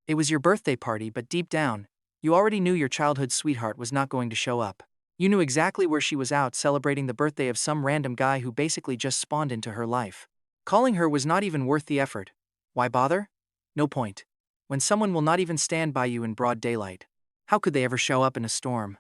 It was your birthday party, but deep down, you already knew your childhood sweetheart was not going to show up. You knew exactly where she was, out celebrating the birthday of some random guy who basically just spawned into her life. Calling her was not even worth the effort. Why bother? No point. When someone will not even stand by you in broad daylight. How could they ever show up in a storm?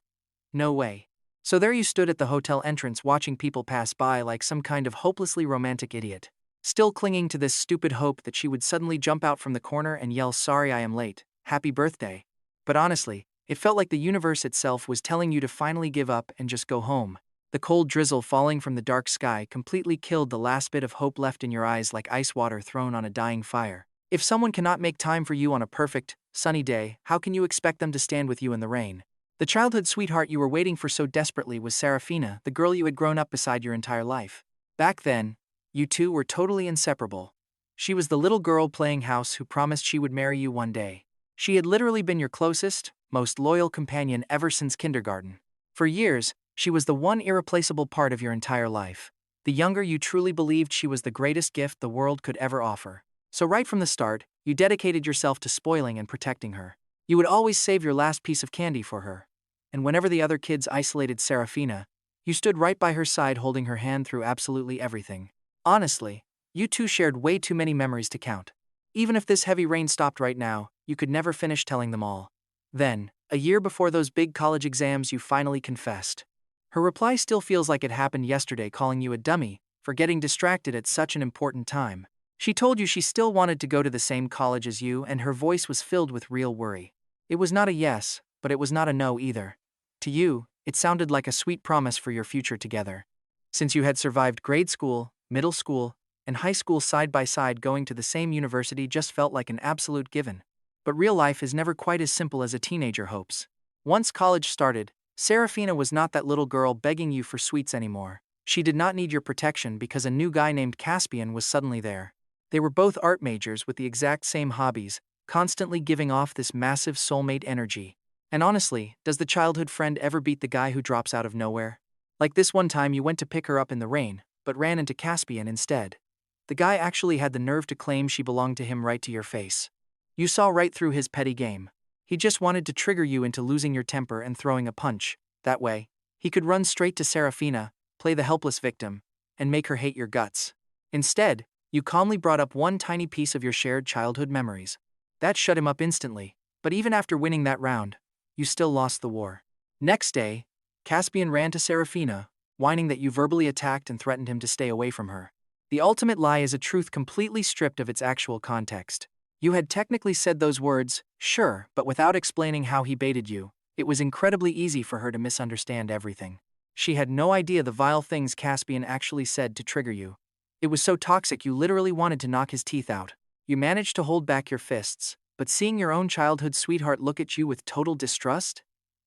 No way. So there you stood at the hotel entrance watching people pass by like some kind of hopelessly romantic idiot. Still clinging to this stupid hope that she would suddenly jump out from the corner and yell, "Sorry, I am late. Happy birthday." But honestly, it felt like the universe itself was telling you to finally give up and just go home. The cold drizzle falling from the dark sky completely killed the last bit of hope left in your eyes, like ice water thrown on a dying fire. If someone cannot make time for you on a perfect, sunny day, how can you expect them to stand with you in the rain? The childhood sweetheart you were waiting for so desperately was Seraphina, the girl you had grown up beside your entire life. Back then, you two were totally inseparable. She was the little girl playing house who promised she would marry you one day. She had literally been your closest, most loyal companion ever since kindergarten. For years, she was the one irreplaceable part of your entire life. The younger you truly believed she was the greatest gift the world could ever offer. So right from the start, you dedicated yourself to spoiling and protecting her. You would always save your last piece of candy for her. And whenever the other kids isolated Seraphina, you stood right by her side holding her hand through absolutely everything. Honestly, you two shared way too many memories to count. Even if this heavy rain stopped right now, you could never finish telling them all. Then, a year before those big college exams, you finally confessed. Her reply still feels like it happened yesterday, calling you a dummy for getting distracted at such an important time. She told you she still wanted to go to the same college as you, and her voice was filled with real worry. It was not a yes, but it was not a no either. To you, it sounded like a sweet promise for your future together. Since you had survived grade school, middle school, and high school side by side, going to the same university just felt like an absolute given. But real life is never quite as simple as a teenager hopes. Once college started, Seraphina was not that little girl begging you for sweets anymore. She did not need your protection because a new guy named Caspian was suddenly there. They were both art majors with the exact same hobbies, constantly giving off this massive soulmate energy. And honestly, does the childhood friend ever beat the guy who drops out of nowhere? Like this one time you went to pick her up in the rain, but ran into Caspian instead. The guy actually had the nerve to claim she belonged to him right to your face. You saw right through his petty game. He just wanted to trigger you into losing your temper and throwing a punch. That way, he could run straight to Seraphina, play the helpless victim, and make her hate your guts. Instead, you calmly brought up one tiny piece of your shared childhood memories. That shut him up instantly, but even after winning that round, you still lost the war. Next day, Caspian ran to Seraphina, whining that you verbally attacked and threatened him to stay away from her. The ultimate lie is a truth completely stripped of its actual context. You had technically said those words, sure, but without explaining how he baited you. It was incredibly easy for her to misunderstand everything. She had no idea the vile things Caspian actually said to trigger you. It was so toxic you literally wanted to knock his teeth out. You managed to hold back your fists, but seeing your own childhood sweetheart look at you with total distrust?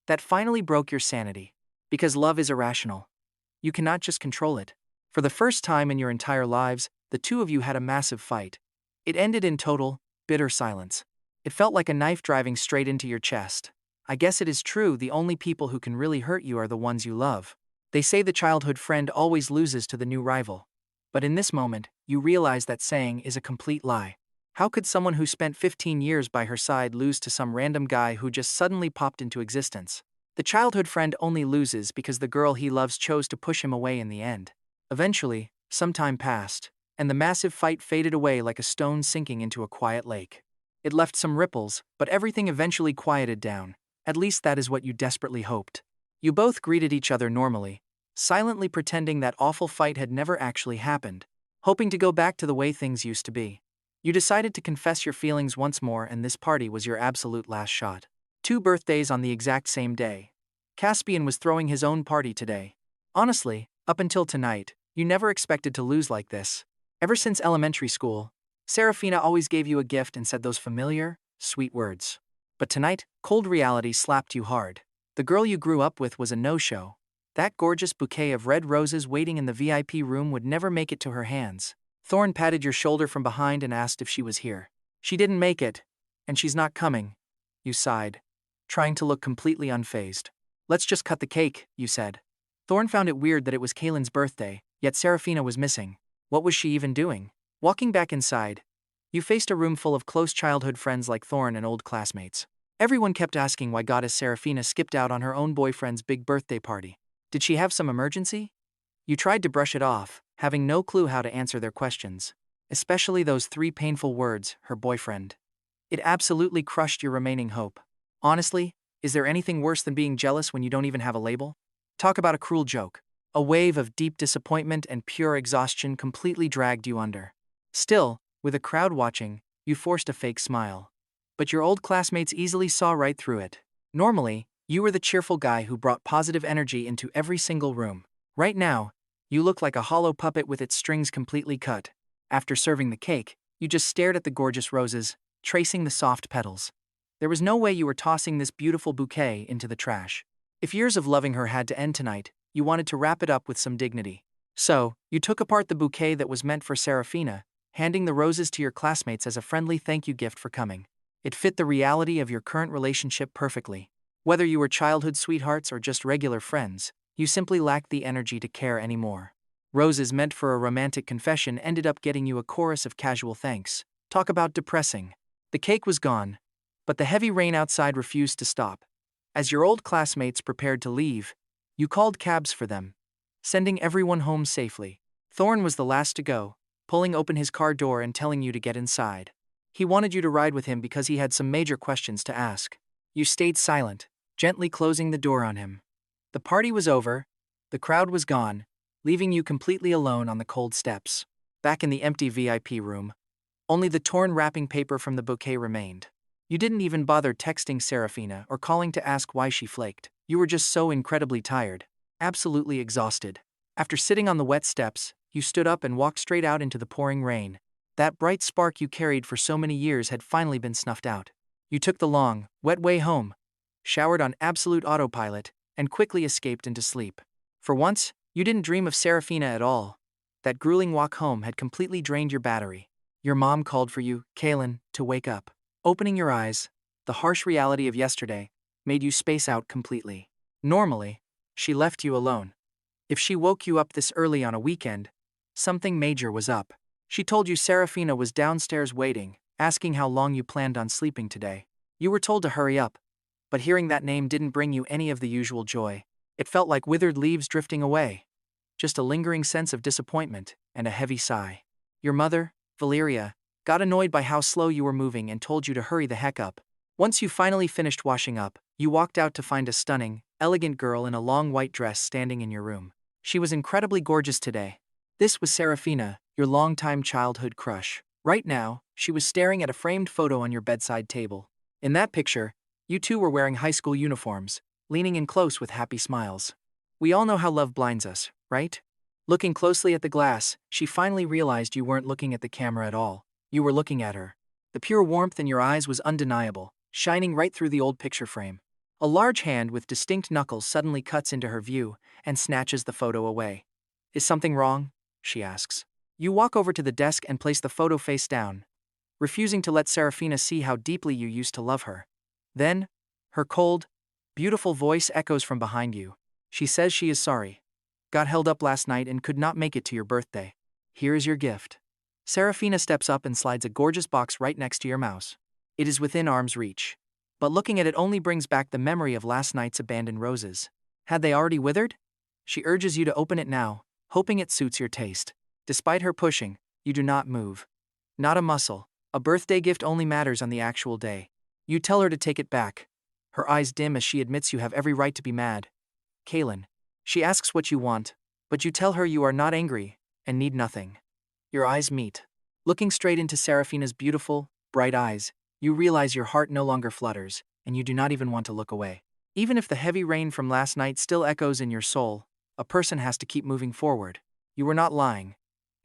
That finally broke your sanity. Because love is irrational. You cannot just control it. For the first time in your entire lives, the two of you had a massive fight. It ended in total, bitter silence. It felt like a knife driving straight into your chest. I guess it is true, the only people who can really hurt you are the ones you love. They say the childhood friend always loses to the new rival. But in this moment, you realize that saying is a complete lie. How could someone who spent 15 years by her side lose to some random guy who just suddenly popped into existence? The childhood friend only loses because the girl he loves chose to push him away in the end. Eventually, some time passed, and the massive fight faded away like a stone sinking into a quiet lake. It left some ripples, but everything eventually quieted down. At least that is what you desperately hoped. You both greeted each other normally, silently pretending that awful fight had never actually happened, hoping to go back to the way things used to be. You decided to confess your feelings once more, and this party was your absolute last shot. 2 birthdays on the exact same day. Caspian was throwing his own party today. Honestly, up until tonight, you never expected to lose like this. Ever since elementary school, Seraphina always gave you a gift and said those familiar, sweet words. But tonight, cold reality slapped you hard. The girl you grew up with was a no-show. That gorgeous bouquet of red roses waiting in the VIP room would never make it to her hands. Thorn patted your shoulder from behind and asked if she was here. She didn't make it, and she's not coming. You sighed, trying to look completely unfazed. Let's just cut the cake, you said. Thorn found it weird that it was Kaelen's birthday, yet Seraphina was missing. What was she even doing? Walking back inside, You faced a room full of close childhood friends like Thorn and old classmates. Everyone kept asking why goddess Seraphina skipped out on her own boyfriend's big birthday party. Did she have some emergency? You tried to brush it off, having no clue how to answer their questions. Especially those three painful words, her boyfriend. It absolutely crushed your remaining hope. Honestly, is there anything worse than being jealous when you don't even have a label? Talk about a cruel joke. A wave of deep disappointment and pure exhaustion completely dragged you under. Still, with a crowd watching, you forced a fake smile. But your old classmates easily saw right through it. Normally, you were the cheerful guy who brought positive energy into every single room. Right now, you look like a hollow puppet with its strings completely cut. After serving the cake, you just stared at the gorgeous roses, tracing the soft petals. There was no way you were tossing this beautiful bouquet into the trash. If years of loving her had to end tonight, you wanted to wrap it up with some dignity. So, you took apart the bouquet that was meant for Seraphina, handing the roses to your classmates as a friendly thank you gift for coming. It fit the reality of your current relationship perfectly. Whether you were childhood sweethearts or just regular friends, you simply lacked the energy to care anymore. Roses meant for a romantic confession ended up getting you a chorus of casual thanks. Talk about depressing. The cake was gone, but the heavy rain outside refused to stop. As your old classmates prepared to leave, you called cabs for them, sending everyone home safely. Thorn was the last to go, pulling open his car door and telling you to get inside. He wanted you to ride with him because he had some major questions to ask. You stayed silent, gently closing the door on him. The party was over, the crowd was gone, leaving you completely alone on the cold steps. Back in the empty VIP room, only the torn wrapping paper from the bouquet remained. You didn't even bother texting Seraphina or calling to ask why she flaked. You were just so incredibly tired, absolutely exhausted. After sitting on the wet steps, you stood up and walked straight out into the pouring rain. That bright spark you carried for so many years had finally been snuffed out. You took the long, wet way home, showered on absolute autopilot, and quickly escaped into sleep. For once, you didn't dream of Seraphina at all. That grueling walk home had completely drained your battery. Your mom called for you, Kaelen, to wake up. Opening your eyes, the harsh reality of yesterday made you space out completely. Normally, she left you alone. If she woke you up this early on a weekend, something major was up. She told you Seraphina was downstairs waiting, asking how long you planned on sleeping today. You were told to hurry up, but hearing that name didn't bring you any of the usual joy. It felt like withered leaves drifting away. Just a lingering sense of disappointment and a heavy sigh. Your mother, Valeria, got annoyed by how slow you were moving and told you to hurry the heck up. Once you finally finished washing up, you walked out to find a stunning, elegant girl in a long white dress standing in your room. She was incredibly gorgeous today. This was Seraphina, your longtime childhood crush. Right now, she was staring at a framed photo on your bedside table. In that picture, you two were wearing high school uniforms, leaning in close with happy smiles. We all know how love blinds us, right? Looking closely at the glass, she finally realized you weren't looking at the camera at all. You were looking at her. The pure warmth in your eyes was undeniable, shining right through the old picture frame. A large hand with distinct knuckles suddenly cuts into her view and snatches the photo away. Is something wrong? She asks. You walk over to the desk and place the photo face down, refusing to let Seraphina see how deeply you used to love her. Then, her cold, beautiful voice echoes from behind you. She says she is sorry. Got held up last night and could not make it to your birthday. Here is your gift. Seraphina steps up and slides a gorgeous box right next to your mouse. It is within arm's reach. But looking at it only brings back the memory of last night's abandoned roses. Had they already withered? She urges you to open it now, hoping it suits your taste. Despite her pushing, you do not move. Not a muscle. A birthday gift only matters on the actual day. You tell her to take it back. Her eyes dim as she admits you have every right to be mad. Kaelen. She asks what you want, but you tell her you are not angry and need nothing. Your eyes meet. Looking straight into Seraphina's beautiful, bright eyes, you realize your heart no longer flutters, and you do not even want to look away. Even if the heavy rain from last night still echoes in your soul, a person has to keep moving forward. You were not lying.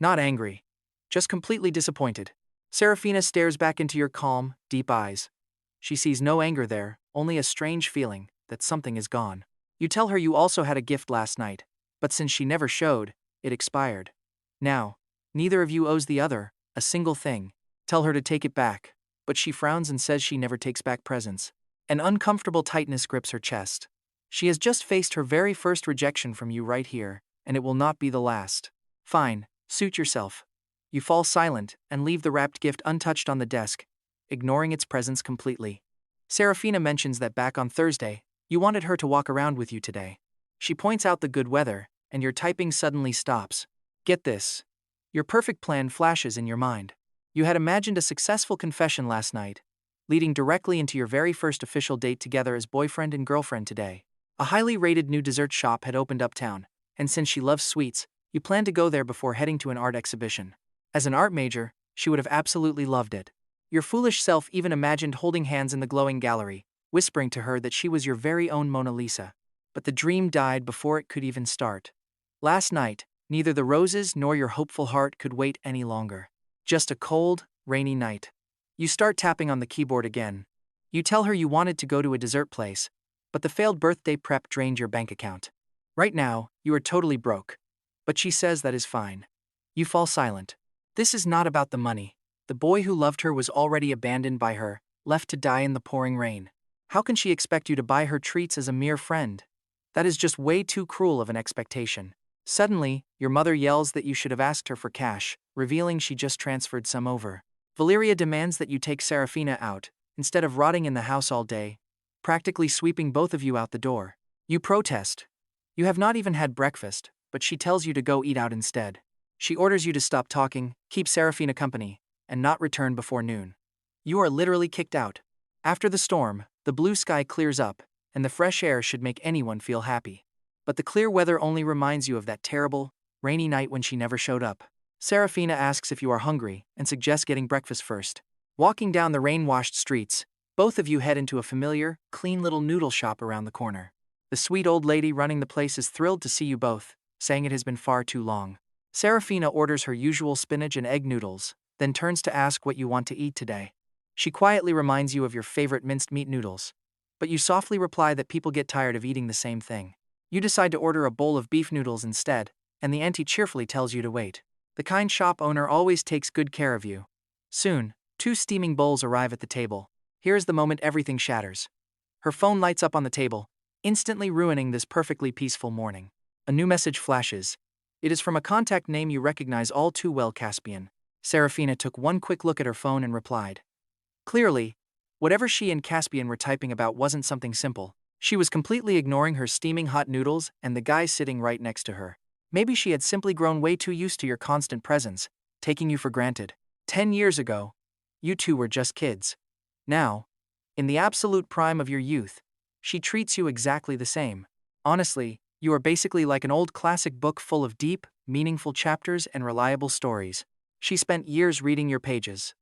Not angry. Just completely disappointed. Seraphina stares back into your calm, deep eyes. She sees no anger there, only a strange feeling that something is gone. You tell her you also had a gift last night, but since she never showed, it expired. Now, neither of you owes the other a single thing. Tell her to take it back, but she frowns and says she never takes back presents. An uncomfortable tightness grips her chest. She has just faced her very first rejection from you right here, and it will not be the last. Fine, suit yourself. You fall silent and leave the wrapped gift untouched on the desk, ignoring its presence completely. Seraphina mentions that back on Thursday, you wanted her to walk around with you today. She points out the good weather, and your typing suddenly stops. Get this. Your perfect plan flashes in your mind. You had imagined a successful confession last night, leading directly into your very first official date together as boyfriend and girlfriend today. A highly rated new dessert shop had opened uptown, and since she loves sweets, you planned to go there before heading to an art exhibition. As an art major, she would have absolutely loved it. Your foolish self even imagined holding hands in the glowing gallery, whispering to her that she was your very own Mona Lisa. But the dream died before it could even start. Last night, neither the roses nor your hopeful heart could wait any longer. Just a cold, rainy night. You start tapping on the keyboard again. You tell her you wanted to go to a dessert place, but the failed birthday prep drained your bank account. Right now, you are totally broke. But she says that is fine. You fall silent. This is not about the money. The boy who loved her was already abandoned by her, left to die in the pouring rain. How can she expect you to buy her treats as a mere friend? That is just way too cruel of an expectation. Suddenly, your mother yells that you should have asked her for cash, revealing she just transferred some over. Valeria demands that you take Seraphina out, instead of rotting in the house all day, practically sweeping both of you out the door. You protest. You have not even had breakfast, but she tells you to go eat out instead. She orders you to stop talking, keep Seraphina company, and not return before noon. You are literally kicked out. After the storm, the blue sky clears up, and the fresh air should make anyone feel happy. But the clear weather only reminds you of that terrible, rainy night when she never showed up. Seraphina asks if you are hungry and suggests getting breakfast first. Walking down the rain-washed streets, both of you head into a familiar, clean little noodle shop around the corner. The sweet old lady running the place is thrilled to see you both, saying it has been far too long. Seraphina orders her usual spinach and egg noodles, then turns to ask what you want to eat today. She quietly reminds you of your favorite minced meat noodles, but you softly reply that people get tired of eating the same thing. You decide to order a bowl of beef noodles instead, and the auntie cheerfully tells you to wait. The kind shop owner always takes good care of you. Soon, 2 steaming bowls arrive at the table. Here is the moment everything shatters. Her phone lights up on the table, instantly ruining this perfectly peaceful morning. A new message flashes. It is from a contact name you recognize all too well, Caspian. Seraphina took one quick look at her phone and replied. Clearly, whatever she and Caspian were typing about wasn't something simple. She was completely ignoring her steaming hot noodles and the guy sitting right next to her. Maybe she had simply grown way too used to your constant presence, taking you for granted. 10 years ago, you two were just kids. Now, in the absolute prime of your youth, she treats you exactly the same. Honestly, you are basically like an old classic book full of deep, meaningful chapters and reliable stories. She spent years reading your pages.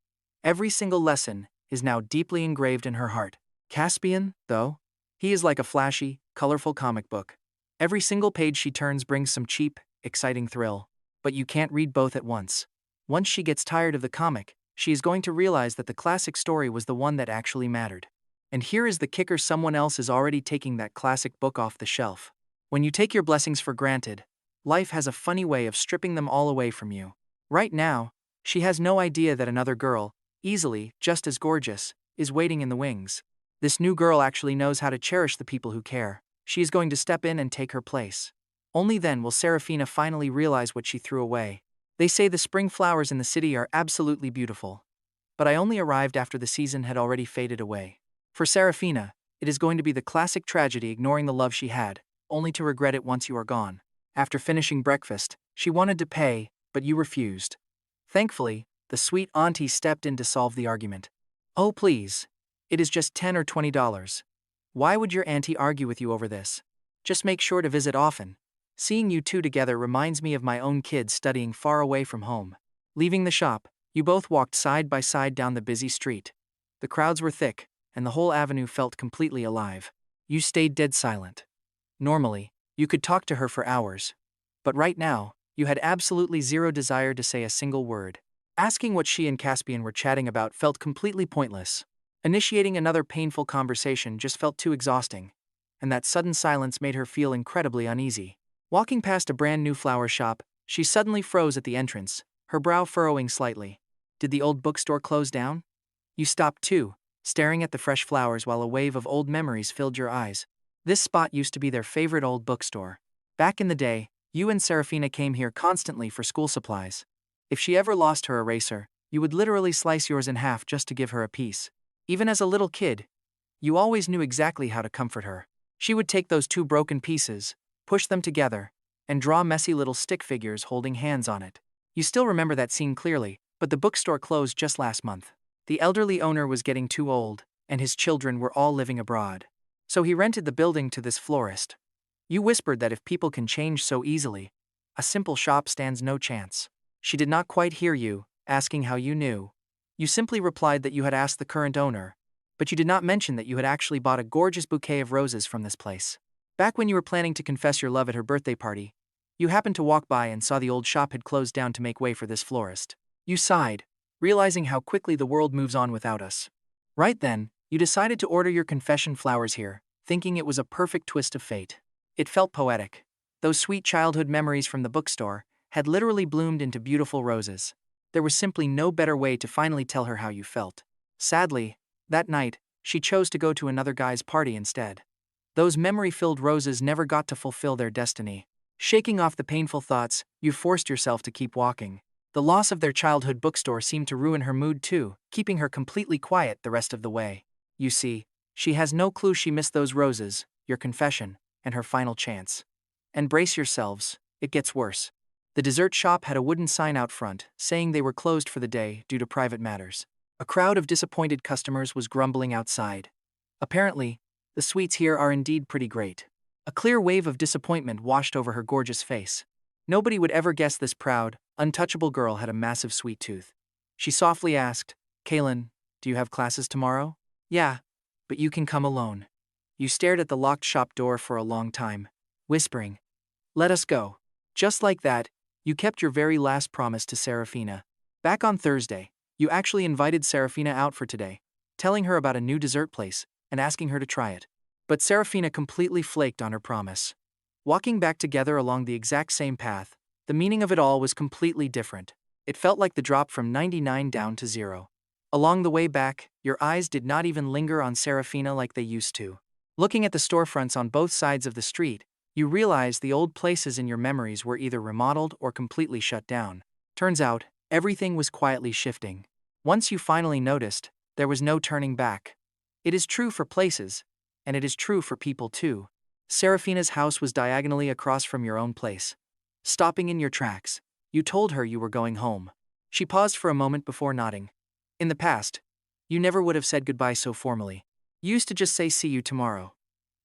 Every single lesson is now deeply engraved in her heart. Caspian, though, he is like a flashy, colorful comic book. Every single page she turns brings some cheap, exciting thrill. But you can't read both at once. Once she gets tired of the comic, she is going to realize that the classic story was the one that actually mattered. And here is the kicker: someone else is already taking that classic book off the shelf. When you take your blessings for granted, life has a funny way of stripping them all away from you. Right now, she has no idea that another girl, easily just as gorgeous, is waiting in the wings. This new girl actually knows how to cherish the people who care. She is going to step in and take her place. Only then will Seraphina finally realize what she threw away. They say the spring flowers in the city are absolutely beautiful. But I only arrived after the season had already faded away. For Seraphina, it is going to be the classic tragedy, ignoring the love she had, only to regret it once you are gone. After finishing breakfast, she wanted to pay, but you refused. Thankfully, the sweet auntie stepped in to solve the argument. Oh please. It is just $10 or $20. Why would your auntie argue with you over this? Just make sure to visit often. Seeing you two together reminds me of my own kids studying far away from home. Leaving the shop, you both walked side by side down the busy street. The crowds were thick, and the whole avenue felt completely alive. You stayed dead silent. Normally, you could talk to her for hours. But right now, you had absolutely zero desire to say a single word. Asking what she and Caspian were chatting about felt completely pointless. Initiating another painful conversation just felt too exhausting. And that sudden silence made her feel incredibly uneasy. Walking past a brand new flower shop, she suddenly froze at the entrance, her brow furrowing slightly. Did the old bookstore close down? You stopped too, staring at the fresh flowers while a wave of old memories filled your eyes. This spot used to be their favorite old bookstore. Back in the day, you and Seraphina came here constantly for school supplies. If she ever lost her eraser, you would literally slice yours in half just to give her a piece. Even as a little kid, you always knew exactly how to comfort her. She would take those two broken pieces, push them together, and draw messy little stick figures holding hands on it. You still remember that scene clearly, but the bookstore closed just last month. The elderly owner was getting too old, and his children were all living abroad. So he rented the building to this florist. You whispered that if people can change so easily, a simple shop stands no chance. She did not quite hear you, asking how you knew. You simply replied that you had asked the current owner, but you did not mention that you had actually bought a gorgeous bouquet of roses from this place. Back when you were planning to confess your love at her birthday party, you happened to walk by and saw the old shop had closed down to make way for this florist. You sighed, realizing how quickly the world moves on without us. Right then, you decided to order your confession flowers here, thinking it was a perfect twist of fate. It felt poetic. Those sweet childhood memories from the bookstore had literally bloomed into beautiful roses. There was simply no better way to finally tell her how you felt. Sadly, that night, she chose to go to another guy's party instead. Those memory-filled roses never got to fulfill their destiny. Shaking off the painful thoughts, you forced yourself to keep walking. The loss of their childhood bookstore seemed to ruin her mood too, keeping her completely quiet the rest of the way. You see, she has no clue she missed those roses, your confession, and her final chance. And brace yourselves, it gets worse. The dessert shop had a wooden sign out front, saying they were closed for the day due to private matters. A crowd of disappointed customers was grumbling outside. Apparently, the sweets here are indeed pretty great. A clear wave of disappointment washed over her gorgeous face. Nobody would ever guess this proud, untouchable girl had a massive sweet tooth. She softly asked, "Kaelen, do you have classes tomorrow?" "Yeah, but you can come alone." You stared at the locked shop door for a long time, whispering, "Let us go." Just like that, you kept your very last promise to Seraphina. Back on Thursday, you actually invited Seraphina out for today, telling her about a new dessert place and asking her to try it. But Seraphina completely flaked on her promise. Walking back together along the exact same path, the meaning of it all was completely different. It felt like the drop from 99 down to 0. Along the way back, your eyes did not even linger on Seraphina like they used to. Looking at the storefronts on both sides of the street, you realized the old places in your memories were either remodeled or completely shut down. Turns out, everything was quietly shifting. Once you finally noticed, there was no turning back. It is true for places, and it is true for people too. Seraphina's house was diagonally across from your own place. Stopping in your tracks, you told her you were going home. She paused for a moment before nodding. In the past, you never would have said goodbye so formally. You used to just say "see you tomorrow."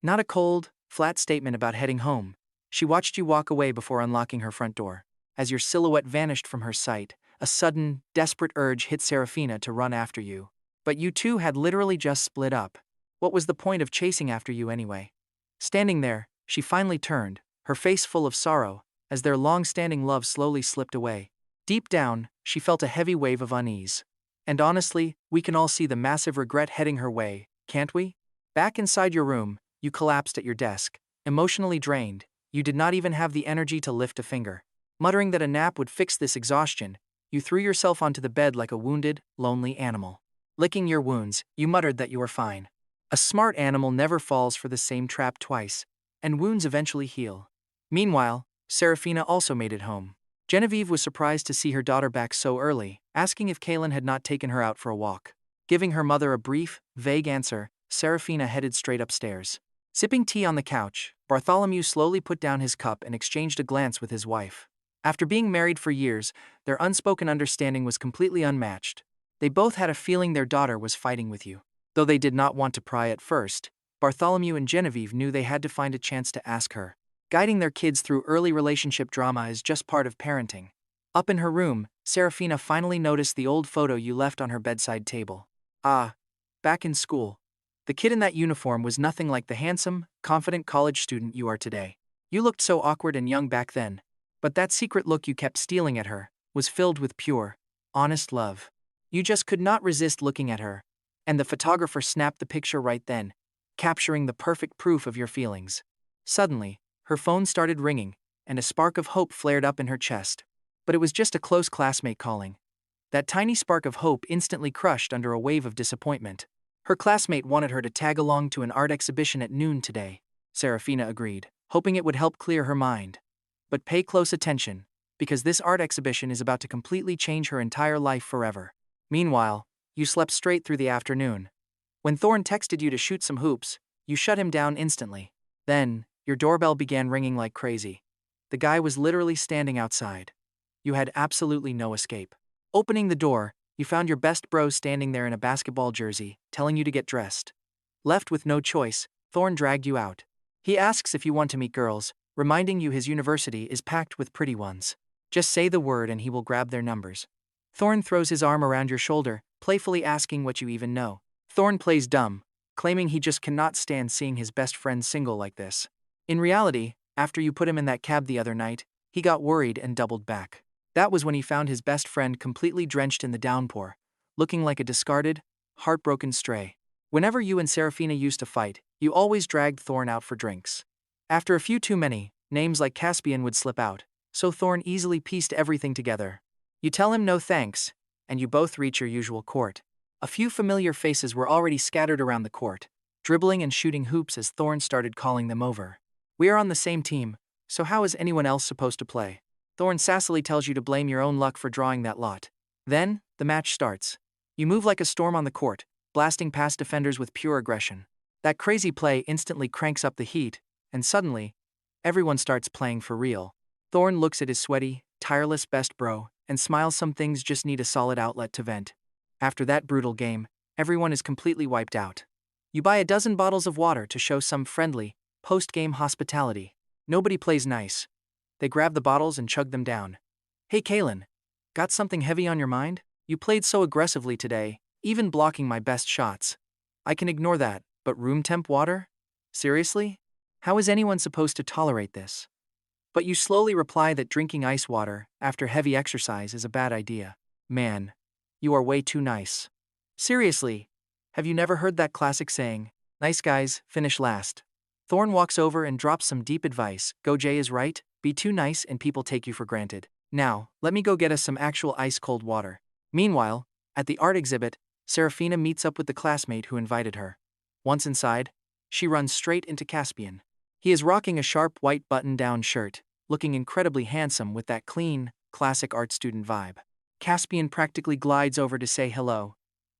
Not a cold, flat statement about heading home. She watched you walk away before unlocking her front door. As your silhouette vanished from her sight, a sudden, desperate urge hit Seraphina to run after you. But you two had literally just split up. What was the point of chasing after you anyway? Standing there, she finally turned, her face full of sorrow, as their long-standing love slowly slipped away. Deep down, she felt a heavy wave of unease. And honestly, we can all see the massive regret heading her way, can't we? Back inside your room, you collapsed at your desk. Emotionally drained, you did not even have the energy to lift a finger. Muttering that a nap would fix this exhaustion, you threw yourself onto the bed like a wounded, lonely animal. Licking your wounds, you muttered that you were fine. A smart animal never falls for the same trap twice, and wounds eventually heal. Meanwhile, Seraphina also made it home. Genevieve was surprised to see her daughter back so early, asking if Kaelen had not taken her out for a walk. Giving her mother a brief, vague answer, Seraphina headed straight upstairs. Sipping tea on the couch, Bartholomew slowly put down his cup and exchanged a glance with his wife. After being married for years, their unspoken understanding was completely unmatched. They both had a feeling their daughter was fighting with you. Though they did not want to pry at first, Bartholomew and Genevieve knew they had to find a chance to ask her. Guiding their kids through early relationship drama is just part of parenting. Up in her room, Seraphina finally noticed the old photo you left on her bedside table. Ah, back in school. The kid in that uniform was nothing like the handsome, confident college student you are today. You looked so awkward and young back then, but that secret look you kept stealing at her was filled with pure, honest love. You just could not resist looking at her. And the photographer snapped the picture right then, capturing the perfect proof of your feelings. Suddenly, her phone started ringing, and a spark of hope flared up in her chest. But it was just a close classmate calling. That tiny spark of hope instantly crushed under a wave of disappointment. Her classmate wanted her to tag along to an art exhibition at noon today. Seraphina agreed, hoping it would help clear her mind. But pay close attention. because this art exhibition is about to completely change her entire life forever. Meanwhile, you slept straight through the afternoon. When Thorn texted you to shoot some hoops, you shut him down instantly. Then, your doorbell began ringing like crazy. The guy was literally standing outside. You had absolutely no escape. Opening the door, you found your best bro standing there in a basketball jersey, telling you to get dressed. Left with no choice, Thorn dragged you out. He asks if you want to meet girls, reminding you his university is packed with pretty ones. Just say the word and he will grab their numbers. Thorn throws his arm around your shoulder, playfully asking what you even know. Thorn plays dumb, claiming he just cannot stand seeing his best friend single like this. In reality, after you put him in that cab the other night, he got worried and doubled back. That was when he found his best friend completely drenched in the downpour, looking like a discarded, heartbroken stray. Whenever you and Seraphina used to fight, you always dragged Thorn out for drinks. After a few too many, names like Caspian would slip out, so Thorn easily pieced everything together. You tell him no thanks, and you both reach your usual court. A few familiar faces were already scattered around the court, dribbling and shooting hoops as Thorn started calling them over. We are on the same team, so how is anyone else supposed to play? Thorn sassily tells you to blame your own luck for drawing that lot. Then, the match starts. You move like a storm on the court, blasting past defenders with pure aggression. That crazy play instantly cranks up the heat, and suddenly, everyone starts playing for real. Thorn looks at his sweaty, tireless best bro, and smiles. Some things just need a solid outlet to vent. After that brutal game, everyone is completely wiped out. You buy a dozen bottles of water to show some friendly, post-game hospitality. Nobody plays nice. They grab the bottles and chug them down. Hey Kaelen, got something heavy on your mind? You played so aggressively today, even blocking my best shots. I can ignore that, but room temp water? Seriously? How is anyone supposed to tolerate this? But you slowly reply that drinking ice water after heavy exercise is a bad idea. Man, you are way too nice. Seriously, have you never heard that classic saying, nice guys finish last? Thorn walks over and drops some deep advice. Go Jay is right, be too nice and people take you for granted. Now, let me go get us some actual ice-cold water. Meanwhile, at the art exhibit, Seraphina meets up with the classmate who invited her. Once inside, she runs straight into Caspian. He is rocking a sharp white button-down shirt, looking incredibly handsome with that clean, classic art student vibe. Caspian practically glides over to say hello,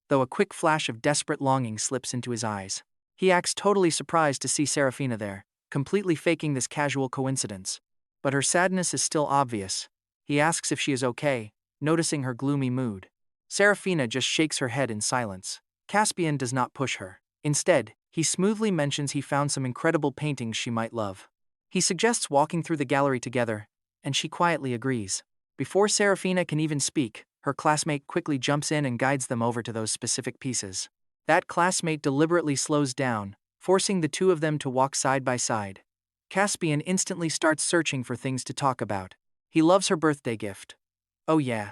though a quick flash of desperate longing slips into his eyes. He acts totally surprised to see Seraphina there, completely faking this casual coincidence. But her sadness is still obvious. He asks if she is okay, noticing her gloomy mood. Seraphina just shakes her head in silence. Caspian does not push her. Instead, he smoothly mentions he found some incredible paintings she might love. He suggests walking through the gallery together, and she quietly agrees. Before Seraphina can even speak, her classmate quickly jumps in and guides them over to those specific pieces. That classmate deliberately slows down, forcing the two of them to walk side by side. Caspian instantly starts searching for things to talk about. He loves her birthday gift. Oh yeah.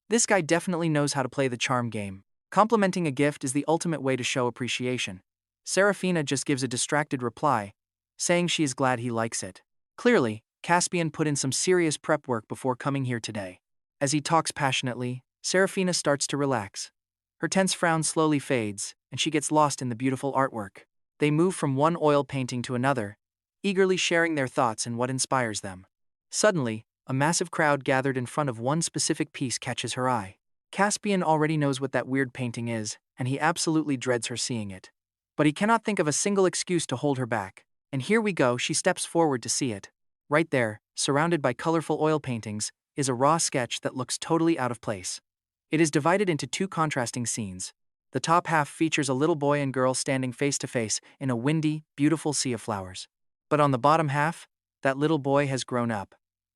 This guy definitely knows how to play the charm game. Complimenting a gift is the ultimate way to show appreciation. Seraphina just gives a distracted reply, saying she is glad he likes it. Clearly, Caspian put in some serious prep work before coming here today. As he talks passionately, Seraphina starts to relax. Her tense frown slowly fades, and she gets lost in the beautiful artwork. They move from one oil painting to another, eagerly sharing their thoughts and what inspires them. Suddenly, a massive crowd gathered in front of one specific piece catches her eye. Caspian already knows what that weird painting is, and he absolutely dreads her seeing it. But he cannot think of a single excuse to hold her back. And here we go, she steps forward to see it. Right there, surrounded by colorful oil paintings, is a raw sketch that looks totally out of place. It is divided into two contrasting scenes. The top half features a little boy and girl standing face to face in a windy, beautiful sea of flowers. But on the bottom half, that little boy has grown up.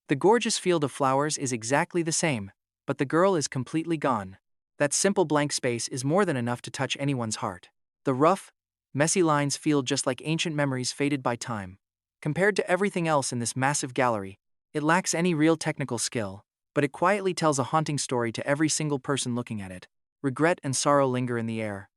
The gorgeous field of flowers is exactly the same, but the girl is completely gone. That simple blank space is more than enough to touch anyone's heart. The rough, messy lines feel just like ancient memories faded by time. Compared to everything else in this massive gallery, it lacks any real technical skill, but it quietly tells a haunting story to every single person looking at it. Regret and sorrow linger in the air.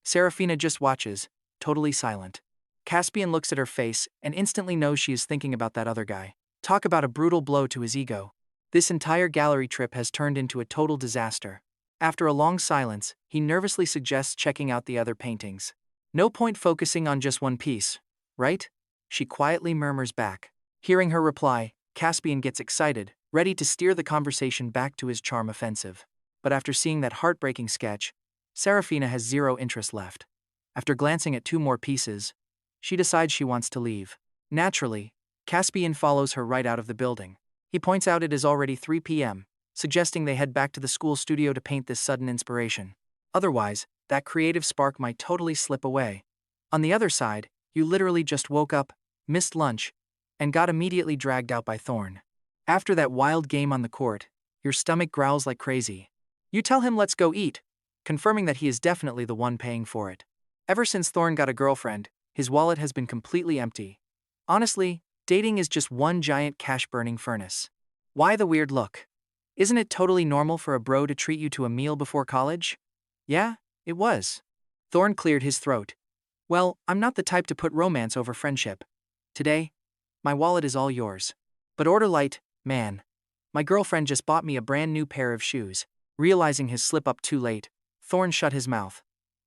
Seraphina just watches, totally silent. Caspian looks at her face and instantly knows she is thinking about that other guy. Talk about a brutal blow to his ego. This entire gallery trip has turned into a total disaster. After a long silence, he nervously suggests checking out the other paintings. No point focusing on just one piece, right? She quietly murmurs back. Hearing her reply, Caspian gets excited, ready to steer the conversation back to his charm offensive. But after seeing that heartbreaking sketch, Seraphina has zero interest left. After glancing at two more pieces, she decides she wants to leave. Naturally, Caspian follows her right out of the building. He points out it is already 3 p.m., suggesting they head back to the school studio to paint this sudden inspiration. Otherwise, that creative spark might totally slip away. On the other side, you literally just woke up, missed lunch, and got immediately dragged out by Thorn. After that wild game on the court, your stomach growls like crazy. You tell him let's go eat, confirming that he is definitely the one paying for it. Ever since Thorn got a girlfriend, his wallet has been completely empty. Honestly, dating is just one giant cash-burning furnace. Why the weird look? Isn't it totally normal for a bro to treat you to a meal before college? Yeah, it was. Thorn cleared his throat. Well, I'm not the type to put romance over friendship. Today, my wallet is all yours. But order light, man. My girlfriend just bought me a brand new pair of shoes. Realizing his slip-up too late, Thorn shut his mouth.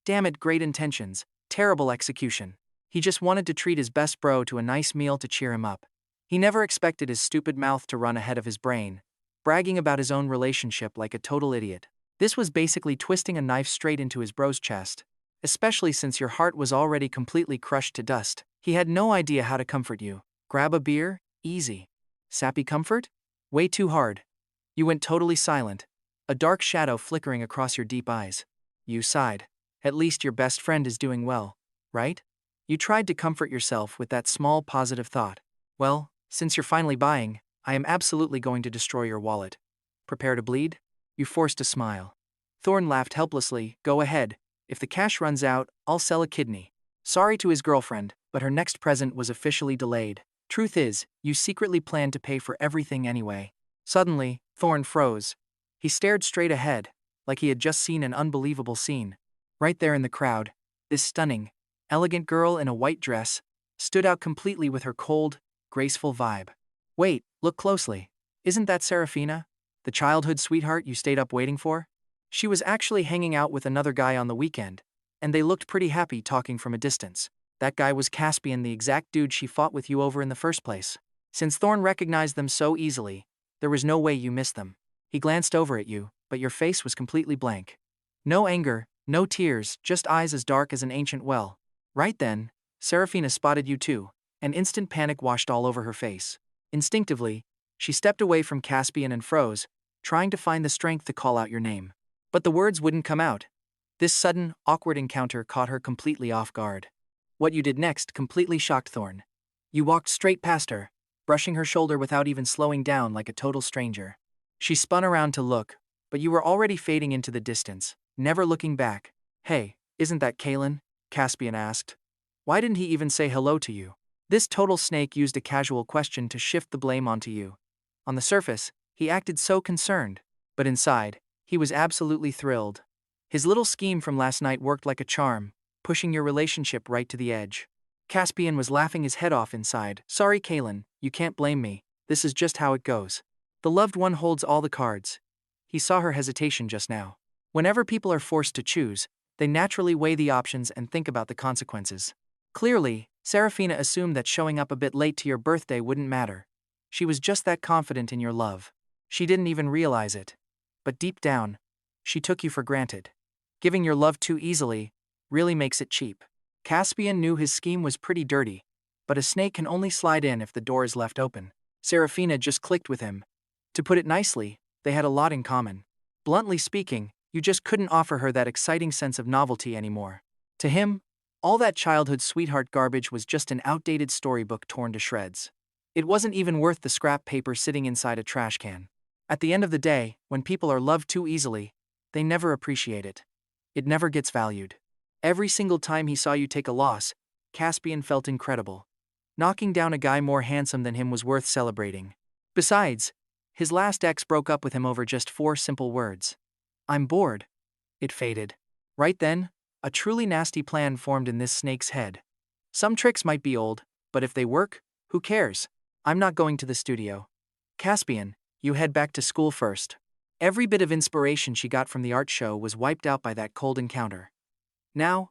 Damn it, great intentions, terrible execution. He just wanted to treat his best bro to a nice meal to cheer him up. He never expected his stupid mouth to run ahead of his brain, bragging about his own relationship like a total idiot. This was basically twisting a knife straight into his bro's chest. Especially since your heart was already completely crushed to dust. He had no idea how to comfort you. Grab a beer? Easy. Sappy comfort? Way too hard. You went totally silent, a dark shadow flickering across your deep eyes. You sighed. At least your best friend is doing well, right? You tried to comfort yourself with that small positive thought. Well, since you're finally buying, I am absolutely going to destroy your wallet. Prepare to bleed? You forced a smile. Thorn laughed helplessly. Go ahead. If the cash runs out, I'll sell a kidney. Sorry to his girlfriend, but her next present was officially delayed. Truth is, you secretly planned to pay for everything anyway. Suddenly, Thorn froze. He stared straight ahead, like he had just seen an unbelievable scene. Right there in the crowd, this stunning, elegant girl in a white dress stood out completely with her cold, graceful vibe. Wait, look closely. Isn't that Seraphina, the childhood sweetheart you stayed up waiting for? She was actually hanging out with another guy on the weekend, and they looked pretty happy talking from a distance. That guy was Caspian, the exact dude she fought with you over in the first place. Since Thorn recognized them so easily, there was no way you missed them. He glanced over at you, but your face was completely blank. No anger, no tears, just eyes as dark as an ancient well. Right then, Seraphina spotted you too, and instant panic washed all over her face. Instinctively, she stepped away from Caspian and froze, trying to find the strength to call out your name. But the words wouldn't come out. This sudden, awkward encounter caught her completely off guard. What you did next completely shocked Thorn. You walked straight past her, brushing her shoulder without even slowing down like a total stranger. She spun around to look, but you were already fading into the distance, never looking back. Hey, isn't that Kaelen? Caspian asked. Why didn't he even say hello to you? This total snake used a casual question to shift the blame onto you. On the surface, he acted so concerned, but inside, he was absolutely thrilled. His little scheme from last night worked like a charm, pushing your relationship right to the edge. Caspian was laughing his head off inside. Sorry, Kaelen, you can't blame me. This is just how it goes. The loved one holds all the cards. He saw her hesitation just now. Whenever people are forced to choose, they naturally weigh the options and think about the consequences. Clearly, Seraphina assumed that showing up a bit late to your birthday wouldn't matter. She was just that confident in your love. She didn't even realize it. But deep down, she took you for granted. Giving your love too easily really makes it cheap. Caspian knew his scheme was pretty dirty, but a snake can only slide in if the door is left open. Seraphina just clicked with him. To put it nicely, they had a lot in common. Bluntly speaking, you just couldn't offer her that exciting sense of novelty anymore. To him, all that childhood sweetheart garbage was just an outdated storybook torn to shreds. It wasn't even worth the scrap paper sitting inside a trash can. At the end of the day, when people are loved too easily, they never appreciate it. It never gets valued. Every single time he saw you take a loss, Caspian felt incredible. Knocking down a guy more handsome than him was worth celebrating. Besides, his last ex broke up with him over just 4 simple words. I'm bored. It faded. Right then, a truly nasty plan formed in this snake's head. Some tricks might be old, but if they work, who cares? I'm not going to the studio. Caspian, you head back to school first. Every bit of inspiration she got from the art show was wiped out by that cold encounter. Now,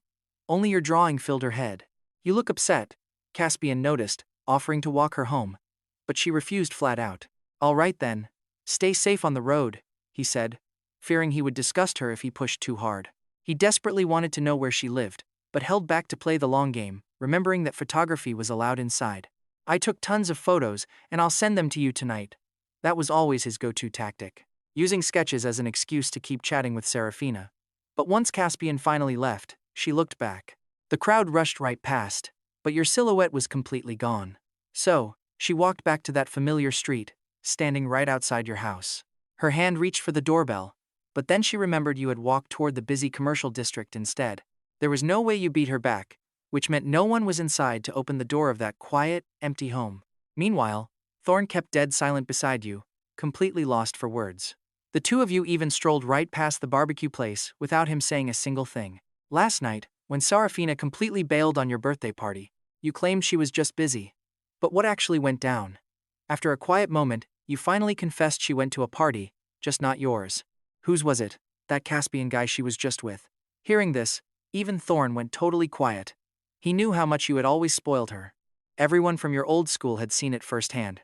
only your drawing filled her head. You look upset, Caspian noticed, offering to walk her home. But she refused flat out. All right then, Stay safe on the road, he said, fearing he would disgust her if he pushed too hard. He desperately wanted to know where she lived, but held back to play the long game, remembering that photography was allowed inside. I took tons of photos, and I'll send them to you tonight. That was always his go-to tactic, using sketches as an excuse to keep chatting with Seraphina. But once Caspian finally left, she looked back. The crowd rushed right past, but your silhouette was completely gone. So, she walked back to that familiar street, standing right outside your house. Her hand reached for the doorbell, but then she remembered you had walked toward the busy commercial district instead. There was no way you beat her back, which meant no one was inside to open the door of that quiet, empty home. Meanwhile, Thorn kept dead silent beside you, completely lost for words. The two of you even strolled right past the barbecue place without him saying a single thing. Last night, when Seraphina completely bailed on your birthday party, you claimed she was just busy. But what actually went down? After a quiet moment, you finally confessed she went to a party, just not yours. Whose was it? That Caspian guy she was just with. Hearing this, even Thorn went totally quiet. He knew how much you had always spoiled her. Everyone from your old school had seen it firsthand.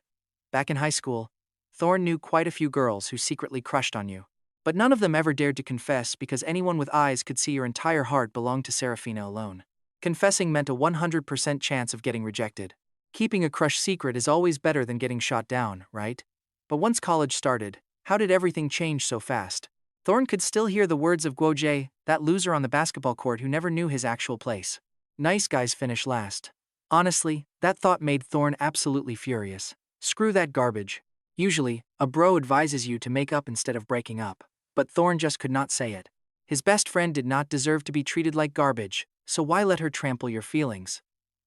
Back in high school, Thorn knew quite a few girls who secretly crushed on you. But none of them ever dared to confess because anyone with eyes could see your entire heart belonged to Seraphina alone. Confessing meant a 100% chance of getting rejected. Keeping a crush secret is always better than getting shot down, right? But once college started, how did everything change so fast? Thorn could still hear the words of Guo, that loser on the basketball court who never knew his actual place. Nice guys finish last. Honestly, that thought made Thorn absolutely furious. Screw that garbage. Usually, a bro advises you to make up instead of breaking up. But Thorn just could not say it. His best friend did not deserve to be treated like garbage, so why let her trample your feelings?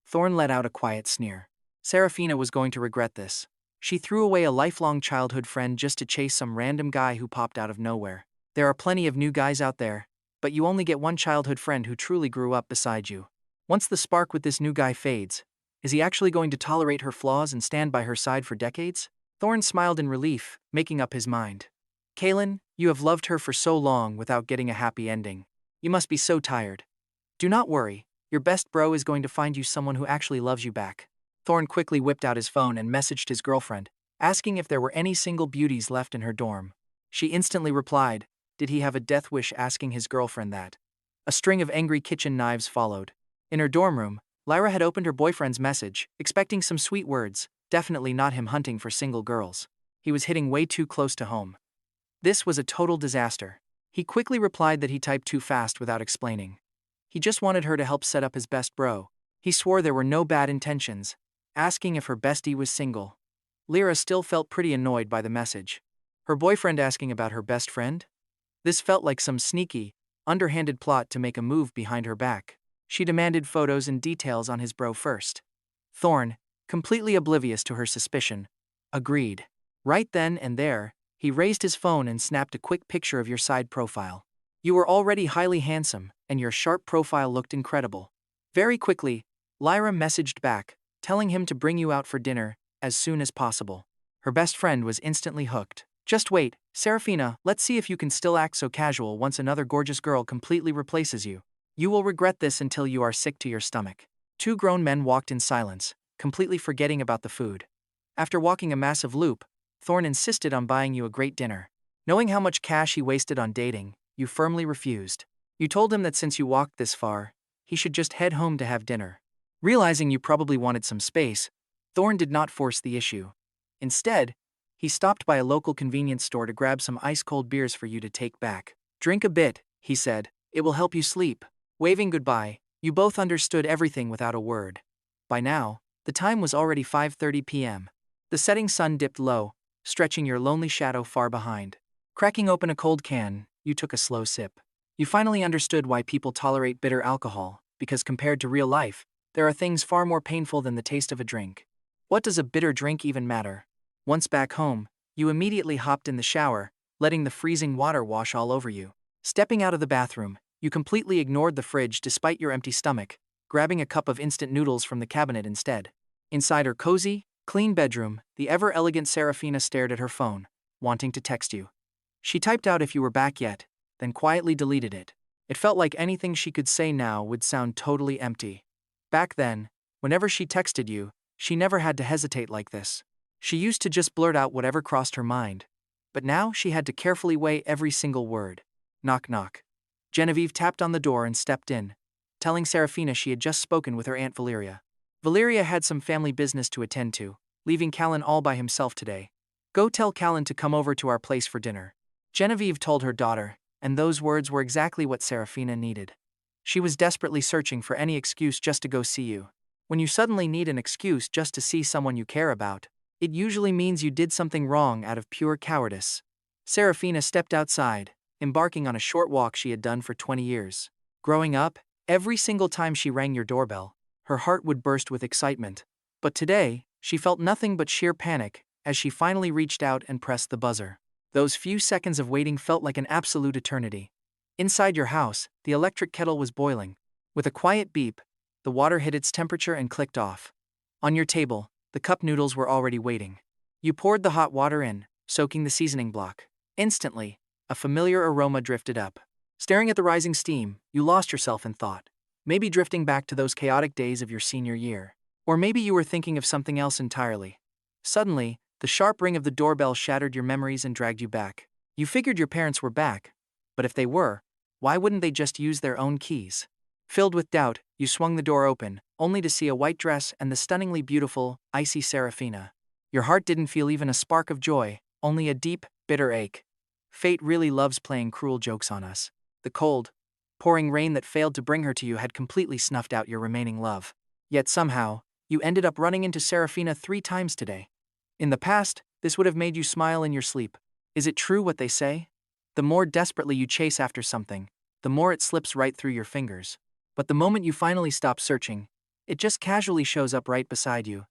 Thorn let out a quiet sneer. Seraphina was going to regret this. She threw away a lifelong childhood friend just to chase some random guy who popped out of nowhere. There are plenty of new guys out there, but you only get one childhood friend who truly grew up beside you. Once the spark with this new guy fades, is he actually going to tolerate her flaws and stand by her side for decades? Thorn smiled in relief, making up his mind. Kaelen, you have loved her for so long without getting a happy ending. You must be so tired. Do not worry, your best bro is going to find you someone who actually loves you back. Thorn quickly whipped out his phone and messaged his girlfriend, asking if there were any single beauties left in her dorm. She instantly replied, did he have a death wish, asking his girlfriend that? A string of angry kitchen knives followed. In her dorm room, Lyra had opened her boyfriend's message, expecting some sweet words, definitely not him hunting for single girls. He was hitting way too close to home. This was a total disaster. He quickly replied that he typed too fast without explaining. He just wanted her to help set up his best bro. He swore there were no bad intentions, asking if her bestie was single. Lyra still felt pretty annoyed by the message. Her boyfriend asking about her best friend? This felt like some sneaky, underhanded plot to make a move behind her back. She demanded photos and details on his bro first. Thorn, completely oblivious to her suspicion, agreed. Right then and there, he raised his phone and snapped a quick picture of your side profile. You were already highly handsome, and your sharp profile looked incredible. Very quickly, Lyra messaged back, telling him to bring you out for dinner as soon as possible. Her best friend was instantly hooked. Just wait, Seraphina, let's see if you can still act so casual once another gorgeous girl completely replaces you. You will regret this until you are sick to your stomach. Two grown men walked in silence, completely forgetting about the food. After walking a massive loop, Thorn insisted on buying you a great dinner. Knowing how much cash he wasted on dating, you firmly refused. You told him that since you walked this far, he should just head home to have dinner. Realizing you probably wanted some space, Thorn did not force the issue. Instead, he stopped by a local convenience store to grab some ice-cold beers for you to take back. Drink a bit, he said. It will help you sleep. Waving goodbye, you both understood everything without a word. By now, the time was already 5:30 p.m. The setting sun dipped low, stretching your lonely shadow far behind. Cracking open a cold can, you took a slow sip. You finally understood why people tolerate bitter alcohol, because compared to real life, there are things far more painful than the taste of a drink. What does a bitter drink even matter? Once back home, you immediately hopped in the shower, letting the freezing water wash all over you. Stepping out of the bathroom, you completely ignored the fridge despite your empty stomach, grabbing a cup of instant noodles from the cabinet instead. Inside her cozy, clean bedroom, the ever-elegant Seraphina stared at her phone, wanting to text you. She typed out if you were back yet, then quietly deleted it. It felt like anything she could say now would sound totally empty. Back then, whenever she texted you, she never had to hesitate like this. She used to just blurt out whatever crossed her mind. but now she had to carefully weigh every single word. Knock knock. Genevieve tapped on the door and stepped in, telling Seraphina she had just spoken with her Aunt Valeria. Valeria had some family business to attend to, leaving Kaelen all by himself today. Go tell Kaelen to come over to our place for dinner, Genevieve told her daughter, and those words were exactly what Seraphina needed. She was desperately searching for any excuse just to go see you. When you suddenly need an excuse just to see someone you care about, it usually means you did something wrong out of pure cowardice. Seraphina stepped outside, embarking on a short walk she had done for 20 years. Growing up, every single time she rang your doorbell, her heart would burst with excitement. But today, she felt nothing but sheer panic as she finally reached out and pressed the buzzer. Those few seconds of waiting felt like an absolute eternity. Inside your house, the electric kettle was boiling. With a quiet beep, the water hit its temperature and clicked off. On your table, the cup noodles were already waiting. You poured the hot water in, soaking the seasoning block. Instantly, a familiar aroma drifted up. Staring at the rising steam, you lost yourself in thought. Maybe drifting back to those chaotic days of your senior year. Or maybe you were thinking of something else entirely. Suddenly, the sharp ring of the doorbell shattered your memories and dragged you back. You figured your parents were back, but if they were, why wouldn't they just use their own keys? Filled with doubt, you swung the door open, only to see a white dress and the stunningly beautiful, icy Seraphina. Your heart didn't feel even a spark of joy, only a deep, bitter ache. Fate really loves playing cruel jokes on us. The cold, pouring rain that failed to bring her to you had completely snuffed out your remaining love. Yet somehow, you ended up running into Seraphina 3 times today. In the past, this would have made you smile in your sleep. Is it true what they say? The more desperately you chase after something, the more it slips right through your fingers. But the moment you finally stop searching, it just casually shows up right beside you.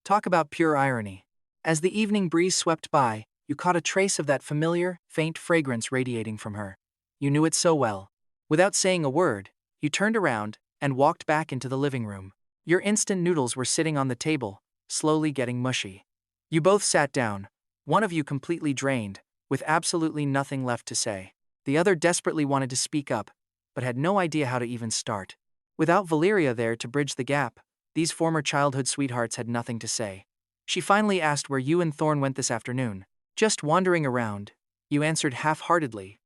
Talk about pure irony. As the evening breeze swept by, you caught a trace of that familiar, faint fragrance radiating from her. You knew it so well. Without saying a word, you turned around and walked back into the living room. Your instant noodles were sitting on the table, slowly getting mushy. You both sat down, one of you completely drained, with absolutely nothing left to say. The other desperately wanted to speak up, but had no idea how to even start. Without Valeria there to bridge the gap, these former childhood sweethearts had nothing to say. She finally asked where you and Thorn went this afternoon. Just wandering around, you answered half-heartedly,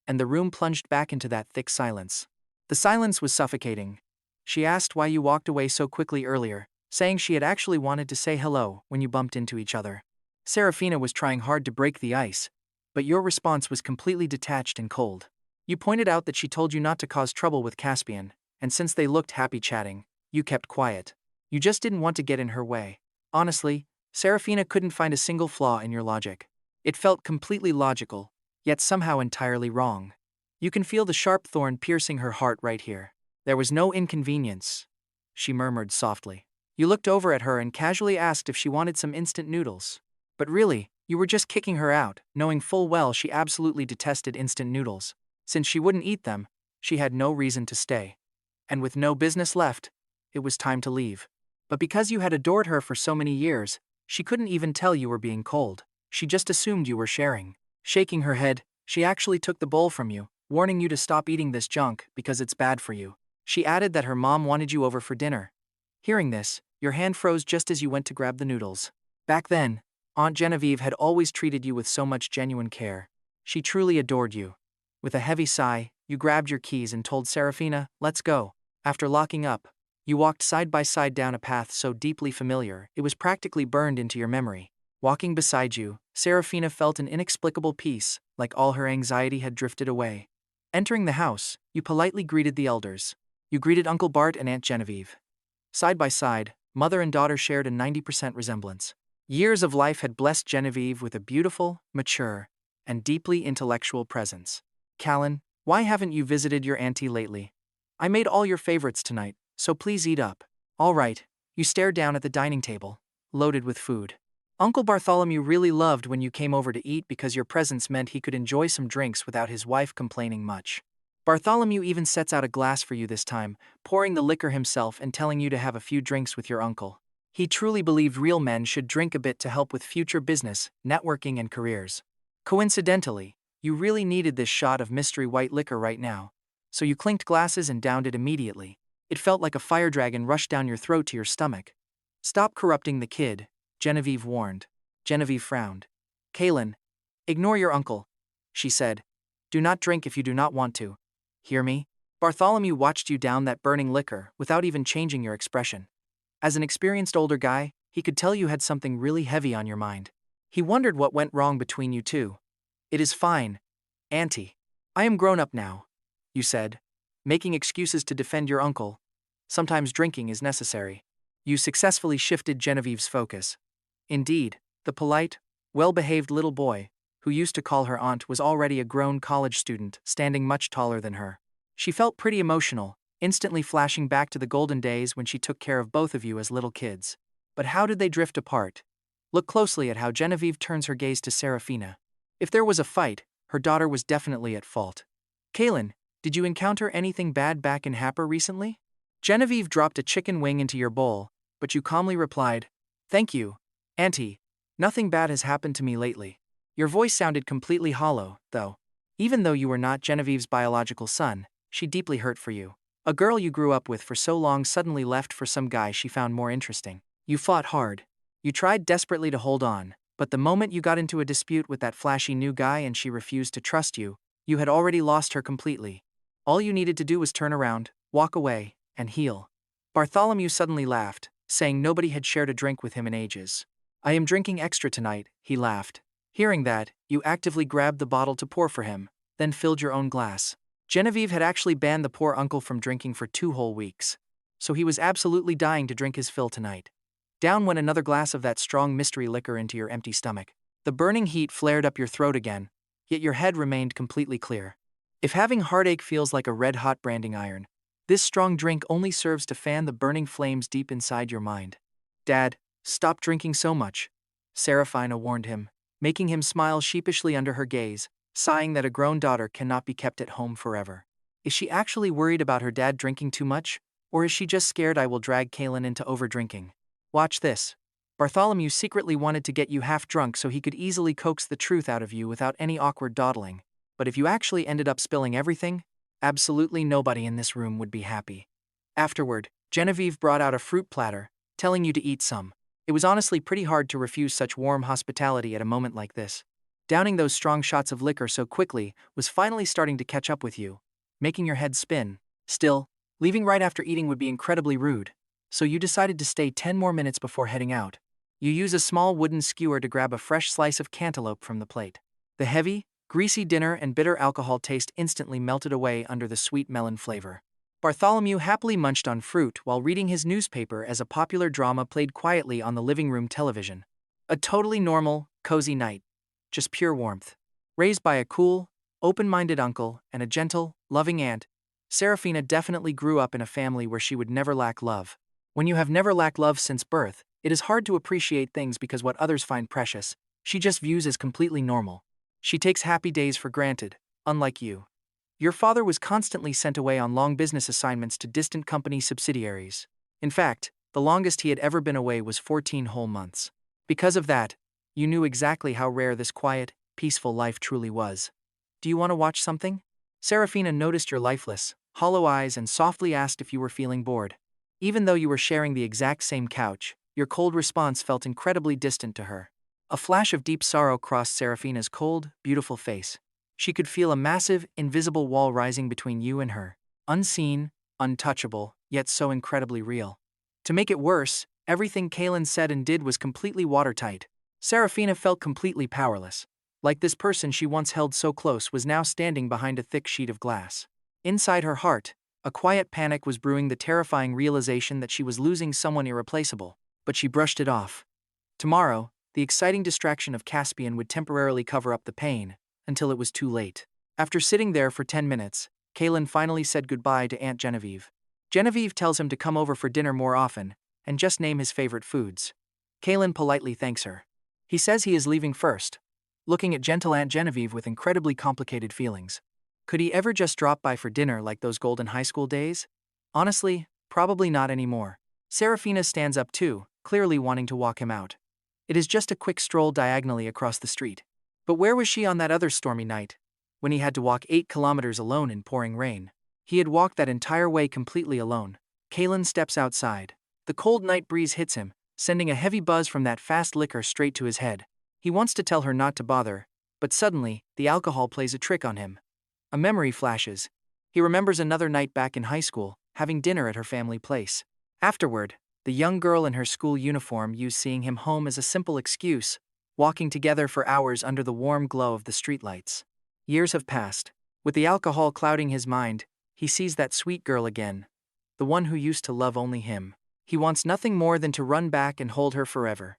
and the room plunged back into that thick silence. The silence was suffocating. She asked why you walked away so quickly earlier, saying she had actually wanted to say hello when you bumped into each other. Seraphina was trying hard to break the ice, but your response was completely detached and cold. You pointed out that she told you not to cause trouble with Caspian, and since they looked happy chatting, you kept quiet. You just didn't want to get in her way. Honestly, Seraphina couldn't find a single flaw in your logic. It felt completely logical, yet somehow entirely wrong. You can feel the sharp thorn piercing her heart right here. There was no inconvenience, she murmured softly. You looked over at her and casually asked if she wanted some instant noodles. But really, you were just kicking her out, knowing full well she absolutely detested instant noodles. Since she wouldn't eat them, she had no reason to stay. And with no business left, it was time to leave. But because you had adored her for so many years, she couldn't even tell you were being cold. She just assumed you were sharing. Shaking her head, she actually took the bowl from you, warning you to stop eating this junk because it's bad for you. She added that her mom wanted you over for dinner. Hearing this, your hand froze just as you went to grab the noodles. Back then, Aunt Genevieve had always treated you with so much genuine care. She truly adored you. With a heavy sigh, you grabbed your keys and told Seraphina, "Let's go." After locking up, you walked side by side down a path so deeply familiar it was practically burned into your memory. Walking beside you, Seraphina felt an inexplicable peace, like all her anxiety had drifted away. Entering the house, you politely greeted the elders. You greeted Uncle Bart and Aunt Genevieve. Side by side, mother and daughter shared a 90% resemblance. Years of life had blessed Genevieve with a beautiful, mature, and deeply intellectual presence. Kaelen, why haven't you visited your auntie lately? I made all your favorites tonight, so please eat up. All right, you stared down at the dining table, loaded with food. Uncle Bartholomew really loved when you came over to eat because your presence meant he could enjoy some drinks without his wife complaining much. Bartholomew even sets out a glass for you this time, pouring the liquor himself and telling you to have a few drinks with your uncle. He truly believed real men should drink a bit to help with future business, networking, and careers. Coincidentally, you really needed this shot of mystery white liquor right now, so you clinked glasses and downed it immediately. It felt like a fire dragon rushed down your throat to your stomach. Stop corrupting the kid, Genevieve warned. Genevieve frowned. Kaelen, Ignore your uncle, she said. Do not drink if you do not want to. Hear me? Bartholomew watched you down that burning liquor without even changing your expression. As an experienced older guy, he could tell you had something really heavy on your mind. He wondered what went wrong between you two. It is fine, Auntie. I am grown up now, you said, making excuses to defend your uncle. Sometimes drinking is necessary. You successfully shifted Genevieve's focus. Indeed, the polite, well-behaved little boy, who used to call her aunt, was already a grown college student, standing much taller than her. She felt pretty emotional, instantly flashing back to the golden days when she took care of both of you as little kids. But how did they drift apart? Look closely at how Genevieve turns her gaze to Seraphina. If there was a fight, her daughter was definitely at fault. Kaelen, did you encounter anything bad back in Happer recently? Genevieve dropped a chicken wing into your bowl, but you calmly replied, Thank you, Auntie. Nothing bad has happened to me lately. Your voice sounded completely hollow, though. Even though you were not Genevieve's biological son, she deeply hurt for you. A girl you grew up with for so long suddenly left for some guy she found more interesting. You fought hard. You tried desperately to hold on, but the moment you got into a dispute with that flashy new guy and she refused to trust you, you had already lost her completely. All you needed to do was turn around, walk away, and heal. Bartholomew suddenly laughed, saying nobody had shared a drink with him in ages. I am drinking extra tonight, he laughed. Hearing that, you actively grabbed the bottle to pour for him, then filled your own glass. Genevieve had actually banned the poor uncle from drinking for 2 whole weeks, so he was absolutely dying to drink his fill tonight. Down went another glass of that strong mystery liquor into your empty stomach. The burning heat flared up your throat again, yet your head remained completely clear. If having heartache feels like a red-hot branding iron, this strong drink only serves to fan the burning flames deep inside your mind. Dad, stop drinking so much, Seraphina warned him, making him smile sheepishly under her gaze, sighing that a grown daughter cannot be kept at home forever. Is she actually worried about her dad drinking too much, or is she just scared I will drag Kaelen into overdrinking? Watch this. Bartholomew secretly wanted to get you half drunk so he could easily coax the truth out of you without any awkward dawdling. But if you actually ended up spilling everything, absolutely nobody in this room would be happy. Afterward, Genevieve brought out a fruit platter, telling you to eat some. It was honestly pretty hard to refuse such warm hospitality at a moment like this. Downing those strong shots of liquor so quickly was finally starting to catch up with you, making your head spin. Still, leaving right after eating would be incredibly rude, so you decided to stay 10 more minutes before heading out. You use a small wooden skewer to grab a fresh slice of cantaloupe from the plate. The heavy, greasy dinner and bitter alcohol taste instantly melted away under the sweet melon flavor. Bartholomew happily munched on fruit while reading his newspaper as a popular drama played quietly on the living room television. A totally normal, cozy night. Just pure warmth. Raised by a cool, open-minded uncle and a gentle, loving aunt, Seraphina definitely grew up in a family where she would never lack love. When you have never lacked love since birth, it is hard to appreciate things because what others find precious, she just views as completely normal. She takes happy days for granted, unlike you. Your father was constantly sent away on long business assignments to distant company subsidiaries. In fact, the longest he had ever been away was 14 whole months. Because of that, you knew exactly how rare this quiet, peaceful life truly was. Do you want to watch something? Seraphina noticed your lifeless, hollow eyes and softly asked if you were feeling bored. Even though you were sharing the exact same couch, your cold response felt incredibly distant to her. A flash of deep sorrow crossed Seraphina's cold, beautiful face. She could feel a massive, invisible wall rising between you and her. Unseen, untouchable, yet so incredibly real. To make it worse, everything Kaelen said and did was completely watertight. Seraphina felt completely powerless. Like this person she once held so close was now standing behind a thick sheet of glass. Inside her heart, a quiet panic was brewing, the terrifying realization that she was losing someone irreplaceable. But she brushed it off. Tomorrow, the exciting distraction of Caspian would temporarily cover up the pain, until it was too late. After sitting there for 10 minutes, Kaelen finally said goodbye to Aunt Genevieve. Genevieve tells him to come over for dinner more often, and just name his favorite foods. Kaelen politely thanks her. He says he is leaving first, looking at gentle Aunt Genevieve with incredibly complicated feelings. Could he ever just drop by for dinner like those golden high school days? Honestly, probably not anymore. Seraphina stands up too, clearly wanting to walk him out. It is just a quick stroll diagonally across the street. But where was she on that other stormy night, when he had to walk 8 kilometers alone in pouring rain? He had walked that entire way completely alone. Kaelen steps outside. The cold night breeze hits him, sending a heavy buzz from that fast liquor straight to his head. He wants to tell her not to bother, But suddenly, the alcohol plays a trick on him. A memory flashes. He remembers another night back in high school, having dinner at her family place. Afterward, the young girl in her school uniform used seeing him home as a simple excuse, walking together for hours under the warm glow of the streetlights. Years have passed. With the alcohol clouding his mind, he sees that sweet girl again, the one who used to love only him. He wants nothing more than to run back and hold her forever.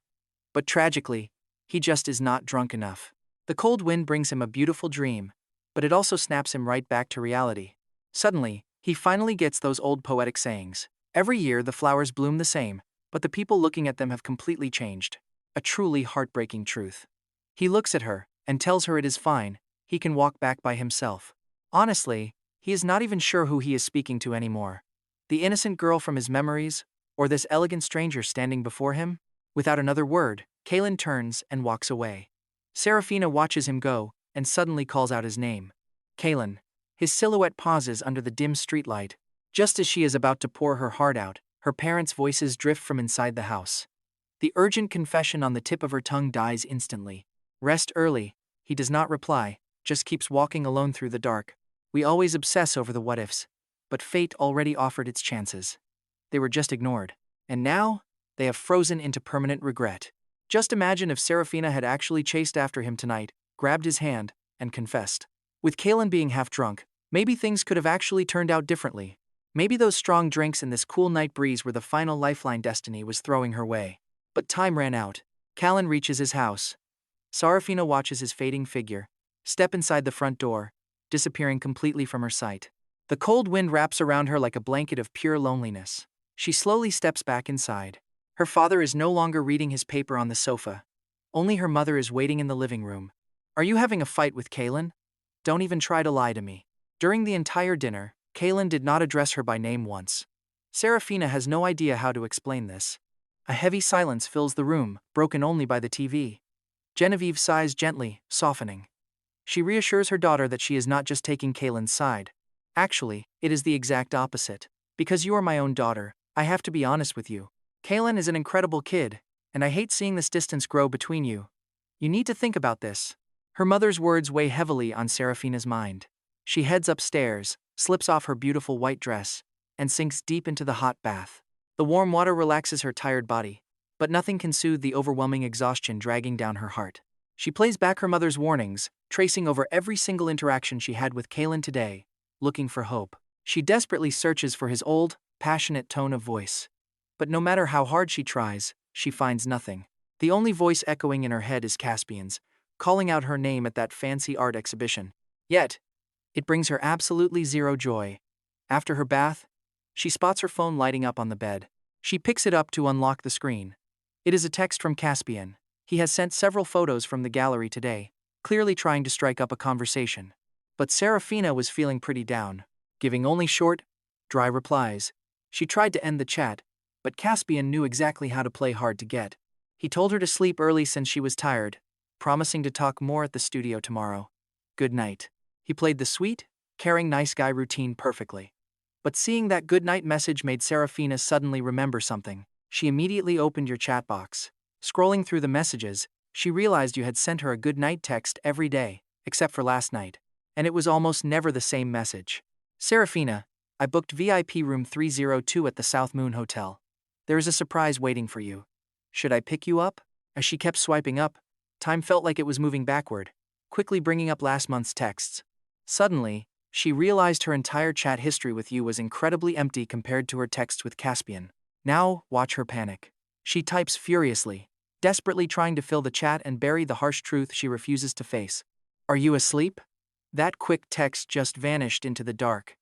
But tragically, he just is not drunk enough. The cold wind brings him a beautiful dream, but it also snaps him right back to reality. Suddenly, he finally gets those old poetic sayings. Every year the flowers bloom the same, but the people looking at them have completely changed. A truly heartbreaking truth. He looks at her and tells her it is fine, he can walk back by himself. Honestly, he is not even sure who he is speaking to anymore. The innocent girl from his memories, or this elegant stranger standing before him? Without another word, Kaelen turns and walks away. Seraphina watches him go and suddenly calls out his name. Kaelen. His silhouette pauses under the dim streetlight. Just as she is about to pour her heart out, her parents' voices drift from inside the house. The urgent confession on the tip of her tongue dies instantly. Rest early. He does not reply, just keeps walking alone through the dark. We always obsess over the what-ifs, but fate already offered its chances. They were just ignored. And now, they have frozen into permanent regret. Just imagine if Seraphina had actually chased after him tonight, grabbed his hand, and confessed. With Kaelen being half drunk, maybe things could have actually turned out differently. Maybe those strong drinks and this cool night breeze were the final lifeline destiny was throwing her way. But time ran out. Kaelen reaches his house. Seraphina watches his fading figure step inside the front door, disappearing completely from her sight. The cold wind wraps around her like a blanket of pure loneliness. She slowly steps back inside. Her father is no longer reading his paper on the sofa. Only her mother is waiting in the living room. Are you having a fight with Kaelen? Don't even try to lie to me. During the entire dinner, Kaelen did not address her by name once. Seraphina has no idea how to explain this. A heavy silence fills the room, broken only by the TV. Genevieve sighs gently, softening. She reassures her daughter that she is not just taking Kaelen's side. Actually, it is the exact opposite. Because you are my own daughter, I have to be honest with you. Kaelen is an incredible kid, and I hate seeing this distance grow between you. You need to think about this. Her mother's words weigh heavily on Seraphina's mind. She heads upstairs, slips off her beautiful white dress, and sinks deep into the hot bath. The warm water relaxes her tired body, but nothing can soothe the overwhelming exhaustion dragging down her heart. She plays back her mother's warnings, tracing over every single interaction she had with Kaelen today, looking for hope. She desperately searches for his old, passionate tone of voice. But no matter how hard she tries, she finds nothing. The only voice echoing in her head is Caspian's, calling out her name at that fancy art exhibition. Yet, it brings her absolutely zero joy. After her bath, she spots her phone lighting up on the bed. She picks it up to unlock the screen. It is a text from Caspian. He has sent several photos from the gallery today, clearly trying to strike up a conversation. But Seraphina was feeling pretty down, giving only short, dry replies. She tried to end the chat, but Caspian knew exactly how to play hard to get. He told her to sleep early since she was tired, promising to talk more at the studio tomorrow. Good night. He played the sweet, caring nice guy routine perfectly. But seeing that good night message made Seraphina suddenly remember something. She immediately opened your chat box. Scrolling through the messages, she realized you had sent her a good night text every day, except for last night. And it was almost never the same message. Seraphina, I booked VIP room 302 at the South Moon Hotel. There is a surprise waiting for you. Should I pick you up? As she kept swiping up, time felt like it was moving backward, quickly bringing up last month's texts. Suddenly, she realized her entire chat history with you was incredibly empty compared to her texts with Caspian. Now, watch her panic. She types furiously, desperately trying to fill the chat and bury the harsh truth she refuses to face. Are you asleep? That quick text just vanished into the dark,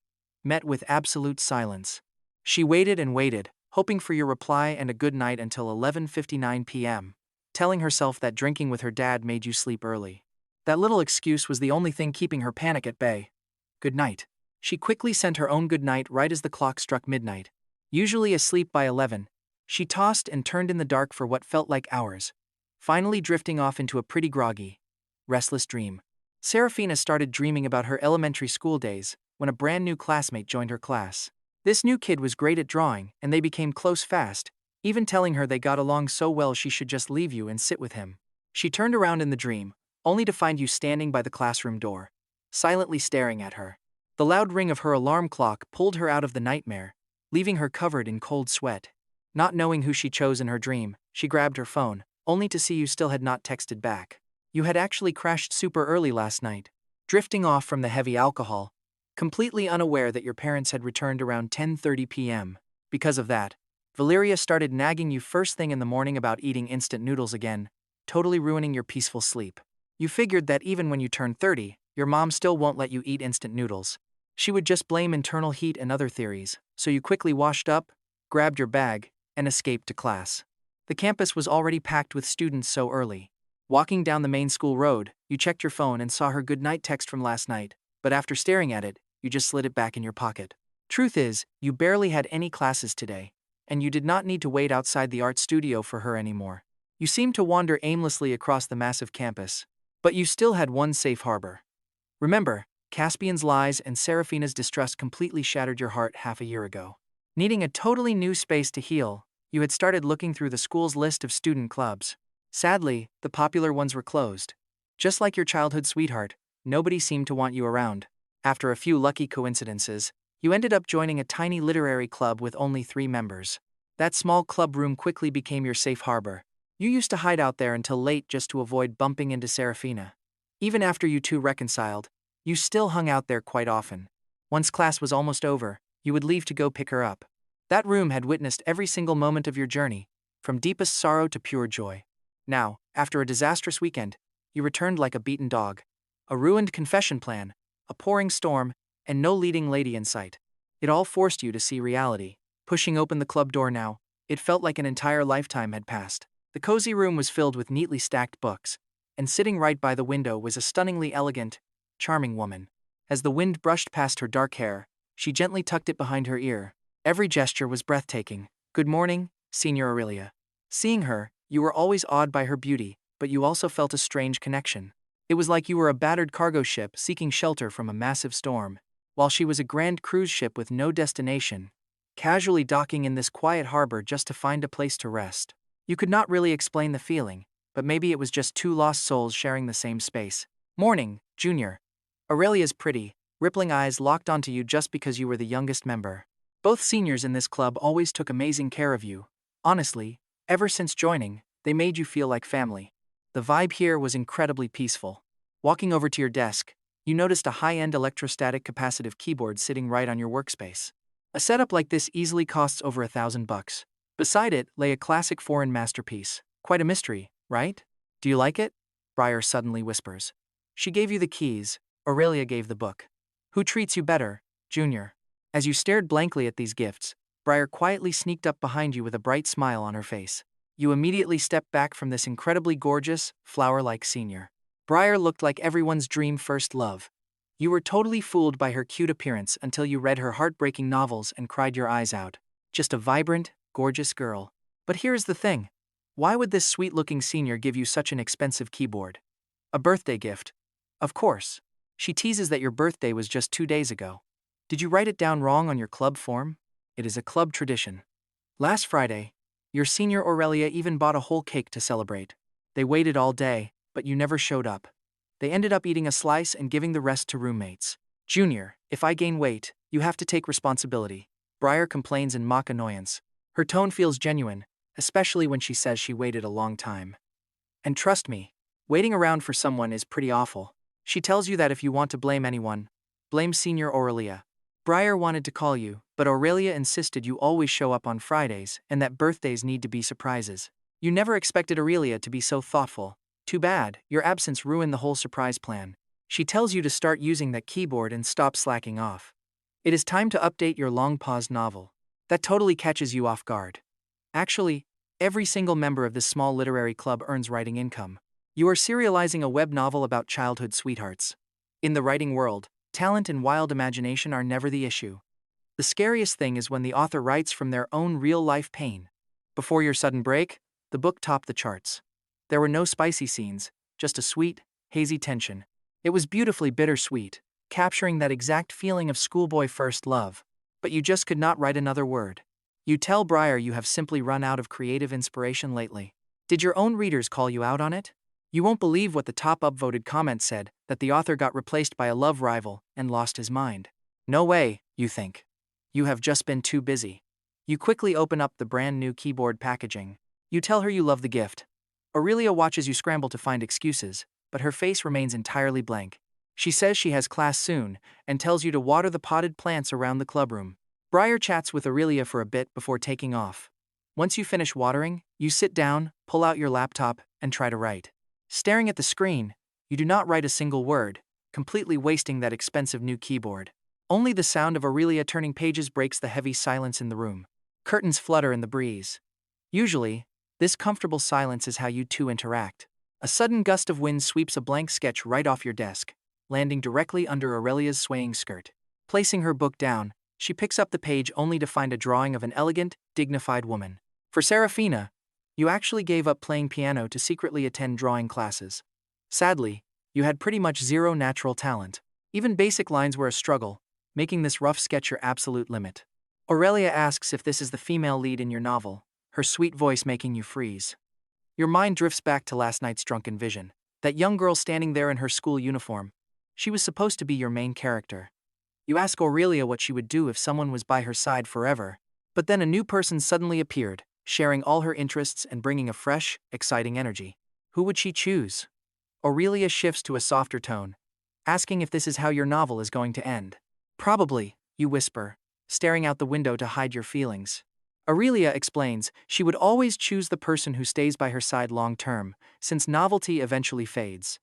met with absolute silence. She waited and waited, hoping for your reply and a good night until 11:59 p.m., telling herself that drinking with her dad made you sleep early. That little excuse was the only thing keeping her panic at bay. Good night. She quickly sent her own good night right as the clock struck midnight. Usually asleep by 11, she tossed and turned in the dark for what felt like hours, finally drifting off into a pretty groggy, restless dream. Seraphina started dreaming about her elementary school days when a brand new classmate joined her class. This new kid was great at drawing, and they became close fast, even telling her they got along so well she should just leave you and sit with him. She turned around in the dream, only to find you standing by the classroom door, silently staring at her. The loud ring of her alarm clock pulled her out of the nightmare, leaving her covered in cold sweat. Not knowing who she chose in her dream, she grabbed her phone, only to see you still had not texted back. You had actually crashed super early last night, drifting off from the heavy alcohol, completely unaware that your parents had returned around 10:30 p.m. Because of that, Valeria started nagging you first thing in the morning about eating instant noodles again, totally ruining your peaceful sleep. You figured that even when you turn 30, your mom still won't let you eat instant noodles. She would just blame internal heat and other theories, so you quickly washed up, grabbed your bag, and escaped to class. The campus was already packed with students so early. Walking down the main school road, you checked your phone and saw her goodnight text from last night, but after staring at it, you just slid it back in your pocket. Truth is, you barely had any classes today, and you did not need to wait outside the art studio for her anymore. You seemed to wander aimlessly across the massive campus, but you still had one safe harbor. Remember, Caspian's lies and Seraphina's distrust completely shattered your heart half a year ago. Needing a totally new space to heal, you had started looking through the school's list of student clubs. Sadly, the popular ones were closed. Just like your childhood sweetheart, nobody seemed to want you around. After a few lucky coincidences, you ended up joining a tiny literary club with only 3 members. That small club room quickly became your safe harbor. You used to hide out there until late just to avoid bumping into Seraphina. Even after you two reconciled, you still hung out there quite often. Once class was almost over, you would leave to go pick her up. That room had witnessed every single moment of your journey, from deepest sorrow to pure joy. Now, after a disastrous weekend, you returned like a beaten dog. A ruined confession plan, a pouring storm, and no leading lady in sight. It all forced you to see reality. Pushing open the club door now, it felt like an entire lifetime had passed. The cozy room was filled with neatly stacked books, and sitting right by the window was a stunningly elegant, charming woman. As the wind brushed past her dark hair, she gently tucked it behind her ear. Every gesture was breathtaking. "Good morning, Senior Aurelia." Seeing her, you were always awed by her beauty, but you also felt a strange connection. It was like you were a battered cargo ship seeking shelter from a massive storm, while she was a grand cruise ship with no destination, casually docking in this quiet harbor just to find a place to rest. You could not really explain the feeling, but maybe it was just 2 lost souls sharing the same space. "Morning, Junior." Aurelia's pretty, rippling eyes locked onto you just because you were the youngest member. Both seniors in this club always took amazing care of you. Honestly, ever since joining, they made you feel like family. The vibe here was incredibly peaceful. Walking over to your desk, you noticed a high-end electrostatic capacitive keyboard sitting right on your workspace. A setup like this easily costs over $1,000. Beside it lay a classic foreign masterpiece. Quite a mystery, right? "Do you like it?" Briar suddenly whispers. She gave you the keys, Aurelia gave the book. "Who treats you better, Junior?" As you stared blankly at these gifts, Briar quietly sneaked up behind you with a bright smile on her face. You immediately stepped back from this incredibly gorgeous, flower-like senior. Briar looked like everyone's dream first love. You were totally fooled by her cute appearance until you read her heartbreaking novels and cried your eyes out. Just a vibrant, gorgeous girl. But here's the thing. Why would this sweet-looking senior give you such an expensive keyboard? A birthday gift. Of course. She teases that your birthday was just 2 days ago. Did you write it down wrong on your club form? It is a club tradition. Last Friday, your senior Aurelia even bought a whole cake to celebrate. They waited all day, but you never showed up. They ended up eating a slice and giving the rest to roommates. "Junior, if I gain weight, you have to take responsibility." Briar complains in mock annoyance. Her tone feels genuine, especially when she says she waited a long time. And trust me, waiting around for someone is pretty awful. She tells you that if you want to blame anyone, blame Senior Aurelia. Briar wanted to call you, but Aurelia insisted you always show up on Fridays and that birthdays need to be surprises. You never expected Aurelia to be so thoughtful. Too bad, your absence ruined the whole surprise plan. She tells you to start using that keyboard and stop slacking off. It is time to update your long-paused novel. That totally catches you off guard. Actually, every single member of this small literary club earns writing income. You are serializing a web novel about childhood sweethearts. In the writing world, talent and wild imagination are never the issue. The scariest thing is when the author writes from their own real-life pain. Before your sudden break, the book topped the charts. There were no spicy scenes, just a sweet, hazy tension. It was beautifully bittersweet, capturing that exact feeling of schoolboy first love. But you just could not write another word. You tell Briar you have simply run out of creative inspiration lately. Did your own readers call you out on it? You won't believe what the top upvoted comment said, that the author got replaced by a love rival and lost his mind. No way, you think. You have just been too busy. You quickly open up the brand new keyboard packaging. You tell her you love the gift. Aurelia watches you scramble to find excuses, but her face remains entirely blank. She says she has class soon and tells you to water the potted plants around the clubroom. Briar chats with Aurelia for a bit before taking off. Once you finish watering, you sit down, pull out your laptop, and try to write. Staring at the screen, you do not write a single word, completely wasting that expensive new keyboard. Only the sound of Aurelia turning pages breaks the heavy silence in the room. Curtains flutter in the breeze. Usually, this comfortable silence is how you two interact. A sudden gust of wind sweeps a blank sketch right off your desk, landing directly under Aurelia's swaying skirt. Placing her book down, she picks up the page only to find a drawing of an elegant, dignified woman. For Seraphina, you actually gave up playing piano to secretly attend drawing classes. Sadly, you had pretty much zero natural talent. Even basic lines were a struggle, making this rough sketch your absolute limit. Aurelia asks if this is the female lead in your novel, her sweet voice making you freeze. Your mind drifts back to last night's drunken vision. That young girl standing there in her school uniform. She was supposed to be your main character. You ask Aurelia what she would do if someone was by her side forever, but then a new person suddenly appeared, sharing all her interests and bringing a fresh, exciting energy. Who would she choose? Aurelia shifts to a softer tone, asking if this is how your novel is going to end. Probably, you whisper, staring out the window to hide your feelings. Aurelia explains she would always choose the person who stays by her side long term, since novelty eventually fades.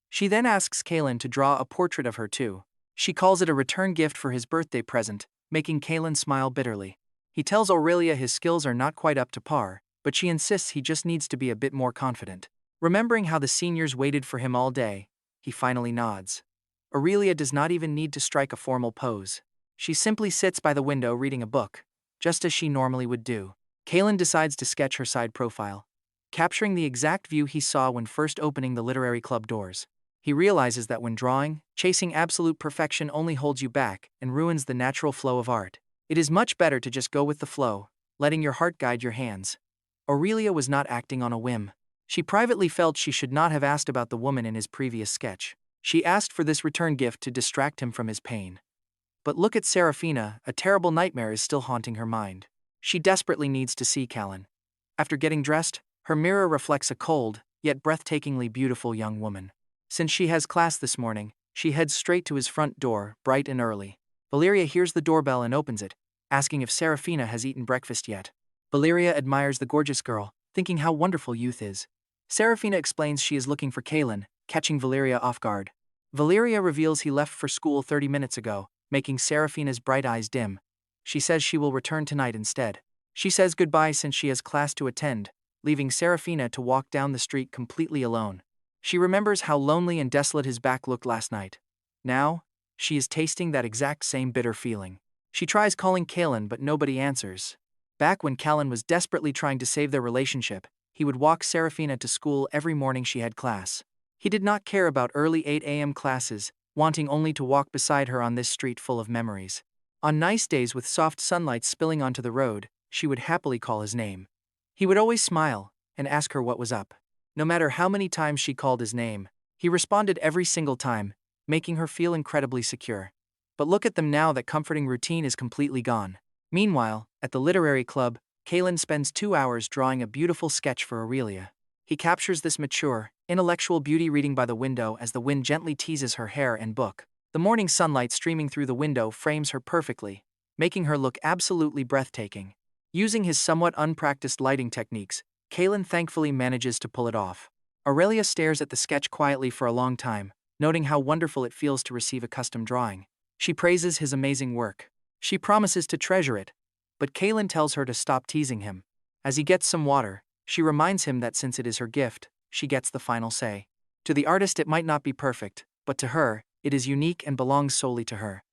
She then asks Kaelen to draw a portrait of her too. She calls it a return gift for his birthday present, making Kaelen smile bitterly. He tells Aurelia his skills are not quite up to par, but she insists he just needs to be a bit more confident. Remembering how the seniors waited for him all day, he finally nods. Aurelia does not even need to strike a formal pose. She simply sits by the window reading a book, just as she normally would do. Kaelen decides to sketch her side profile, capturing the exact view he saw when first opening the literary club doors. He realizes that when drawing, chasing absolute perfection only holds you back and ruins the natural flow of art. It is much better to just go with the flow, letting your heart guide your hands. Aurelia was not acting on a whim. She privately felt she should not have asked about the woman in his previous sketch. She asked for this return gift to distract him from his pain. But look at Seraphina, a terrible nightmare is still haunting her mind. She desperately needs to see Kaelen. After getting dressed, her mirror reflects a cold, yet breathtakingly beautiful young woman. Since she has class this morning, she heads straight to his front door, bright and early. Valeria hears the doorbell and opens it, asking if Seraphina has eaten breakfast yet. Valeria admires the gorgeous girl, thinking how wonderful youth is. Seraphina explains she is looking for Kaelen, catching Valeria off guard. Valeria reveals he left for school 30 minutes ago, making Seraphina's bright eyes dim. She says she will return tonight instead. She says goodbye since she has class to attend, leaving Seraphina to walk down the street completely alone. She remembers how lonely and desolate his back looked last night. Now, she is tasting that exact same bitter feeling. She tries calling Kaelen but nobody answers. Back when Kaelen was desperately trying to save their relationship, he would walk Seraphina to school every morning she had class. He did not care about early 8 a.m. classes, wanting only to walk beside her on this street full of memories. On nice days with soft sunlight spilling onto the road, she would happily call his name. He would always smile and ask her what was up. No matter how many times she called his name, he responded every single time, making her feel incredibly secure. But look at them now, that comforting routine is completely gone. Meanwhile, at the literary club, Kaelen spends 2 hours drawing a beautiful sketch for Aurelia. He captures this mature, intellectual beauty reading by the window as the wind gently teases her hair and book. The morning sunlight streaming through the window frames her perfectly, making her look absolutely breathtaking. Using his somewhat unpracticed lighting techniques, Kaelen thankfully manages to pull it off. Aurelia stares at the sketch quietly for a long time, noting how wonderful it feels to receive a custom drawing. She praises his amazing work. She promises to treasure it, but Kaelen tells her to stop teasing him. As he gets some water, she reminds him that since it is her gift, she gets the final say. To the artist it might not be perfect, but to her, it is unique and belongs solely to her.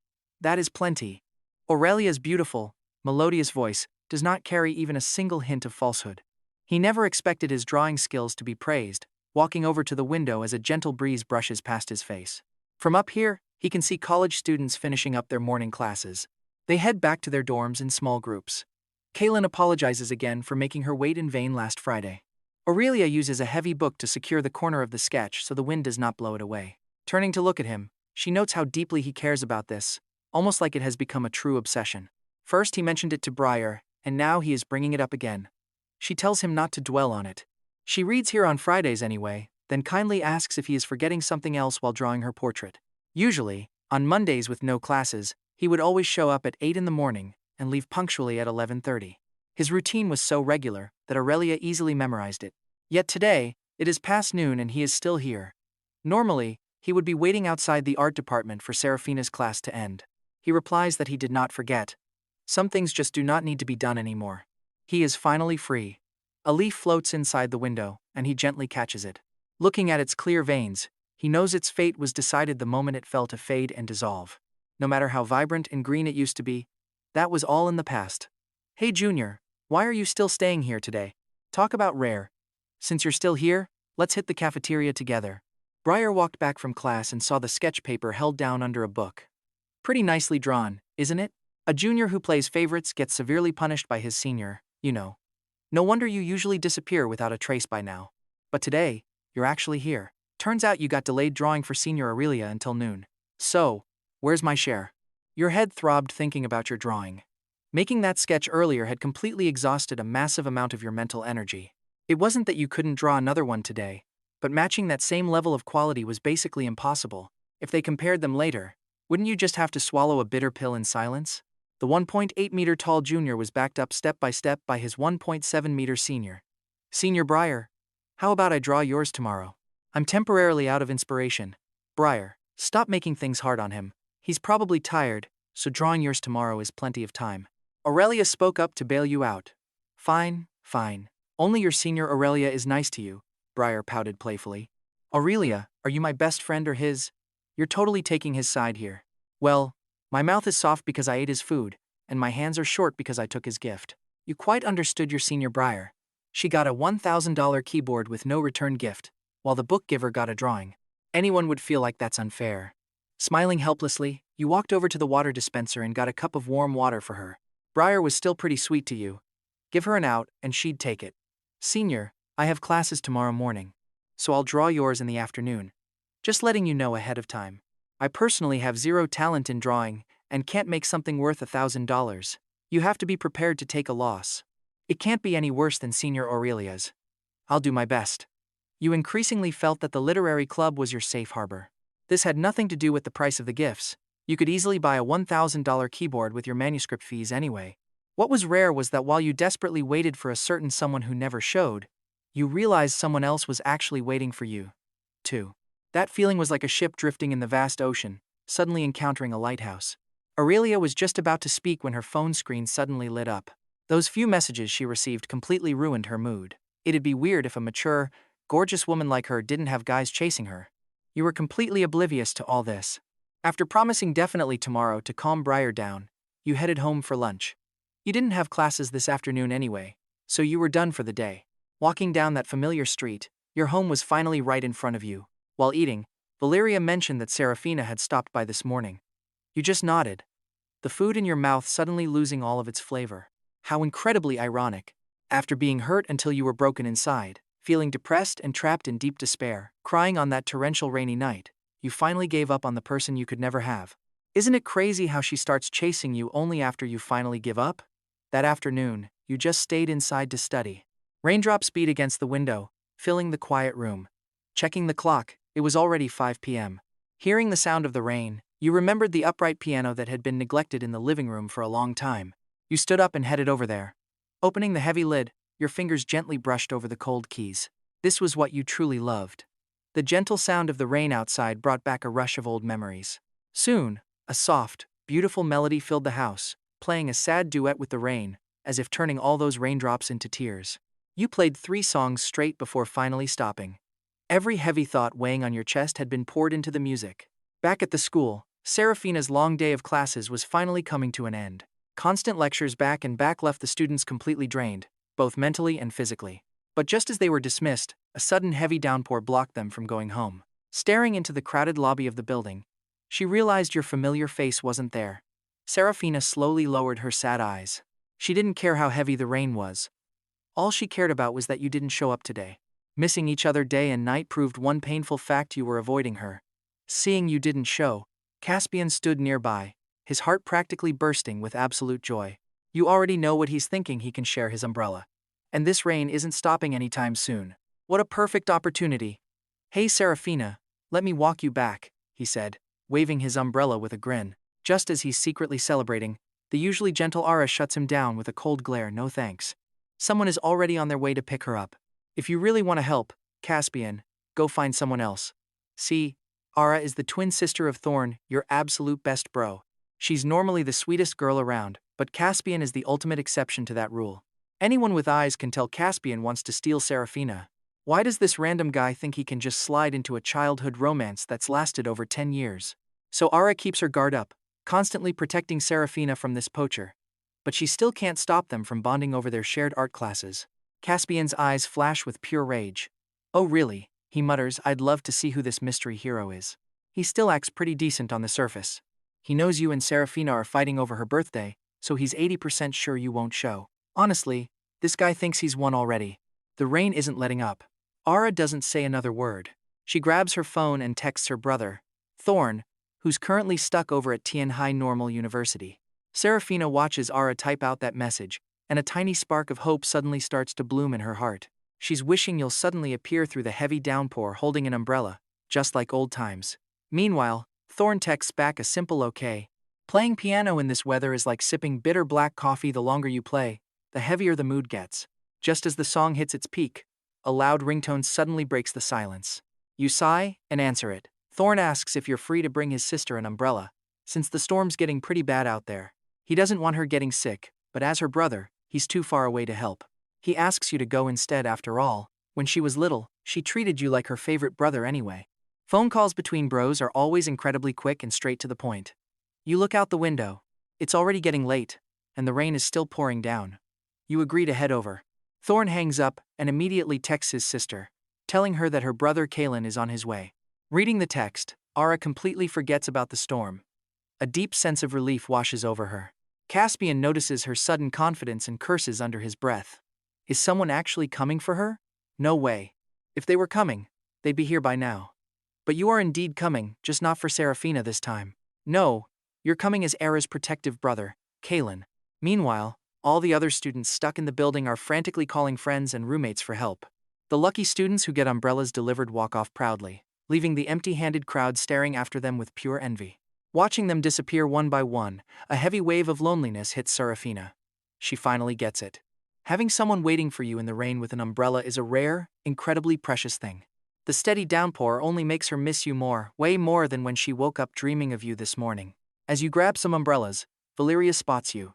That is plenty. Aurelia's beautiful, melodious voice does not carry even a single hint of falsehood. He never expected his drawing skills to be praised, walking over to the window as a gentle breeze brushes past his face. From up here, he can see college students finishing up their morning classes. They head back to their dorms in small groups. Kaelen apologizes again for making her wait in vain last Friday. Aurelia uses a heavy book to secure the corner of the sketch so the wind does not blow it away. Turning to look at him, she notes how deeply he cares about this, almost like it has become a true obsession. First he mentioned it to Briar, and now he is bringing it up again. She tells him not to dwell on it. She reads here on Fridays anyway, then kindly asks if he is forgetting something else while drawing her portrait. Usually, on Mondays with no classes, he would always show up at 8 in the morning and leave punctually at 11:30. His routine was so regular that Aurelia easily memorized it. Yet today, it is past noon and he is still here. Normally, he would be waiting outside the art department for Seraphina's class to end. He replies that he did not forget. Some things just do not need to be done anymore. He is finally free. A leaf floats inside the window, and he gently catches it. Looking at its clear veins, he knows its fate was decided the moment it fell to fade and dissolve. No matter how vibrant and green it used to be, that was all in the past. Hey Junior, why are you still staying here today? Talk about rare. Since you're still here, let's hit the cafeteria together. Briar walked back from class and saw the sketch paper held down under a book. Pretty nicely drawn, isn't it? A junior who plays favorites gets severely punished by his senior, you know. No wonder you usually disappear without a trace by now. But today, you're actually here. Turns out you got delayed drawing for Senior Aurelia until noon. So, where's my share? Your head throbbed thinking about your drawing. Making that sketch earlier had completely exhausted a massive amount of your mental energy. It wasn't that you couldn't draw another one today, but matching that same level of quality was basically impossible. If they compared them later, wouldn't you just have to swallow a bitter pill in silence? The 1.8-meter tall junior was backed up step by step by his 1.7-meter senior. Senior Briar, how about I draw yours tomorrow? I'm temporarily out of inspiration. Briar, stop making things hard on him. He's probably tired, so drawing yours tomorrow is plenty of time. Aurelia spoke up to bail you out. Fine, fine. Only your senior Aurelia is nice to you, Briar pouted playfully. Aurelia, are you my best friend or his? You're totally taking his side here. Well, my mouth is soft because I ate his food, and my hands are short because I took his gift. You quite understood your senior Briar. She got a $1,000 keyboard with no return gift, while the book giver got a drawing. Anyone would feel like that's unfair. Smiling helplessly, you walked over to the water dispenser and got a cup of warm water for her. Briar was still pretty sweet to you. Give her an out, and she'd take it. Senior, I have classes tomorrow morning, so I'll draw yours in the afternoon. Just letting you know ahead of time. I personally have zero talent in drawing and can't make something worth $1,000. You have to be prepared to take a loss. It can't be any worse than Senior Aurelia's. I'll do my best. You increasingly felt that the literary club was your safe harbor. This had nothing to do with the price of the gifts. You could easily buy a $1,000 keyboard with your manuscript fees anyway. What was rare was that while you desperately waited for a certain someone who never showed, you realized someone else was actually waiting for you, too. That feeling was like a ship drifting in the vast ocean, suddenly encountering a lighthouse. Aurelia was just about to speak when her phone screen suddenly lit up. Those few messages she received completely ruined her mood. It'd be weird if a mature, gorgeous woman like her didn't have guys chasing her. You were completely oblivious to all this. After promising definitely tomorrow to calm Briar down, you headed home for lunch. You didn't have classes this afternoon anyway, so you were done for the day. Walking down that familiar street, your home was finally right in front of you. While eating, Valeria mentioned that Seraphina had stopped by this morning. You just nodded, the food in your mouth suddenly losing all of its flavor. How incredibly ironic. After being hurt until you were broken inside, feeling depressed and trapped in deep despair, crying on that torrential rainy night, you finally gave up on the person you could never have. Isn't it crazy how she starts chasing you only after you finally give up? That afternoon, you just stayed inside to study. Raindrops beat against the window, filling the quiet room. Checking the clock, it was already 5 p.m. Hearing the sound of the rain, you remembered the upright piano that had been neglected in the living room for a long time. You stood up and headed over there. Opening the heavy lid, your fingers gently brushed over the cold keys. This was what you truly loved. The gentle sound of the rain outside brought back a rush of old memories. Soon, a soft, beautiful melody filled the house, playing a sad duet with the rain, as if turning all those raindrops into tears. You played 3 songs straight before finally stopping. Every heavy thought weighing on your chest had been poured into the music. Back at the school, Seraphina's long day of classes was finally coming to an end. Constant lectures back and back left the students completely drained, both mentally and physically. But just as they were dismissed, a sudden heavy downpour blocked them from going home. Staring into the crowded lobby of the building, she realized your familiar face wasn't there. Seraphina slowly lowered her sad eyes. She didn't care how heavy the rain was. All she cared about was that you didn't show up today. Missing each other day and night proved one painful fact: you were avoiding her. Seeing you didn't show, Caspian stood nearby, his heart practically bursting with absolute joy. You already know what he's thinking: he can share his umbrella. And this rain isn't stopping anytime soon. What a perfect opportunity. Hey Seraphina, let me walk you back, he said, waving his umbrella with a grin. Just as he's secretly celebrating, the usually gentle Ara shuts him down with a cold glare. No thanks. Someone is already on their way to pick her up. If you really want to help, Caspian, go find someone else. See, Ara is the twin sister of Thorn, your absolute best bro. She's normally the sweetest girl around, but Caspian is the ultimate exception to that rule. Anyone with eyes can tell Caspian wants to steal Seraphina. Why does this random guy think he can just slide into a childhood romance that's lasted over 10 years? So Ara keeps her guard up, constantly protecting Seraphina from this poacher. But she still can't stop them from bonding over their shared art classes. Caspian's eyes flash with pure rage. Oh really, he mutters, I'd love to see who this mystery hero is. He still acts pretty decent on the surface. He knows you and Seraphina are fighting over her birthday, so he's 80% sure you won't show. Honestly, this guy thinks he's won already. The rain isn't letting up. Ara doesn't say another word. She grabs her phone and texts her brother, Thorn, who's currently stuck over at Tianhai Normal University. Seraphina watches Ara type out that message, and a tiny spark of hope suddenly starts to bloom in her heart. She's wishing you'll suddenly appear through the heavy downpour holding an umbrella, just like old times. Meanwhile, Thorn texts back a simple okay. Playing piano in this weather is like sipping bitter black coffee. The longer you play, the heavier the mood gets. Just as the song hits its peak, a loud ringtone suddenly breaks the silence. You sigh and answer it. Thorn asks if you're free to bring his sister an umbrella, since the storm's getting pretty bad out there. He doesn't want her getting sick, but as her brother, he's too far away to help. He asks you to go instead. After all, when she was little, she treated you like her favorite brother anyway. Phone calls between bros are always incredibly quick and straight to the point. You look out the window. It's already getting late, and the rain is still pouring down. You agree to head over. Thorn hangs up and immediately texts his sister, telling her that her brother Kaelen is on his way. Reading the text, Ara completely forgets about the storm. A deep sense of relief washes over her. Caspian notices her sudden confidence and curses under his breath. Is someone actually coming for her? No way. If they were coming, they'd be here by now. But you are indeed coming, just not for Seraphina this time. No, you're coming as Ara's protective brother, Kaelen. Meanwhile, all the other students stuck in the building are frantically calling friends and roommates for help. The lucky students who get umbrellas delivered walk off proudly, leaving the empty-handed crowd staring after them with pure envy. Watching them disappear one by one, a heavy wave of loneliness hits Seraphina. She finally gets it. Having someone waiting for you in the rain with an umbrella is a rare, incredibly precious thing. The steady downpour only makes her miss you more, way more than when she woke up dreaming of you this morning. As you grab some umbrellas, Valeria spots you.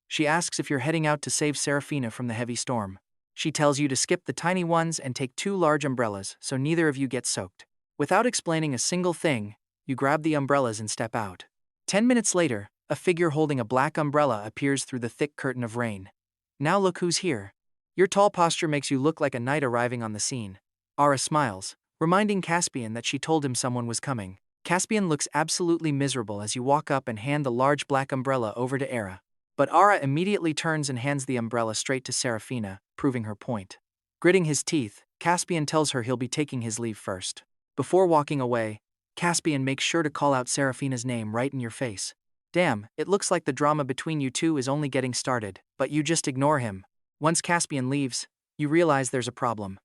She asks if you're heading out to save Seraphina from the heavy storm. She tells you to skip the tiny ones and take 2 large umbrellas so neither of you gets soaked. Without explaining a single thing, you grab the umbrellas and step out. 10 minutes later, a figure holding a black umbrella appears through the thick curtain of rain. Now look who's here. Your tall posture makes you look like a knight arriving on the scene. Ara smiles, reminding Caspian that she told him someone was coming. Caspian looks absolutely miserable as you walk up and hand the large black umbrella over to Ara. But Ara immediately turns and hands the umbrella straight to Seraphina, proving her point. Gritting his teeth, Caspian tells her he'll be taking his leave first. Before walking away, Caspian makes sure to call out Seraphina's name right in your face. Damn, it looks like the drama between you two is only getting started, but you just ignore him. Once Caspian leaves, you realize there's a problem.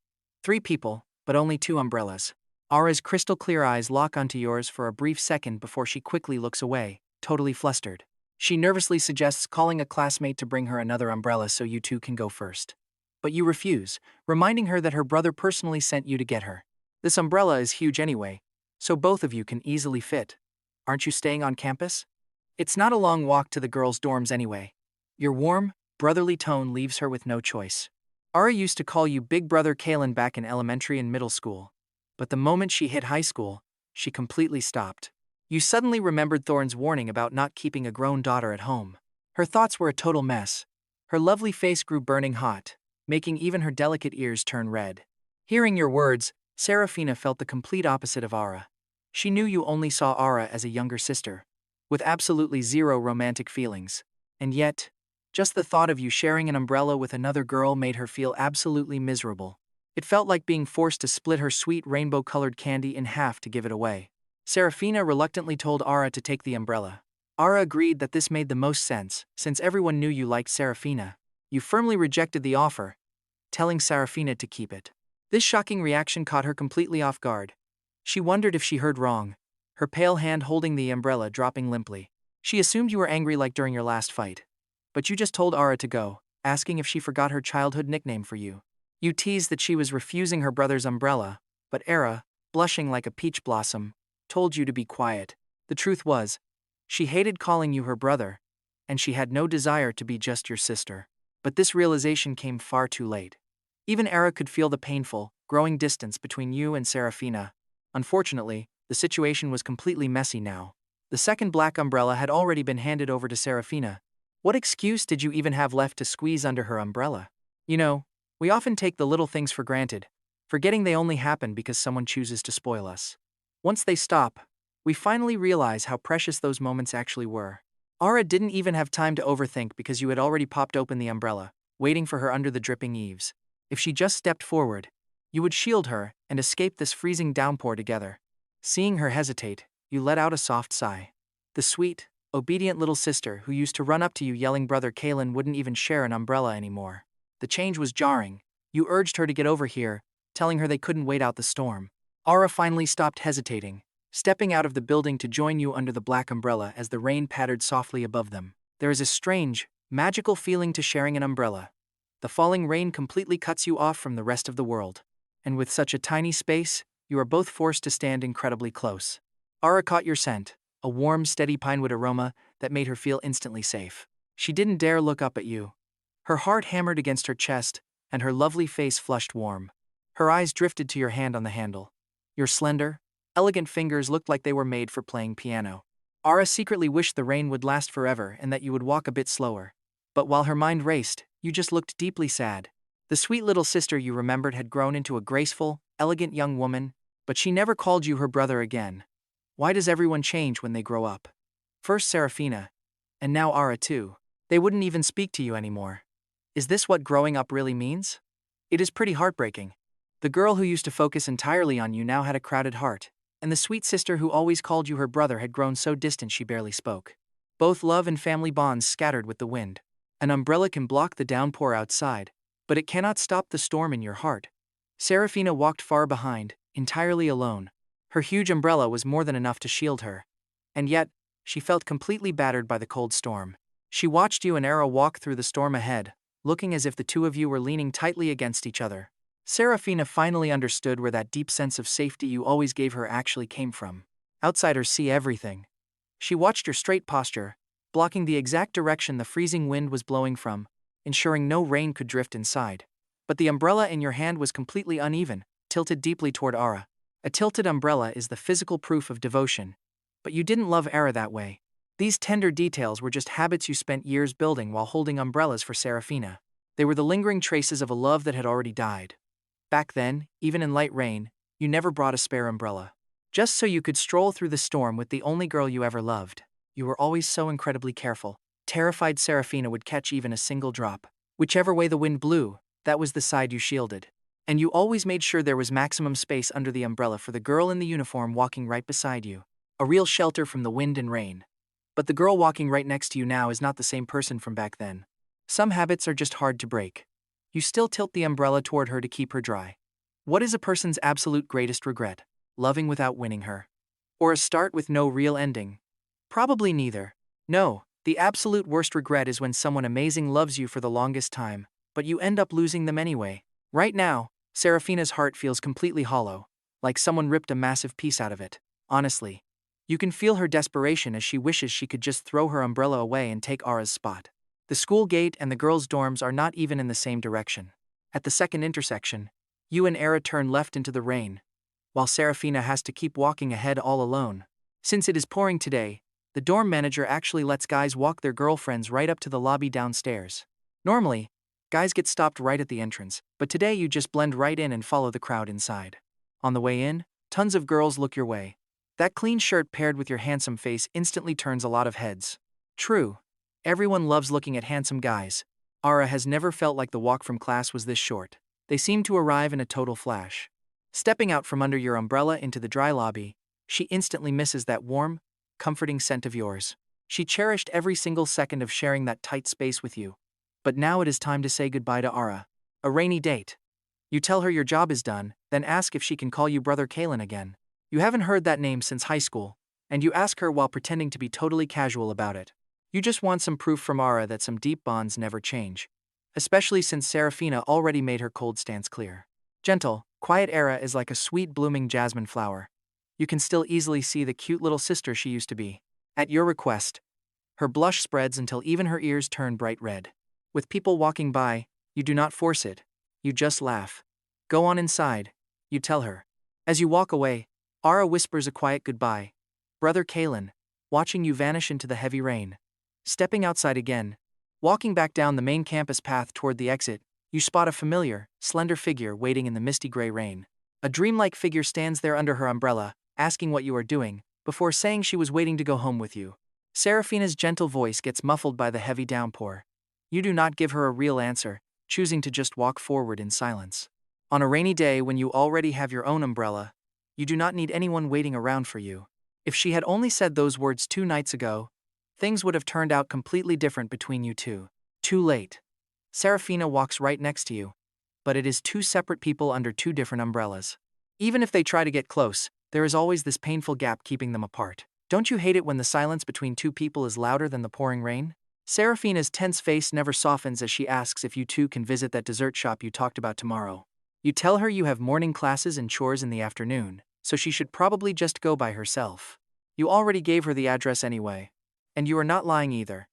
3 people, but only 2 umbrellas. Ara's crystal clear eyes lock onto yours for a brief second before she quickly looks away, totally flustered. She nervously suggests calling a classmate to bring her another umbrella so you two can go first. But you refuse, reminding her that her brother personally sent you to get her. This umbrella is huge anyway, so both of you can easily fit. Aren't you staying on campus? It's not a long walk to the girls' dorms anyway. Your warm, brotherly tone leaves her with no choice. Ara used to call you Big Brother Kaelen back in elementary and middle school, but the moment she hit high school, she completely stopped. You suddenly remembered Thorn's warning about not keeping a grown daughter at home. Her thoughts were a total mess. Her lovely face grew burning hot, making even her delicate ears turn red. Hearing your words, Seraphina felt the complete opposite of Ara. She knew you only saw Ara as a younger sister, with absolutely zero romantic feelings. And yet, Just the thought of you sharing an umbrella with another girl made her feel absolutely miserable. It felt like being forced to split her sweet rainbow-colored candy in half to give it away. Seraphina reluctantly told Ara to take the umbrella. Ara agreed that this made the most sense, since everyone knew you liked Seraphina. You firmly rejected the offer, telling Seraphina to keep it. This shocking reaction caught her completely off guard. She wondered if she heard wrong, her pale hand holding the umbrella dropping limply. She assumed you were angry like during your last fight. But you just told Ara to go, asking if she forgot her childhood nickname for you. You teased that she was refusing her brother's umbrella, but Ara, blushing like a peach blossom, told you to be quiet. The truth was, she hated calling you her brother, and she had no desire to be just your sister. But this realization came far too late. Even Ara could feel the painful, growing distance between you and Seraphina. Unfortunately, the situation was completely messy now. The second black umbrella had already been handed over to Seraphina. What excuse did you even have left to squeeze under her umbrella? You know, we often take the little things for granted, forgetting they only happen because someone chooses to spoil us. Once they stop, we finally realize how precious those moments actually were. Ara didn't even have time to overthink because you had already popped open the umbrella, waiting for her under the dripping eaves. If she just stepped forward, you would shield her and escape this freezing downpour together. Seeing her hesitate, you let out a soft sigh. The sweet, obedient little sister who used to run up to you yelling brother Kaelen wouldn't even share an umbrella anymore. The change was jarring. You urged her to get over here, telling her they couldn't wait out the storm. Ara finally stopped hesitating, stepping out of the building to join you under the black umbrella as the rain pattered softly above them. There is a strange, magical feeling to sharing an umbrella. The falling rain completely cuts you off from the rest of the world. And with such a tiny space, you are both forced to stand incredibly close. Ara caught your scent, a warm, steady pinewood aroma that made her feel instantly safe. She didn't dare look up at you. Her heart hammered against her chest, and her lovely face flushed warm. Her eyes drifted to your hand on the handle. Your slender, elegant fingers looked like they were made for playing piano. Ara secretly wished the rain would last forever and that you would walk a bit slower. But while her mind raced, you just looked deeply sad. The sweet little sister you remembered had grown into a graceful, elegant young woman, but she never called you her brother again. Why does everyone change when they grow up? First Seraphina, and now Ara too. They wouldn't even speak to you anymore. Is this what growing up really means? It is pretty heartbreaking. The girl who used to focus entirely on you now had a crowded heart, and the sweet sister who always called you her brother had grown so distant she barely spoke. Both love and family bonds scattered with the wind. An umbrella can block the downpour outside, but it cannot stop the storm in your heart. Seraphina walked far behind, entirely alone. Her huge umbrella was more than enough to shield her. And yet, she felt completely battered by the cold storm. She watched you and Ara walk through the storm ahead, looking as if the two of you were leaning tightly against each other. Seraphina finally understood where that deep sense of safety you always gave her actually came from. Outsiders see everything. She watched your straight posture, blocking the exact direction the freezing wind was blowing from, ensuring no rain could drift inside. But the umbrella in your hand was completely uneven, tilted deeply toward Ara. A tilted umbrella is the physical proof of devotion. But you didn't love Ara that way. These tender details were just habits you spent years building while holding umbrellas for Seraphina. They were the lingering traces of a love that had already died. Back then, even in light rain, you never brought a spare umbrella. Just so you could stroll through the storm with the only girl you ever loved. You were always so incredibly careful. Terrified Seraphina would catch even a single drop. Whichever way the wind blew, that was the side you shielded. And you always made sure there was maximum space under the umbrella for the girl in the uniform walking right beside you. A real shelter from the wind and rain. But the girl walking right next to you now is not the same person from back then. Some habits are just hard to break. You still tilt the umbrella toward her to keep her dry. What is a person's absolute greatest regret? Loving without winning her? Or a start with no real ending? Probably neither. No, the absolute worst regret is when someone amazing loves you for the longest time, but you end up losing them anyway. Right now, Seraphina's heart feels completely hollow, like someone ripped a massive piece out of it. Honestly, you can feel her desperation as she wishes she could just throw her umbrella away and take Ara's spot. The school gate and the girls' dorms are not even in the same direction. At the second intersection, you and Ara turn left into the rain, while Seraphina has to keep walking ahead all alone. Since it is pouring today, the dorm manager actually lets guys walk their girlfriends right up to the lobby downstairs. Normally, guys get stopped right at the entrance, but today you just blend right in and follow the crowd inside. On the way in, tons of girls look your way. That clean shirt paired with your handsome face instantly turns a lot of heads. True, Everyone loves looking at handsome guys. Ara has never felt like the walk from class was this short. They seem to arrive in a total flash. Stepping out from under your umbrella into the dry lobby, she instantly misses that warm, comforting scent of yours. She cherished every single second of sharing that tight space with you. But now it is time to say goodbye to Ara. A rainy date. You tell her your job is done, then ask if she can call you Brother Kaelen again. You haven't heard that name since high school, and you ask her while pretending to be totally casual about it. You just want some proof from Ara that some deep bonds never change. Especially since Seraphina already made her cold stance clear. Gentle, quiet Ara is like a sweet blooming jasmine flower. You can still easily see the cute little sister she used to be. At your request, her blush spreads until even her ears turn bright red. With people walking by, you do not force it. You just laugh. Go on inside, you tell her. As you walk away, Ara whispers a quiet goodbye. Brother Kaelen, watching you vanish into the heavy rain. Stepping outside again, walking back down the main campus path toward the exit, you spot a familiar, slender figure waiting in the misty gray rain. A dreamlike figure stands there under her umbrella, asking what you are doing, before saying she was waiting to go home with you. Seraphina's gentle voice gets muffled by the heavy downpour. You do not give her a real answer, choosing to just walk forward in silence. On a rainy day when you already have your own umbrella, you do not need anyone waiting around for you. If she had only said those words 2 nights ago, things would have turned out completely different between you two. Too late. Seraphina walks right next to you. But it is 2 separate people under 2 different umbrellas. Even if they try to get close, there is always this painful gap keeping them apart. Don't you hate it when the silence between 2 people is louder than the pouring rain? Seraphina's tense face never softens as she asks if you two can visit that dessert shop you talked about tomorrow. You tell her you have morning classes and chores in the afternoon, so she should probably just go by herself. You already gave her the address anyway. And you are not lying either,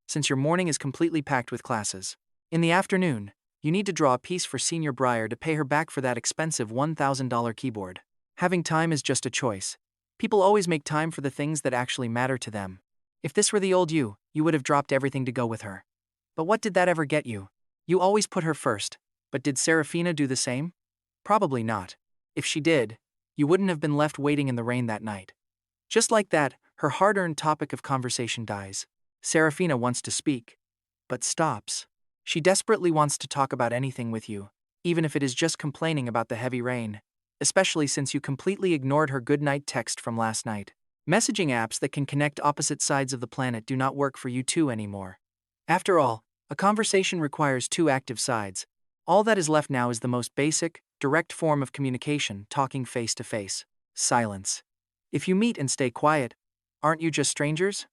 since your morning is completely packed with classes. In the afternoon, you need to draw a piece for Senior Briar to pay her back for that expensive $1,000 keyboard. Having time is just a choice. People always make time for the things that actually matter to them. If this were the old you, you would have dropped everything to go with her. But what did that ever get you? You always put her first, but did Seraphina do the same? Probably not. If she did, you wouldn't have been left waiting in the rain that night. Just like that, her hard-earned topic of conversation dies. Seraphina wants to speak, but stops. She desperately wants to talk about anything with you, even if it is just complaining about the heavy rain, especially since you completely ignored her goodnight text from last night. Messaging apps that can connect opposite sides of the planet do not work for you two anymore. After all, a conversation requires 2 active sides. All that is left now is the most basic, direct form of communication, talking face to face. Silence. If you meet and stay quiet, aren't you just strangers?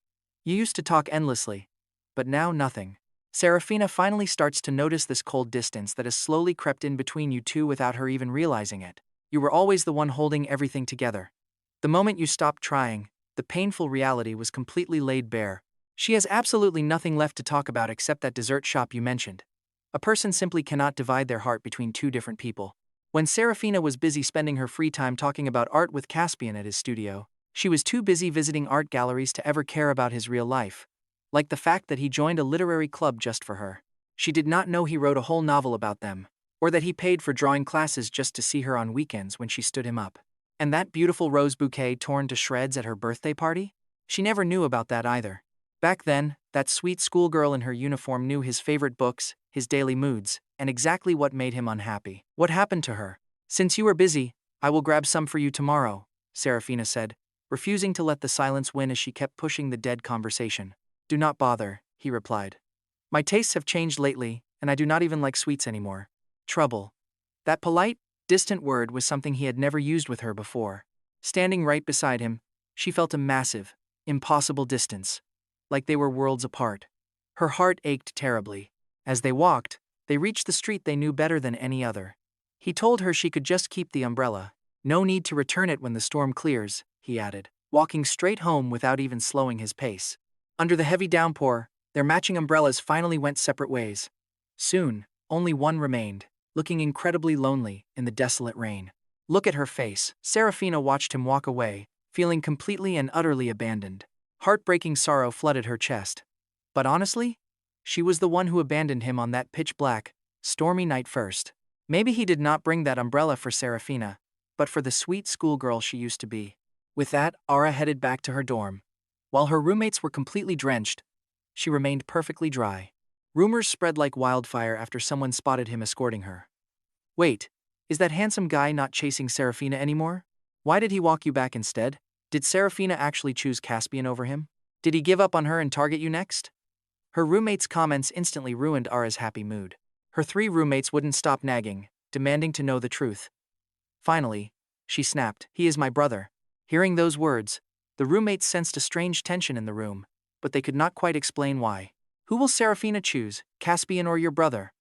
You used to talk endlessly, but now nothing. Seraphina finally starts to notice this cold distance that has slowly crept in between you two without her even realizing it. You were always the one holding everything together. The moment you stopped trying, the painful reality was completely laid bare. She has absolutely nothing left to talk about except that dessert shop you mentioned. A person simply cannot divide their heart between 2 different people. When Seraphina was busy spending her free time talking about art with Caspian at his studio, she was too busy visiting art galleries to ever care about his real life, like the fact that he joined a literary club just for her. She did not know he wrote a whole novel about them, or that he paid for drawing classes just to see her on weekends when she stood him up. And that beautiful rose bouquet torn to shreds at her birthday party? She never knew about that either. Back then, that sweet schoolgirl in her uniform knew his favorite books, his daily moods, and exactly what made him unhappy. What happened to her? Since you are busy, I will grab some for you tomorrow, Seraphina said, refusing to let the silence win as she kept pushing the dead conversation. Do not bother, he replied. My tastes have changed lately, and I do not even like sweets anymore. Trouble. That polite, distant word was something he had never used with her before. Standing right beside him, she felt a massive, impossible distance, like they were worlds apart. Her heart ached terribly. As they walked, they reached the street they knew better than any other. He told her she could just keep the umbrella. No need to return it when the storm clears, he added, walking straight home without even slowing his pace. Under the heavy downpour, their matching umbrellas finally went separate ways. Soon, only one remained, looking incredibly lonely in the desolate rain. Look at her face. Seraphina watched him walk away, feeling completely and utterly abandoned. Heartbreaking sorrow flooded her chest. But honestly, she was the one who abandoned him on that pitch-black, stormy night first. Maybe he did not bring that umbrella for Seraphina, but for the sweet schoolgirl she used to be. With that, Ara headed back to her dorm. While her roommates were completely drenched, She remained perfectly dry. Rumors spread like wildfire after someone spotted him escorting her. Wait, is that handsome guy not chasing Seraphina anymore? Why did he walk you back instead? Did Seraphina actually choose Caspian over him? Did he give up on her and target you next? Her roommate's comments instantly ruined Ara's happy mood. Her 3 roommates wouldn't stop nagging, demanding to know the truth. Finally, she snapped, "He is my brother." Hearing those words, the roommates sensed a strange tension in the room, but they could not quite explain why. Who will Seraphina choose, Caspian or your brother?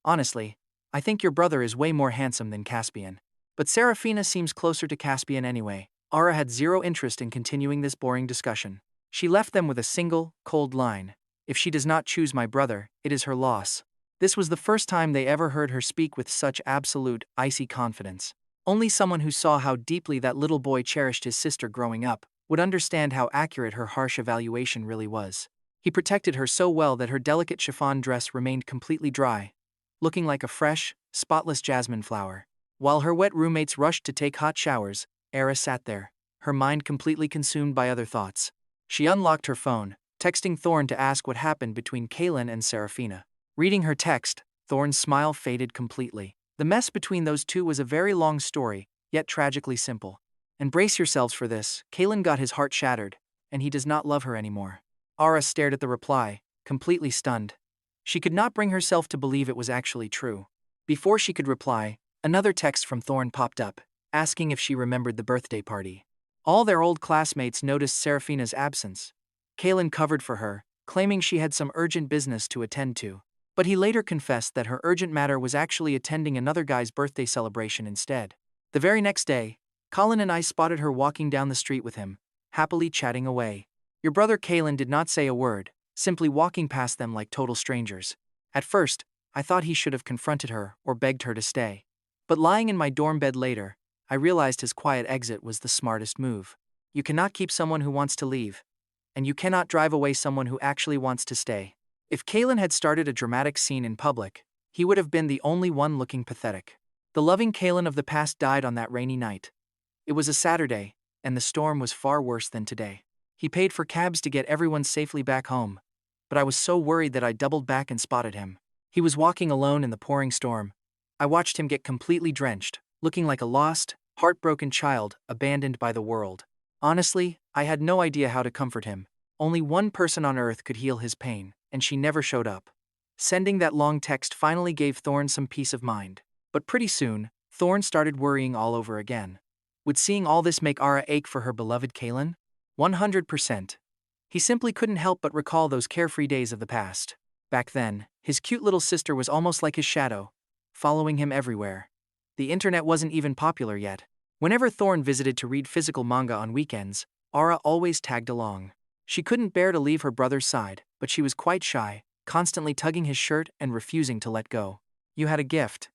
Honestly, I think your brother is way more handsome than Caspian. But Seraphina seems closer to Caspian anyway. Ara had zero interest in continuing this boring discussion. She left them with a single, cold line. If she does not choose my brother, it is her loss. This was the first time they ever heard her speak with such absolute, icy confidence. Only someone who saw how deeply that little boy cherished his sister growing up would understand how accurate her harsh evaluation really was. He protected her so well that her delicate chiffon dress remained completely dry, looking like a fresh, spotless jasmine flower. While her wet roommates rushed to take hot showers, Era sat there, her mind completely consumed by other thoughts. She unlocked her phone, texting Thorn to ask what happened between Kaelen and Seraphina. Reading her text, Thorn's smile faded completely. The mess between those two was a very long story, yet tragically simple. And brace yourselves for this, Kaelen got his heart shattered, and he does not love her anymore. Ara stared at the reply, completely stunned. She could not bring herself to believe it was actually true. Before she could reply, another text from Thorn popped up, asking if she remembered the birthday party. All their old classmates noticed Seraphina's absence. Kaelen covered for her, claiming she had some urgent business to attend to. But he later confessed that her urgent matter was actually attending another guy's birthday celebration instead. The very next day, Colin and I spotted her walking down the street with him, happily chatting away. Your brother Kaelen did not say a word, simply walking past them like total strangers. At first, I thought he should have confronted her or begged her to stay. But lying in my dorm bed later, I realized his quiet exit was the smartest move. You cannot keep someone who wants to leave, and you cannot drive away someone who actually wants to stay. If Kaelen had started a dramatic scene in public, he would have been the only one looking pathetic. The loving Kaelen of the past died on that rainy night. It was a Saturday, and the storm was far worse than today. He paid for cabs to get everyone safely back home, but I was so worried that I doubled back and spotted him. He was walking alone in the pouring storm. I watched him get completely drenched, looking like a lost, heartbroken child abandoned by the world. Honestly, I had no idea how to comfort him. Only one person on earth could heal his pain, and she never showed up. Sending that long text finally gave Thorn some peace of mind. But pretty soon, Thorn started worrying all over again. Would seeing all this make Ara ache for her beloved Kaelen? 100%. He simply couldn't help but recall those carefree days of the past. Back then, his cute little sister was almost like his shadow, following him everywhere. The internet wasn't even popular yet. Whenever Thorn visited to read physical manga on weekends, Ara always tagged along. She couldn't bear to leave her brother's side, but she was quite shy, constantly tugging his shirt and refusing to let go. You had a gift.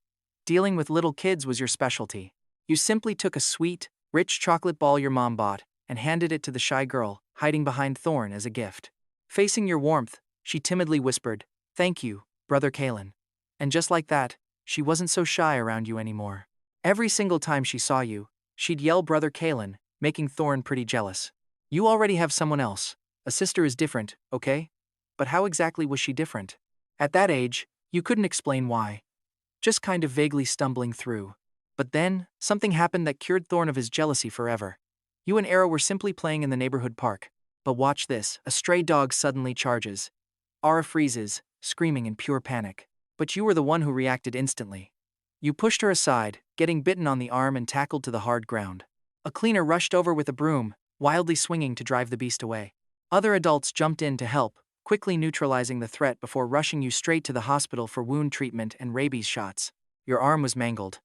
Dealing with little kids was your specialty. You simply took a sweet, rich chocolate ball your mom bought and handed it to the shy girl, hiding behind Thorn as a gift. Facing your warmth, she timidly whispered, "Thank you, brother Kaelen." And just like that, she wasn't so shy around you anymore. Every single time she saw you, she'd yell "Brother Kaelen," making Thorn pretty jealous. You already have someone else. A sister is different, okay? But how exactly was she different? At that age, you couldn't explain why. Just kind of vaguely stumbling through. But then, something happened that cured Thorn of his jealousy forever. You and Ara were simply playing in the neighborhood park. But watch this, a stray dog suddenly charges. Ara freezes, screaming in pure panic. But you were the one who reacted instantly. You pushed her aside, getting bitten on the arm and tackled to the hard ground. A cleaner rushed over with a broom, wildly swinging to drive the beast away. Other adults jumped in to help, quickly neutralizing the threat before rushing you straight to the hospital for wound treatment and rabies shots. Your arm was mangled.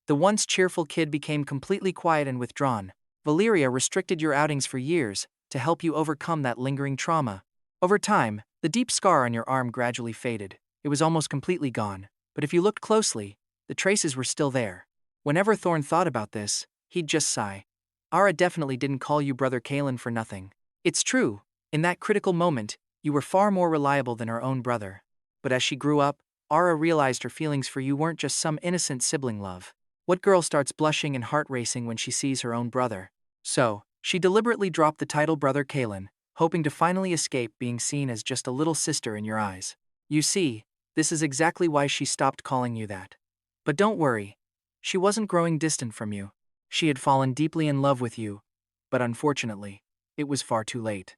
The once cheerful kid became completely quiet and withdrawn. Valeria restricted your outings for years to help you overcome that lingering trauma. Over time, the deep scar on your arm gradually faded. It was almost completely gone, but if you looked closely, the traces were still there. Whenever Thorn thought about this, he'd just sigh. Ara definitely didn't call you Brother Kaelen for nothing. It's true, in that critical moment, you were far more reliable than her own brother. But as she grew up, Ara realized her feelings for you weren't just some innocent sibling love. What girl starts blushing and heart racing when she sees her own brother? So, she deliberately dropped the title Brother Kaelen, hoping to finally escape being seen as just a little sister in your eyes. You see, this is exactly why she stopped calling you that. But don't worry, she wasn't growing distant from you. She had fallen deeply in love with you, but unfortunately, it was far too late.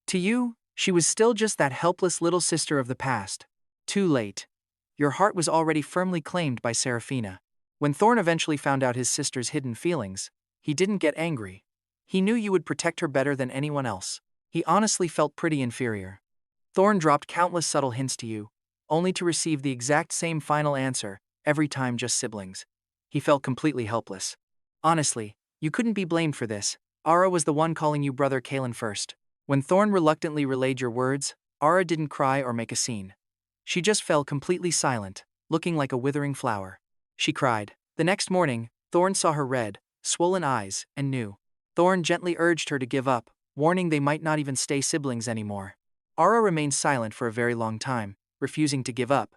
To you, she was still just that helpless little sister of the past. Too late. Your heart was already firmly claimed by Seraphina. When Thorn eventually found out his sister's hidden feelings, he didn't get angry. He knew you would protect her better than anyone else. He honestly felt pretty inferior. Thorn dropped countless subtle hints to you, only to receive the exact same final answer, every time just siblings. He felt completely helpless. Honestly, you couldn't be blamed for this. Ara was the one calling you brother Kaelen first. When Thorn reluctantly relayed your words, Ara didn't cry or make a scene. She just fell completely silent, looking like a withering flower. She cried. The next morning, Thorn saw her red, swollen eyes, and knew. Thorn gently urged her to give up, warning they might not even stay siblings anymore. Ara remained silent for a very long time, refusing to give up,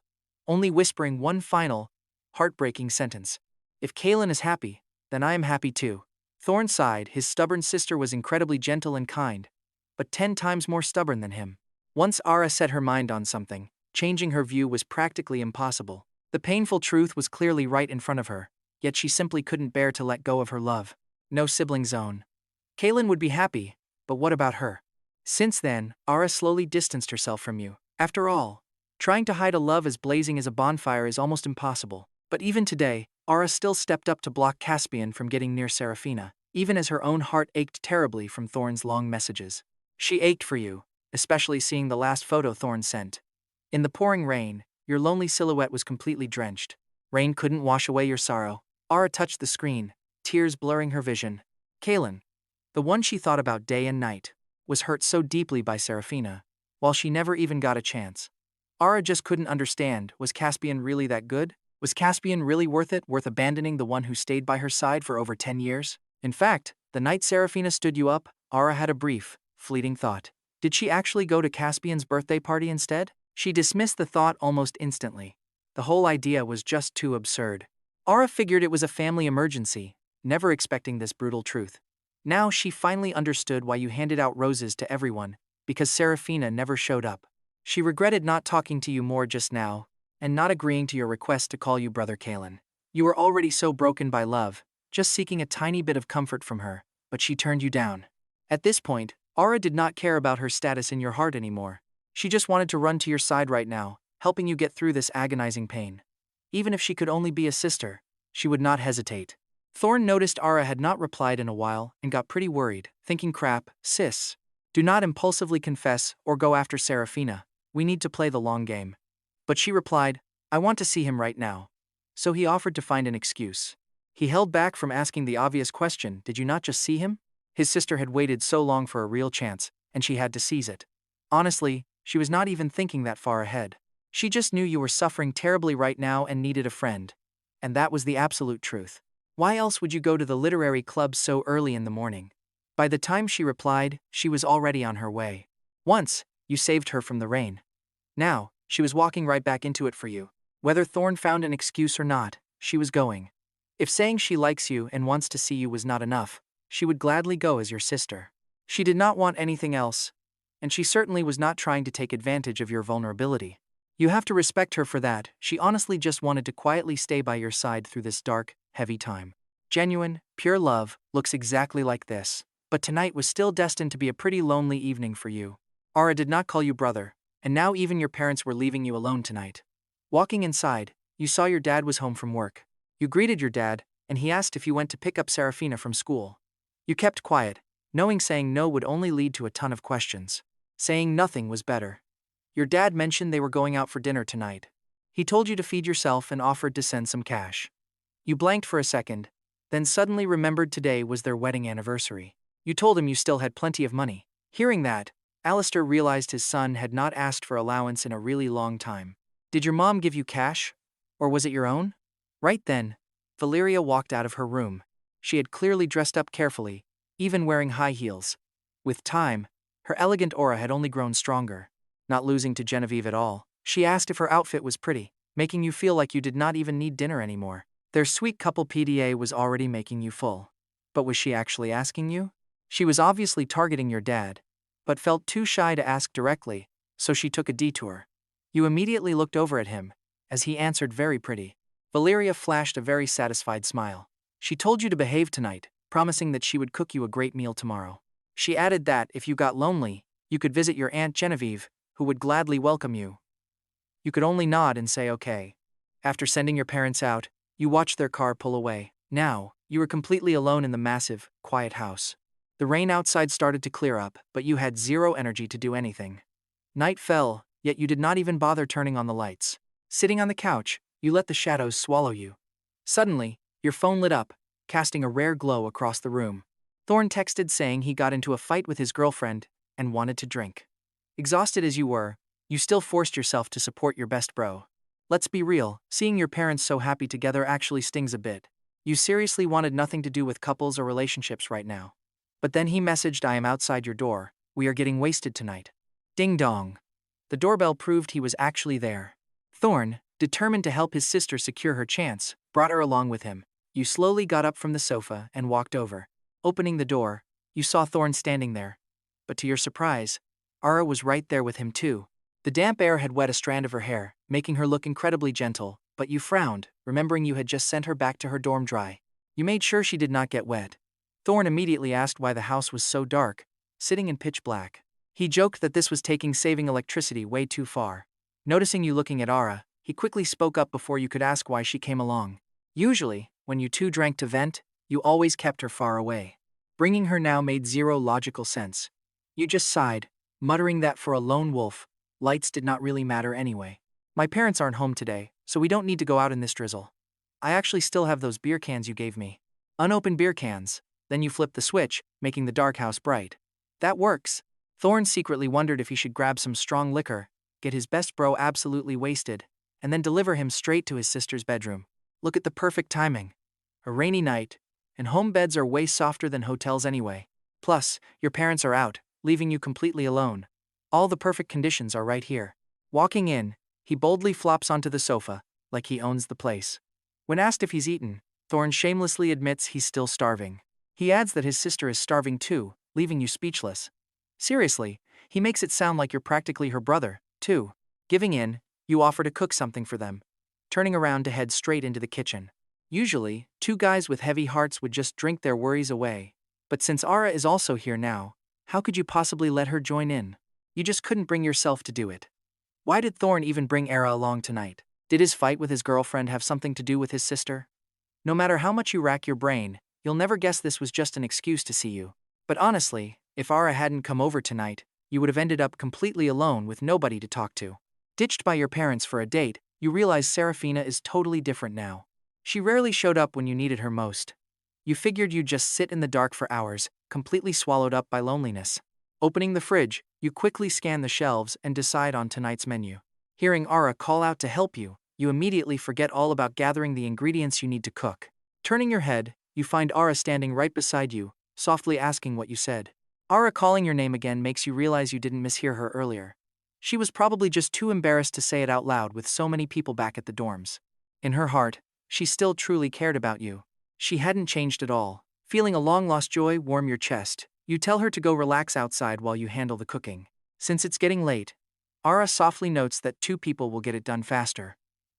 only whispering one final, heartbreaking sentence. If Kaelen is happy, then I am happy too. Thorn sighed. His stubborn sister was incredibly gentle and kind, but 10 times more stubborn than him. Once Ara set her mind on something, changing her view was practically impossible. The painful truth was clearly right in front of her, yet she simply couldn't bear to let go of her love. No sibling zone. Kaelen would be happy, but what about her? Since then, Ara slowly distanced herself from you. After all, trying to hide a love as blazing as a bonfire is almost impossible. But even today, Ara still stepped up to block Caspian from getting near Seraphina, even as her own heart ached terribly from Thorn's long messages. She ached for you, especially seeing the last photo Thorn sent. In the pouring rain, your lonely silhouette was completely drenched. Rain couldn't wash away your sorrow. Ara touched the screen, tears blurring her vision. Kaelen, the one she thought about day and night, was hurt so deeply by Seraphina, while she never even got a chance. Ara just couldn't understand, was Caspian really that good? Was Caspian really worth it, worth abandoning the one who stayed by her side for over 10 years? In fact, the night Seraphina stood you up, Ara had a brief, fleeting thought. Did she actually go to Caspian's birthday party instead? She dismissed the thought almost instantly. The whole idea was just too absurd. Ara figured it was a family emergency, never expecting this brutal truth. Now she finally understood why you handed out roses to everyone, because Seraphina never showed up. She regretted not talking to you more just now, and not agreeing to your request to call you brother Kaelen. You were already so broken by love, just seeking a tiny bit of comfort from her, but she turned you down. At this point, Ara did not care about her status in your heart anymore. She just wanted to run to your side right now, helping you get through this agonizing pain. Even if she could only be a sister, she would not hesitate. Thorn noticed Ara had not replied in a while and got pretty worried, thinking, crap, sis. Do not impulsively confess or go after Seraphina. We need to play the long game. But she replied, I want to see him right now. So he offered to find an excuse. He held back from asking the obvious question, did you not just see him? His sister had waited so long for a real chance, and she had to seize it. Honestly, she was not even thinking that far ahead. She just knew you were suffering terribly right now and needed a friend. And that was the absolute truth. Why else would you go to the literary club so early in the morning? By the time she replied, she was already on her way. Once, you saved her from the rain. Now, she was walking right back into it for you. Whether Thorn found an excuse or not, she was going. If saying she likes you and wants to see you was not enough, she would gladly go as your sister. She did not want anything else, and she certainly was not trying to take advantage of your vulnerability. You have to respect her for that. She honestly just wanted to quietly stay by your side through this dark, heavy time. Genuine, pure love looks exactly like this. But tonight was still destined to be a pretty lonely evening for you. Ara did not call you brother, and now even your parents were leaving you alone tonight. Walking inside, you saw your dad was home from work. You greeted your dad, and he asked if you went to pick up Seraphina from school. You kept quiet, knowing saying no would only lead to a ton of questions. Saying nothing was better. Your dad mentioned they were going out for dinner tonight. He told you to feed yourself and offered to send some cash. You blanked for a second, then suddenly remembered today was their wedding anniversary. You told him you still had plenty of money. Hearing that, Alistair realized his son had not asked for allowance in a really long time. Did your mom give you cash? Or was it your own? Right then, Valeria walked out of her room. She had clearly dressed up carefully, even wearing high heels. With time, her elegant aura had only grown stronger. Not losing to Genevieve at all, she asked if her outfit was pretty, making you feel like you did not even need dinner anymore. Their sweet couple PDA was already making you full. But was she actually asking you? She was obviously targeting your dad, but felt too shy to ask directly, so she took a detour. You immediately looked over at him, as he answered very pretty. Valeria flashed a very satisfied smile. She told you to behave tonight, promising that she would cook you a great meal tomorrow. She added that, if you got lonely, you could visit your Aunt Genevieve, who would gladly welcome you. You could only nod and say okay. After sending your parents out, you watched their car pull away. Now, you were completely alone in the massive, quiet house. The rain outside started to clear up, but you had zero energy to do anything. Night fell, yet you did not even bother turning on the lights. Sitting on the couch, you let the shadows swallow you. Suddenly, your phone lit up, casting a rare glow across the room. Thorn texted saying he got into a fight with his girlfriend and wanted to drink. Exhausted as you were, you still forced yourself to support your best bro. Let's be real, seeing your parents so happy together actually stings a bit. You seriously wanted nothing to do with couples or relationships right now. But then he messaged, I am outside your door, we are getting wasted tonight. Ding dong. The doorbell proved he was actually there. Thorn, determined to help his sister secure her chance, brought her along with him. You slowly got up from the sofa and walked over. Opening the door, you saw Thorn standing there. But to your surprise, Ara was right there with him too. The damp air had wet a strand of her hair, making her look incredibly gentle, but you frowned, remembering you had just sent her back to her dorm dry. You made sure she did not get wet. Thorn immediately asked why the house was so dark, sitting in pitch black. He joked that this was taking saving electricity way too far. Noticing you looking at Ara, he quickly spoke up before you could ask why she came along. Usually, when you two drank to vent, you always kept her far away. Bringing her now made zero logical sense. You just sighed, muttering that for a lone wolf, lights did not really matter anyway. My parents aren't home today, so we don't need to go out in this drizzle. I actually still have those beer cans you gave me. Unopened beer cans. Then you flipped the switch, making the dark house bright. That works. Thorn secretly wondered if he should grab some strong liquor, get his best bro absolutely wasted, and then deliver him straight to his sister's bedroom. Look at the perfect timing. A rainy night, and home beds are way softer than hotels anyway. Plus, your parents are out, leaving you completely alone. All the perfect conditions are right here. Walking in, he boldly flops onto the sofa, like he owns the place. When asked if he's eaten, Thorn shamelessly admits he's still starving. He adds that his sister is starving too, leaving you speechless. Seriously, he makes it sound like you're practically her brother, too. Giving in, you offer to cook something for them, turning around to head straight into the kitchen. Usually, two guys with heavy hearts would just drink their worries away. But since Ara is also here now, how could you possibly let her join in? You just couldn't bring yourself to do it. Why did Thorn even bring Ara along tonight? Did his fight with his girlfriend have something to do with his sister? No matter how much you rack your brain, you'll never guess this was just an excuse to see you. But honestly, if Ara hadn't come over tonight, you would have ended up completely alone with nobody to talk to. Ditched by your parents for a date, you realize Seraphina is totally different now. She rarely showed up when you needed her most. You figured you'd just sit in the dark for hours, completely swallowed up by loneliness. Opening the fridge, you quickly scan the shelves and decide on tonight's menu. Hearing Ara call out to help you, you immediately forget all about gathering the ingredients you need to cook. Turning your head, you find Ara standing right beside you, softly asking what you said. Ara calling your name again makes you realize you didn't mishear her earlier. She was probably just too embarrassed to say it out loud with so many people back at the dorms. In her heart, she still truly cared about you. She hadn't changed at all. Feeling a long-lost joy warm your chest, you tell her to go relax outside while you handle the cooking. Since it's getting late, Ara softly notes that two people will get it done faster.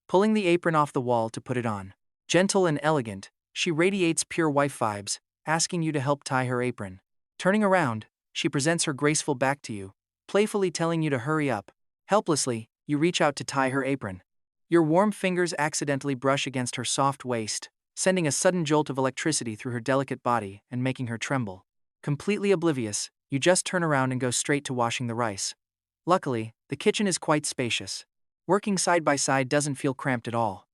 Pulling the apron off the wall to put it on. Gentle and elegant, she radiates pure wife vibes, asking you to help tie her apron. Turning around, she presents her graceful back to you, playfully telling you to hurry up. Helplessly, you reach out to tie her apron. Your warm fingers accidentally brush against her soft waist, sending a sudden jolt of electricity through her delicate body and making her tremble. Completely oblivious, you just turn around and go straight to washing the rice. Luckily, the kitchen is quite spacious. Working side by side doesn't feel cramped at all.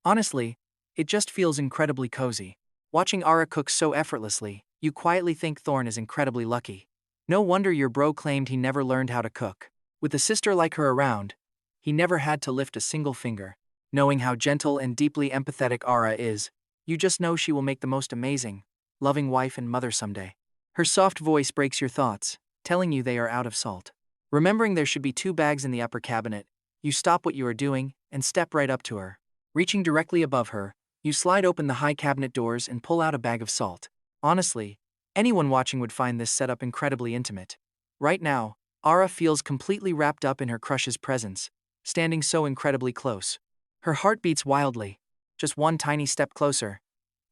Honestly, it just feels incredibly cozy. Watching Ara cook so effortlessly, you quietly think Thorn is incredibly lucky. No wonder your bro claimed he never learned how to cook. With a sister like her around, he never had to lift a single finger. Knowing how gentle and deeply empathetic Ara is, you just know she will make the most amazing, loving wife and mother someday. Her soft voice breaks your thoughts, telling you they are out of salt. Remembering there should be 2 bags in the upper cabinet, you stop what you are doing and step right up to her. Reaching directly above her, you slide open the high cabinet doors and pull out a bag of salt. Honestly, anyone watching would find this setup incredibly intimate. Right now, Ara feels completely wrapped up in her crush's presence, standing so incredibly close. Her heart beats wildly. Just one tiny step closer,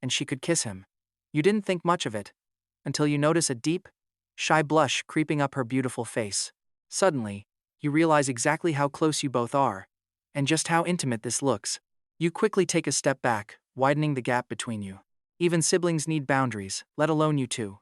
and she could kiss him. You didn't think much of it, until you notice a deep, shy blush creeping up her beautiful face. Suddenly, you realize exactly how close you both are, and just how intimate this looks. You quickly take a step back, widening the gap between you. Even siblings need boundaries, let alone you two.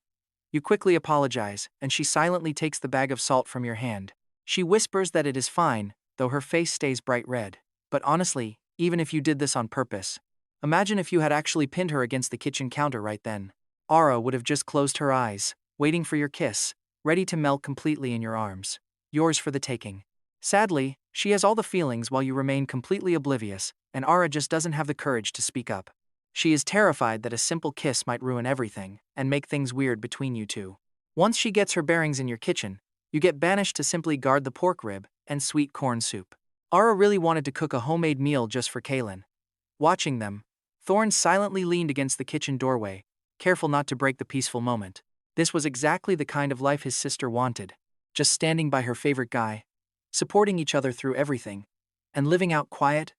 You quickly apologize, and she silently takes the bag of salt from your hand. She whispers that it is fine, though her face stays bright red. But honestly, even if you did this on purpose, imagine if you had actually pinned her against the kitchen counter right then. Ara would have just closed her eyes, waiting for your kiss, ready to melt completely in your arms. Yours for the taking. Sadly, she has all the feelings while you remain completely oblivious, and Ara just doesn't have the courage to speak up. She is terrified that a simple kiss might ruin everything and make things weird between you two. Once she gets her bearings in your kitchen, you get banished to simply guard the pork rib and sweet corn soup. Ara really wanted to cook a homemade meal just for Kaelen. Watching them, Thorn silently leaned against the kitchen doorway, careful not to break the peaceful moment. This was exactly the kind of life his sister wanted, just standing by her favorite guy, supporting each other through everything, and living out quiet,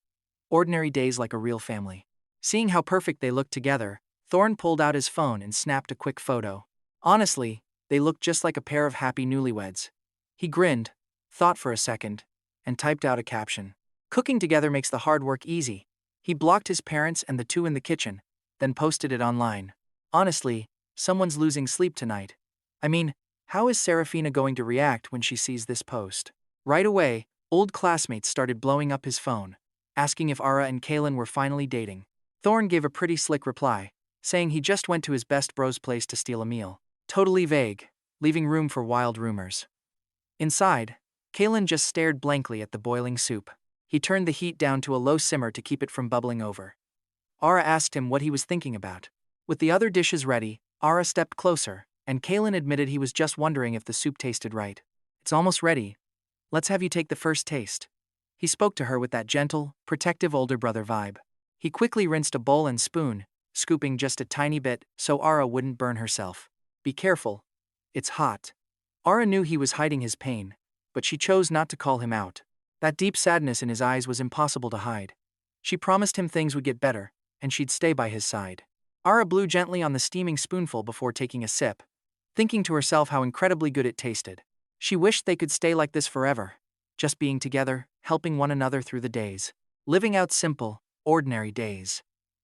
ordinary days like a real family. Seeing how perfect they looked together, Thorn pulled out his phone and snapped a quick photo. Honestly, they looked just like a pair of happy newlyweds. He grinned, thought for a second, and typed out a caption. Cooking together makes the hard work easy. He blocked his parents and the two in the kitchen, then posted it online. Honestly, someone's losing sleep tonight. I mean, how is Seraphina going to react when she sees this post? Right away, old classmates started blowing up his phone, asking if Ara and Kaelen were finally dating. Thorn gave a pretty slick reply, saying he just went to his best bro's place to steal a meal. Totally vague, leaving room for wild rumors. Inside, Kaelen just stared blankly at the boiling soup. He turned the heat down to a low simmer to keep it from bubbling over. Ara asked him what he was thinking about. With the other dishes ready, Ara stepped closer, and Kaelen admitted he was just wondering if the soup tasted right. It's almost ready. Let's have you take the first taste. He spoke to her with that gentle, protective older brother vibe. He quickly rinsed a bowl and spoon, scooping just a tiny bit so Ara wouldn't burn herself. Be careful. It's hot. Ara knew he was hiding his pain, but she chose not to call him out. That deep sadness in his eyes was impossible to hide. She promised him things would get better, and she'd stay by his side. Ara blew gently on the steaming spoonful before taking a sip, thinking to herself how incredibly good it tasted. She wished they could stay like this forever, just being together, helping one another through the days, living out simple, ordinary days.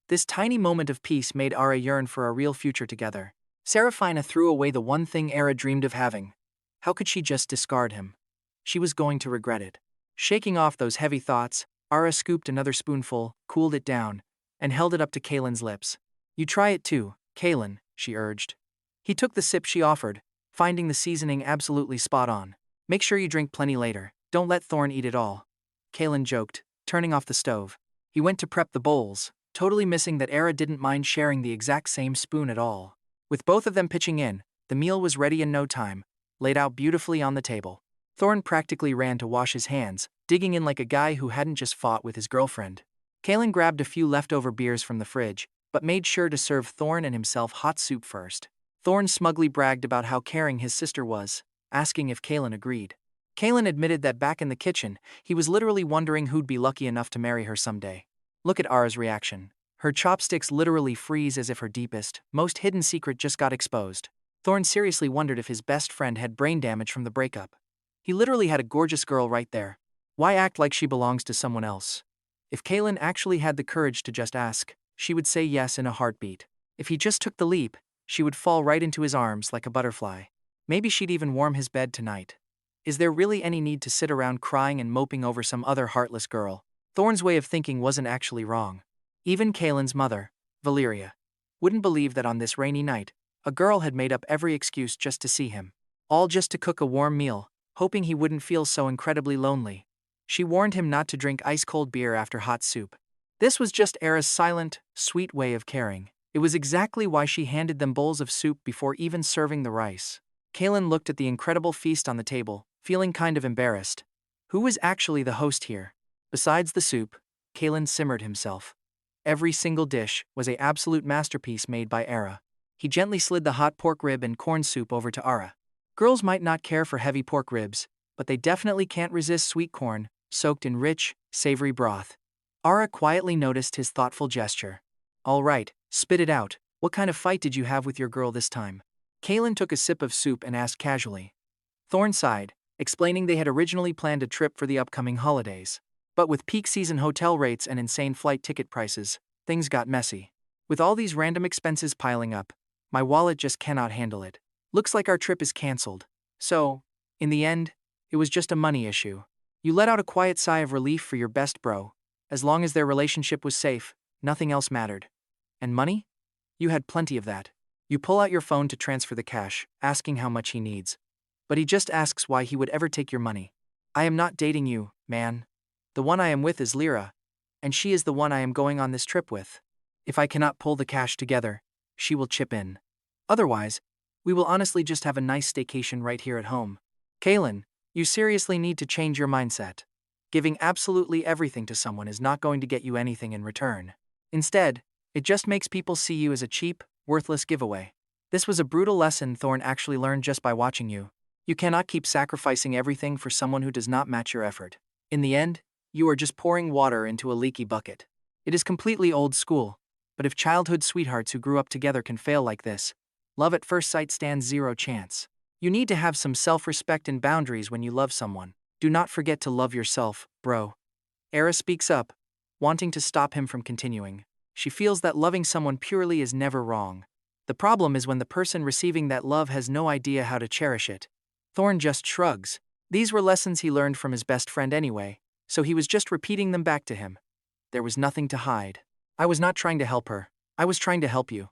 This tiny moment of peace made Ara yearn for a real future together. Seraphina threw away the one thing Ara dreamed of having. How could she just discard him? She was going to regret it. Shaking off those heavy thoughts, Ara scooped another spoonful, cooled it down, and held it up to Kalen's lips. You try it too, Kaelen, she urged. He took the sip she offered, finding the seasoning absolutely spot on. Make sure you drink plenty later, don't let Thorn eat it all. Kaelen joked, turning off the stove. He went to prep the bowls, totally missing that Ara didn't mind sharing the exact same spoon at all. With both of them pitching in, the meal was ready in no time, laid out beautifully on the table. Thorn practically ran to wash his hands, digging in like a guy who hadn't just fought with his girlfriend. Kaelen grabbed a few leftover beers from the fridge, but made sure to serve Thorn and himself hot soup first. Thorn smugly bragged about how caring his sister was, asking if Kaelen agreed. Kaelen admitted that back in the kitchen, he was literally wondering who'd be lucky enough to marry her someday. Look at Ara's reaction. Her chopsticks literally freeze as if her deepest, most hidden secret just got exposed. Thorn seriously wondered if his best friend had brain damage from the breakup. He literally had a gorgeous girl right there. Why act like she belongs to someone else? If Kaelen actually had the courage to just ask, she would say yes in a heartbeat. If he just took the leap, she would fall right into his arms like a butterfly. Maybe she'd even warm his bed tonight. Is there really any need to sit around crying and moping over some other heartless girl? Thorn's way of thinking wasn't actually wrong. Even Kalen's mother, Valeria, wouldn't believe that on this rainy night, a girl had made up every excuse just to see him. All just to cook a warm meal, hoping he wouldn't feel so incredibly lonely. She warned him not to drink ice-cold beer after hot soup. This was just Ara's silent, sweet way of caring. It was exactly why she handed them bowls of soup before even serving the rice. Kaelen looked at the incredible feast on the table, feeling kind of embarrassed. Who was actually the host here? Besides the soup, Kaelen simmered himself. Every single dish was an absolute masterpiece made by Ara. He gently slid the hot pork rib and corn soup over to Ara. Girls might not care for heavy pork ribs, but they definitely can't resist sweet corn, soaked in rich, savory broth. Ara quietly noticed his thoughtful gesture. All right, spit it out. What kind of fight did you have with your girl this time? Kaelen took a sip of soup and asked casually. Thorn sighed, explaining they had originally planned a trip for the upcoming holidays. But with peak season hotel rates and insane flight ticket prices, things got messy. With all these random expenses piling up, my wallet just cannot handle it. Looks like our trip is cancelled. So, in the end, it was just a money issue. You let out a quiet sigh of relief for your best bro. As long as their relationship was safe, nothing else mattered. And money? You had plenty of that. You pull out your phone to transfer the cash, asking how much he needs. But he just asks why he would ever take your money. I am not dating you, man. The one I am with is Lyra, and she is the one I am going on this trip with. If I cannot pull the cash together, she will chip in. Otherwise, we will honestly just have a nice staycation right here at home. Kaelen, you seriously need to change your mindset. Giving absolutely everything to someone is not going to get you anything in return. Instead, it just makes people see you as a cheap, worthless giveaway. This was a brutal lesson Thorn actually learned just by watching you. You cannot keep sacrificing everything for someone who does not match your effort. In the end, you are just pouring water into a leaky bucket. It is completely old school, but if childhood sweethearts who grew up together can fail like this, love at first sight stands zero chance. You need to have some self-respect and boundaries when you love someone. Do not forget to love yourself, bro. Era speaks up, wanting to stop him from continuing. She feels that loving someone purely is never wrong. The problem is when the person receiving that love has no idea how to cherish it. Thorn just shrugs. These were lessons he learned from his best friend anyway, so he was just repeating them back to him. There was nothing to hide. I was not trying to help her. I was trying to help you.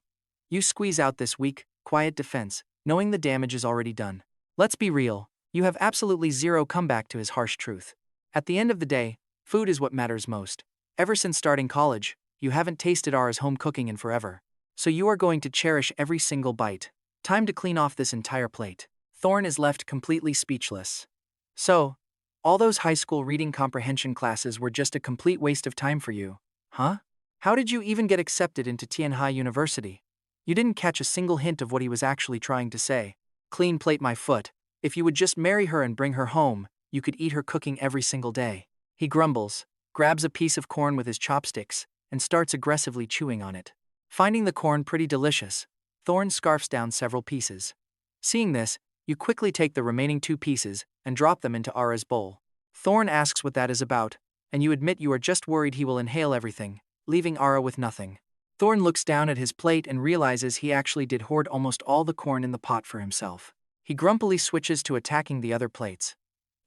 You squeeze out this weak, quiet defense, knowing the damage is already done. Let's be real, you have absolutely zero comeback to his harsh truth. At the end of the day, food is what matters most. Ever since starting college, you haven't tasted Ara's home cooking in forever. So you are going to cherish every single bite. Time to clean off this entire plate. Thorn is left completely speechless. So, all those high school reading comprehension classes were just a complete waste of time for you, huh? How did you even get accepted into Tianhai University? You didn't catch a single hint of what he was actually trying to say. Clean plate my foot. If you would just marry her and bring her home, you could eat her cooking every single day. He grumbles, grabs a piece of corn with his chopsticks, and starts aggressively chewing on it. Finding the corn pretty delicious, Thorn scarfs down several pieces. Seeing this, you quickly take the remaining 2 pieces and drop them into Ara's bowl. Thorn asks what that is about, and you admit you are just worried he will inhale everything, leaving Ara with nothing. Thorn looks down at his plate and realizes he actually did hoard almost all the corn in the pot for himself. He grumpily switches to attacking the other plates.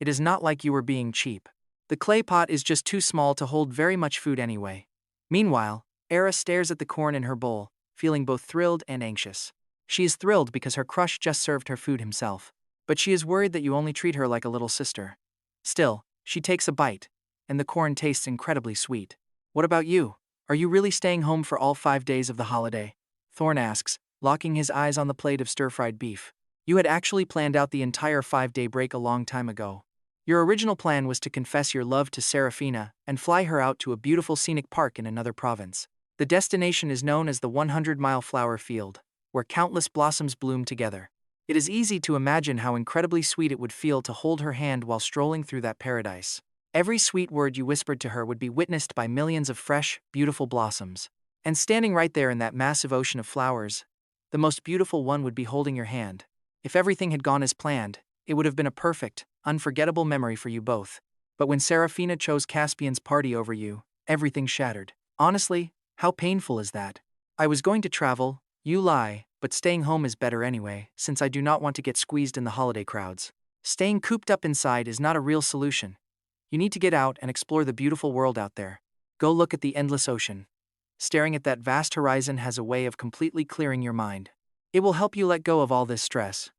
It is not like you were being cheap. The clay pot is just too small to hold very much food anyway. Meanwhile, Era stares at the corn in her bowl, feeling both thrilled and anxious. She is thrilled because her crush just served her food himself. But she is worried that you only treat her like a little sister. Still, she takes a bite, and the corn tastes incredibly sweet. What about you? Are you really staying home for all 5 days of the holiday? Thorn asks, locking his eyes on the plate of stir-fried beef. You had actually planned out the entire 5-day break a long time ago. Your original plan was to confess your love to Seraphina and fly her out to a beautiful scenic park in another province. The destination is known as the 100-mile flower field, where countless blossoms bloom together. It is easy to imagine how incredibly sweet it would feel to hold her hand while strolling through that paradise. Every sweet word you whispered to her would be witnessed by millions of fresh, beautiful blossoms. And standing right there in that massive ocean of flowers, the most beautiful one would be holding your hand. If everything had gone as planned, it would have been a perfect, unforgettable memory for you both. But when Seraphina chose Caspian's party over you, everything shattered. Honestly, how painful is that? I was going to travel, you lie, but staying home is better anyway, since I do not want to get squeezed in the holiday crowds. Staying cooped up inside is not a real solution. You need to get out and explore the beautiful world out there. Go look at the endless ocean. Staring at that vast horizon has a way of completely clearing your mind. It will help you let go of all this stress.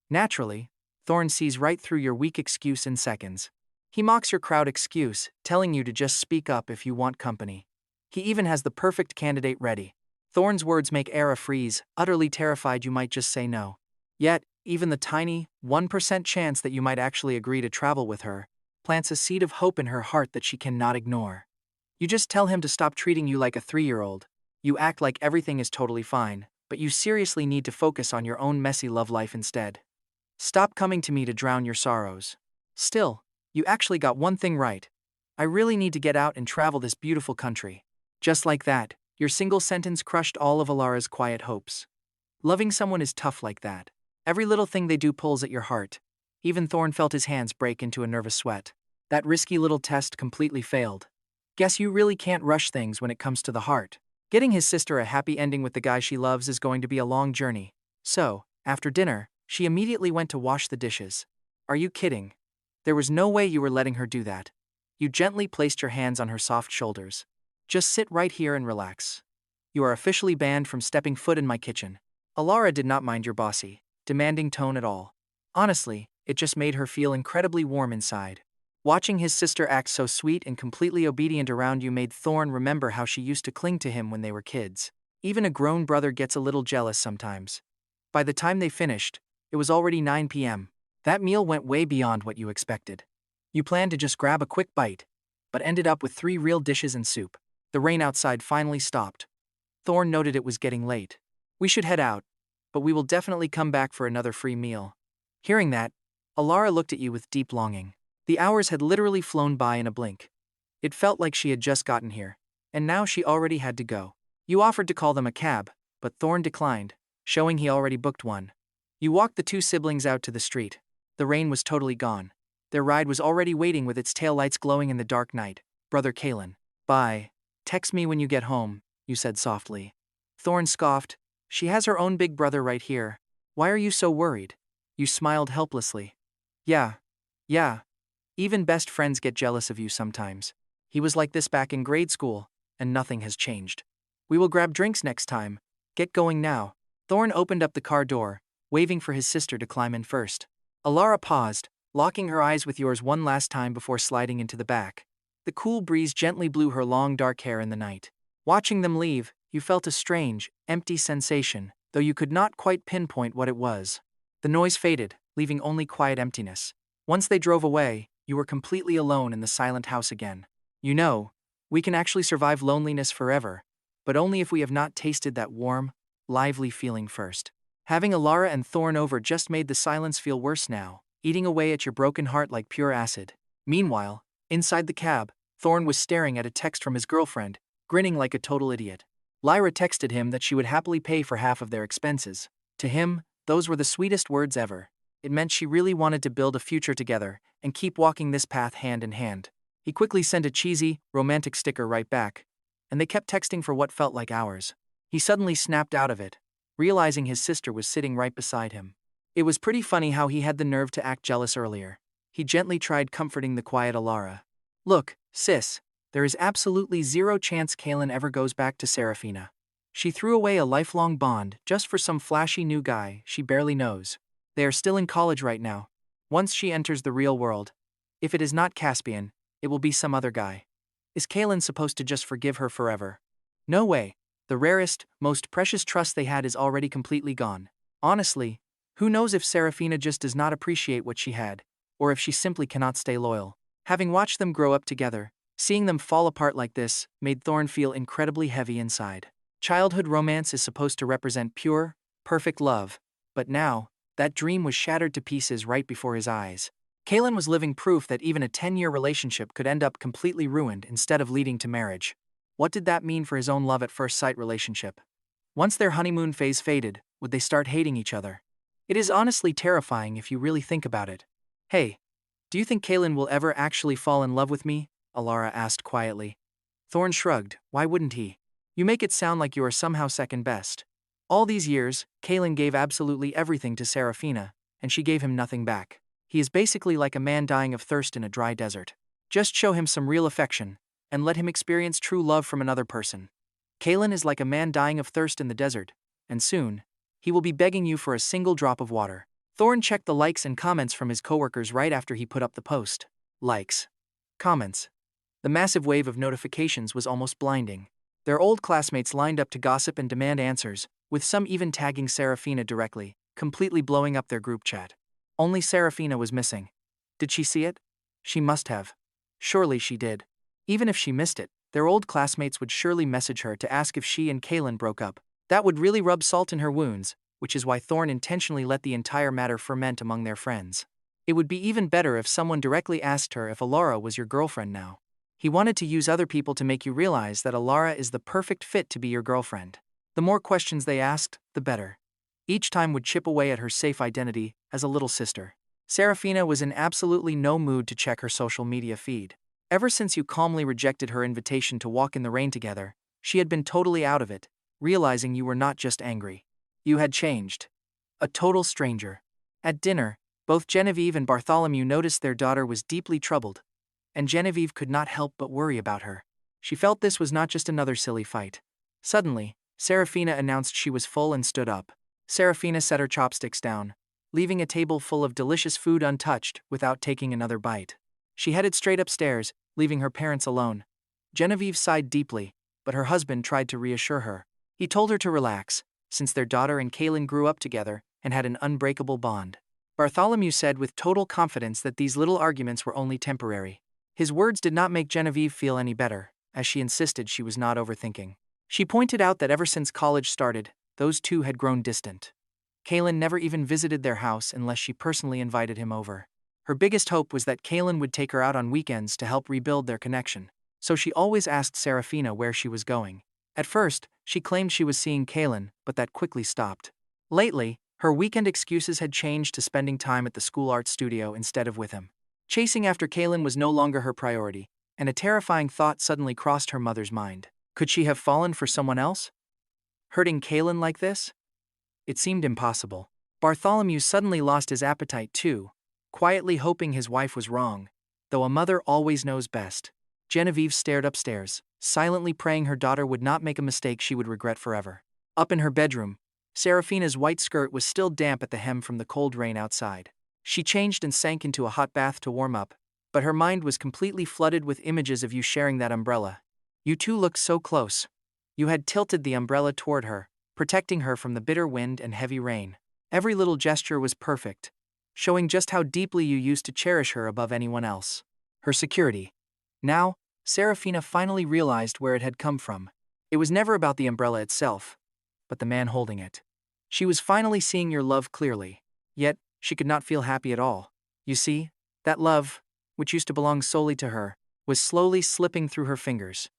Naturally, Thorn sees right through your weak excuse in seconds. He mocks your crowd excuse, telling you to just speak up if you want company. He even has the perfect candidate ready. Thorn's words make Era freeze, utterly terrified you might just say no. Yet, even the tiny, 1% chance that you might actually agree to travel with her plants a seed of hope in her heart that she cannot ignore. You just tell him to stop treating you like a 3-year-old. You act like everything is totally fine, but you seriously need to focus on your own messy love life instead. Stop coming to me to drown your sorrows. Still, you actually got one thing right. I really need to get out and travel this beautiful country. Just like that, your single sentence crushed all of Alara's quiet hopes. Loving someone is tough like that. Every little thing they do pulls at your heart. Even Thorn felt his hands break into a nervous sweat. That risky little test completely failed. Guess you really can't rush things when it comes to the heart. Getting his sister a happy ending with the guy she loves is going to be a long journey. So, after dinner, she immediately went to wash the dishes. Are you kidding? There was no way you were letting her do that. You gently placed your hands on her soft shoulders. Just sit right here and relax. You are officially banned from stepping foot in my kitchen. Alara did not mind your bossy, demanding tone at all. Honestly, it just made her feel incredibly warm inside. Watching his sister act so sweet and completely obedient around you made Thorn remember how she used to cling to him when they were kids. Even a grown brother gets a little jealous sometimes. By the time they finished, it was already 9 p.m. That meal went way beyond what you expected. You planned to just grab a quick bite, but ended up with 3 real dishes and soup. The rain outside finally stopped. Thorn noted it was getting late. We should head out, but we will definitely come back for another free meal. Hearing that, Alara looked at you with deep longing. The hours had literally flown by in a blink. It felt like she had just gotten here, and now she already had to go. You offered to call them a cab, but Thorn declined, showing he already booked one. You walked the 2 siblings out to the street. The rain was totally gone. Their ride was already waiting with its taillights glowing in the dark night. Brother Kaelen. Bye. Text me when you get home, you said softly. Thorn scoffed. She has her own big brother right here. Why are you so worried? You smiled helplessly. Yeah. Even best friends get jealous of you sometimes. He was like this back in grade school, and nothing has changed. We will grab drinks next time. Get going now. Thorn opened up the car door, waving for his sister to climb in first. Alara paused, locking her eyes with yours one last time before sliding into the back. The cool breeze gently blew her long dark hair in the night. Watching them leave, you felt a strange, empty sensation, though you could not quite pinpoint what it was. The noise faded, leaving only quiet emptiness. Once they drove away, you were completely alone in the silent house again. You know, we can actually survive loneliness forever, but only if we have not tasted that warm, lively feeling first. Having Alara and Thorn over just made the silence feel worse now, eating away at your broken heart like pure acid. Meanwhile, inside the cab, Thorn was staring at a text from his girlfriend, grinning like a total idiot. Lyra texted him that she would happily pay for half of their expenses. To him, those were the sweetest words ever. It meant she really wanted to build a future together and keep walking this path hand in hand. He quickly sent a cheesy, romantic sticker right back, and they kept texting for what felt like hours. He suddenly snapped out of it, realizing his sister was sitting right beside him. It was pretty funny how he had the nerve to act jealous earlier. He gently tried comforting the quiet Alara. Look, sis, there is absolutely zero chance Kaelen ever goes back to Seraphina. She threw away a lifelong bond just for some flashy new guy she barely knows. They are still in college right now. Once she enters the real world, if it is not Caspian, it will be some other guy. Is Kaelen supposed to just forgive her forever? No way. The rarest, most precious trust they had is already completely gone. Honestly, who knows if Seraphina just does not appreciate what she had, or if she simply cannot stay loyal. Having watched them grow up together, seeing them fall apart like this made Thorn feel incredibly heavy inside. Childhood romance is supposed to represent pure, perfect love, but now, that dream was shattered to pieces right before his eyes. Kaelen was living proof that even a 10-year relationship could end up completely ruined instead of leading to marriage. What did that mean for his own love-at-first-sight relationship? Once their honeymoon phase faded, would they start hating each other? It is honestly terrifying if you really think about it. Hey, do you think Kaelen will ever actually fall in love with me? Alara asked quietly. Thorn shrugged. Why wouldn't he? You make it sound like you are somehow second best. All these years, Kaelen gave absolutely everything to Seraphina, and she gave him nothing back. He is basically like a man dying of thirst in a dry desert. Just show him some real affection, and let him experience true love from another person. Kaelen is like a man dying of thirst in the desert, and soon, he will be begging you for a single drop of water. Thorn checked the likes and comments from his coworkers right after he put up the post. Likes. Comments. The massive wave of notifications was almost blinding. Their old classmates lined up to gossip and demand answers, with some even tagging Seraphina directly, completely blowing up their group chat. Only Seraphina was missing. Did she see it? She must have. Surely she did. Even if she missed it, their old classmates would surely message her to ask if she and Kaelen broke up. That would really rub salt in her wounds, which is why Thorn intentionally let the entire matter ferment among their friends. It would be even better if someone directly asked her if Alara was your girlfriend now. He wanted to use other people to make you realize that Alara is the perfect fit to be your girlfriend. The more questions they asked, the better. Each time would chip away at her safe identity as a little sister. Seraphina was in absolutely no mood to check her social media feed. Ever since you calmly rejected her invitation to walk in the rain together, she had been totally out of it, realizing you were not just angry. You had changed. A total stranger. At dinner, both Genevieve and Bartholomew noticed their daughter was deeply troubled, and Genevieve could not help but worry about her. She felt this was not just another silly fight. Suddenly, Seraphina announced she was full and stood up. Seraphina set her chopsticks down, leaving a table full of delicious food untouched without taking another bite. She headed straight upstairs, leaving her parents alone. Genevieve sighed deeply, but her husband tried to reassure her. He told her to relax, since their daughter and Kaelen grew up together and had an unbreakable bond. Bartholomew said with total confidence that these little arguments were only temporary. His words did not make Genevieve feel any better, as she insisted she was not overthinking. She pointed out that ever since college started, those two had grown distant. Kaelen never even visited their house unless she personally invited him over. Her biggest hope was that Kaelen would take her out on weekends to help rebuild their connection, so she always asked Seraphina where she was going. At first, she claimed she was seeing Kaelen, but that quickly stopped. Lately, her weekend excuses had changed to spending time at the school art studio instead of with him. Chasing after Kaelen was no longer her priority, and a terrifying thought suddenly crossed her mother's mind. Could she have fallen for someone else? Hurting Kaelen like this? It seemed impossible. Bartholomew suddenly lost his appetite too, quietly hoping his wife was wrong, though a mother always knows best. Genevieve stared upstairs, silently praying her daughter would not make a mistake she would regret forever. Up in her bedroom, Seraphina's white skirt was still damp at the hem from the cold rain outside. She changed and sank into a hot bath to warm up, but her mind was completely flooded with images of you sharing that umbrella. You two looked so close. You had tilted the umbrella toward her, protecting her from the bitter wind and heavy rain. Every little gesture was perfect, showing just how deeply you used to cherish her above anyone else. Her security. Now, Seraphina finally realized where it had come from. It was never about the umbrella itself, but the man holding it. She was finally seeing your love clearly, yet she could not feel happy at all. You see, that love, which used to belong solely to her, was slowly slipping through her fingers.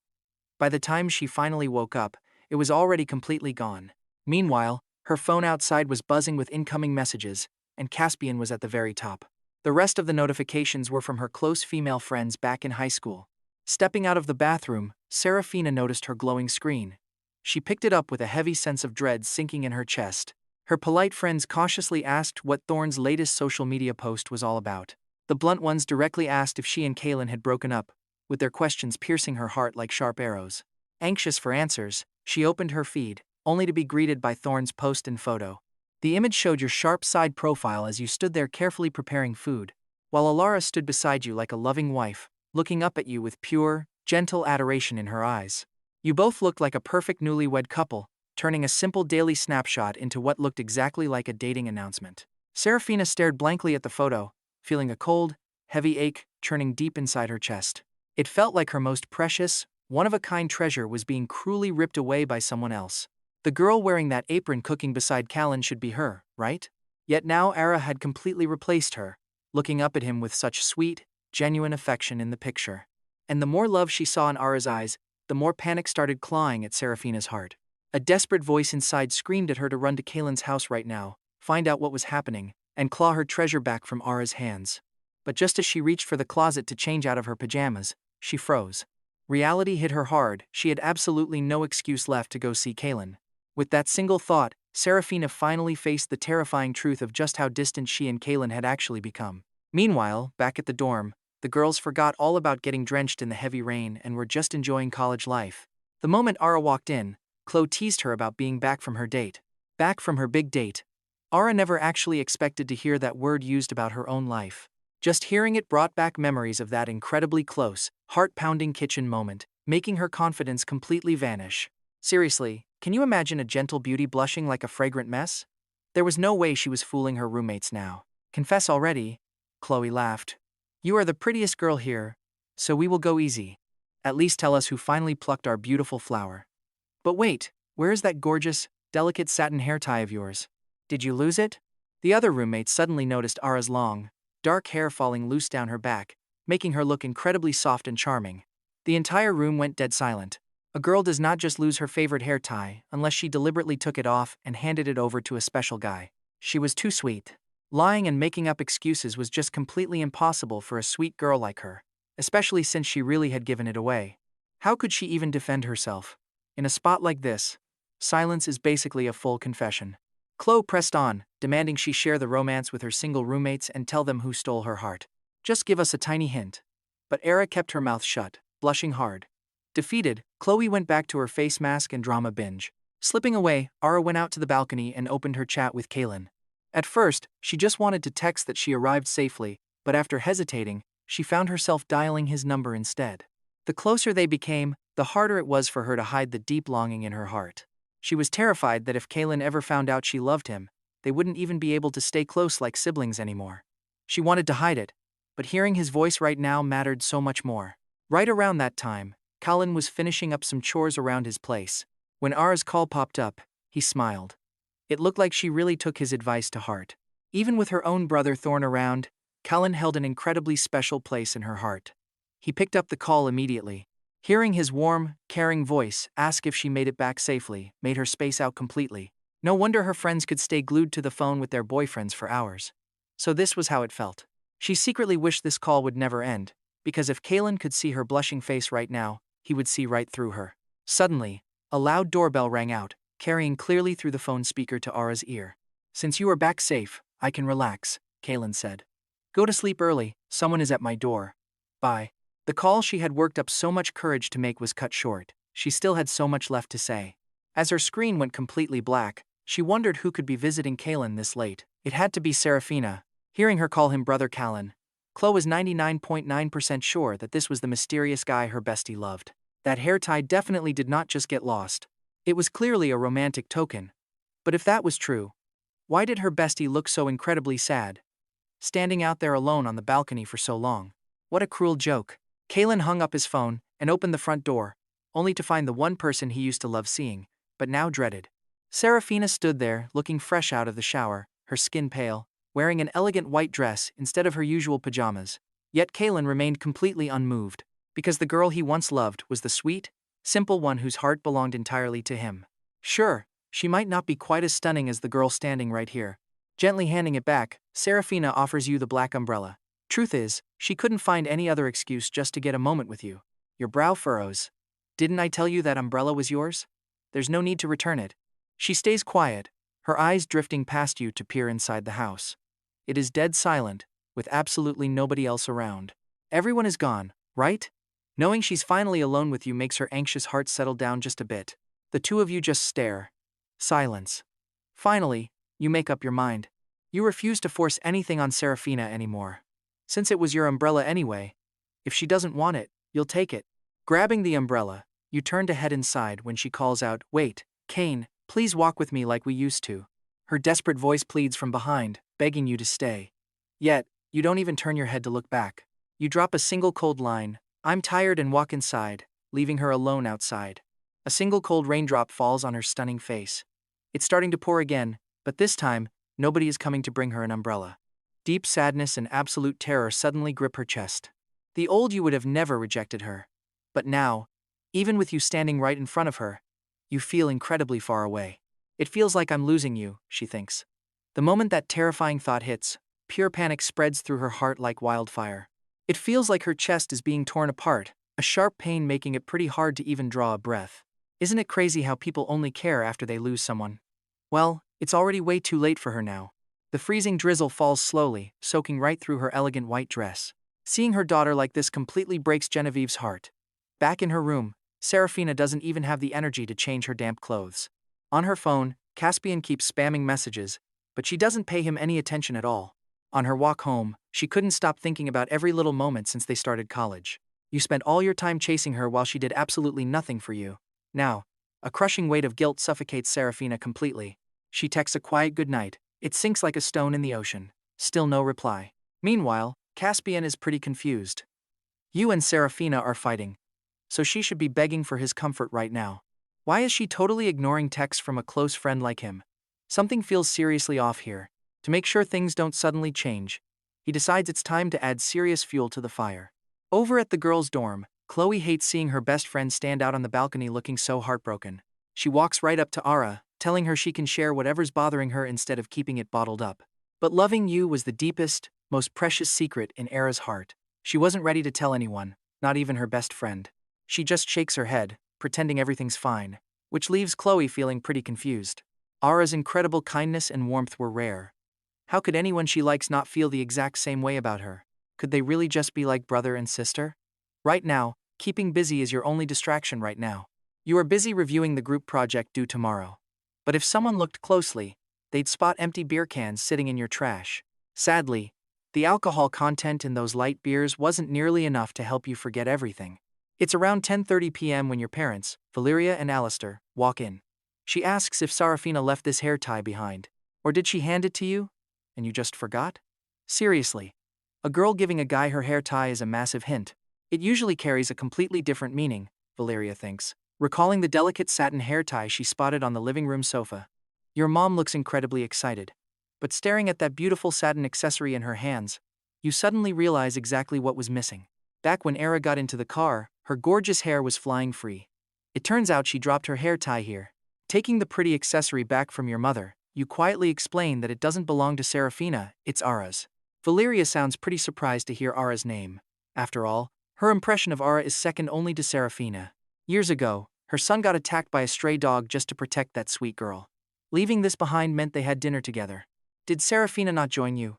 By the time she finally woke up, it was already completely gone. Meanwhile, her phone outside was buzzing with incoming messages, and Caspian was at the very top. The rest of the notifications were from her close female friends back in high school. Stepping out of the bathroom, Seraphina noticed her glowing screen. She picked it up with a heavy sense of dread sinking in her chest. Her polite friends cautiously asked what Thorn's latest social media post was all about. The blunt ones directly asked if she and Kaelen had broken up, with their questions piercing her heart like sharp arrows. Anxious for answers, she opened her feed, only to be greeted by Thorn's post and photo. The image showed your sharp side profile as you stood there carefully preparing food, while Alara stood beside you like a loving wife, looking up at you with pure, gentle adoration in her eyes. You both looked like a perfect newlywed couple, turning a simple daily snapshot into what looked exactly like a dating announcement. Seraphina stared blankly at the photo, feeling a cold, heavy ache churning deep inside her chest. It felt like her most precious, one-of-a-kind treasure was being cruelly ripped away by someone else. The girl wearing that apron cooking beside Kaelen should be her, right? Yet now Ara had completely replaced her, looking up at him with such sweet, genuine affection in the picture. And the more love she saw in Ara's eyes, the more panic started clawing at Seraphina's heart. A desperate voice inside screamed at her to run to Kaelen's house right now, find out what was happening, and claw her treasure back from Ara's hands. But just as she reached for the closet to change out of her pajamas, she froze. Reality hit her hard. She had absolutely no excuse left to go see Kaelen. With that single thought, Seraphina finally faced the terrifying truth of just how distant she and Kaelen had actually become. Meanwhile, back at the dorm, the girls forgot all about getting drenched in the heavy rain and were just enjoying college life. The moment Ara walked in, Chloe teased her about being back from her date. Back from her big date. Ara never actually expected to hear that word used about her own life. Just hearing it brought back memories of that incredibly close, heart-pounding kitchen moment, making her confidence completely vanish. Seriously, can you imagine a gentle beauty blushing like a fragrant mess? There was no way she was fooling her roommates now. Confess already, Chloe laughed. You are the prettiest girl here, so we will go easy. At least tell us who finally plucked our beautiful flower. But wait, where is that gorgeous, delicate satin hair tie of yours? Did you lose it? The other roommate suddenly noticed Ara's long, dark hair falling loose down her back, making her look incredibly soft and charming. The entire room went dead silent. A girl does not just lose her favorite hair tie unless she deliberately took it off and handed it over to a special guy. She was too sweet. Lying and making up excuses was just completely impossible for a sweet girl like her, especially since she really had given it away. How could she even defend herself? In a spot like this, silence is basically a full confession. Chloe pressed on, demanding she share the romance with her single roommates and tell them who stole her heart. Just give us a tiny hint. But Era kept her mouth shut, blushing hard. Defeated, Chloe went back to her face mask and drama binge. Slipping away, Ara went out to the balcony and opened her chat with Kaelen. At first, she just wanted to text that she arrived safely, but after hesitating, she found herself dialing his number instead. The closer they became, the harder it was for her to hide the deep longing in her heart. She was terrified that if Kaelen ever found out she loved him, they wouldn't even be able to stay close like siblings anymore. She wanted to hide it, but hearing his voice right now mattered so much more. Right around that time, Kaelen was finishing up some chores around his place. When Ara's call popped up, he smiled. It looked like she really took his advice to heart. Even with her own brother Thorn around, Kaelen held an incredibly special place in her heart. He picked up the call immediately. Hearing his warm, caring voice ask if she made it back safely made her space out completely. No wonder her friends could stay glued to the phone with their boyfriends for hours. So this was how it felt. She secretly wished this call would never end, because if Kaelen could see her blushing face right now, he would see right through her. Suddenly, a loud doorbell rang out, carrying clearly through the phone speaker to Ara's ear. Since you are back safe, I can relax, Kaelen said. Go to sleep early, someone is at my door. Bye. The call she had worked up so much courage to make was cut short. She still had so much left to say. As her screen went completely black, she wondered who could be visiting Kaelen this late. It had to be Seraphina. Hearing her call him Brother Kaelen, Chloe was 99.9% sure that this was the mysterious guy her bestie loved. That hair tie definitely did not just get lost. It was clearly a romantic token. But if that was true, why did her bestie look so incredibly sad, standing out there alone on the balcony for so long? What a cruel joke. Kaelen hung up his phone and opened the front door, only to find the one person he used to love seeing, but now dreaded. Seraphina stood there, looking fresh out of the shower, her skin pale, wearing an elegant white dress instead of her usual pajamas. Yet Kaelen remained completely unmoved, because the girl he once loved was the sweet, simple one whose heart belonged entirely to him. Sure, she might not be quite as stunning as the girl standing right here. Gently handing it back, Seraphina offers you the black umbrella. Truth is, she couldn't find any other excuse just to get a moment with you. Your brow furrows. Didn't I tell you that umbrella was yours? There's no need to return it. She stays quiet, her eyes drifting past you to peer inside the house. It is dead silent, with absolutely nobody else around. Everyone is gone, right? Knowing she's finally alone with you makes her anxious heart settle down just a bit. The two of you just stare. Silence. Finally, you make up your mind. You refuse to force anything on Seraphina anymore. Since it was your umbrella anyway, if she doesn't want it, you'll take it. Grabbing the umbrella, you turn to head inside when she calls out, "Wait, Kane, please walk with me like we used to." Her desperate voice pleads from behind, begging you to stay. Yet, you don't even turn your head to look back. You drop a single cold line, "I'm tired," and walk inside, leaving her alone outside. A single cold raindrop falls on her stunning face. It's starting to pour again, but this time, nobody is coming to bring her an umbrella. Deep sadness and absolute terror suddenly grip her chest. The old you would have never rejected her. But now, even with you standing right in front of her, you feel incredibly far away. It feels like I'm losing you, she thinks. The moment that terrifying thought hits, pure panic spreads through her heart like wildfire. It feels like her chest is being torn apart, a sharp pain making it pretty hard to even draw a breath. Isn't it crazy how people only care after they lose someone? Well, it's already way too late for her now. The freezing drizzle falls slowly, soaking right through her elegant white dress. Seeing her daughter like this completely breaks Genevieve's heart. Back in her room, Seraphina doesn't even have the energy to change her damp clothes. On her phone, Caspian keeps spamming messages, but she doesn't pay him any attention at all. On her walk home, she couldn't stop thinking about every little moment since they started college. You spent all your time chasing her while she did absolutely nothing for you. Now, a crushing weight of guilt suffocates Seraphina completely. She texts a quiet goodnight. It sinks like a stone in the ocean. Still no reply. Meanwhile, Caspian is pretty confused. You and Seraphina are fighting, so she should be begging for his comfort right now. Why is she totally ignoring texts from a close friend like him? Something feels seriously off here. To make sure things don't suddenly change, he decides it's time to add serious fuel to the fire. Over at the girls' dorm, Chloe hates seeing her best friend stand out on the balcony looking so heartbroken. She walks right up to Ara, telling her she can share whatever's bothering her instead of keeping it bottled up. But loving you was the deepest, most precious secret in Ara's heart. She wasn't ready to tell anyone, not even her best friend. She just shakes her head, pretending everything's fine, which leaves Chloe feeling pretty confused. Ara's incredible kindness and warmth were rare. How could anyone she likes not feel the exact same way about her? Could they really just be like brother and sister? Right now, keeping busy is your only distraction right now. You are busy reviewing the group project due tomorrow. But if someone looked closely, they'd spot empty beer cans sitting in your trash. Sadly, the alcohol content in those light beers wasn't nearly enough to help you forget everything. It's around 10:30 p.m. when your parents, Valeria and Alistair, walk in. She asks if Seraphina left this hair tie behind. Or did she hand it to you? And you just forgot? Seriously. A girl giving a guy her hair tie is a massive hint. It usually carries a completely different meaning, Valeria thinks, recalling the delicate satin hair tie she spotted on the living room sofa. Your mom looks incredibly excited. But staring at that beautiful satin accessory in her hands, you suddenly realize exactly what was missing. Back when Era got into the car, her gorgeous hair was flying free. It turns out she dropped her hair tie here. Taking the pretty accessory back from your mother, you quietly explain that it doesn't belong to Seraphina, it's Ara's. Valeria sounds pretty surprised to hear Ara's name. After all, her impression of Ara is second only to Seraphina. Years ago, her son got attacked by a stray dog just to protect that sweet girl. Leaving this behind meant they had dinner together. Did Seraphina not join you?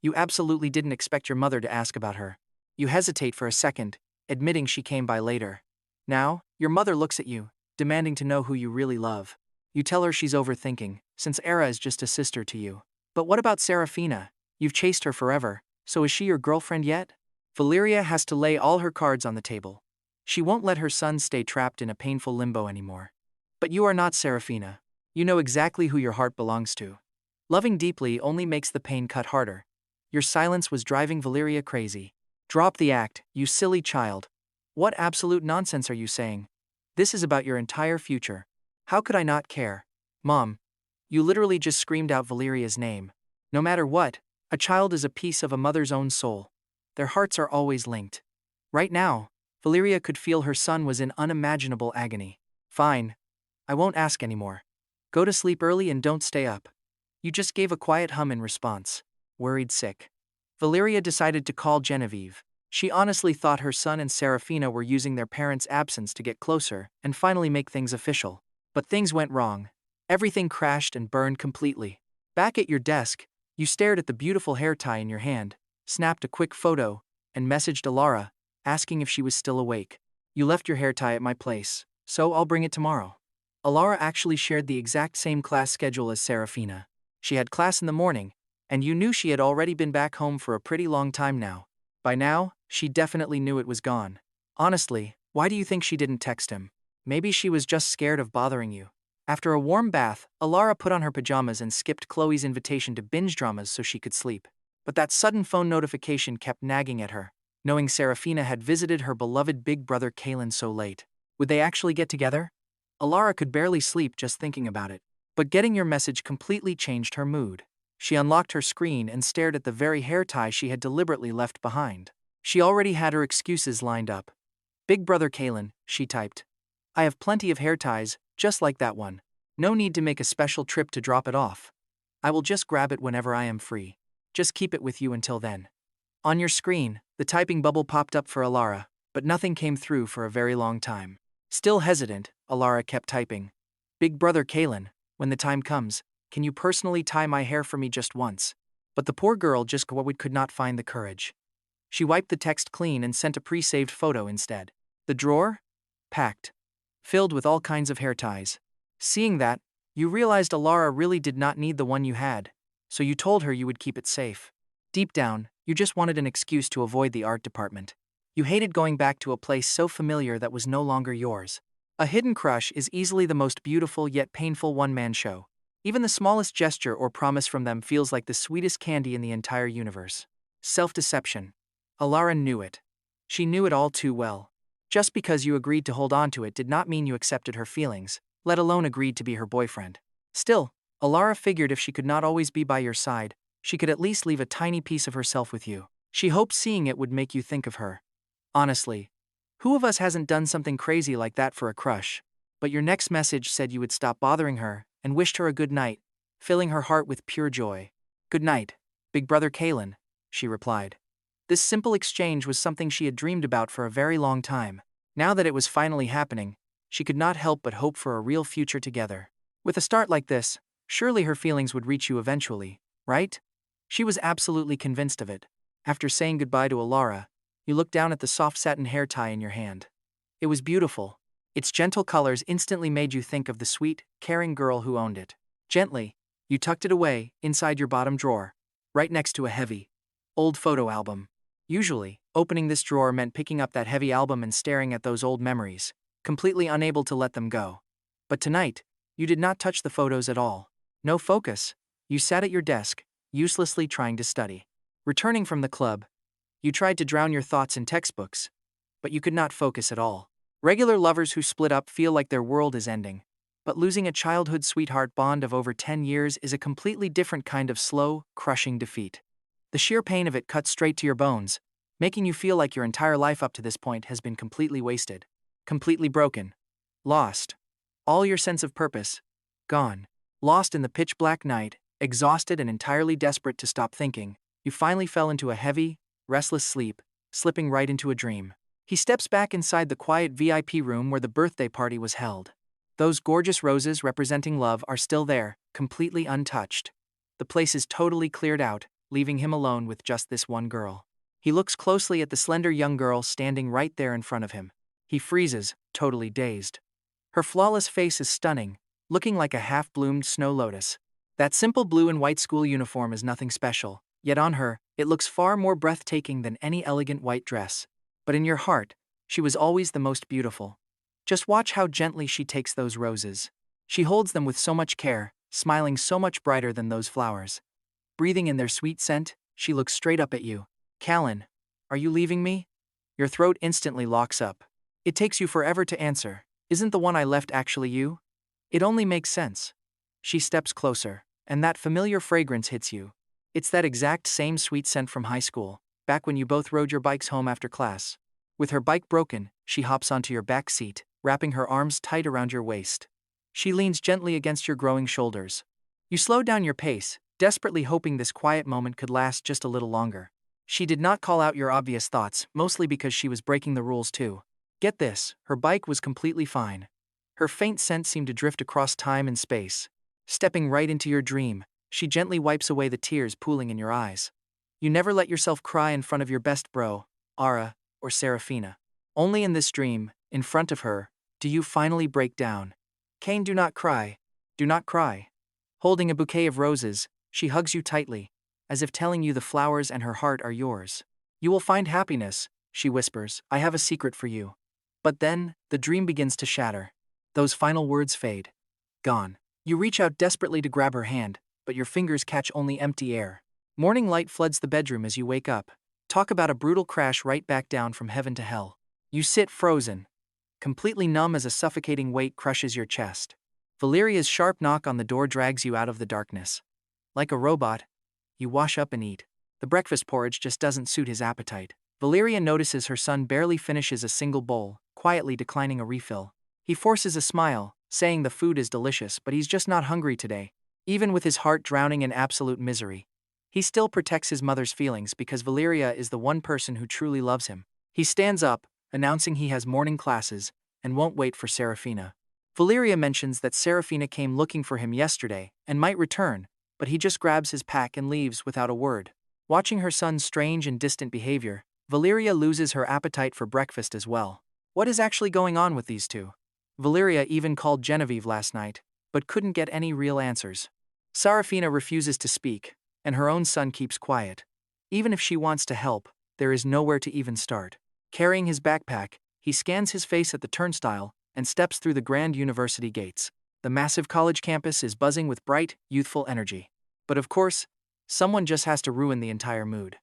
You absolutely didn't expect your mother to ask about her. You hesitate for a second, admitting she came by later. Now, your mother looks at you, demanding to know who you really love. You tell her she's overthinking, since Era is just a sister to you. But what about Seraphina? You've chased her forever, so is she your girlfriend yet? Valeria has to lay all her cards on the table. She won't let her son stay trapped in a painful limbo anymore. But you are not Seraphina. You know exactly who your heart belongs to. Loving deeply only makes the pain cut harder. Your silence was driving Valeria crazy. Drop the act, you silly child. What absolute nonsense are you saying? This is about your entire future. How could I not care? Mom, you literally just screamed out Valeria's name. No matter what, a child is a piece of a mother's own soul. Their hearts are always linked. Right now, Valeria could feel her son was in unimaginable agony. Fine. I won't ask anymore. Go to sleep early and don't stay up. You just gave a quiet hum in response. Worried sick. Valeria decided to call Genevieve. She honestly thought her son and Seraphina were using their parents' absence to get closer and finally make things official. But things went wrong. Everything crashed and burned completely. Back at your desk, you stared at the beautiful hair tie in your hand, snapped a quick photo, and messaged Alara, asking if she was still awake. You left your hair tie at my place, so I'll bring it tomorrow. Alara actually shared the exact same class schedule as Seraphina. She had class in the morning, and you knew she had already been back home for a pretty long time now. By now, she definitely knew it was gone. Honestly, why do you think she didn't text him? Maybe she was just scared of bothering you. After a warm bath, Alara put on her pajamas and skipped Chloe's invitation to binge dramas so she could sleep. But that sudden phone notification kept nagging at her, knowing Seraphina had visited her beloved big brother Kaelen so late. Would they actually get together? Alara could barely sleep just thinking about it. But getting your message completely changed her mood. She unlocked her screen and stared at the very hair tie she had deliberately left behind. She already had her excuses lined up. Big brother Kaelen, she typed. I have plenty of hair ties, just like that one. No need to make a special trip to drop it off. I will just grab it whenever I am free. Just keep it with you until then. On your screen, the typing bubble popped up for Alara, but nothing came through for a very long time. Still hesitant, Alara kept typing. Big brother Kaelen, when the time comes, can you personally tie my hair for me just once? But the poor girl just could not find the courage. She wiped the text clean and sent a pre-saved photo instead. The drawer? Packed. Filled with all kinds of hair ties. Seeing that, you realized Alara really did not need the one you had, so you told her you would keep it safe. Deep down, you just wanted an excuse to avoid the art department. You hated going back to a place so familiar that was no longer yours. A hidden crush is easily the most beautiful yet painful one-man show. Even the smallest gesture or promise from them feels like the sweetest candy in the entire universe. Self-deception. Alara knew it. She knew it all too well. Just because you agreed to hold on to it did not mean you accepted her feelings, let alone agreed to be her boyfriend. Still, Alara figured if she could not always be by your side, she could at least leave a tiny piece of herself with you. She hoped seeing it would make you think of her. Honestly, who of us hasn't done something crazy like that for a crush? But your next message said you would stop bothering her and wished her a good night, filling her heart with pure joy. Good night, big brother Kaelen, she replied. This simple exchange was something she had dreamed about for a very long time. Now that it was finally happening, she could not help but hope for a real future together. With a start like this, surely her feelings would reach you eventually, right? She was absolutely convinced of it. After saying goodbye to Alara, you looked down at the soft satin hair tie in your hand. It was beautiful. Its gentle colors instantly made you think of the sweet, caring girl who owned it. Gently, you tucked it away, inside your bottom drawer, right next to a heavy, old photo album. Usually, opening this drawer meant picking up that heavy album and staring at those old memories, completely unable to let them go. But tonight, you did not touch the photos at all. No focus. You sat at your desk, uselessly trying to study. Returning from the club, you tried to drown your thoughts in textbooks, but you could not focus at all. Regular lovers who split up feel like their world is ending, but losing a childhood sweetheart bond of over 10 years is a completely different kind of slow, crushing defeat. The sheer pain of it cuts straight to your bones, making you feel like your entire life up to this point has been completely wasted, completely broken, lost. All your sense of purpose, gone. Lost in the pitch-black night, exhausted and entirely desperate to stop thinking, you finally fell into a heavy, restless sleep, slipping right into a dream. He steps back inside the quiet VIP room where the birthday party was held. Those gorgeous roses representing love are still there, completely untouched. The place is totally cleared out, leaving him alone with just this one girl. He looks closely at the slender young girl standing right there in front of him. He freezes, totally dazed. Her flawless face is stunning, looking like a half-bloomed snow lotus. That simple blue and white school uniform is nothing special, yet on her, it looks far more breathtaking than any elegant white dress. But in your heart, she was always the most beautiful. Just watch how gently she takes those roses. She holds them with so much care, smiling so much brighter than those flowers. Breathing in their sweet scent, she looks straight up at you. Kaelen, are you leaving me? Your throat instantly locks up. It takes you forever to answer. Isn't the one I left actually you? It only makes sense. She steps closer, and that familiar fragrance hits you. It's that exact same sweet scent from high school, back when you both rode your bikes home after class. With her bike broken, she hops onto your back seat, wrapping her arms tight around your waist. She leans gently against your growing shoulders. You slow down your pace, desperately hoping this quiet moment could last just a little longer. She did not call out your obvious thoughts, mostly because she was breaking the rules too. Get this, her bike was completely fine. Her faint scent seemed to drift across time and space. Stepping right into your dream, she gently wipes away the tears pooling in your eyes. You never let yourself cry in front of your best bro, Ara, or Seraphina. Only in this dream, in front of her, do you finally break down. Kaelen, do not cry. Do not cry. Holding a bouquet of roses, she hugs you tightly, as if telling you the flowers and her heart are yours. You will find happiness, she whispers. I have a secret for you. But then, the dream begins to shatter. Those final words fade. Gone. You reach out desperately to grab her hand, but your fingers catch only empty air. Morning light floods the bedroom as you wake up. Talk about a brutal crash right back down from heaven to hell. You sit frozen, completely numb as a suffocating weight crushes your chest. Valeria's sharp knock on the door drags you out of the darkness. Like a robot, you wash up and eat. The breakfast porridge just doesn't suit his appetite. Valeria notices her son barely finishes a single bowl, quietly declining a refill. He forces a smile, saying the food is delicious, but he's just not hungry today. Even with his heart drowning in absolute misery, he still protects his mother's feelings because Valeria is the one person who truly loves him. He stands up, announcing he has morning classes, and won't wait for Seraphina. Valeria mentions that Seraphina came looking for him yesterday and might return, but he just grabs his pack and leaves without a word. Watching her son's strange and distant behavior, Valeria loses her appetite for breakfast as well. What is actually going on with these two? Valeria even called Genevieve last night, but couldn't get any real answers. Seraphina refuses to speak, and her own son keeps quiet. Even if she wants to help, there is nowhere to even start. Carrying his backpack, he scans his face at the turnstile and steps through the grand university gates. The massive college campus is buzzing with bright, youthful energy. But of course, someone just has to ruin the entire mood.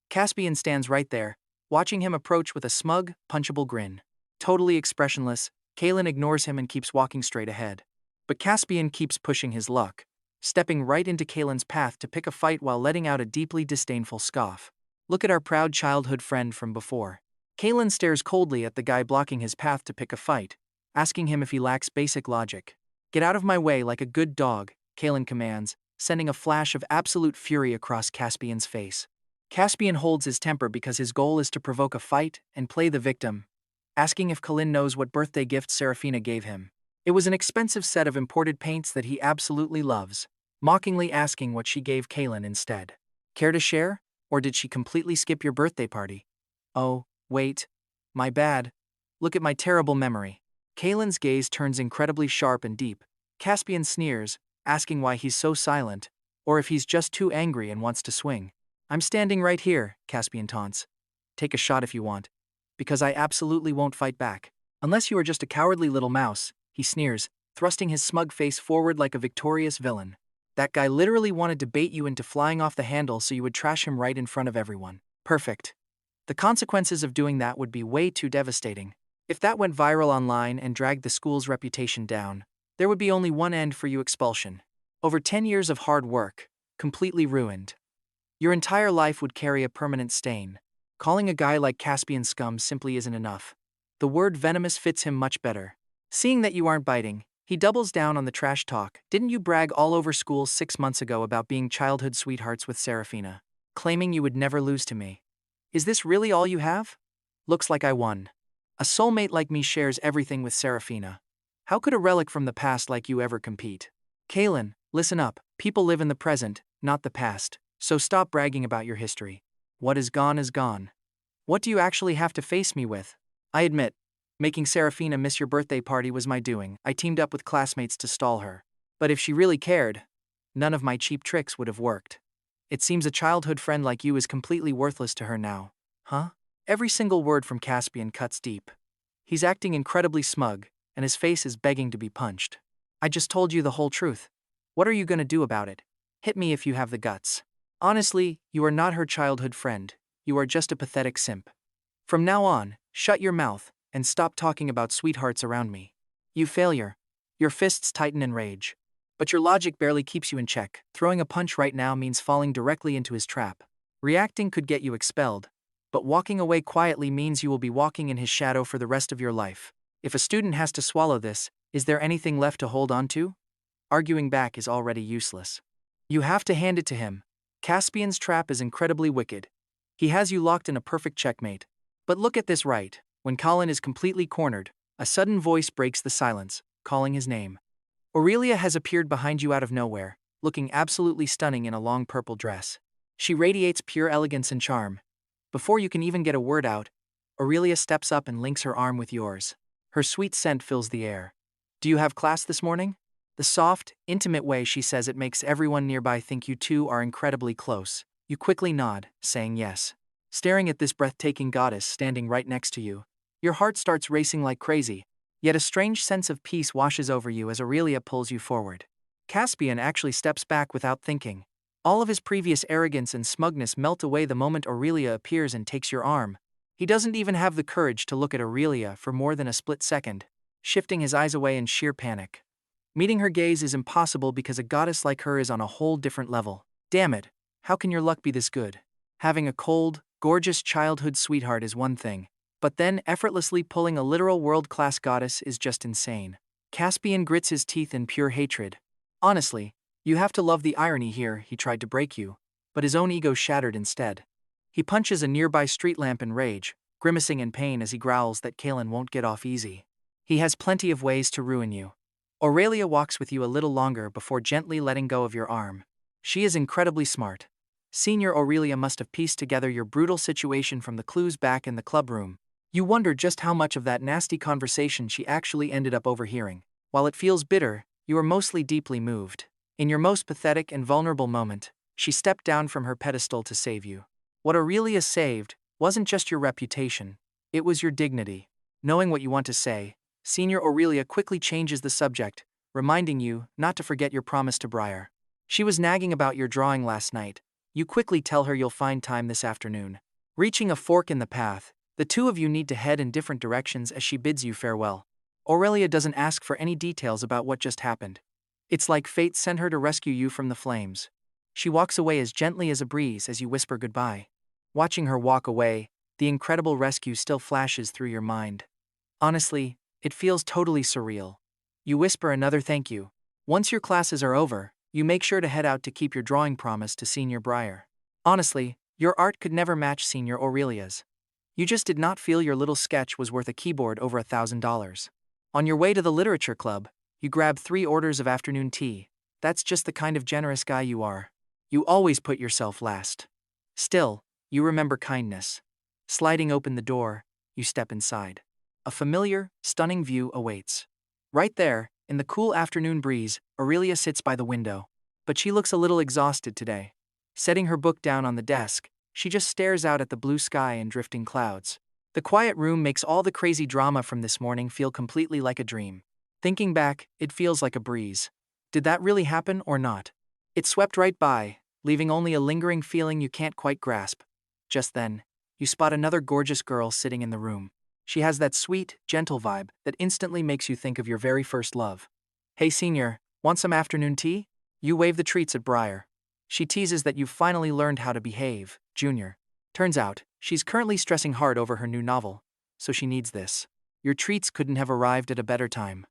Caspian stands right there, watching him approach with a smug, punchable grin. Totally expressionless, Kaelen ignores him and keeps walking straight ahead. But Caspian keeps pushing his luck. stepping right into Kaelen's path to pick a fight while letting out a deeply disdainful scoff. Look at our proud childhood friend from before. Kaelen stares coldly at the guy blocking his path to pick a fight, asking him if he lacks basic logic. Get out of my way like a good dog, Kaelen commands, sending a flash of absolute fury across Caspian's face. Caspian holds his temper because his goal is to provoke a fight and play the victim, asking if Kaelen knows what birthday gift Seraphina gave him. It was an expensive set of imported paints that he absolutely loves, mockingly asking what she gave Kaelen instead. Care to share? Or did she completely skip your birthday party? Oh, wait. My bad. Look at my terrible memory. Kaelen's gaze turns incredibly sharp and deep. Caspian sneers, asking why he's so silent, or if he's just too angry and wants to swing. I'm standing right here, Caspian taunts. Take a shot if you want. Because I absolutely won't fight back. Unless you are just a cowardly little mouse, he sneers, thrusting his smug face forward like a victorious villain. That guy literally wanted to bait you into flying off the handle so you would trash him right in front of everyone. Perfect. The consequences of doing that would be way too devastating. If that went viral online and dragged the school's reputation down, there would be only one end for you: expulsion. Over 10 years of hard work, completely ruined. Your entire life would carry a permanent stain. Calling a guy like Caspian scum simply isn't enough. The word venomous fits him much better. Seeing that you aren't biting, he doubles down on the trash talk. Didn't you brag all over school 6 months ago about being childhood sweethearts with Seraphina, claiming you would never lose to me? Is this really all you have? Looks like I won. A soulmate like me shares everything with Seraphina. How could a relic from the past like you ever compete? Kaelen, listen up. People live in the present, not the past, so stop bragging about your history. What is gone is gone. What do you actually have to face me with? I admit, making Seraphina miss your birthday party was my doing. I teamed up with classmates to stall her. But if she really cared, none of my cheap tricks would have worked. It seems a childhood friend like you is completely worthless to her now. Huh? Every single word from Caspian cuts deep. He's acting incredibly smug, and his face is begging to be punched. I just told you the whole truth. What are you gonna do about it? Hit me if you have the guts. Honestly, you are not her childhood friend. You are just a pathetic simp. From now on, shut your mouth and stop talking about sweethearts around me. You failure. Your fists tighten in rage. But your logic barely keeps you in check. Throwing a punch right now means falling directly into his trap. Reacting could get you expelled, but walking away quietly means you will be walking in his shadow for the rest of your life. If a student has to swallow this, is there anything left to hold on to? Arguing back is already useless. You have to hand it to him. Caspian's trap is incredibly wicked. He has you locked in a perfect checkmate. But look at this right. When Kaelen is completely cornered, a sudden voice breaks the silence, calling his name. Aurelia has appeared behind you out of nowhere, looking absolutely stunning in a long purple dress. She radiates pure elegance and charm. Before you can even get a word out, Aurelia steps up and links her arm with yours. Her sweet scent fills the air. Do you have class this morning? The soft, intimate way she says it makes everyone nearby think you two are incredibly close. You quickly nod, saying yes. Staring at this breathtaking goddess standing right next to you, your heart starts racing like crazy, yet a strange sense of peace washes over you as Aurelia pulls you forward. Caspian actually steps back without thinking. All of his previous arrogance and smugness melt away the moment Aurelia appears and takes your arm. He doesn't even have the courage to look at Aurelia for more than a split second, shifting his eyes away in sheer panic. Meeting her gaze is impossible because a goddess like her is on a whole different level. Damn it, how can your luck be this good? Having a cold, gorgeous childhood sweetheart is one thing, but then effortlessly pulling a literal world-class goddess is just insane. Caspian grits his teeth in pure hatred. Honestly, you have to love the irony here. He tried to break you, but his own ego shattered instead. He punches a nearby street lamp in rage, grimacing in pain as he growls that Kaelen won't get off easy. He has plenty of ways to ruin you. Aurelia walks with you a little longer before gently letting go of your arm. She is incredibly smart. Senior Aurelia must have pieced together your brutal situation from the clues back in the clubroom. You wonder just how much of that nasty conversation she actually ended up overhearing. While it feels bitter, you are mostly deeply moved. In your most pathetic and vulnerable moment, she stepped down from her pedestal to save you. What Aurelia saved wasn't just your reputation, it was your dignity. Knowing what you want to say, Senior Aurelia quickly changes the subject, reminding you not to forget your promise to Briar. She was nagging about your drawing last night. You quickly tell her you'll find time this afternoon. Reaching a fork in the path, the two of you need to head in different directions as she bids you farewell. Aurelia doesn't ask for any details about what just happened. It's like fate sent her to rescue you from the flames. She walks away as gently as a breeze as you whisper goodbye. Watching her walk away, the incredible rescue still flashes through your mind. Honestly, it feels totally surreal. You whisper another thank you. Once your classes are over, you make sure to head out to keep your drawing promise to Senior Briar. Honestly, your art could never match Senior Aurelia's. You just did not feel your little sketch was worth a keyboard over $1,000. On your way to the literature club, you grab 3 orders of afternoon tea. That's just the kind of generous guy you are. You always put yourself last. Still, you remember kindness. Sliding open the door, you step inside. A familiar, stunning view awaits. Right there, in the cool afternoon breeze, Aurelia sits by the window. But she looks a little exhausted today. Setting her book down on the desk, she just stares out at the blue sky and drifting clouds. The quiet room makes all the crazy drama from this morning feel completely like a dream. Thinking back, it feels like a breeze. Did that really happen or not? It swept right by, leaving only a lingering feeling you can't quite grasp. Just then, you spot another gorgeous girl sitting in the room. She has that sweet, gentle vibe that instantly makes you think of your very first love. Hey Senior, want some afternoon tea? You wave the treats at Briar. She teases that you've finally learned how to behave, Junior. Turns out, she's currently stressing hard over her new novel, so she needs this. Your treats couldn't have arrived at a better time.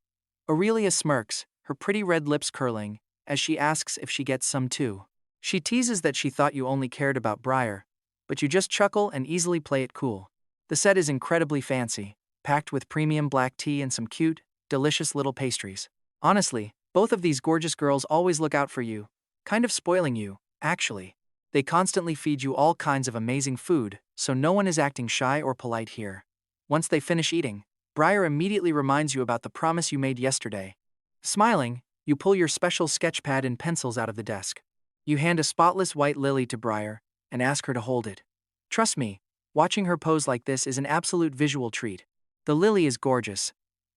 Aurelia smirks, her pretty red lips curling, as she asks if she gets some too. She teases that she thought you only cared about Briar, but you just chuckle and easily play it cool. The set is incredibly fancy, packed with premium black tea and some cute, delicious little pastries. Honestly, both of these gorgeous girls always look out for you, kind of spoiling you, actually. They constantly feed you all kinds of amazing food, so no one is acting shy or polite here. Once they finish eating, Briar immediately reminds you about the promise you made yesterday. Smiling, you pull your special sketch pad and pencils out of the desk. You hand a spotless white lily to Briar and ask her to hold it. Trust me, watching her pose like this is an absolute visual treat. The lily is gorgeous,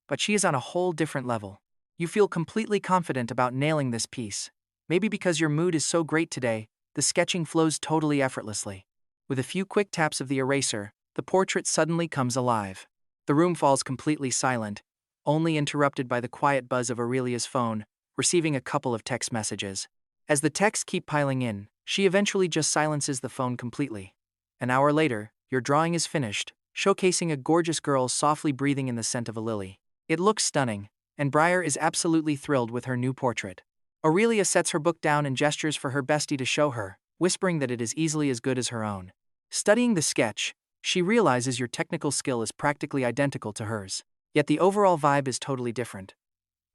but she is on a whole different level. You feel completely confident about nailing this piece. Maybe because your mood is so great today, the sketching flows totally effortlessly. With a few quick taps of the eraser, the portrait suddenly comes alive. The room falls completely silent, only interrupted by the quiet buzz of Aurelia's phone, receiving a couple of text messages. As the texts keep piling in, she eventually just silences the phone completely. An hour later, your drawing is finished, showcasing a gorgeous girl softly breathing in the scent of a lily. It looks stunning, and Briar is absolutely thrilled with her new portrait. Aurelia sets her book down and gestures for her bestie to show her, whispering that it is easily as good as her own. Studying the sketch, she realizes your technical skill is practically identical to hers, yet the overall vibe is totally different.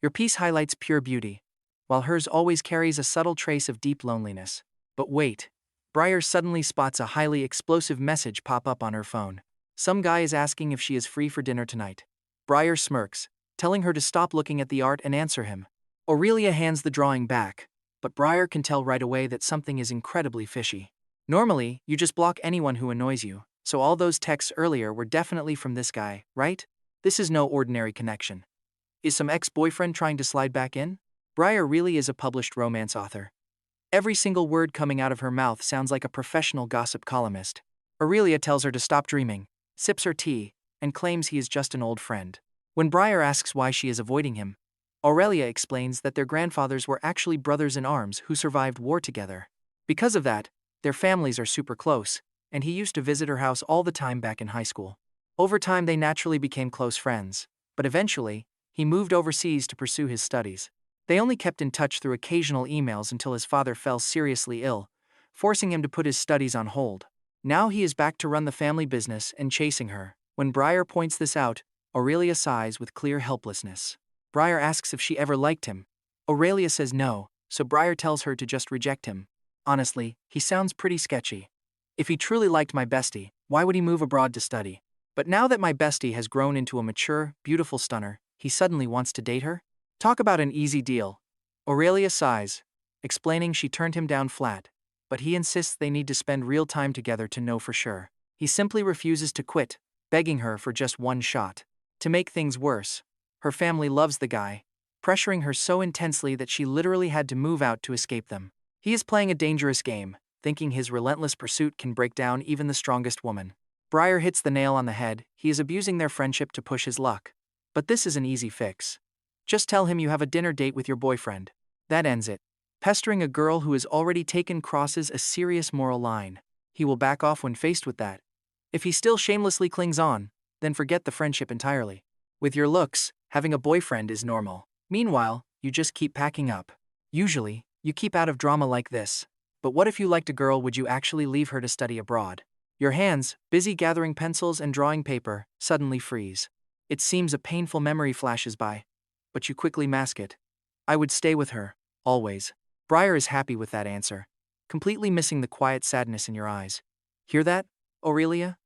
Your piece highlights pure beauty, while hers always carries a subtle trace of deep loneliness. But wait, Briar suddenly spots a highly explosive message pop up on her phone. Some guy is asking if she is free for dinner tonight. Briar smirks, telling her to stop looking at the art and answer him. Aurelia hands the drawing back, but Briar can tell right away that something is incredibly fishy. Normally, you just block anyone who annoys you, so all those texts earlier were definitely from this guy, right? This is no ordinary connection. Is some ex-boyfriend trying to slide back in? Briar really is a published romance author. Every single word coming out of her mouth sounds like a professional gossip columnist. Aurelia tells her to stop dreaming, sips her tea, and claims he is just an old friend. When Briar asks why she is avoiding him, Aurelia explains that their grandfathers were actually brothers in arms who survived war together. Because of that, their families are super close, and he used to visit her house all the time back in high school. Over time they naturally became close friends, but eventually, he moved overseas to pursue his studies. They only kept in touch through occasional emails until his father fell seriously ill, forcing him to put his studies on hold. Now he is back to run the family business and chasing her. When Briar points this out, Aurelia sighs with clear helplessness. Briar asks if she ever liked him. Aurelia says no, so Briar tells her to just reject him. Honestly, he sounds pretty sketchy. If he truly liked my bestie, why would he move abroad to study? But now that my bestie has grown into a mature, beautiful stunner, he suddenly wants to date her? Talk about an easy deal. Aurelia sighs, explaining she turned him down flat, but he insists they need to spend real time together to know for sure. He simply refuses to quit, begging her for just one shot. To make things worse, her family loves the guy, pressuring her so intensely that she literally had to move out to escape them. He is playing a dangerous game, thinking his relentless pursuit can break down even the strongest woman. Briar hits the nail on the head. He is abusing their friendship to push his luck. But this is an easy fix. Just tell him you have a dinner date with your boyfriend. That ends it. Pestering a girl who has already taken crosses a serious moral line. He will back off when faced with that. If he still shamelessly clings on, then forget the friendship entirely. With your looks, having a boyfriend is normal. Meanwhile, you just keep packing up. Usually, you keep out of drama like this. But what if you liked a girl, would you actually leave her to study abroad? Your hands, busy gathering pencils and drawing paper, suddenly freeze. It seems a painful memory flashes by. But you quickly mask it. I would stay with her, always. Briar is happy with that answer, completely missing the quiet sadness in your eyes. Hear that, Aurelia?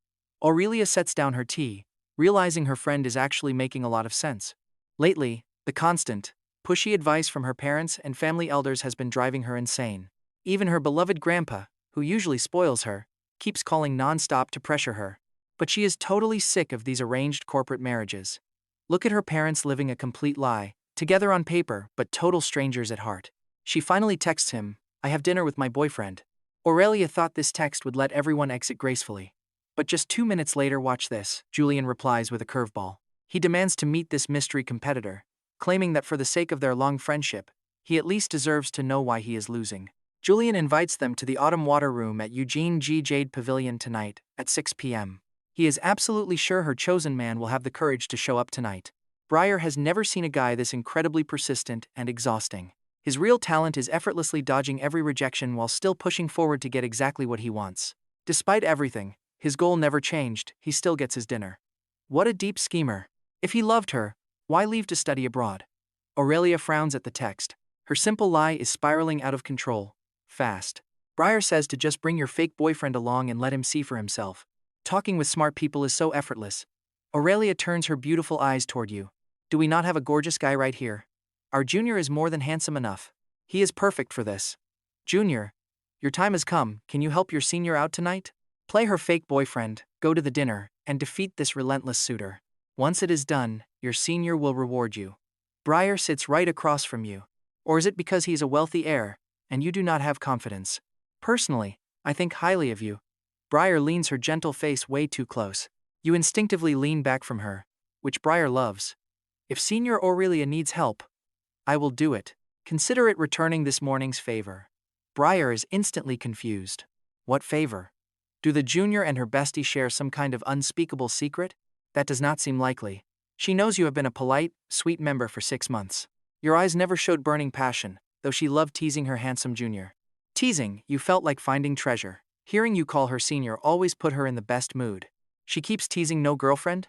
Aurelia sets down her tea, realizing her friend is actually making a lot of sense. Lately, the constant, pushy advice from her parents and family elders has been driving her insane. Even her beloved grandpa, who usually spoils her, keeps calling non-stop to pressure her. But she is totally sick of these arranged corporate marriages. Look at her parents living a complete lie, together on paper but total strangers at heart. She finally texts him, "I have dinner with my boyfriend." Aurelia thought this text would let everyone exit gracefully. But just 2 minutes later, watch this, Julian replies with a curveball. He demands to meet this mystery competitor, claiming that for the sake of their long friendship, he at least deserves to know why he is losing. Julian invites them to the Autumn Water Room at Eugene G. Jade Pavilion tonight, at 6 p.m. He is absolutely sure her chosen man will have the courage to show up tonight. Briar has never seen a guy this incredibly persistent and exhausting. His real talent is effortlessly dodging every rejection while still pushing forward to get exactly what he wants. Despite everything, his goal never changed, he still gets his dinner. What a deep schemer. If he loved her, why leave to study abroad? Aurelia frowns at the text. Her simple lie is spiraling out of control. Fast. Briar says to just bring your fake boyfriend along and let him see for himself. Talking with smart people is so effortless. Aurelia turns her beautiful eyes toward you. Do we not have a gorgeous guy right here? Our junior is more than handsome enough. He is perfect for this. Junior, your time has come, can you help your senior out tonight? Play her fake boyfriend, go to the dinner, and defeat this relentless suitor. Once it is done, your senior will reward you. Briar sits right across from you. Or is it because he's a wealthy heir, and you do not have confidence? Personally, I think highly of you. Briar leans her gentle face way too close. You instinctively lean back from her, which Briar loves. If Senior Aurelia needs help, I will do it. Consider it returning this morning's favor. Briar is instantly confused. What favor? Do the junior and her bestie share some kind of unspeakable secret? That does not seem likely. She knows you have been a polite, sweet member for 6 months. Your eyes never showed burning passion, though she loved teasing her handsome junior. Teasing, you felt like finding treasure. Hearing you call her senior always put her in the best mood. She keeps teasing no girlfriend?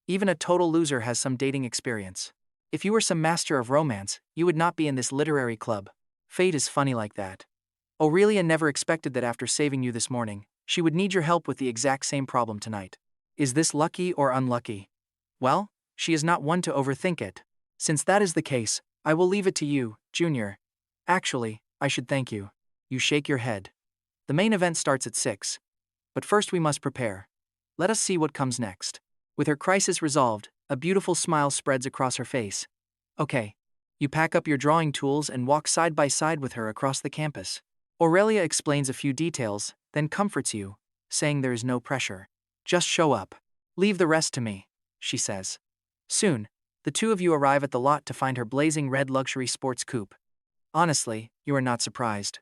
Even a total loser has some dating experience. If you were some master of romance, you would not be in this literary club. Fate is funny like that. Aurelia never expected that after saving you this morning, she would need your help with the exact same problem tonight. Is this lucky or unlucky? Well, she is not one to overthink it. Since that is the case, I will leave it to you, Junior. Actually, I should thank you. You shake your head. The main event starts at 6. But first we must prepare. Let us see what comes next. With her crisis resolved, a beautiful smile spreads across her face. Okay. You pack up your drawing tools and walk side by side with her across the campus. Aurelia explains a few details, then comforts you, saying there is no pressure. Just show up. Leave the rest to me, she says. Soon, the two of you arrive at the lot to find her blazing red luxury sports coupe. Honestly, you are not surprised.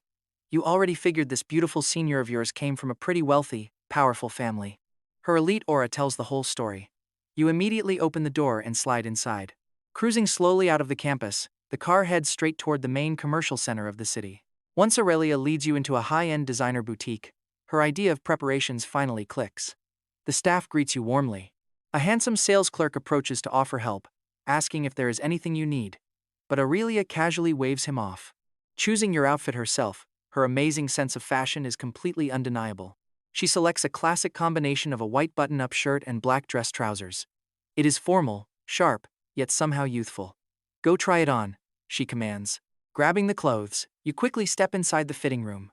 You already figured this beautiful senior of yours came from a pretty wealthy, powerful family. Her elite aura tells the whole story. You immediately open the door and slide inside. Cruising slowly out of the campus, the car heads straight toward the main commercial center of the city. Once Aurelia leads you into a high-end designer boutique, her idea of preparations finally clicks. The staff greets you warmly. A handsome sales clerk approaches to offer help, asking if there is anything you need. But Aurelia casually waves him off. Choosing your outfit herself, her amazing sense of fashion is completely undeniable. She selects a classic combination of a white button-up shirt and black dress trousers. It is formal, sharp, yet somehow youthful. Go try it on, she commands. Grabbing the clothes, you quickly step inside the fitting room.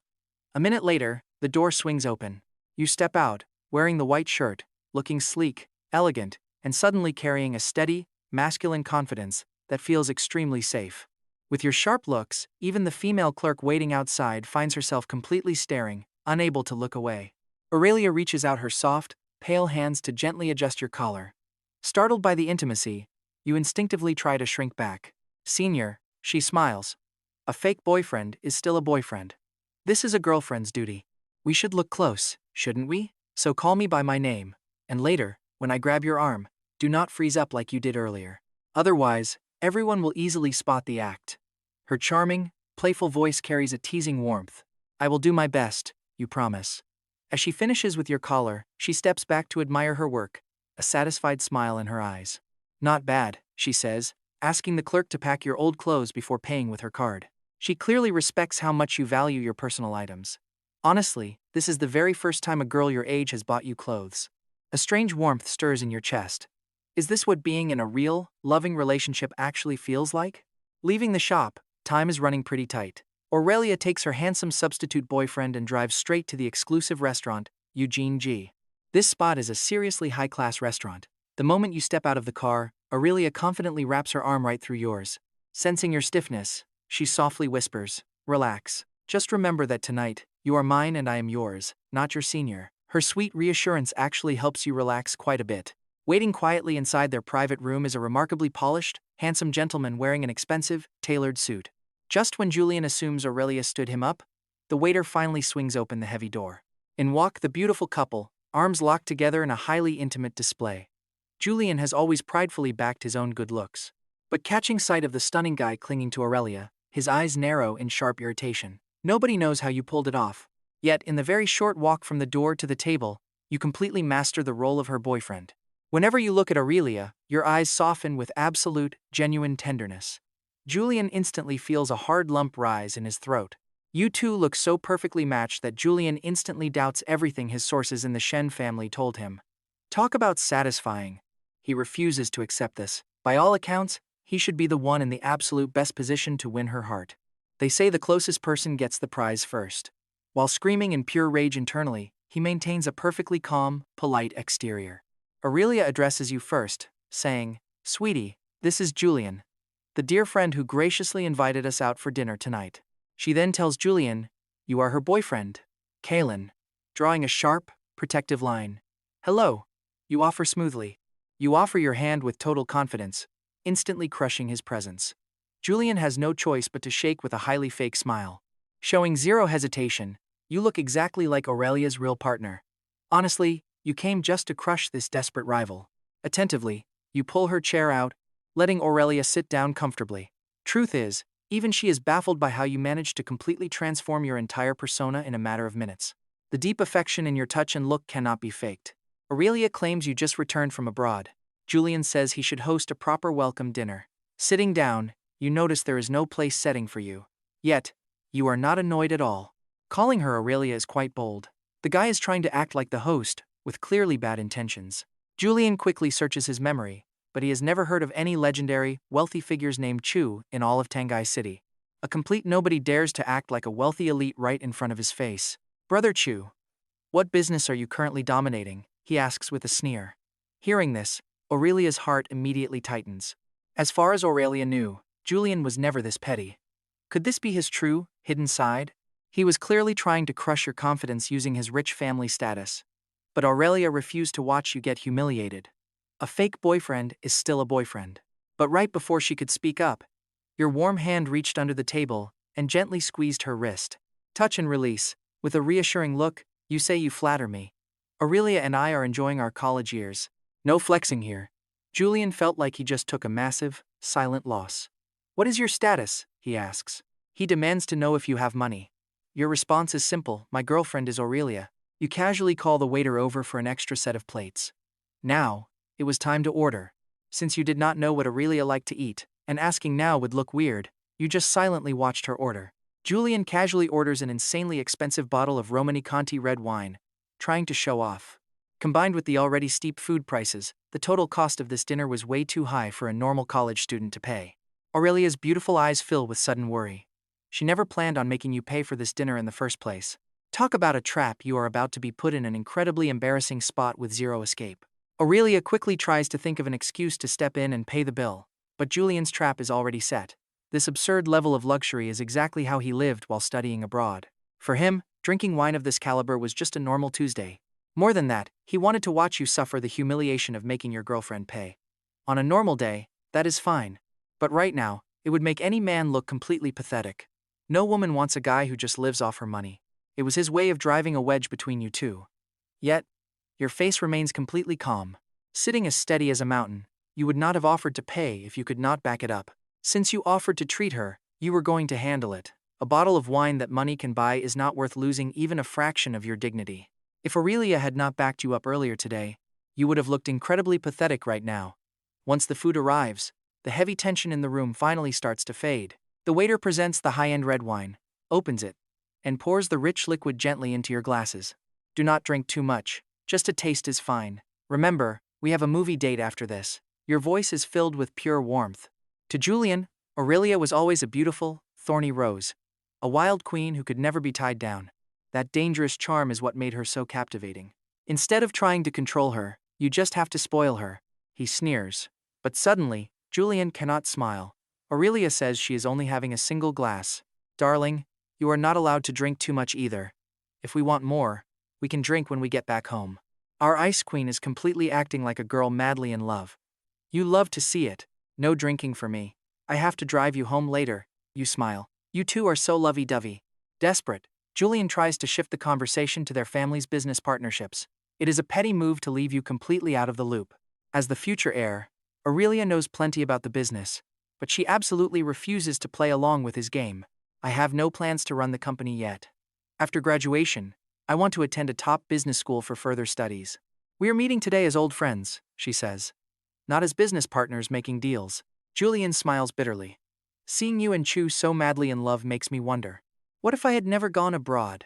A minute later, the door swings open. You step out, wearing the white shirt, looking sleek, elegant, and suddenly carrying a steady, masculine confidence that feels extremely safe. With your sharp looks, even the female clerk waiting outside finds herself completely staring, unable to look away. Aurelia reaches out her soft, pale hands to gently adjust your collar. Startled by the intimacy, you instinctively try to shrink back. Senior, she smiles. A fake boyfriend is still a boyfriend. This is a girlfriend's duty. We should look close, shouldn't we? So call me by my name. And later, when I grab your arm, do not freeze up like you did earlier. Otherwise, everyone will easily spot the act. Her charming, playful voice carries a teasing warmth. I will do my best, you promise. As she finishes with your collar, she steps back to admire her work, a satisfied smile in her eyes. Not bad, she says, asking the clerk to pack your old clothes before paying with her card. She clearly respects how much you value your personal items. Honestly, this is the very first time a girl your age has bought you clothes. A strange warmth stirs in your chest. Is this what being in a real, loving relationship actually feels like? Leaving the shop, time is running pretty tight. Aurelia takes her handsome substitute boyfriend and drives straight to the exclusive restaurant, Eugene G. This spot is a seriously high-class restaurant. The moment you step out of the car, Aurelia confidently wraps her arm right through yours. Sensing your stiffness, she softly whispers, "Relax. Just remember that tonight, you are mine and I am yours, not your senior." Her sweet reassurance actually helps you relax quite a bit. Waiting quietly inside their private room is a remarkably polished, handsome gentleman wearing an expensive, tailored suit. Just when Julian assumes Aurelia stood him up, the waiter finally swings open the heavy door. In walk the beautiful couple, arms locked together in a highly intimate display. Julian has always pridefully backed his own good looks. But catching sight of the stunning guy clinging to Aurelia, his eyes narrow in sharp irritation. Nobody knows how you pulled it off. Yet, in the very short walk from the door to the table, you completely master the role of her boyfriend. Whenever you look at Aurelia, your eyes soften with absolute, genuine tenderness. Julian instantly feels a hard lump rise in his throat. You two look so perfectly matched that Julian instantly doubts everything his sources in the Shen family told him. Talk about satisfying. He refuses to accept this. By all accounts, he should be the one in the absolute best position to win her heart. They say the closest person gets the prize first. While screaming in pure rage internally, he maintains a perfectly calm, polite exterior. Aurelia addresses you first, saying, "Sweetie, this is Julian, the dear friend who graciously invited us out for dinner tonight." She then tells Julian, "You are her boyfriend, Kaelen," drawing a sharp, protective line. "Hello," you offer smoothly. You offer your hand with total confidence, instantly crushing his presence. Julian has no choice but to shake with a highly fake smile. Showing zero hesitation, you look exactly like Aurelia's real partner. Honestly, you came just to crush this desperate rival. Attentively, you pull her chair out, letting Aurelia sit down comfortably. Truth is, even she is baffled by how you managed to completely transform your entire persona in a matter of minutes. The deep affection in your touch and look cannot be faked. Aurelia claims you just returned from abroad. Julian says he should host a proper welcome dinner. Sitting down, you notice there is no place setting for you. Yet, you are not annoyed at all. Calling her Aurelia is quite bold. The guy is trying to act like the host, with clearly bad intentions. Julian quickly searches his memory, but he has never heard of any legendary, wealthy figures named Chu in all of Tangai City. A complete nobody dares to act like a wealthy elite right in front of his face. "Brother Chu, what business are you currently dominating?" he asks with a sneer. Hearing this, Aurelia's heart immediately tightens. As far as Aurelia knew, Julian was never this petty. Could this be his true, hidden side? He was clearly trying to crush your confidence using his rich family status. But Aurelia refused to watch you get humiliated. A fake boyfriend is still a boyfriend. But right before she could speak up, your warm hand reached under the table and gently squeezed her wrist. Touch and release. With a reassuring look, you say you flatter me. Aurelia and I are enjoying our college years. No flexing here. Julian felt like he just took a massive, silent loss. "What is your status?" he asks. He demands to know if you have money. Your response is simple: "My girlfriend is Aurelia." You casually call the waiter over for an extra set of plates. Now, it was time to order. Since you did not know what Aurelia liked to eat, and asking now would look weird, you just silently watched her order. Julian casually orders an insanely expensive bottle of Romani Conti red wine, trying to show off. Combined with the already steep food prices, the total cost of this dinner was way too high for a normal college student to pay. Aurelia's beautiful eyes fill with sudden worry. She never planned on making you pay for this dinner in the first place. Talk about a trap. You are about to be put in an incredibly embarrassing spot with zero escape. Aurelia quickly tries to think of an excuse to step in and pay the bill, but Julian's trap is already set. This absurd level of luxury is exactly how he lived while studying abroad. For him, drinking wine of this caliber was just a normal Tuesday. More than that, he wanted to watch you suffer the humiliation of making your girlfriend pay. On a normal day, that is fine. But right now, it would make any man look completely pathetic. No woman wants a guy who just lives off her money. It was his way of driving a wedge between you two. Yet, your face remains completely calm. Sitting as steady as a mountain, you would not have offered to pay if you could not back it up. Since you offered to treat her, you were going to handle it. A bottle of wine that money can buy is not worth losing even a fraction of your dignity. If Aurelia had not backed you up earlier today, you would have looked incredibly pathetic right now. Once the food arrives, the heavy tension in the room finally starts to fade. The waiter presents the high-end red wine, opens it, and pours the rich liquid gently into your glasses. Do not drink too much, just a taste is fine. Remember, we have a movie date after this. Your voice is filled with pure warmth. To Julian, Aurelia was always a beautiful, thorny rose. A wild queen who could never be tied down. That dangerous charm is what made her so captivating. Instead of trying to control her, you just have to spoil her. He sneers. But suddenly, Julian cannot smile. Aurelia says she is only having a single glass. Darling, you are not allowed to drink too much either. If we want more, we can drink when we get back home. Our ice queen is completely acting like a girl madly in love. You love to see it. No drinking for me. I have to drive you home later. You smile. You two are so lovey-dovey. Desperate, Julian tries to shift the conversation to their family's business partnerships. It is a petty move to leave you completely out of the loop. As the future heir, Aurelia knows plenty about the business, but she absolutely refuses to play along with his game. I have no plans to run the company yet. After graduation, I want to attend a top business school for further studies. We are meeting today as old friends, she says. Not as business partners making deals. Julian smiles bitterly. Seeing you and Chu so madly in love makes me wonder. What if I had never gone abroad?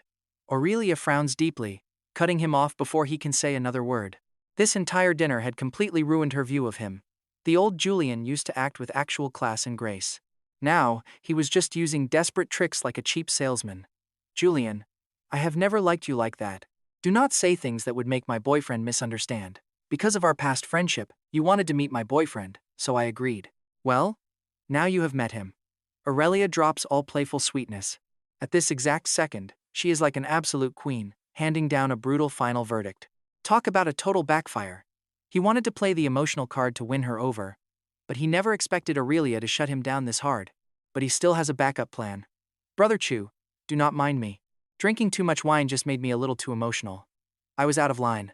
Aurelia frowns deeply, cutting him off before he can say another word. This entire dinner had completely ruined her view of him. The old Julian used to act with actual class and grace. Now, he was just using desperate tricks like a cheap salesman. Julian, I have never liked you like that. Do not say things that would make my boyfriend misunderstand. Because of our past friendship, you wanted to meet my boyfriend, so I agreed. Well, now you have met him. Aurelia drops all playful sweetness. At this exact second, she is like an absolute queen, handing down a brutal final verdict. Talk about a total backfire. He wanted to play the emotional card to win her over, but he never expected Aurelia to shut him down this hard. But he still has a backup plan. Brother Chu, do not mind me. Drinking too much wine just made me a little too emotional. I was out of line.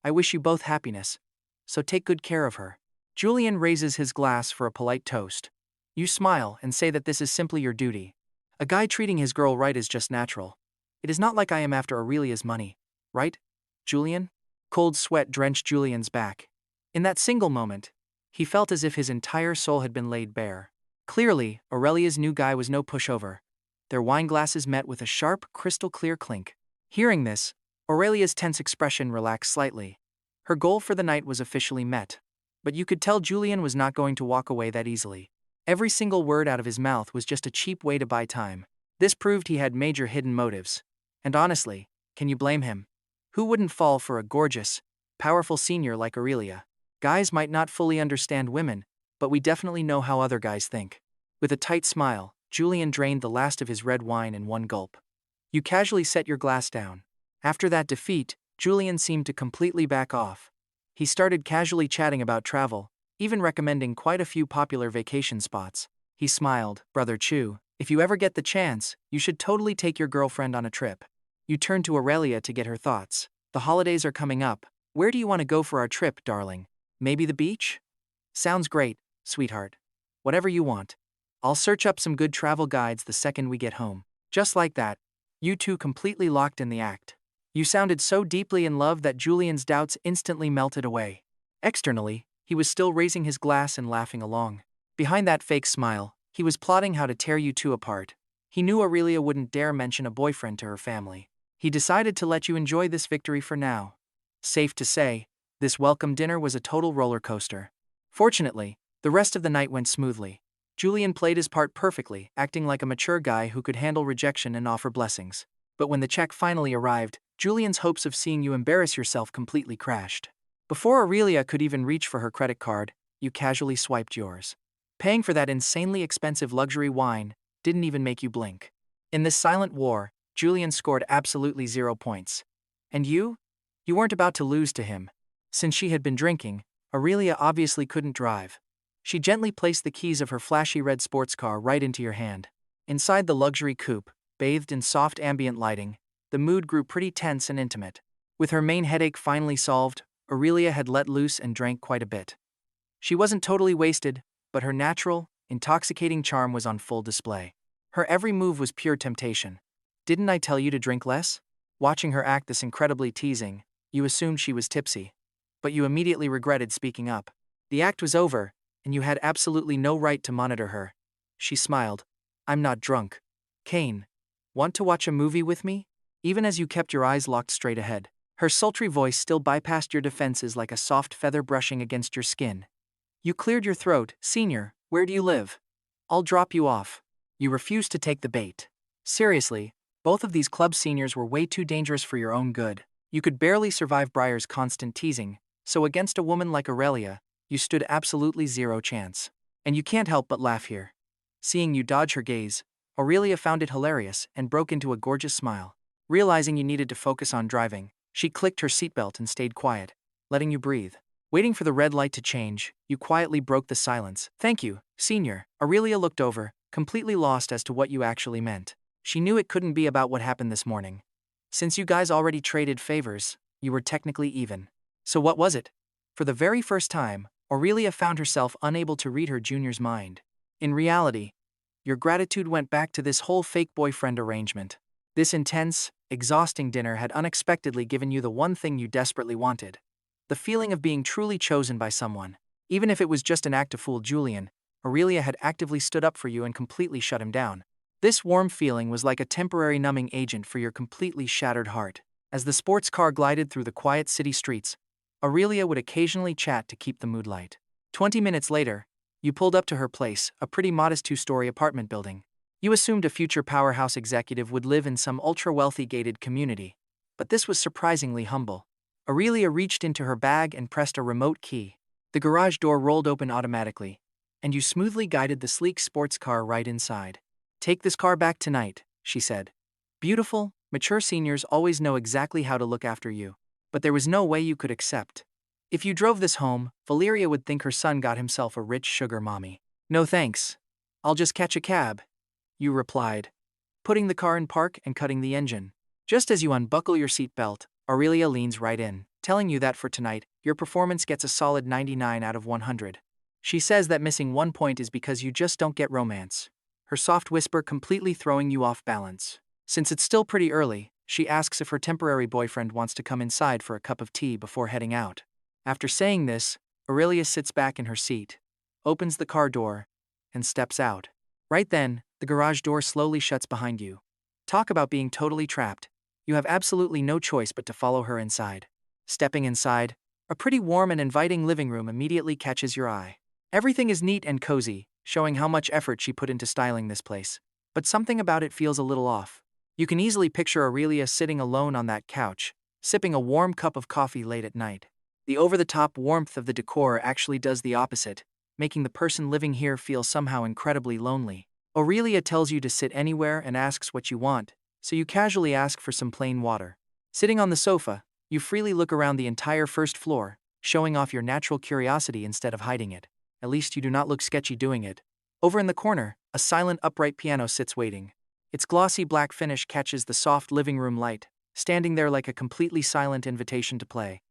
I wish you both happiness. So take good care of her. Julian raises his glass for a polite toast. You smile and say that this is simply your duty. A guy treating his girl right is just natural. It is not like I am after Aurelia's money. Right, Julian? Cold sweat drenched Julian's back. In that single moment, he felt as if his entire soul had been laid bare. Clearly, Aurelia's new guy was no pushover. Their wine glasses met with a sharp, crystal-clear clink. Hearing this, Aurelia's tense expression relaxed slightly. Her goal for the night was officially met. But you could tell Julian was not going to walk away that easily. Every single word out of his mouth was just a cheap way to buy time. This proved he had major hidden motives. And honestly, can you blame him? Who wouldn't fall for a gorgeous, powerful senior like Aurelia? Guys might not fully understand women, but we definitely know how other guys think. With a tight smile, Julian drained the last of his red wine in one gulp. You casually set your glass down. After that defeat, Julian seemed to completely back off. He started casually chatting about travel, even recommending quite a few popular vacation spots. He smiled. Brother Chu, if you ever get the chance, you should totally take your girlfriend on a trip. You turned to Aurelia to get her thoughts. The holidays are coming up. Where do you want to go for our trip, darling? Maybe the beach? Sounds great, sweetheart. Whatever you want. I'll search up some good travel guides the second we get home. Just like that, you two completely locked in the act. You sounded so deeply in love that Julian's doubts instantly melted away. Externally, he was still raising his glass and laughing along. Behind that fake smile, he was plotting how to tear you two apart. He knew Aurelia wouldn't dare mention a boyfriend to her family. He decided to let you enjoy this victory for now. Safe to say, this welcome dinner was a total roller coaster. Fortunately, the rest of the night went smoothly. Julian played his part perfectly, acting like a mature guy who could handle rejection and offer blessings. But when the check finally arrived, Julian's hopes of seeing you embarrass yourself completely crashed. Before Aurelia could even reach for her credit card, you casually swiped yours. Paying for that insanely expensive luxury wine didn't even make you blink. In this silent war, Julian scored absolutely 0 points. And you? You weren't about to lose to him. Since she had been drinking, Aurelia obviously couldn't drive. She gently placed the keys of her flashy red sports car right into your hand. Inside the luxury coupe, bathed in soft ambient lighting, the mood grew pretty tense and intimate. With her main headache finally solved, Aurelia had let loose and drank quite a bit. She wasn't totally wasted, but her natural, intoxicating charm was on full display. Her every move was pure temptation. "Didn't I tell you to drink less?" Watching her act this incredibly teasing, you assumed she was tipsy. But you immediately regretted speaking up. The act was over, and you had absolutely no right to monitor her. She smiled. "I'm not drunk. Kaelen, want to watch a movie with me?" Even as you kept your eyes locked straight ahead. Her sultry voice still bypassed your defenses like a soft feather brushing against your skin. You cleared your throat. "Senior, where do you live? I'll drop you off." You refused to take the bait. Seriously, both of these club seniors were way too dangerous for your own good. You could barely survive Briar's constant teasing, so against a woman like Aurelia, you stood absolutely zero chance. And you can't help but laugh here. Seeing you dodge her gaze, Aurelia found it hilarious and broke into a gorgeous smile. Realizing you needed to focus on driving, she clicked her seatbelt and stayed quiet, letting you breathe. Waiting for the red light to change, you quietly broke the silence. "Thank you, Senior." Aurelia looked over, completely lost as to what you actually meant. She knew it couldn't be about what happened this morning. Since you guys already traded favors, you were technically even. So what was it? For the very first time, Aurelia found herself unable to read her junior's mind. In reality, your gratitude went back to this whole fake boyfriend arrangement. This intense, exhausting dinner had unexpectedly given you the one thing you desperately wanted. The feeling of being truly chosen by someone. Even if it was just an act to fool Julian, Aurelia had actively stood up for you and completely shut him down. This warm feeling was like a temporary numbing agent for your completely shattered heart. As the sports car glided through the quiet city streets, Aurelia would occasionally chat to keep the mood light. 20 minutes later, you pulled up to her place, a pretty modest two-story apartment building. You assumed a future powerhouse executive would live in some ultra-wealthy gated community, but this was surprisingly humble. Aurelia reached into her bag and pressed a remote key. The garage door rolled open automatically, and you smoothly guided the sleek sports car right inside. "Take this car back tonight," she said. Beautiful, mature seniors always know exactly how to look after you, but there was no way you could accept. If you drove this home, Valeria would think her son got himself a rich sugar mommy. "No thanks. I'll just catch a cab," you replied, putting the car in park and cutting the engine. Just as you unbuckle your seatbelt, Aurelia leans right in, telling you that for tonight, your performance gets a solid 99 out of 100. She says that missing 1 point is because you just don't get romance. Her soft whisper completely throwing you off balance. Since it's still pretty early, she asks if her temporary boyfriend wants to come inside for a cup of tea before heading out. After saying this, Aurelia sits back in her seat, opens the car door, and steps out. Right then, the garage door slowly shuts behind you. Talk about being totally trapped. You have absolutely no choice but to follow her inside. Stepping inside, a pretty warm and inviting living room immediately catches your eye. Everything is neat and cozy, showing how much effort she put into styling this place. But something about it feels a little off. You can easily picture Aurelia sitting alone on that couch, sipping a warm cup of coffee late at night. The over-the-top warmth of the decor actually does the opposite, making the person living here feel somehow incredibly lonely. Aurelia tells you to sit anywhere and asks what you want, so you casually ask for some plain water. Sitting on the sofa, you freely look around the entire first floor, showing off your natural curiosity instead of hiding it. At least you do not look sketchy doing it. Over in the corner, a silent upright piano sits waiting. Its glossy black finish catches the soft living room light, standing there like a completely silent invitation to play.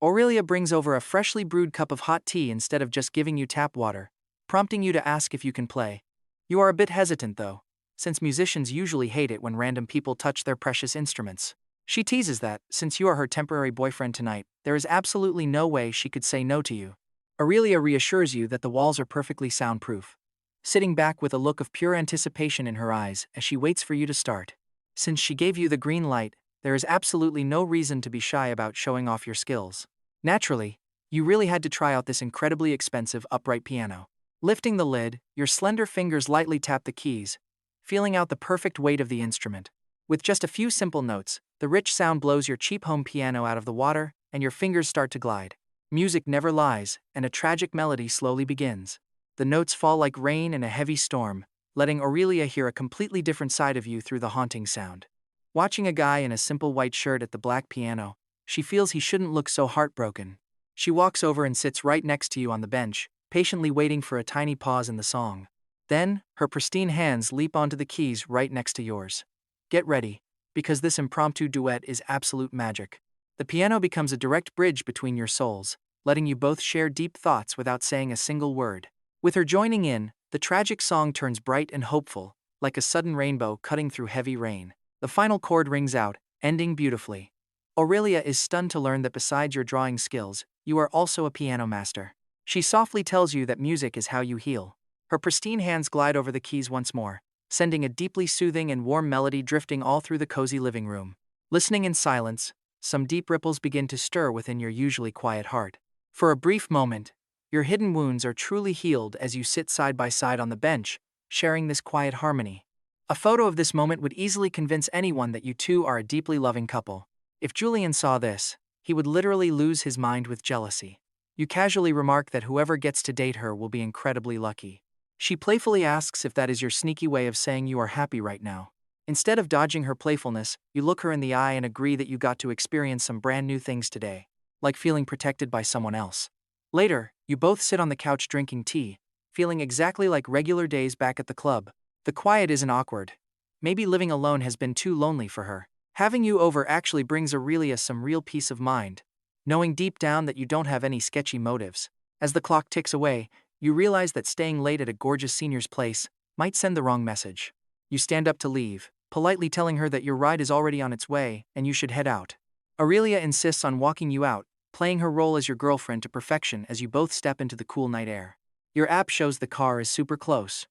Aurelia brings over a freshly brewed cup of hot tea instead of just giving you tap water, prompting you to ask if you can play. You are a bit hesitant though, since musicians usually hate it when random people touch their precious instruments. She teases that, since you are her temporary boyfriend tonight, there is absolutely no way she could say no to you. Aurelia reassures you that the walls are perfectly soundproof, sitting back with a look of pure anticipation in her eyes as she waits for you to start. Since she gave you the green light, there is absolutely no reason to be shy about showing off your skills. Naturally, you really had to try out this incredibly expensive upright piano. Lifting the lid, your slender fingers lightly tap the keys, feeling out the perfect weight of the instrument. With just a few simple notes, the rich sound blows your cheap home piano out of the water, and your fingers start to glide. Music never lies, and a tragic melody slowly begins. The notes fall like rain in a heavy storm, letting Aurelia hear a completely different side of you through the haunting sound. Watching a guy in a simple white shirt at the black piano, she feels he shouldn't look so heartbroken. She walks over and sits right next to you on the bench, patiently waiting for a tiny pause in the song. Then, her pristine hands leap onto the keys right next to yours. Get ready, because this impromptu duet is absolute magic. The piano becomes a direct bridge between your souls, letting you both share deep thoughts without saying a single word. With her joining in, the tragic song turns bright and hopeful, like a sudden rainbow cutting through heavy rain. The final chord rings out, ending beautifully. Aurelia is stunned to learn that besides your drawing skills, you are also a piano master. She softly tells you that music is how you heal. Her pristine hands glide over the keys once more, sending a deeply soothing and warm melody drifting all through the cozy living room. Listening in silence, some deep ripples begin to stir within your usually quiet heart. For a brief moment, your hidden wounds are truly healed as you sit side by side on the bench, sharing this quiet harmony. A photo of this moment would easily convince anyone that you two are a deeply loving couple. If Julian saw this, he would literally lose his mind with jealousy. You casually remark that whoever gets to date her will be incredibly lucky. She playfully asks if that is your sneaky way of saying you are happy right now. Instead of dodging her playfulness, you look her in the eye and agree that you got to experience some brand new things today, like feeling protected by someone else. Later, you both sit on the couch drinking tea, feeling exactly like regular days back at the club. The quiet isn't awkward. Maybe living alone has been too lonely for her. Having you over actually brings Aurelia some real peace of mind, knowing deep down that you don't have any sketchy motives. As the clock ticks away, you realize that staying late at a gorgeous senior's place might send the wrong message. You stand up to leave, politely telling her that your ride is already on its way and you should head out. Aurelia insists on walking you out, playing her role as your girlfriend to perfection as you both step into the cool night air. Your app shows the car is super close.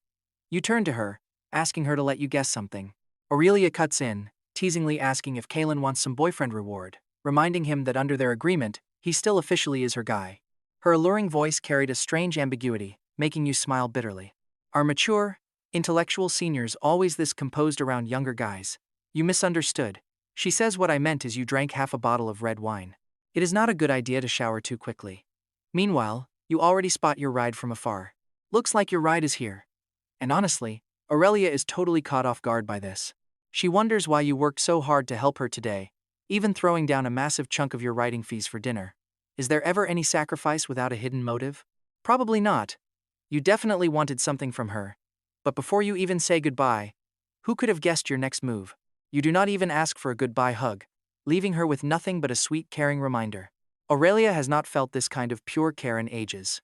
You turn to her, asking her to let you guess something. Aurelia cuts in, teasingly asking if Kaelen wants some boyfriend reward, reminding him that under their agreement, he still officially is her guy. Her alluring voice carried a strange ambiguity, making you smile bitterly. Are mature, intellectual seniors always this composed around younger guys? You misunderstood. She says what I meant is you drank half a bottle of red wine. It is not a good idea to shower too quickly. Meanwhile, you already spot your ride from afar. Looks like your ride is here. And honestly, Aurelia is totally caught off guard by this. She wonders why you worked so hard to help her today, even throwing down a massive chunk of your writing fees for dinner. Is there ever any sacrifice without a hidden motive? Probably not. You definitely wanted something from her. But before you even say goodbye, who could have guessed your next move? You do not even ask for a goodbye hug, leaving her with nothing but a sweet, caring reminder. Aurelia has not felt this kind of pure care in ages.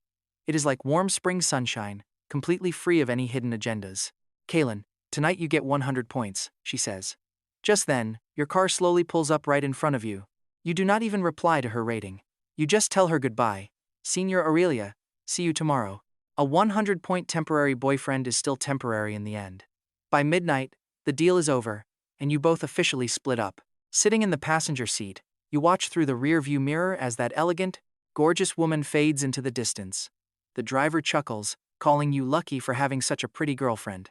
It is like warm spring sunshine, completely free of any hidden agendas. Kaelen, tonight you get 100 points, she says. Just then, your car slowly pulls up right in front of you. You do not even reply to her rating. You just tell her goodbye. Senior Aurelia, see you tomorrow. A 100-point temporary boyfriend is still temporary in the end. By midnight, the deal is over, and you both officially split up. Sitting in the passenger seat, you watch through the rear-view mirror as that elegant, gorgeous woman fades into the distance. The driver chuckles, calling you lucky for having such a pretty girlfriend.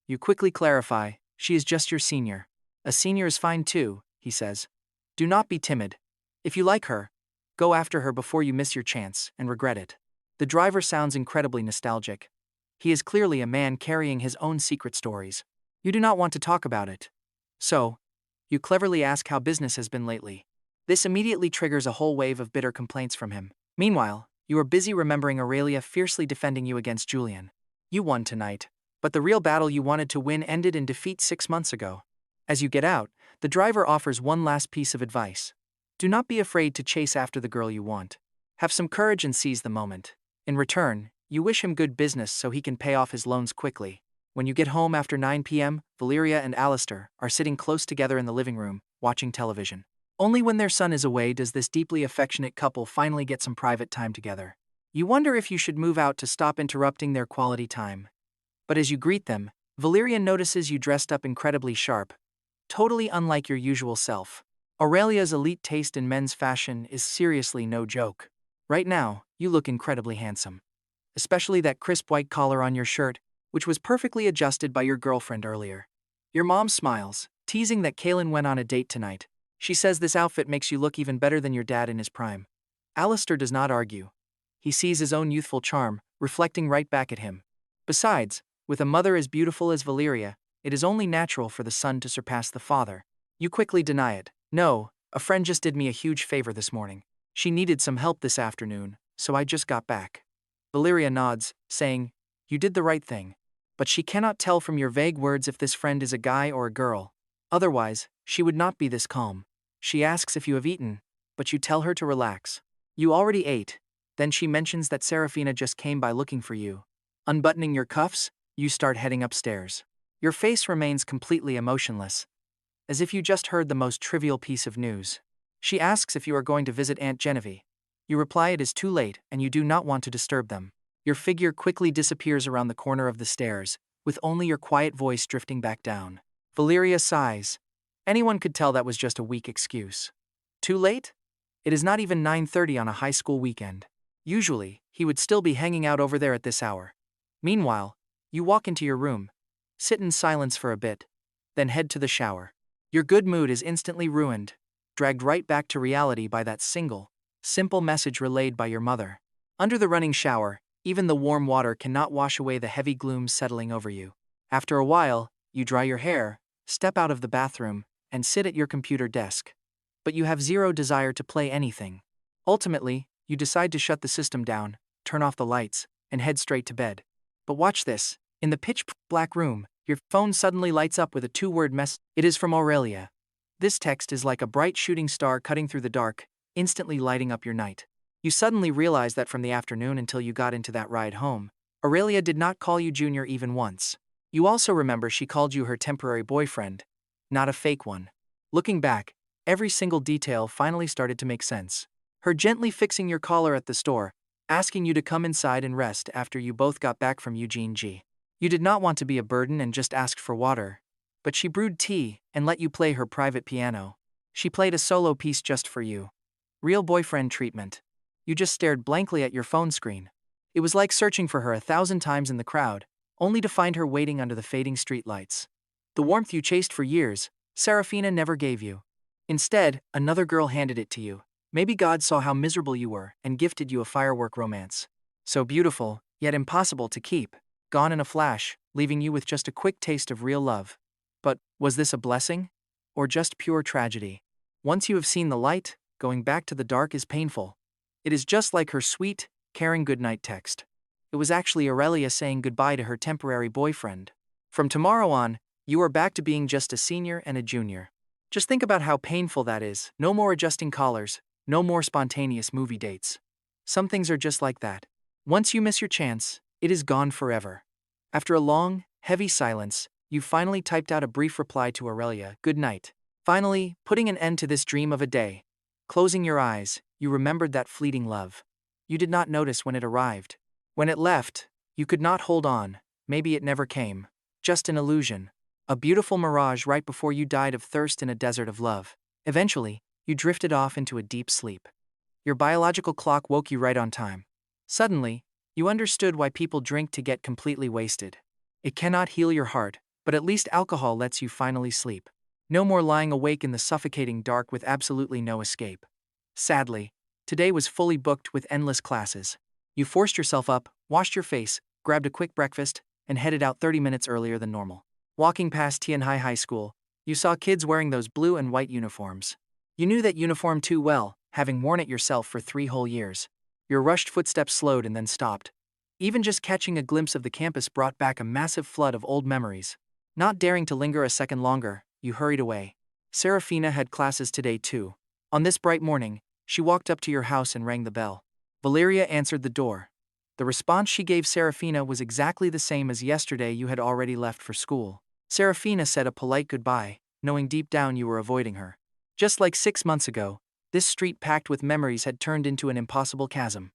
You quickly clarify, she is just your senior. A senior is fine too, he says. Do not be timid. If you like her, go after her before you miss your chance and regret it. The driver sounds incredibly nostalgic. He is clearly a man carrying his own secret stories. You do not want to talk about it. So, you cleverly ask how business has been lately. This immediately triggers a whole wave of bitter complaints from him. Meanwhile, you are busy remembering Aurelia fiercely defending you against Julian. You won tonight, but the real battle you wanted to win ended in defeat 6 months ago. As you get out, the driver offers one last piece of advice. Do not be afraid to chase after the girl you want. Have some courage and seize the moment. In return, you wish him good business so he can pay off his loans quickly. When you get home after 9 p.m., Valeria and Alistair are sitting close together in the living room, watching television. Only when their son is away does this deeply affectionate couple finally get some private time together. You wonder if you should move out to stop interrupting their quality time. But as you greet them, Valeria notices you dressed up incredibly sharp, totally unlike your usual self. Aurelia's elite taste in men's fashion is seriously no joke. Right now, you look incredibly handsome. Especially that crisp white collar on your shirt, which was perfectly adjusted by your girlfriend earlier. Your mom smiles, teasing that Kaelen went on a date tonight. She says this outfit makes you look even better than your dad in his prime. Alistair does not argue. He sees his own youthful charm, reflecting right back at him. Besides, with a mother as beautiful as Valeria, it is only natural for the son to surpass the father. You quickly deny it. No, a friend just did me a huge favor this morning. She needed some help this afternoon, so I just got back. Valeria nods, saying, You did the right thing. But she cannot tell from your vague words if this friend is a guy or a girl. Otherwise, she would not be this calm. She asks if you have eaten, but you tell her to relax. You already ate. Then she mentions that Seraphina just came by looking for you. Unbuttoning your cuffs, you start heading upstairs. Your face remains completely emotionless, as if you just heard the most trivial piece of news. She asks if you are going to visit Aunt Genevieve. You reply it is too late and you do not want to disturb them. Your figure quickly disappears around the corner of the stairs, with only your quiet voice drifting back down. Valeria sighs. Anyone could tell that was just a weak excuse. Too late? It is not even 9:30 on a high school weekend. Usually, he would still be hanging out over there at this hour. Meanwhile, you walk into your room, sit in silence for a bit, then head to the shower. Your good mood is instantly ruined, dragged right back to reality by that simple message relayed by your mother. Under the running shower, even the warm water cannot wash away the heavy gloom settling over you. After a while, you dry your hair, step out of the bathroom, and sit at your computer desk. But you have zero desire to play anything. Ultimately, you decide to shut the system down, turn off the lights, and head straight to bed. But watch this. In the pitch-black room, your phone suddenly lights up with a two-word message. It is from Aurelia. This text is like a bright shooting star cutting through the dark, instantly lighting up your night. You suddenly realize that from the afternoon until you got into that ride home, Aurelia did not call you Junior even once. You also remember she called you her temporary boyfriend, not a fake one. Looking back, every single detail finally started to make sense. Her gently fixing your collar at the store, asking you to come inside and rest after you both got back from Eugene G. You did not want to be a burden and just asked for water, but she brewed tea and let you play her private piano. She played a solo piece just for you. Real boyfriend treatment. You just stared blankly at your phone screen. It was like searching for her 1,000 times in the crowd, only to find her waiting under the fading streetlights. The warmth you chased for years, Seraphina never gave you. Instead, another girl handed it to you. Maybe God saw how miserable you were and gifted you a firework romance. So beautiful, yet impossible to keep, gone in a flash, leaving you with just a quick taste of real love. But was this a blessing? Or just pure tragedy? Once you have seen the light, going back to the dark is painful. It is just like her sweet, caring goodnight text. It was actually Aurelia saying goodbye to her temporary boyfriend. From tomorrow on, you are back to being just a senior and a junior. Just think about how painful that is. No more adjusting collars, no more spontaneous movie dates. Some things are just like that. Once you miss your chance, it is gone forever. After a long, heavy silence, you finally typed out a brief reply to Aurelia, "Good night." Finally, putting an end to this dream of a day. Closing your eyes, you remembered that fleeting love. You did not notice when it arrived. When it left, you could not hold on. Maybe it never came. Just an illusion. A beautiful mirage right before you died of thirst in a desert of love. Eventually, you drifted off into a deep sleep. Your biological clock woke you right on time. Suddenly, you understood why people drink to get completely wasted. It cannot heal your heart, but at least alcohol lets you finally sleep. No more lying awake in the suffocating dark with absolutely no escape. Sadly, today was fully booked with endless classes. You forced yourself up, washed your face, grabbed a quick breakfast, and headed out 30 minutes earlier than normal. Walking past Tianhai High School, you saw kids wearing those blue and white uniforms. You knew that uniform too well, having worn it yourself for 3 whole years. Your rushed footsteps slowed and then stopped. Even just catching a glimpse of the campus brought back a massive flood of old memories. Not daring to linger a second longer, you hurried away. Seraphina had classes today too. On this bright morning, she walked up to your house and rang the bell. Valeria answered the door. The response she gave Seraphina was exactly the same as yesterday. You had already left for school. Seraphina said a polite goodbye, knowing deep down you were avoiding her. Just like 6 months ago, this street packed with memories had turned into an impossible chasm.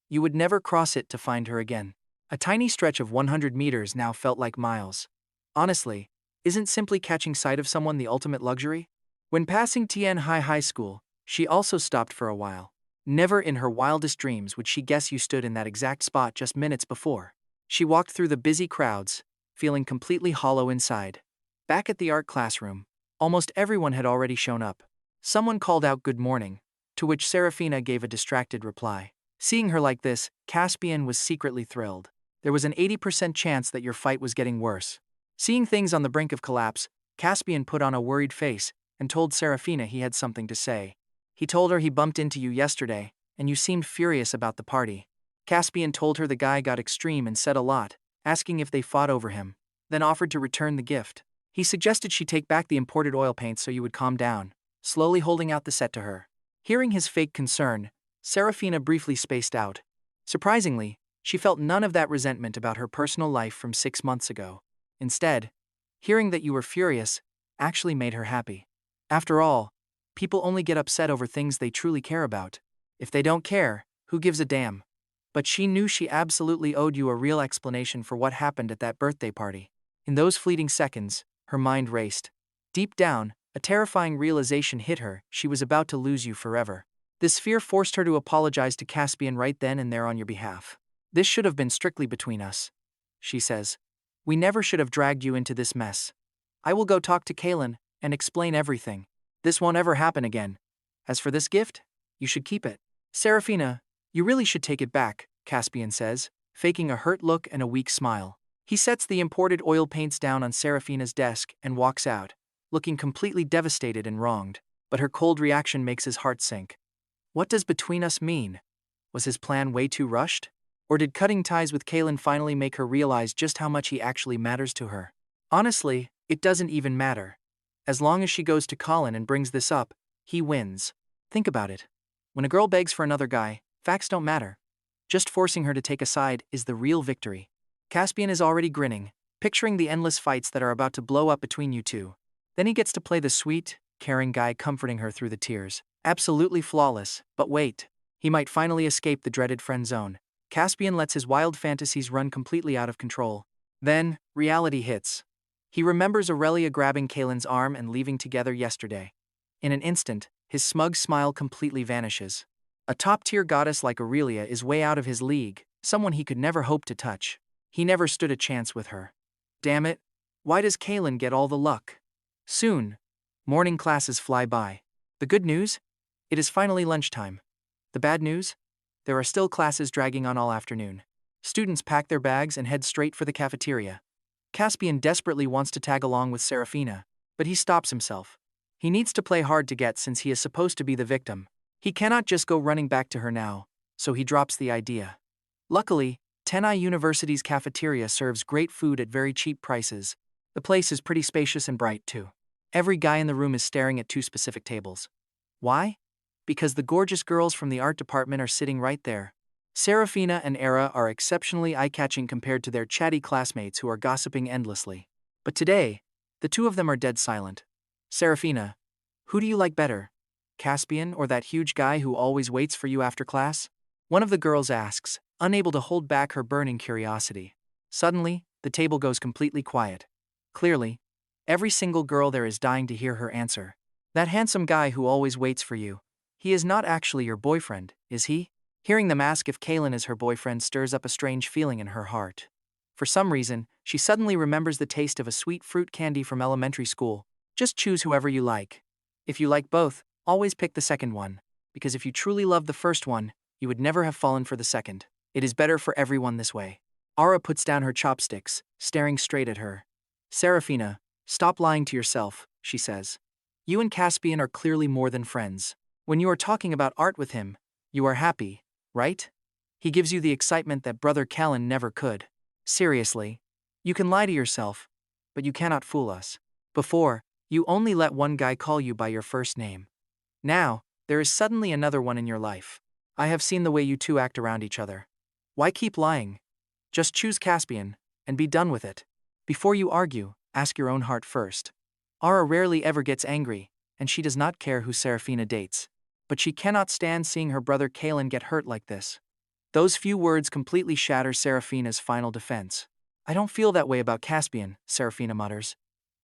You would never cross it to find her again. A tiny stretch of 100 meters now felt like miles. Honestly, isn't simply catching sight of someone the ultimate luxury? When passing Tianhai High School, she also stopped for a while. Never in her wildest dreams would she guess you stood in that exact spot just minutes before. She walked through the busy crowds, feeling completely hollow inside. Back at the art classroom, almost everyone had already shown up. Someone called out good morning, to which Seraphina gave a distracted reply. Seeing her like this, Caspian was secretly thrilled. There was an 80% chance that your fight was getting worse. Seeing things on the brink of collapse, Caspian put on a worried face and told Seraphina he had something to say. He told her he bumped into you yesterday, and you seemed furious about the party. Caspian told her the guy got extreme and said a lot, asking if they fought over him, then offered to return the gift. He suggested she take back the imported oil paint so you would calm down, slowly holding out the set to her. Hearing his fake concern, Seraphina briefly spaced out. Surprisingly, she felt none of that resentment about her personal life from 6 months ago. Instead, hearing that you were furious actually made her happy. After all, people only get upset over things they truly care about. If they don't care, who gives a damn? But she knew she absolutely owed you a real explanation for what happened at that birthday party. In those fleeting seconds, her mind raced. Deep down, a terrifying realization hit her: she was about to lose you forever. This fear forced her to apologize to Caspian right then and there on your behalf. "This should have been strictly between us," she says. "We never should have dragged you into this mess. I will go talk to Kaelen and explain everything. This won't ever happen again. As for this gift, you should keep it." "Seraphina, you really should take it back," Caspian says, faking a hurt look and a weak smile. He sets the imported oil paints down on Seraphina's desk and walks out, looking completely devastated and wronged. But her cold reaction makes his heart sink. What does between us mean? Was his plan way too rushed? Or did cutting ties with Kaelen finally make her realize just how much he actually matters to her? Honestly, it doesn't even matter. As long as she goes to Kaelen and brings this up, he wins. Think about it. When a girl begs for another guy, facts don't matter. Just forcing her to take a side is the real victory. Caspian is already grinning, picturing the endless fights that are about to blow up between you two. Then he gets to play the sweet, caring guy comforting her through the tears. Absolutely flawless, but wait. He might finally escape the dreaded friend zone. Caspian lets his wild fantasies run completely out of control. Then, reality hits. He remembers Aurelia grabbing Kaelen's arm and leaving together yesterday. In an instant, his smug smile completely vanishes. A top-tier goddess like Aurelia is way out of his league, someone he could never hope to touch. He never stood a chance with her. Damn it, why does Kaelen get all the luck? Soon, morning classes fly by. The good news? It is finally lunchtime. The bad news? There are still classes dragging on all afternoon. Students pack their bags and head straight for the cafeteria. Caspian desperately wants to tag along with Seraphina, but he stops himself. He needs to play hard to get since he is supposed to be the victim. He cannot just go running back to her now, so he drops the idea. Luckily, Tenai University's cafeteria serves great food at very cheap prices. The place is pretty spacious and bright, too. Every guy in the room is staring at two specific tables. Why? Because the gorgeous girls from the art department are sitting right there. Seraphina and Era are exceptionally eye-catching compared to their chatty classmates who are gossiping endlessly. But today, the two of them are dead silent. Seraphina, who do you like better? Caspian or that huge guy who always waits for you after class? One of the girls asks, unable to hold back her burning curiosity. Suddenly, the table goes completely quiet. Clearly, every single girl there is dying to hear her answer. That handsome guy who always waits for you. He is not actually your boyfriend, is he? Hearing them ask if Kaelen is her boyfriend stirs up a strange feeling in her heart. For some reason, she suddenly remembers the taste of a sweet fruit candy from elementary school. Just choose whoever you like. If you like both, always pick the second one, because if you truly loved the first one, you would never have fallen for the second. It is better for everyone this way. Ara puts down her chopsticks, staring straight at her. Seraphina, stop lying to yourself, she says. You and Caspian are clearly more than friends. When you are talking about art with him, you are happy, right? He gives you the excitement that brother Kaelen never could. Seriously, you can lie to yourself, but you cannot fool us. Before, you only let one guy call you by your first name. Now, there is suddenly another one in your life. I have seen the way you two act around each other. Why keep lying? Just choose Caspian, and be done with it. Before you argue, ask your own heart first. Ara rarely ever gets angry, and she does not care who Seraphina dates. But she cannot stand seeing her brother Kaelen get hurt like this. Those few words completely shatter Seraphina's final defense. I don't feel that way about Caspian, Seraphina mutters.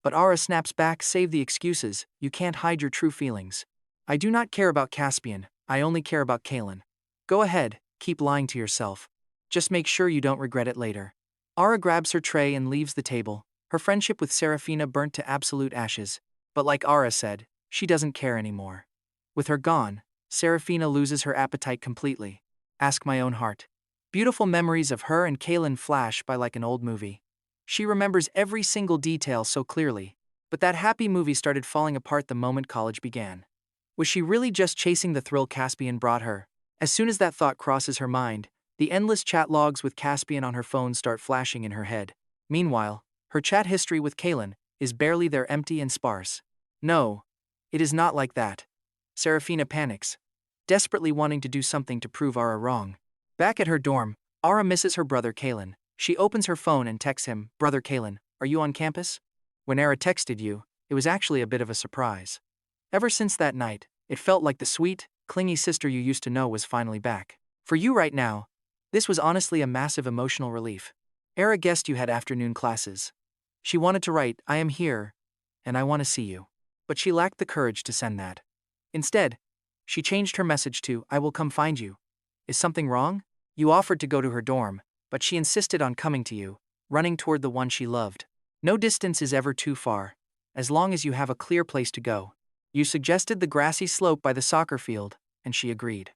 But Ara snaps back, save the excuses, you can't hide your true feelings. I do not care about Caspian, I only care about Kaelen. Go ahead, keep lying to yourself. Just make sure you don't regret it later. Ara grabs her tray and leaves the table, her friendship with Seraphina burnt to absolute ashes. But like Ara said, she doesn't care anymore. With her gone, Seraphina loses her appetite completely. Ask my own heart. Beautiful memories of her and Kaelen flash by like an old movie. She remembers every single detail so clearly, but that happy movie started falling apart the moment college began. Was she really just chasing the thrill Caspian brought her? As soon as that thought crosses her mind, The endless chat logs with Caspian on her phone start flashing in her head. Meanwhile, her chat history with Kaelen is barely there, empty and sparse. No, it is not like that. Seraphina panics, desperately wanting to do something to prove Ara wrong. Back at her dorm, Ara misses her brother Kaelen. She opens her phone and texts him, "Brother Kaelen, are you on campus?" When Ara texted you, it was actually a bit of a surprise. Ever since that night, it felt like the sweet, clingy sister you used to know was finally back. For you right now, this was honestly a massive emotional relief. Ara guessed you had afternoon classes. She wanted to write, "I am here, and I want to see you." But she lacked the courage to send that. Instead, she changed her message to, "I will come find you. Is something wrong?" You offered to go to her dorm, but she insisted on coming to you, running toward the one she loved. No distance is ever too far, as long as you have a clear place to go. You suggested the grassy slope by the soccer field, and she agreed.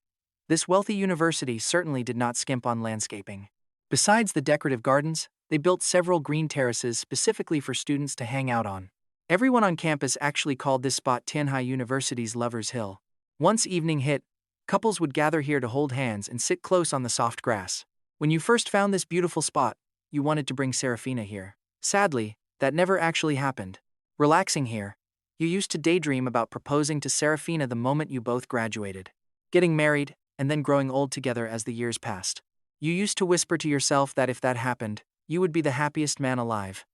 This wealthy university certainly did not skimp on landscaping. Besides the decorative gardens, they built several green terraces specifically for students to hang out on. Everyone on campus actually called this spot Tianhai University's Lover's Hill. Once evening hit, couples would gather here to hold hands and sit close on the soft grass. When you first found this beautiful spot, you wanted to bring Seraphina here. Sadly, that never actually happened. Relaxing here, you used to daydream about proposing to Seraphina the moment you both graduated, getting married, and then growing old together as the years passed. You used to whisper to yourself that if that happened, you would be the happiest man alive.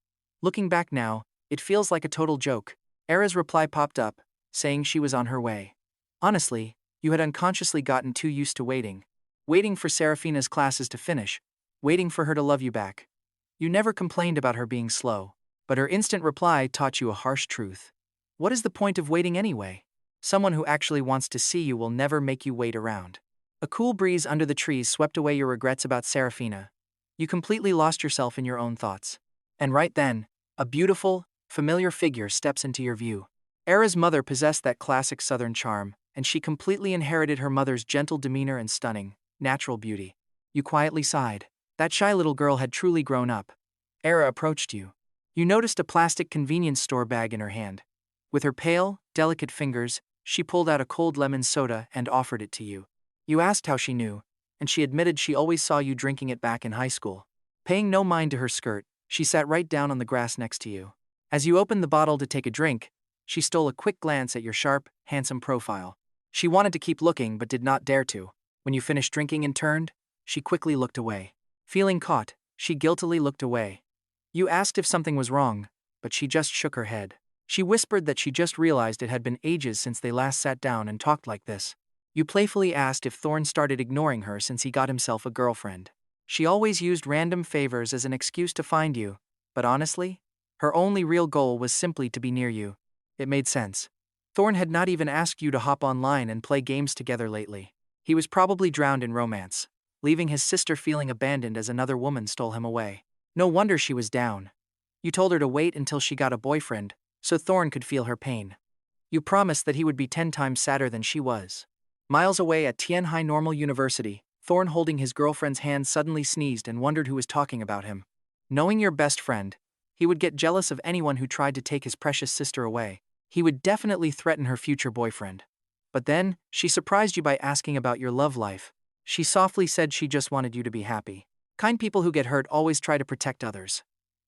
Looking back now, it feels like a total joke. Ara's reply popped up, saying she was on her way. Honestly, you had unconsciously gotten too used to waiting. Waiting for Seraphina's classes to finish, waiting for her to love you back. You never complained about her being slow, but her instant reply taught you a harsh truth. What is the point of waiting anyway? Someone who actually wants to see you will never make you wait around. A cool breeze under the trees swept away your regrets about Seraphina. You completely lost yourself in your own thoughts. And right then, a beautiful, familiar figure steps into your view. Ara's mother possessed that classic southern charm, and she completely inherited her mother's gentle demeanor and stunning, natural beauty. You quietly sighed. That shy little girl had truly grown up. Ara approached you. You noticed a plastic convenience store bag in her hand. With her pale, delicate fingers, she pulled out a cold lemon soda and offered it to you. You asked how she knew, and she admitted she always saw you drinking it back in high school. Paying no mind to her skirt, she sat right down on the grass next to you. As you opened the bottle to take a drink, she stole a quick glance at your sharp, handsome profile. She wanted to keep looking but did not dare to. When you finished drinking and turned, she quickly looked away. Feeling caught, she guiltily looked away. You asked if something was wrong, but she just shook her head. She whispered that she just realized it had been ages since they last sat down and talked like this. You playfully asked if Thorn started ignoring her since he got himself a girlfriend. She always used random favors as an excuse to find you, but honestly, her only real goal was simply to be near you. It made sense. Thorn had not even asked you to hop online and play games together lately. He was probably drowned in romance, leaving his sister feeling abandoned as another woman stole him away. No wonder she was down. You told her to wait until she got a boyfriend, so Thorn could feel her pain. You promised that he would be 10 times sadder than she was. Miles away at Tianhai Normal University, Thorn holding his girlfriend's hand suddenly sneezed and wondered who was talking about him. Knowing your best friend, he would get jealous of anyone who tried to take his precious sister away. He would definitely threaten her future boyfriend. But then, she surprised you by asking about your love life. She softly said she just wanted you to be happy. Kind people who get hurt always try to protect others.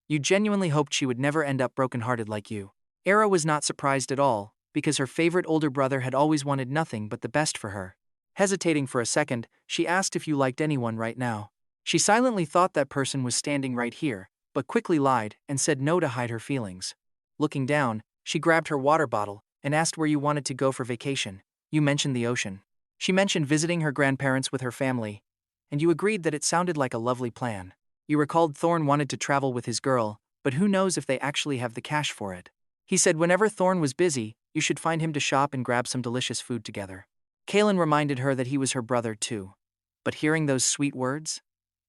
You genuinely hoped she would never end up brokenhearted like you. Era was not surprised at all, because her favorite older brother had always wanted nothing but the best for her. Hesitating for a second, she asked if you liked anyone right now. She silently thought that person was standing right here, but quickly lied and said no to hide her feelings. Looking down, she grabbed her water bottle and asked where you wanted to go for vacation. You mentioned the ocean. She mentioned visiting her grandparents with her family, and you agreed that it sounded like a lovely plan. You recalled Thorn wanted to travel with his girl, but who knows if they actually have the cash for it. He said whenever Thorn was busy, you should find him to shop and grab some delicious food together. Kaelen reminded her that he was her brother too. But hearing those sweet words,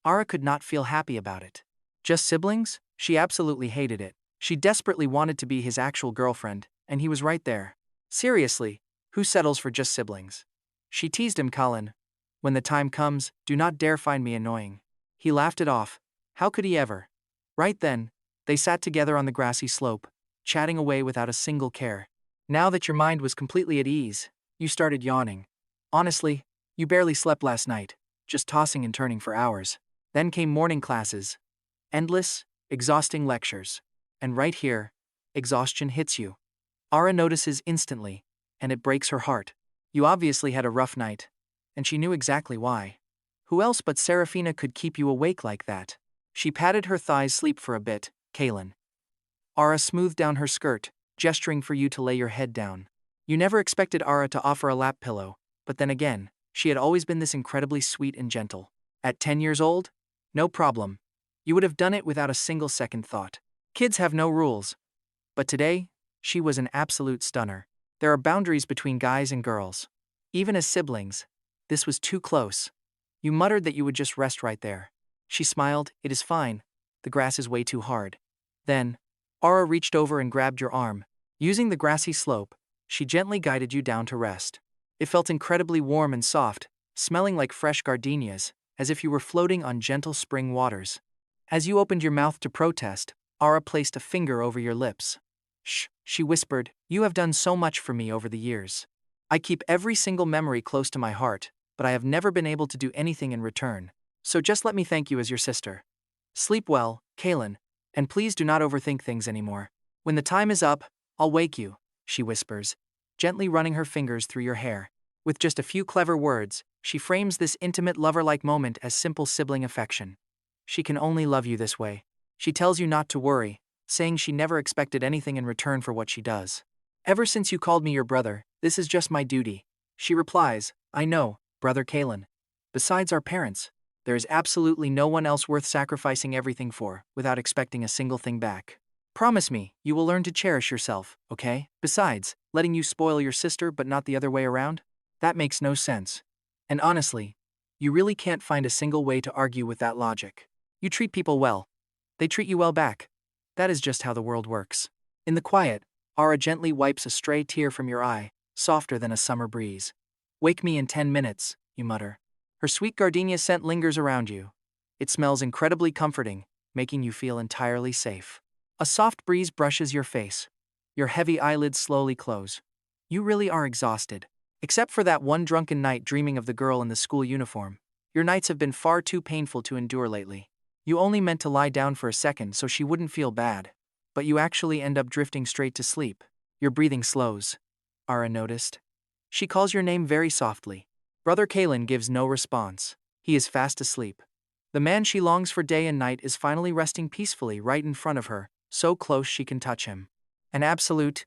Ara could not feel happy about it. Just siblings? She absolutely hated it. She desperately wanted to be his actual girlfriend, and he was right there. Seriously, who settles for just siblings? She teased him, Kaelen. When the time comes, do not dare find me annoying. He laughed it off. How could he ever? Right then, they sat together on the grassy slope, chatting away without a single care. Now that your mind was completely at ease, you started yawning. Honestly, you barely slept last night. just tossing and turning for hours. Then came morning classes. Endless, exhausting lectures. And right here, exhaustion hits you. Ara notices instantly, and it breaks her heart. You obviously had a rough night. And she knew exactly why. Who else but Seraphina could keep you awake like that? She patted her thighs. Sleep for a bit, Kaelen. Ara smoothed down her skirt, gesturing for you to lay your head down. You never expected Ara to offer a lap pillow, but then again, she had always been this incredibly sweet and gentle. At 10 years old? No problem. You would have done it without a single second thought. Kids have no rules. But today, she was an absolute stunner. There are boundaries between guys and girls. Even as siblings, this was too close. You muttered that you would just rest right there. She smiled. It is fine. The grass is way too hard. Then, Ara reached over and grabbed your arm. Using the grassy slope, she gently guided you down to rest. It felt incredibly warm and soft, smelling like fresh gardenias, as if you were floating on gentle spring waters. As you opened your mouth to protest, Ara placed a finger over your lips. Shh, she whispered, you have done so much for me over the years. I keep every single memory close to my heart, but I have never been able to do anything in return. So just let me thank you as your sister. Sleep well, Kaelen, and please do not overthink things anymore. When the time is up, I'll wake you, she whispers, gently running her fingers through your hair. With just a few clever words, she frames this intimate lover-like moment as simple sibling affection. She can only love you this way. She tells you not to worry, saying she never expected anything in return for what she does. Ever since you called me your brother, this is just my duty. She replies, I know, brother Kaelen. Besides our parents, there is absolutely no one else worth sacrificing everything for, without expecting a single thing back. Promise me, you will learn to cherish yourself, okay? Besides, letting you spoil your sister but not the other way around? That makes no sense. And honestly, you really can't find a single way to argue with that logic. You treat people well. They treat you well back. That is just how the world works. In the quiet, Ara gently wipes a stray tear from your eye, softer than a summer breeze. Wake me in 10 minutes, you mutter. Her sweet gardenia scent lingers around you. It smells incredibly comforting, making you feel entirely safe. A soft breeze brushes your face. Your heavy eyelids slowly close. You really are exhausted. Except for that one drunken night dreaming of the girl in the school uniform, your nights have been far too painful to endure lately. You only meant to lie down for a second so she wouldn't feel bad. But you actually end up drifting straight to sleep. Your breathing slows. Ara noticed. She calls your name very softly. Brother Kaelen gives no response. He is fast asleep. The man she longs for day and night is finally resting peacefully right in front of her, so close she can touch him. An absolute,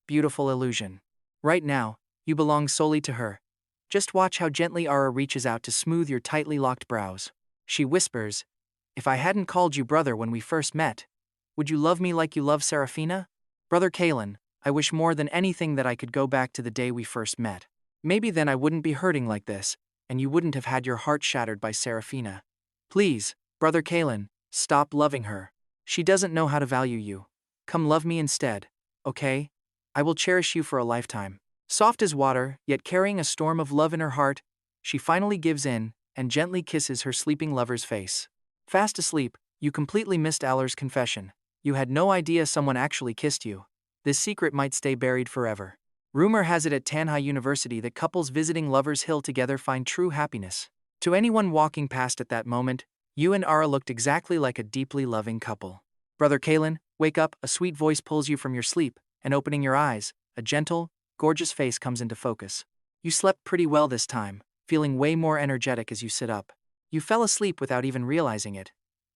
beautiful illusion. Right now, you belong solely to her. Just watch how gently Ara reaches out to smooth your tightly locked brows. She whispers, if I hadn't called you brother when we first met, would you love me like you love Seraphina? Brother Kaelen, I wish more than anything that I could go back to the day we first met. Maybe then I wouldn't be hurting like this, and you wouldn't have had your heart shattered by Seraphina. Please, Brother Kaelen, stop loving her. She doesn't know how to value you. Come love me instead, okay? I will cherish you for a lifetime. Soft as water, yet carrying a storm of love in her heart, she finally gives in and gently kisses her sleeping lover's face. Fast asleep, you completely missed Aller's confession. You had no idea someone actually kissed you. This secret might stay buried forever. Rumor has it at Manhwa University that couples visiting Lover's Hill together find true happiness. To anyone walking past at that moment, you and Ara looked exactly like a deeply loving couple. Brother Kaelen, wake up, a sweet voice pulls you from your sleep, and opening your eyes, a gentle, gorgeous face comes into focus. You slept pretty well this time, feeling way more energetic as you sit up. You fell asleep without even realizing it.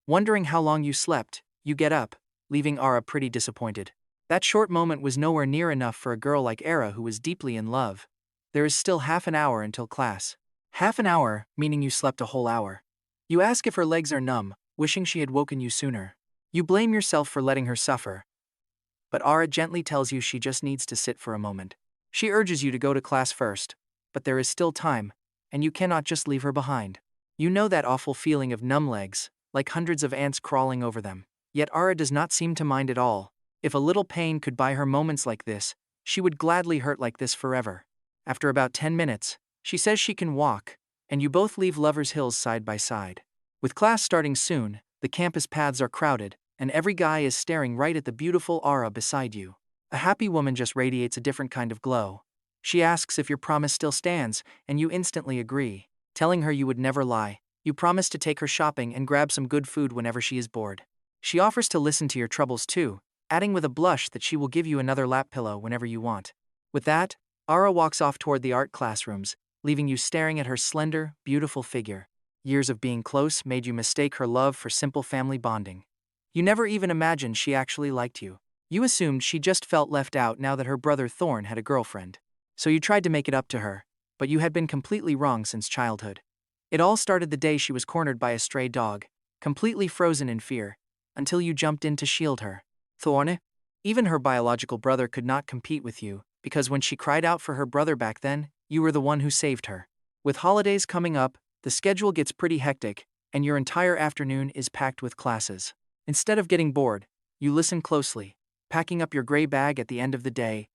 Wondering how long you slept, you get up, leaving Ara pretty disappointed. That short moment was nowhere near enough for a girl like Ara who was deeply in love. There is still half an hour until class. Half an hour, meaning you slept a whole hour. You ask if her legs are numb, wishing she had woken you sooner. You blame yourself for letting her suffer. But Ara gently tells you she just needs to sit for a moment. She urges you to go to class first, but there is still time, and you cannot just leave her behind. You know that awful feeling of numb legs, like hundreds of ants crawling over them. Yet Ara does not seem to mind at all. If a little pain could buy her moments like this, she would gladly hurt like this forever. After about 10 minutes, she says she can walk, and you both leave Lover's Hills side by side. With class starting soon, the campus paths are crowded, and every guy is staring right at the beautiful Ara beside you. A happy woman just radiates a different kind of glow. She asks if your promise still stands, and you instantly agree. telling her you would never lie. You promise to take her shopping and grab some good food whenever she is bored. She offers to listen to your troubles too, adding with a blush that she will give you another lap pillow whenever you want. With that, Ara walks off toward the art classrooms, leaving you staring at her slender, beautiful figure. Years of being close made you mistake her love for simple family bonding. You never even imagined she actually liked you. You assumed she just felt left out now that her brother Thorn had a girlfriend. So you tried to make it up to her, but you had been completely wrong since childhood. It all started the day she was cornered by a stray dog, completely frozen in fear, until you jumped in to shield her. Thorn? Even her biological brother could not compete with you, because when she cried out for her brother back then, you were the one who saved her. With holidays coming up, the schedule gets pretty hectic, and your entire afternoon is packed with classes. Instead of getting bored, you listen closely, packing up your gray bag at the end of the day,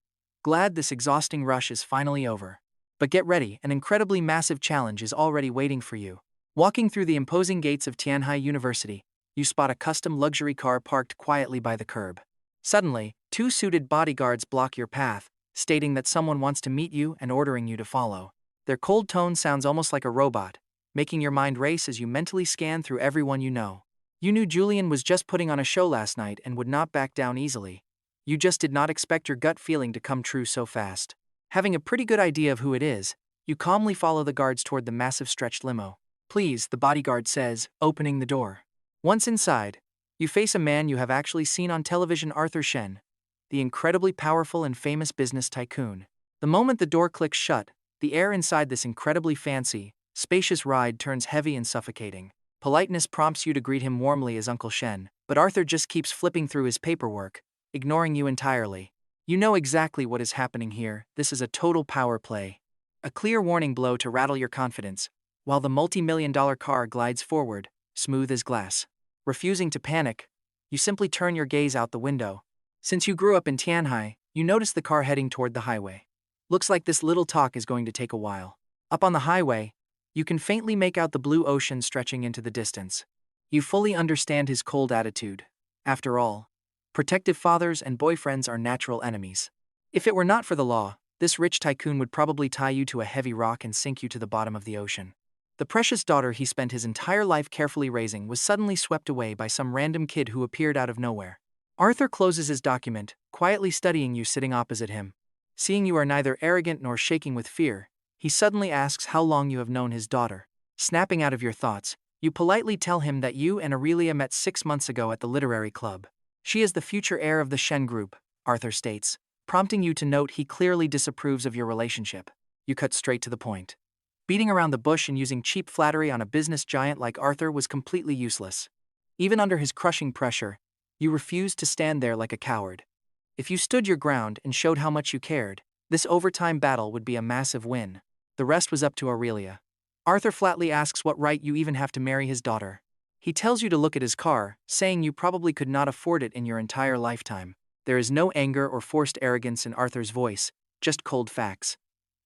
glad this exhausting rush is finally over. But get ready, an incredibly massive challenge is already waiting for you. Walking through the imposing gates of Tianhai University, you spot a custom luxury car parked quietly by the curb. Suddenly, two suited bodyguards block your path, stating that someone wants to meet you and ordering you to follow. Their cold tone sounds almost like a robot, making your mind race as you mentally scan through everyone you know. You knew Julian was just putting on a show last night and would not back down easily. You just did not expect your gut feeling to come true so fast. Having a pretty good idea of who it is, you calmly follow the guards toward the massive stretched limo. Please, the bodyguard says, opening the door. Once inside, you face a man you have actually seen on television, Arthur Shen, the incredibly powerful and famous business tycoon. The moment the door clicks shut, the air inside this incredibly fancy, spacious ride turns heavy and suffocating. Politeness prompts you to greet him warmly as Uncle Shen, but Arthur just keeps flipping through his paperwork, ignoring you entirely. You know exactly what is happening here. This is a total power play. A clear warning blow to rattle your confidence, while the multi-million-dollar car glides forward, smooth as glass. Refusing to panic, you simply turn your gaze out the window. Since you grew up in Tianhai, you notice the car heading toward the highway. Looks like this little talk is going to take a while. Up on the highway, you can faintly make out the blue ocean stretching into the distance. You fully understand his cold attitude. After all, protective fathers and boyfriends are natural enemies. If it were not for the law, this rich tycoon would probably tie you to a heavy rock and sink you to the bottom of the ocean. The precious daughter he spent his entire life carefully raising was suddenly swept away by some random kid who appeared out of nowhere. Arthur closes his document, quietly studying you sitting opposite him. Seeing you are neither arrogant nor shaking with fear, he suddenly asks how long you have known his daughter. Snapping out of your thoughts, you politely tell him that you and Aurelia met 6 months ago at the literary club. She is the future heir of the Shen Group, Arthur states, prompting you to note he clearly disapproves of your relationship. You cut straight to the point. Beating around the bush and using cheap flattery on a business giant like Arthur was completely useless. Even under his crushing pressure, you refused to stand there like a coward. If you stood your ground and showed how much you cared, this overtime battle would be a massive win. The rest was up to Aurelia. Arthur flatly asks what right you even have to marry his daughter. He tells you to look at his car, saying you probably could not afford it in your entire lifetime. There is no anger or forced arrogance in Arthur's voice, just cold facts.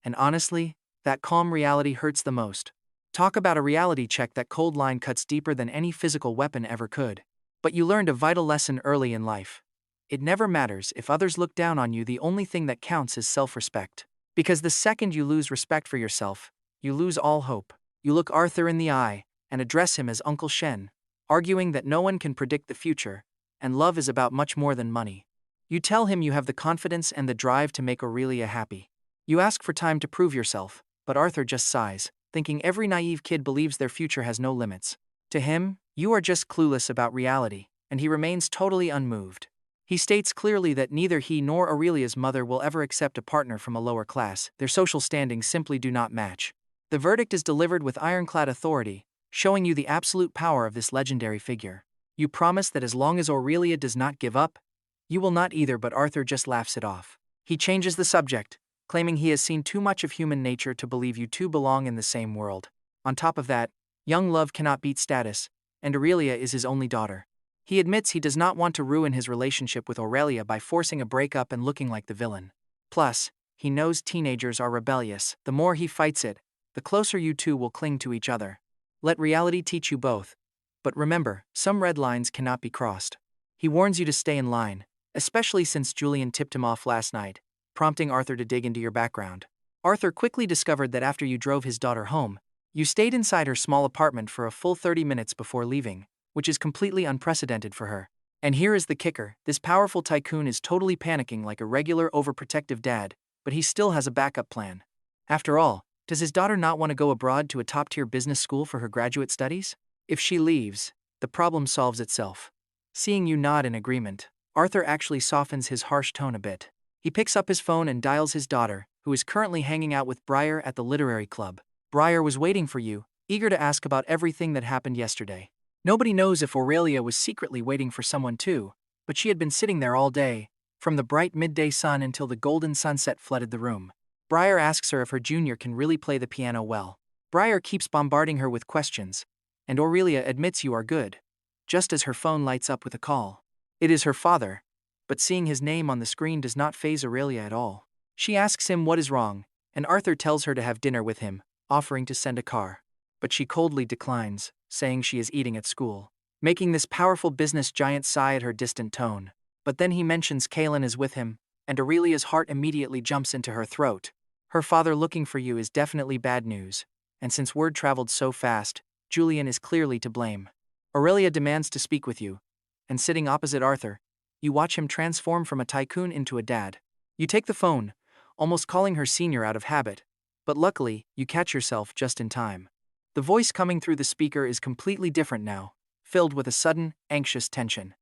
And honestly, that calm reality hurts the most. Talk about a reality check. That cold line cuts deeper than any physical weapon ever could. But you learned a vital lesson early in life. It never matters if others look down on you. The only thing that counts is self-respect. Because the second you lose respect for yourself, you lose all hope. You look Arthur in the eye and address him as Uncle Shen, arguing that no one can predict the future, and love is about much more than money. You tell him you have the confidence and the drive to make Aurelia happy. You ask for time to prove yourself, but Arthur just sighs, thinking every naive kid believes their future has no limits. To him, you are just clueless about reality, and he remains totally unmoved. He states clearly that neither he nor Aurelia's mother will ever accept a partner from a lower class. Their social standings simply do not match. The verdict is delivered with ironclad authority, showing you the absolute power of this legendary figure. You promise that as long as Aurelia does not give up, you will not either, but Arthur just laughs it off. He changes the subject, claiming he has seen too much of human nature to believe you two belong in the same world. On top of that, young love cannot beat status, and Aurelia is his only daughter. He admits he does not want to ruin his relationship with Aurelia by forcing a breakup and looking like the villain. Plus, he knows teenagers are rebellious. The more he fights it, the closer you two will cling to each other. Let reality teach you both. But remember, some red lines cannot be crossed. He warns you to stay in line, especially since Julian tipped him off last night, prompting Arthur to dig into your background. Arthur quickly discovered that after you drove his daughter home, You stayed inside her small apartment for a full 30 minutes before leaving, which is completely unprecedented for her. And here is the kicker, this powerful tycoon is totally panicking like a regular overprotective dad, but he still has a backup plan. After all, does his daughter not want to go abroad to a top-tier business school for her graduate studies? If she leaves, the problem solves itself. Seeing you nod in agreement, Arthur actually softens his harsh tone a bit. He picks up his phone and dials his daughter, who is currently hanging out with Briar at the literary club. Briar was waiting for you, eager to ask about everything that happened yesterday. Nobody knows if Aurelia was secretly waiting for someone too, but she had been sitting there all day, from the bright midday sun until the golden sunset flooded the room. Briar asks her if her junior can really play the piano well. Briar keeps bombarding her with questions, and Aurelia admits you are good, just as her phone lights up with a call. It is her father, but seeing his name on the screen does not faze Aurelia at all. She asks him what is wrong, and Arthur tells her to have dinner with him, offering to send a car. But she coldly declines, saying she is eating at school, making this powerful business giant sigh at her distant tone. But then he mentions Kaelen is with him, and Aurelia's heart immediately jumps into her throat. Her father looking for you is definitely bad news, and since word traveled so fast, Julian is clearly to blame. Aurelia demands to speak with you, and sitting opposite Arthur, you watch him transform from a tycoon into a dad. You take the phone, almost calling her senior out of habit, but luckily, you catch yourself just in time. The voice coming through the speaker is completely different now, filled with a sudden, anxious tension.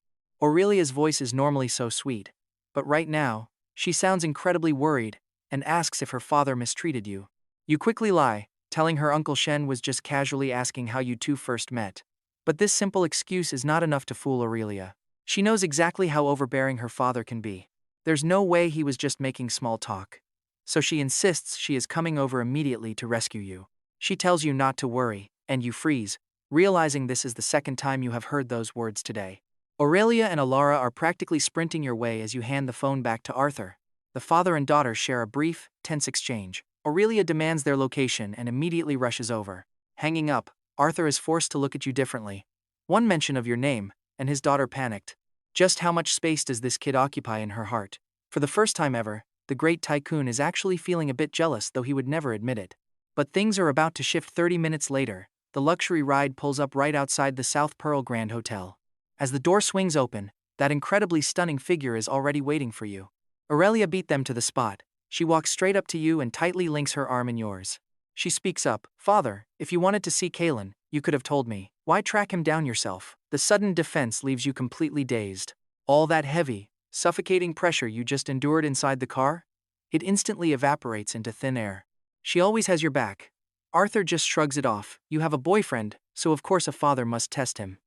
Aurelia's voice is normally so sweet, but right now, she sounds incredibly worried and asks if her father mistreated you. You quickly lie, telling her Uncle Shen was just casually asking how you two first met. But this simple excuse is not enough to fool Aurelia. She knows exactly how overbearing her father can be. There's no way he was just making small talk. So she insists she is coming over immediately to rescue you. She tells you not to worry, and you freeze, realizing this is the second time you have heard those words today. Aurelia and Alara are practically sprinting your way as you hand the phone back to Arthur. The father and daughter share a brief, tense exchange. Aurelia demands their location and immediately rushes over. Hanging up, Arthur is forced to look at you differently. One mention of your name, and his daughter panicked. Just how much space does this kid occupy in her heart? For the first time ever, the great tycoon is actually feeling a bit jealous, though he would never admit it. But things are about to shift. 30 minutes later, the luxury ride pulls up right outside the South Pearl Grand Hotel. As the door swings open, that incredibly stunning figure is already waiting for you. Aurelia beat them to the spot. She walks straight up to you and tightly links her arm in yours. She speaks up, "Father, if you wanted to see Kaelen, you could have told me. Why track him down yourself?" The sudden defense leaves you completely dazed. All that heavy, suffocating pressure you just endured inside the car? It instantly evaporates into thin air. She always has your back. Arthur just shrugs it off. You have a boyfriend, so of course a father must test him.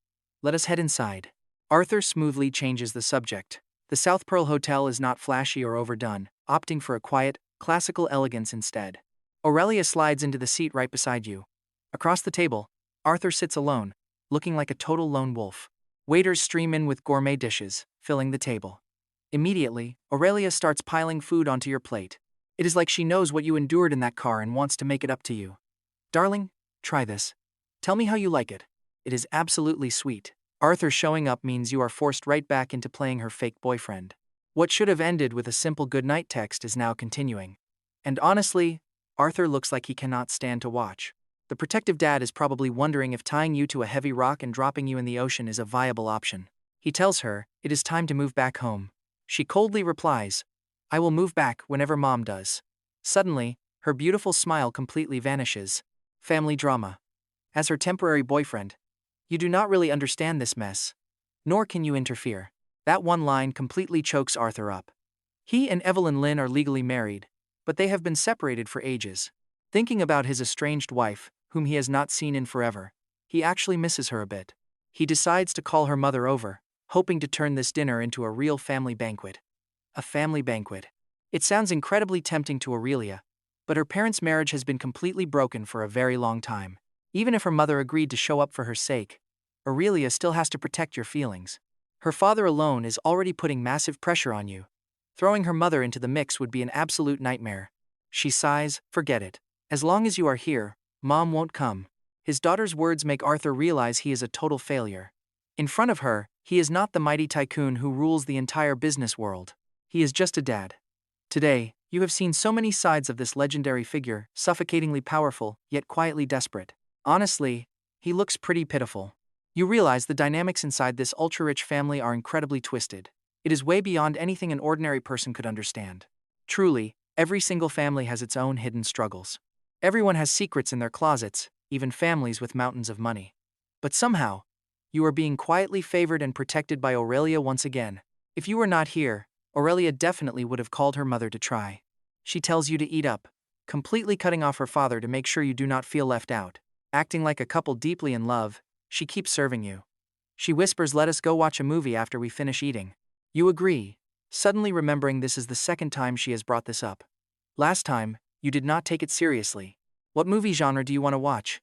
Let us head inside. Arthur smoothly changes the subject. The South Pearl Hotel is not flashy or overdone, opting for a quiet, classical elegance instead. Aurelia slides into the seat right beside you. Across the table, Arthur sits alone, looking like a total lone wolf. Waiters stream in with gourmet dishes, filling the table. Immediately, Aurelia starts piling food onto your plate. It is like she knows what you endured in that car and wants to make it up to you. "Darling, try this. Tell me how you like it. It is absolutely sweet." Arthur showing up means you are forced right back into playing her fake boyfriend. What should have ended with a simple goodnight text is now continuing. And honestly, Arthur looks like he cannot stand to watch. The protective dad is probably wondering if tying you to a heavy rock and dropping you in the ocean is a viable option. He tells her, it is time to move back home. She coldly replies, "I will move back whenever Mom does." Suddenly, her beautiful smile completely vanishes. Family drama. As her temporary boyfriend, you do not really understand this mess. Nor can you interfere. That one line completely chokes Arthur up. He and Evelyn Lynn are legally married, but they have been separated for ages. Thinking about his estranged wife, whom he has not seen in forever, he actually misses her a bit. He decides to call her mother over, hoping to turn this dinner into a real family banquet. A family banquet. It sounds incredibly tempting to Aurelia, but her parents' marriage has been completely broken for a very long time. Even if her mother agreed to show up for her sake, Aurelia still has to protect your feelings. Her father alone is already putting massive pressure on you. Throwing her mother into the mix would be an absolute nightmare. She sighs, "Forget it. As long as you are here, Mom won't come." His daughter's words make Arthur realize he is a total failure. In front of her, he is not the mighty tycoon who rules the entire business world. He is just a dad. Today, you have seen so many sides of this legendary figure, suffocatingly powerful, yet quietly desperate. Honestly, he looks pretty pitiful. You realize the dynamics inside this ultra-rich family are incredibly twisted. It is way beyond anything an ordinary person could understand. Truly, every single family has its own hidden struggles. Everyone has secrets in their closets, even families with mountains of money. But somehow, you are being quietly favored and protected by Aurelia once again. If you were not here, Aurelia definitely would have called her mother to try. She tells you to eat up, completely cutting off her father to make sure you do not feel left out. Acting like a couple deeply in love, she keeps serving you. She whispers, "Let us go watch a movie after we finish eating." You agree, suddenly remembering this is the second time she has brought this up. Last time, you did not take it seriously. What movie genre do you want to watch?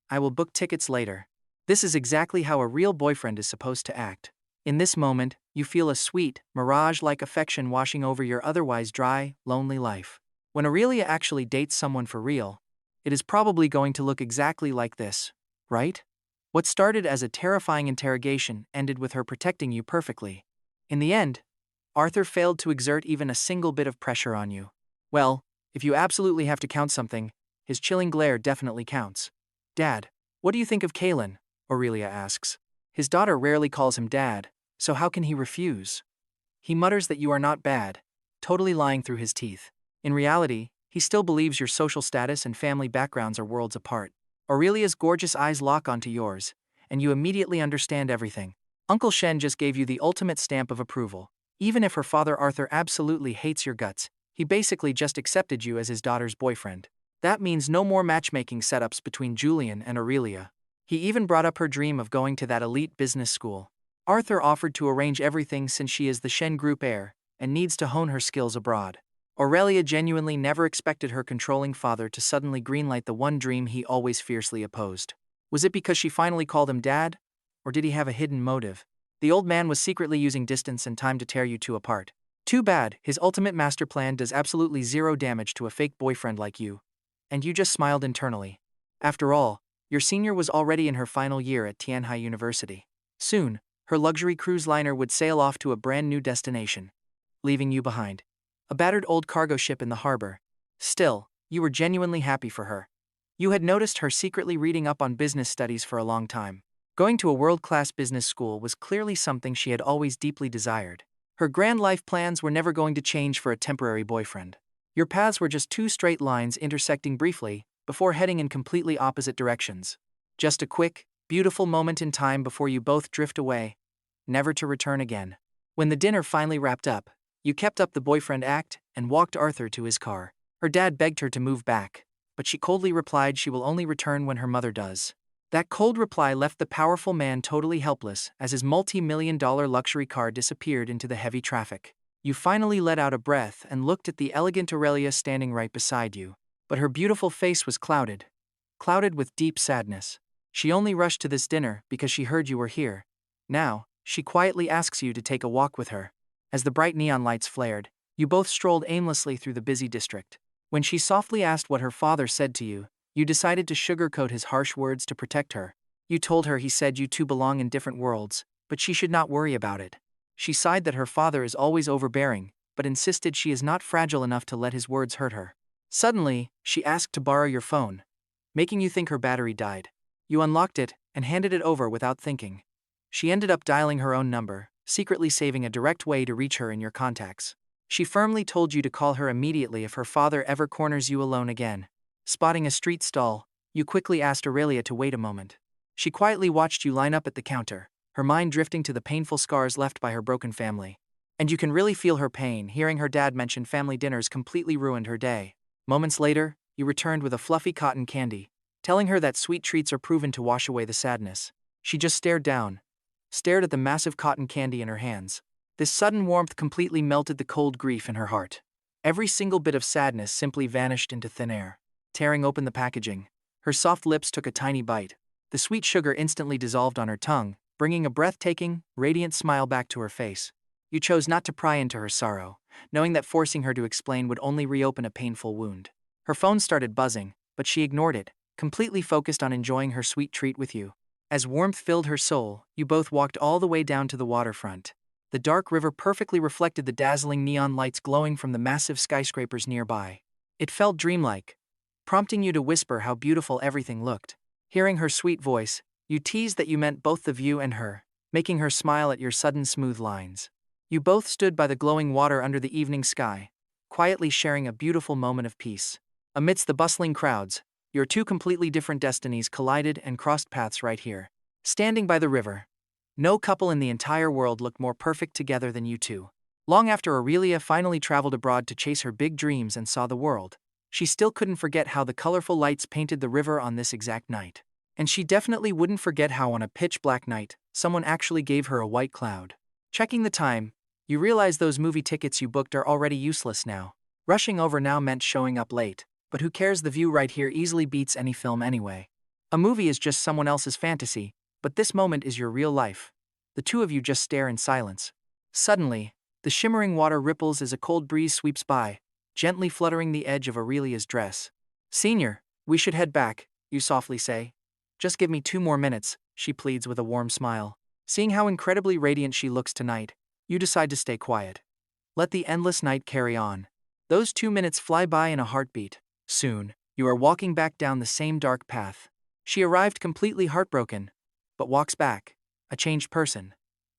I will book tickets later. This is exactly how a real boyfriend is supposed to act. In this moment, you feel a sweet, mirage-like affection washing over your otherwise dry, lonely life. When Aurelia actually dates someone for real, it is probably going to look exactly like this, right? What started as a terrifying interrogation ended with her protecting you perfectly. In the end, Arthur failed to exert even a single bit of pressure on you. Well, if you absolutely have to count something, his chilling glare definitely counts. Dad, what do you think of Kaelen? Aurelia asks. His daughter rarely calls him dad, so how can he refuse? He mutters that you are not bad, totally lying through his teeth. In reality, he still believes your social status and family backgrounds are worlds apart. Aurelia's gorgeous eyes lock onto yours, and you immediately understand everything. Uncle Shen just gave you the ultimate stamp of approval. Even if her father Arthur absolutely hates your guts, he basically just accepted you as his daughter's boyfriend. That means no more matchmaking setups between Julian and Aurelia. He even brought up her dream of going to that elite business school. Arthur offered to arrange everything since she is the Shen Group heir and needs to hone her skills abroad. Aurelia genuinely never expected her controlling father to suddenly greenlight the one dream he always fiercely opposed. Was it because she finally called him dad? Or did he have a hidden motive? The old man was secretly using distance and time to tear you two apart. Too bad, his ultimate master plan does absolutely zero damage to a fake boyfriend like you. And you just smiled internally. After all, your senior was already in her final year at Tianhai University. Soon, her luxury cruise liner would sail off to a brand new destination, leaving you behind. A battered old cargo ship in the harbor. Still, you were genuinely happy for her. You had noticed her secretly reading up on business studies for a long time. Going to a world-class business school was clearly something she had always deeply desired. Her grand life plans were never going to change for a temporary boyfriend. Your paths were just two straight lines intersecting briefly, before heading in completely opposite directions. Just a quick, beautiful moment in time before you both drift away, never to return again. When the dinner finally wrapped up, you kept up the boyfriend act and walked Arthur to his car. Her dad begged her to move back, but she coldly replied she will only return when her mother does. That cold reply left the powerful man totally helpless as his multi-million-dollar luxury car disappeared into the heavy traffic. You finally let out a breath and looked at the elegant Aurelia standing right beside you. But her beautiful face was clouded with deep sadness. She only rushed to this dinner because she heard you were here. Now, she quietly asks you to take a walk with her. As the bright neon lights flared, you both strolled aimlessly through the busy district. When she softly asked what her father said to you, you decided to sugarcoat his harsh words to protect her. You told her he said you two belong in different worlds, but she should not worry about it. She sighed that her father is always overbearing, but insisted she is not fragile enough to let his words hurt her. Suddenly, she asked to borrow your phone, making you think her battery died. You unlocked it and handed it over without thinking. She ended up dialing her own number, secretly saving a direct way to reach her in your contacts. She firmly told you to call her immediately if her father ever corners you alone again. Spotting a street stall, you quickly asked Aurelia to wait a moment. She quietly watched you line up at the counter, her mind drifting to the painful scars left by her broken family. And you can really feel her pain hearing her dad mention family dinners completely ruined her day. Moments later, you returned with a fluffy cotton candy, telling her that sweet treats are proven to wash away the sadness. She just stared at the massive cotton candy in her hands. This sudden warmth completely melted the cold grief in her heart. Every single bit of sadness simply vanished into thin air. Tearing open the packaging, her soft lips took a tiny bite. The sweet sugar instantly dissolved on her tongue, bringing a breathtaking, radiant smile back to her face. You chose not to pry into her sorrow, knowing that forcing her to explain would only reopen a painful wound. Her phone started buzzing, but she ignored it, completely focused on enjoying her sweet treat with you. As warmth filled her soul, you both walked all the way down to the waterfront. The dark river perfectly reflected the dazzling neon lights glowing from the massive skyscrapers nearby. It felt dreamlike, prompting you to whisper how beautiful everything looked. Hearing her sweet voice, you teased that you meant both the view and her, making her smile at your sudden smooth lines. You both stood by the glowing water under the evening sky, quietly sharing a beautiful moment of peace. Amidst the bustling crowds, your two completely different destinies collided and crossed paths right here. Standing by the river, no couple in the entire world looked more perfect together than you two. Long after Aurelia finally traveled abroad to chase her big dreams and saw the world, she still couldn't forget how the colorful lights painted the river on this exact night. And she definitely wouldn't forget how on a pitch-black night, someone actually gave her a white cloud. Checking the time, you realize those movie tickets you booked are already useless now. Rushing over now meant showing up late, but who cares, the view right here easily beats any film anyway. A movie is just someone else's fantasy, but this moment is your real life. The two of you just stare in silence. Suddenly, the shimmering water ripples as a cold breeze sweeps by, gently fluttering the edge of Aurelia's dress. "Senior, we should head back," you softly say. "Just give me 2 more minutes," she pleads with a warm smile. Seeing how incredibly radiant she looks tonight, you decide to stay quiet. Let the endless night carry on. Those 2 minutes fly by in a heartbeat. Soon, you are walking back down the same dark path. She arrived completely heartbroken, but walks back, a changed person.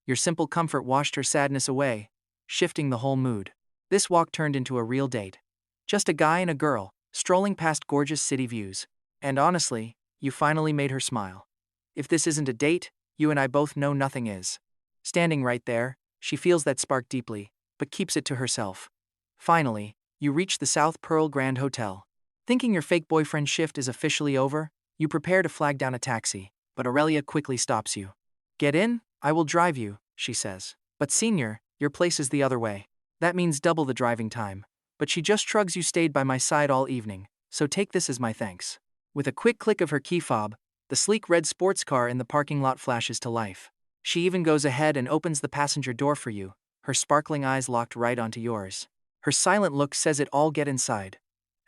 Your simple comfort washed her sadness away, shifting the whole mood. This walk turned into a real date. Just a guy and a girl, strolling past gorgeous city views. And honestly, you finally made her smile. If this isn't a date, you and I both know nothing is. Standing right there, she feels that spark deeply, but keeps it to herself. Finally, you reach the South Pearl Grand Hotel. Thinking your fake boyfriend shift is officially over, you prepare to flag down a taxi, but Aurelia quickly stops you. "Get in, I will drive you," she says. "But senior, your place is the other way. That means double the driving time." But she just shrugs. "You stayed by my side all evening, so take this as my thanks." With a quick click of her key fob, the sleek red sports car in the parking lot flashes to life. She even goes ahead and opens the passenger door for you, her sparkling eyes locked right onto yours. Her silent look says it all. "Get inside."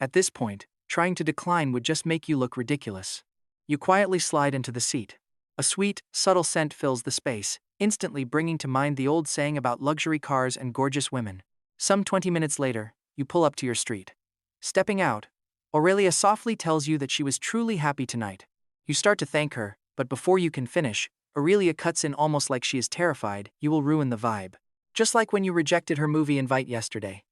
At this point, trying to decline would just make you look ridiculous. You quietly slide into the seat. A sweet, subtle scent fills the space, instantly bringing to mind the old saying about luxury cars and gorgeous women. Some 20 minutes later, you pull up to your street. Stepping out, Aurelia softly tells you that she was truly happy tonight. You start to thank her, but before you can finish, Aurelia cuts in almost like she is terrified you will ruin the vibe. Just like when you rejected her movie invite yesterday.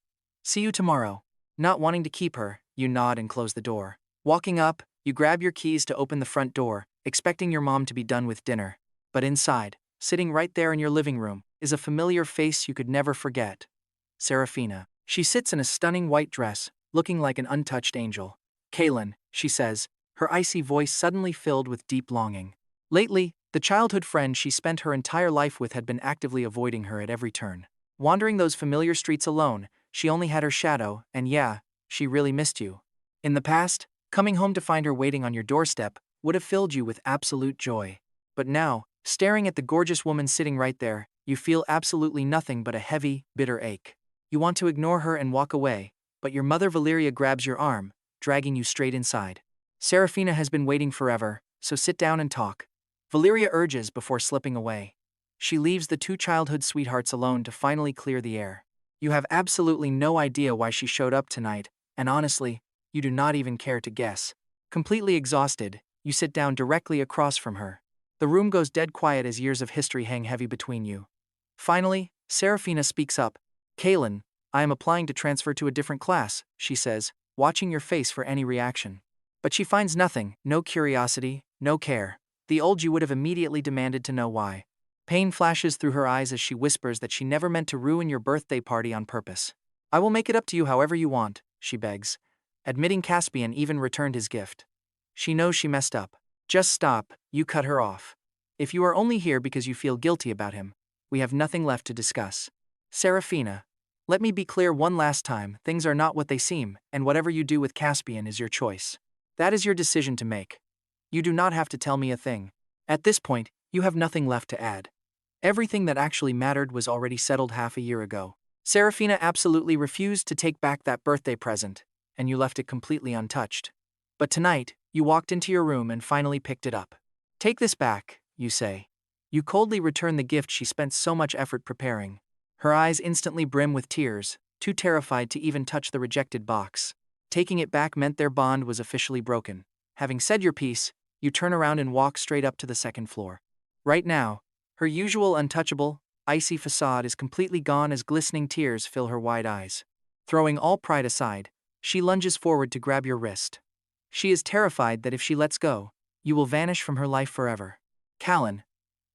"See you tomorrow." Not wanting to keep her, you nod and close the door. Walking up, you grab your keys to open the front door, expecting your mom to be done with dinner. But inside, sitting right there in your living room, is a familiar face you could never forget. Seraphina. She sits in a stunning white dress, looking like an untouched angel. "Kaelen," she says, her icy voice suddenly filled with deep longing. Lately, the childhood friend she spent her entire life with had been actively avoiding her at every turn. Wandering those familiar streets alone, she only had her shadow, and yeah, she really missed you. In the past, coming home to find her waiting on your doorstep would have filled you with absolute joy. But now, staring at the gorgeous woman sitting right there, you feel absolutely nothing but a heavy, bitter ache. You want to ignore her and walk away, but your mother Valeria grabs your arm, dragging you straight inside. "Seraphina has been waiting forever, so sit down and talk," Valeria urges before slipping away. She leaves the two childhood sweethearts alone to finally clear the air. You have absolutely no idea why she showed up tonight, and honestly, you do not even care to guess. Completely exhausted, you sit down directly across from her. The room goes dead quiet as years of history hang heavy between you. Finally, Seraphina speaks up. "Kaelen, I am applying to transfer to a different class," she says, watching your face for any reaction. But she finds nothing, no curiosity, no care. The old you would have immediately demanded to know why. Pain flashes through her eyes as she whispers that she never meant to ruin your birthday party on purpose. "I will make it up to you however you want," she begs, admitting Caspian even returned his gift. She knows she messed up. "Just stop," you cut her off. "If you are only here because you feel guilty about him, we have nothing left to discuss." Seraphina, let me be clear one last time, things are not what they seem, and whatever you do with Caspian is your choice. That is your decision to make. You do not have to tell me a thing. At this point, you have nothing left to add. Everything that actually mattered was already settled half a year ago. Seraphina absolutely refused to take back that birthday present, and you left it completely untouched. But tonight, you walked into your room and finally picked it up. "Take this back," you say. You coldly return the gift she spent so much effort preparing. Her eyes instantly brim with tears, too terrified to even touch the rejected box. Taking it back meant their bond was officially broken. Having said your piece, you turn around and walk straight up to the second floor. Right now, her usual untouchable, icy facade is completely gone as glistening tears fill her wide eyes. Throwing all pride aside, she lunges forward to grab your wrist. She is terrified that if she lets go, you will vanish from her life forever. Kaelen,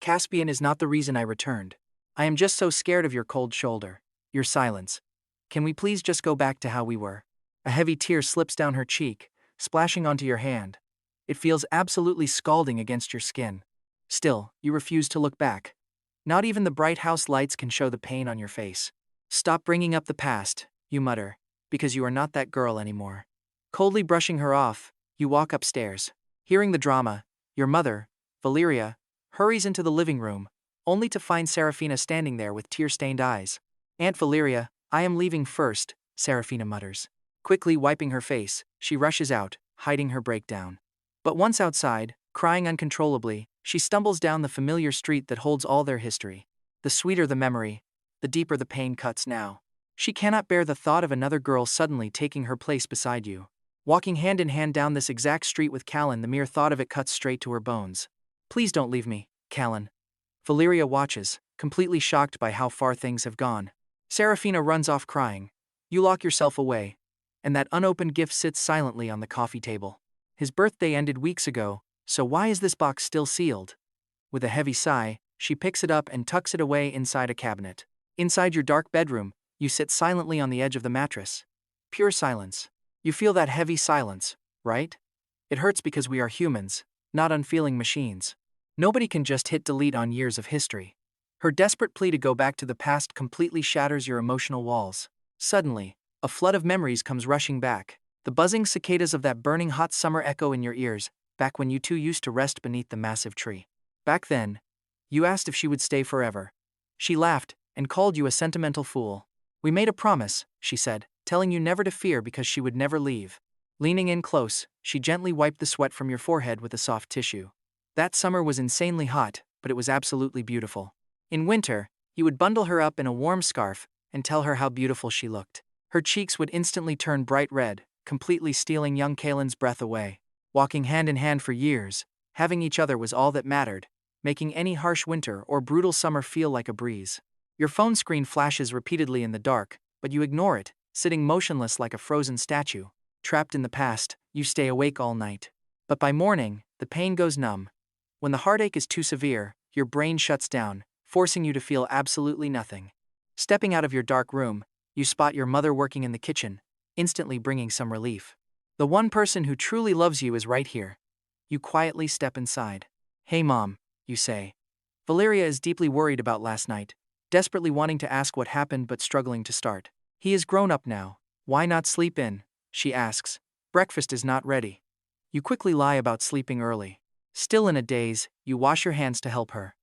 Caspian is not the reason I returned. I am just so scared of your cold shoulder, your silence. Can we please just go back to how we were? A heavy tear slips down her cheek, splashing onto your hand. It feels absolutely scalding against your skin. Still, you refuse to look back. Not even the bright house lights can show the pain on your face. Stop bringing up the past, you mutter, because you are not that girl anymore. Coldly brushing her off, you walk upstairs. Hearing the drama, your mother, Valeria, hurries into the living room, only to find Seraphina standing there with tear-stained eyes. Aunt Valeria, I am leaving first, Seraphina mutters. Quickly wiping her face, she rushes out, hiding her breakdown. But once outside, crying uncontrollably, she stumbles down the familiar street that holds all their history. The sweeter the memory, the deeper the pain cuts now. She cannot bear the thought of another girl suddenly taking her place beside you. Walking hand in hand down this exact street with Kaelen, the mere thought of it cuts straight to her bones. Please don't leave me, Kaelen. Valeria watches, completely shocked by how far things have gone. Seraphina runs off crying. You lock yourself away, and that unopened gift sits silently on the coffee table. His birthday ended weeks ago, so why is this box still sealed? With a heavy sigh, she picks it up and tucks it away inside a cabinet. Inside your dark bedroom, you sit silently on the edge of the mattress. Pure silence. You feel that heavy silence, right? It hurts because we are humans, not unfeeling machines. Nobody can just hit delete on years of history. Her desperate plea to go back to the past completely shatters your emotional walls. Suddenly, a flood of memories comes rushing back. The buzzing cicadas of that burning hot summer echo in your ears, back when you two used to rest beneath the massive tree. Back then, you asked if she would stay forever. She laughed and called you a sentimental fool. We made a promise, she said, telling you never to fear because she would never leave. Leaning in close, she gently wiped the sweat from your forehead with a soft tissue. That summer was insanely hot, but it was absolutely beautiful. In winter, you would bundle her up in a warm scarf and tell her how beautiful she looked. Her cheeks would instantly turn bright red, completely stealing young Kaelen's breath away. Walking hand in hand for years, having each other was all that mattered, making any harsh winter or brutal summer feel like a breeze. Your phone screen flashes repeatedly in the dark, but you ignore it, sitting motionless like a frozen statue. Trapped in the past, you stay awake all night. But by morning, the pain goes numb. When the heartache is too severe, your brain shuts down, forcing you to feel absolutely nothing. Stepping out of your dark room, you spot your mother working in the kitchen, instantly bringing some relief. The one person who truly loves you is right here. You quietly step inside. Hey Mom, you say. Valeria is deeply worried about last night, desperately wanting to ask what happened but struggling to start. He is grown up now. Why not sleep in? She asks. Breakfast is not ready. You quickly lie about sleeping early. Still in a daze, you wash your hands to help her.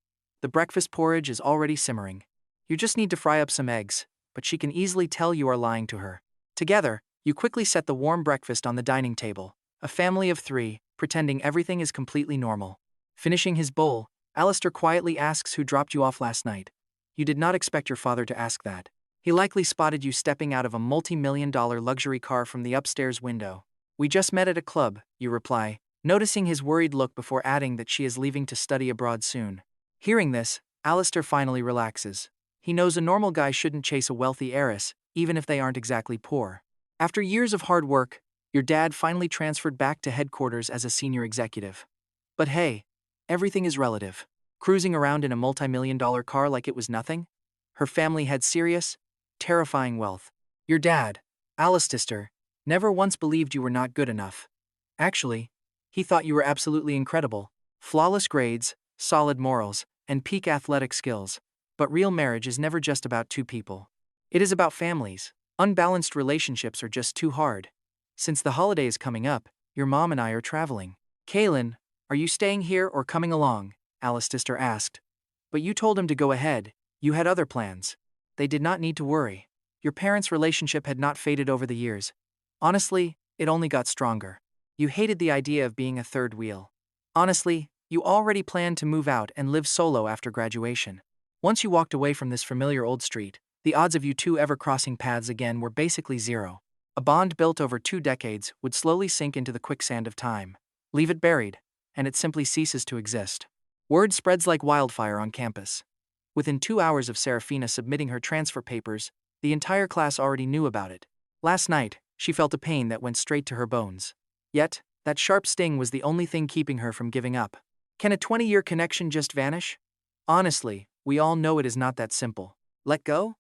The breakfast porridge is already simmering. You just need to fry up some eggs, but she can easily tell you are lying to her. Together, you quickly set the warm breakfast on the dining table, a family of three, pretending everything is completely normal. Finishing his bowl, Alistair quietly asks who dropped you off last night. You did not expect your father to ask that. He likely spotted you stepping out of a multi-million-dollar luxury car from the upstairs window. We just met at a club, you reply, noticing his worried look before adding that she is leaving to study abroad soon. Hearing this, Alistair finally relaxes. He knows a normal guy shouldn't chase a wealthy heiress, even if they aren't exactly poor. After years of hard work, your dad finally transferred back to headquarters as a senior executive. But hey, everything is relative. Cruising around in a multi-million-dollar car like it was nothing? Her family had serious, terrifying wealth. Your dad, Alistair, never once believed you were not good enough. Actually, he thought you were absolutely incredible. Flawless grades, solid morals, and peak athletic skills. But real marriage is never just about two people. It is about families. Unbalanced relationships are just too hard. Since the holiday is coming up, your mom and I are traveling. Kaelen, are you staying here or coming along? Alistair asked. But you told him to go ahead. You had other plans. They did not need to worry. Your parents' relationship had not faded over the years. Honestly, it only got stronger. You hated the idea of being a third wheel. Honestly, you already planned to move out and live solo after graduation. Once you walked away from this familiar old street, the odds of you two ever crossing paths again were basically zero. A bond built over 2 decades would slowly sink into the quicksand of time. Leave it buried, and it simply ceases to exist. Word spreads like wildfire on campus. Within 2 hours of Seraphina submitting her transfer papers, the entire class already knew about it. Last night, she felt a pain that went straight to her bones. Yet, that sharp sting was the only thing keeping her from giving up. Can a 20-year connection just vanish? Honestly, we all know it is not that simple. Let go?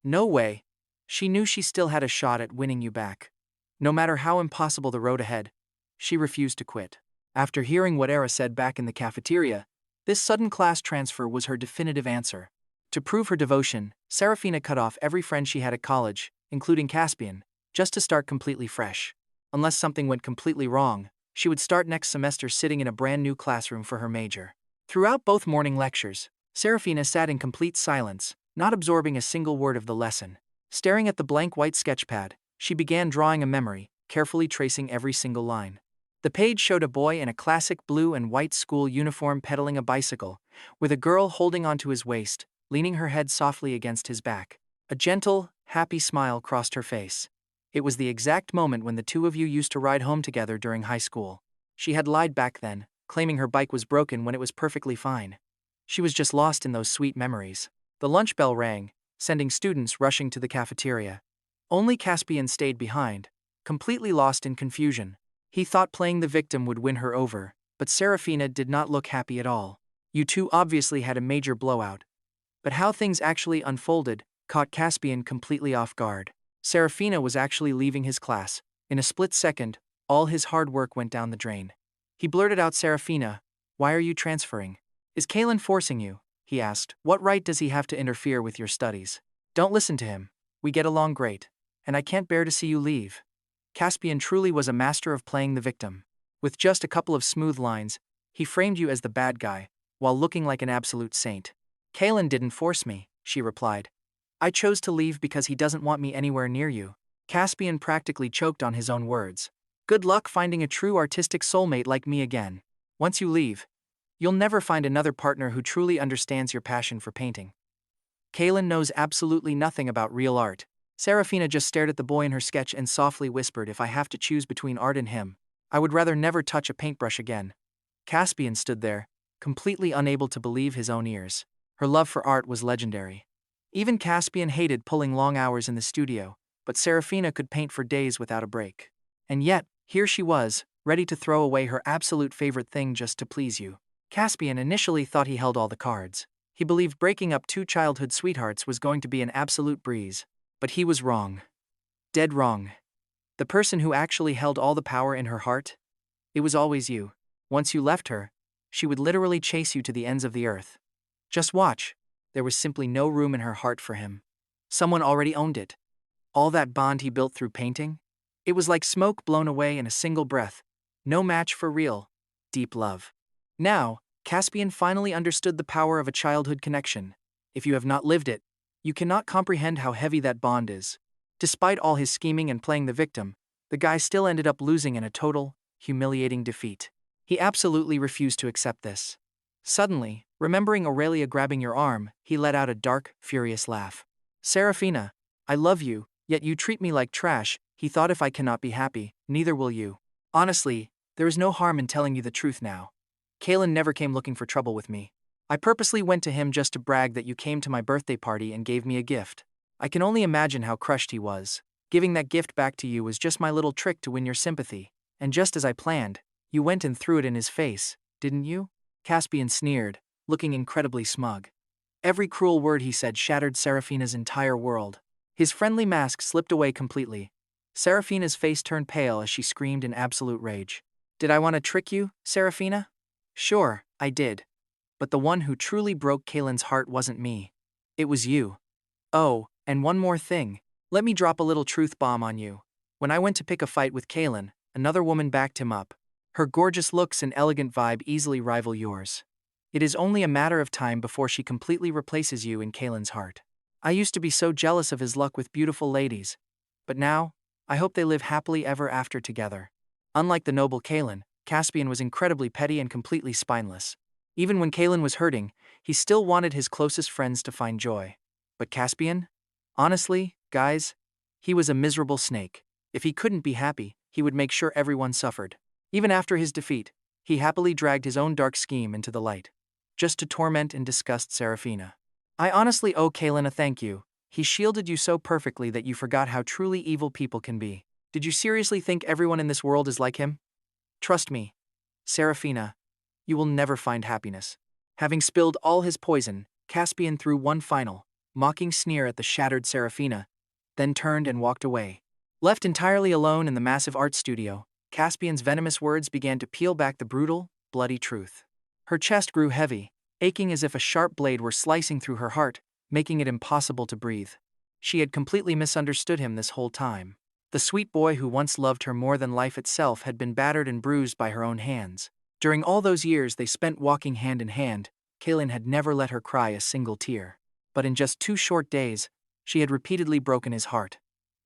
No way. She knew she still had a shot at winning you back. No matter how impossible the road ahead, she refused to quit. After hearing what Era said back in the cafeteria, this sudden class transfer was her definitive answer. To prove her devotion, Seraphina cut off every friend she had at college, including Caspian, just to start completely fresh. Unless something went completely wrong, she would start next semester sitting in a brand new classroom for her major. Throughout both morning lectures, Seraphina sat in complete silence, not absorbing a single word of the lesson. Staring at the blank white sketchpad, she began drawing a memory, carefully tracing every single line. The page showed a boy in a classic blue and white school uniform pedaling a bicycle, with a girl holding onto his waist, leaning her head softly against his back. A gentle, happy smile crossed her face. It was the exact moment when the two of you used to ride home together during high school. She had lied back then, claiming her bike was broken when it was perfectly fine. She was just lost in those sweet memories. The lunch bell rang, sending students rushing to the cafeteria. Only Caspian stayed behind, completely lost in confusion. He thought playing the victim would win her over, but Seraphina did not look happy at all. You two obviously had a major blowout. But how things actually unfolded caught Caspian completely off guard. Seraphina was actually leaving his class. In a split second, all his hard work went down the drain. He blurted out, "Seraphina, why are you transferring? Is Kaelen forcing you?" he asked. "What right does he have to interfere with your studies? Don't listen to him. We get along great. And I can't bear to see you leave." Caspian truly was a master of playing the victim. With just a couple of smooth lines, he framed you as the bad guy, while looking like an absolute saint. "Kaelen didn't force me," she replied. "I chose to leave because he doesn't want me anywhere near you." Caspian practically choked on his own words. "Good luck finding a true artistic soulmate like me again. Once you leave, you'll never find another partner who truly understands your passion for painting." Kaelen knows absolutely nothing about real art. Seraphina just stared at the boy in her sketch and softly whispered, "If I have to choose between art and him, I would rather never touch a paintbrush again." Caspian stood there, completely unable to believe his own ears. Her love for art was legendary. Even Caspian hated pulling long hours in the studio, but Seraphina could paint for days without a break. And yet, here she was, ready to throw away her absolute favorite thing just to please you. Caspian initially thought he held all the cards. He believed breaking up two childhood sweethearts was going to be an absolute breeze. But he was wrong. Dead wrong. The person who actually held all the power in her heart? It was always you. Once you left her, she would literally chase you to the ends of the earth. Just watch. There was simply no room in her heart for him. Someone already owned it. All that bond he built through painting? It was like smoke blown away in a single breath. No match for real, deep love. Now, Caspian finally understood the power of a childhood connection. If you have not lived it, you cannot comprehend how heavy that bond is. Despite all his scheming and playing the victim, the guy still ended up losing in a total, humiliating defeat. He absolutely refused to accept this. Suddenly, remembering Aurelia grabbing your arm, he let out a dark, furious laugh. "Seraphina, I love you, yet you treat me like trash." He thought, "If I cannot be happy, neither will you." Honestly, there is no harm in telling you the truth now. Kaelen never came looking for trouble with me. I purposely went to him just to brag that you came to my birthday party and gave me a gift. I can only imagine how crushed he was. Giving that gift back to you was just my little trick to win your sympathy. And just as I planned, you went and threw it in his face, didn't you? Caspian sneered, looking incredibly smug. Every cruel word he said shattered Seraphina's entire world. His friendly mask slipped away completely. Seraphina's face turned pale as she screamed in absolute rage. "Did I want to trick you, Seraphina? Sure, I did. But the one who truly broke Kaelen's heart wasn't me. It was you. Oh, and one more thing. Let me drop a little truth bomb on you. When I went to pick a fight with Kaelen, another woman backed him up. Her gorgeous looks and elegant vibe easily rival yours. It is only a matter of time before she completely replaces you in Kaelen's heart. I used to be so jealous of his luck with beautiful ladies. But now, I hope they live happily ever after together." Unlike the noble Kaelen, Caspian was incredibly petty and completely spineless. Even when Kaelen was hurting, he still wanted his closest friends to find joy. But Caspian? Honestly, guys, he was a miserable snake. If he couldn't be happy, he would make sure everyone suffered. Even after his defeat, he happily dragged his own dark scheme into the light, just to torment and disgust Seraphina. I honestly owe Kaelen a thank you. He shielded you so perfectly that you forgot how truly evil people can be. Did you seriously think everyone in this world is like him? Trust me, Seraphina, you will never find happiness. Having spilled all his poison, Caspian threw one final, mocking sneer at the shattered Seraphina, then turned and walked away. Left entirely alone in the massive art studio, Caspian's venomous words began to peel back the brutal, bloody truth. Her chest grew heavy, aching as if a sharp blade were slicing through her heart, making it impossible to breathe. She had completely misunderstood him this whole time. The sweet boy who once loved her more than life itself had been battered and bruised by her own hands. During all those years they spent walking hand in hand, Kaelen had never let her cry a single tear. But in just 2 short days, she had repeatedly broken his heart.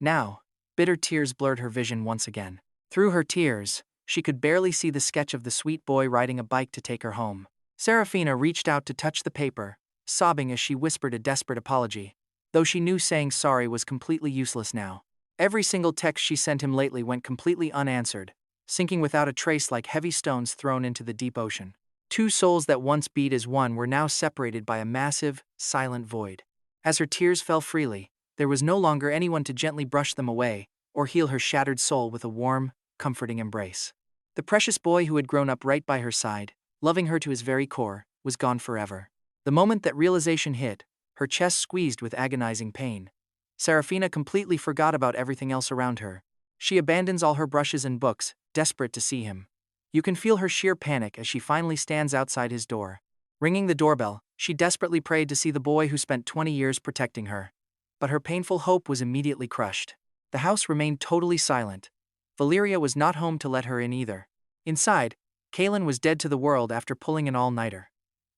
Now, bitter tears blurred her vision once again. Through her tears, she could barely see the sketch of the sweet boy riding a bike to take her home. Seraphina reached out to touch the paper, sobbing as she whispered a desperate apology, though she knew saying sorry was completely useless now. Every single text she sent him lately went completely unanswered, sinking without a trace like heavy stones thrown into the deep ocean. 2 souls that once beat as one were now separated by a massive, silent void. As her tears fell freely, there was no longer anyone to gently brush them away or heal her shattered soul with a warm, comforting embrace. The precious boy who had grown up right by her side, loving her to his very core, was gone forever. The moment that realization hit, her chest squeezed with agonizing pain. Seraphina completely forgot about everything else around her. She abandons all her brushes and books, desperate to see him. You can feel her sheer panic as she finally stands outside his door. Ringing the doorbell, she desperately prayed to see the boy who spent 20 years protecting her. But her painful hope was immediately crushed. The house remained totally silent. Valeria was not home to let her in either. Inside, Kaelen was dead to the world after pulling an all-nighter.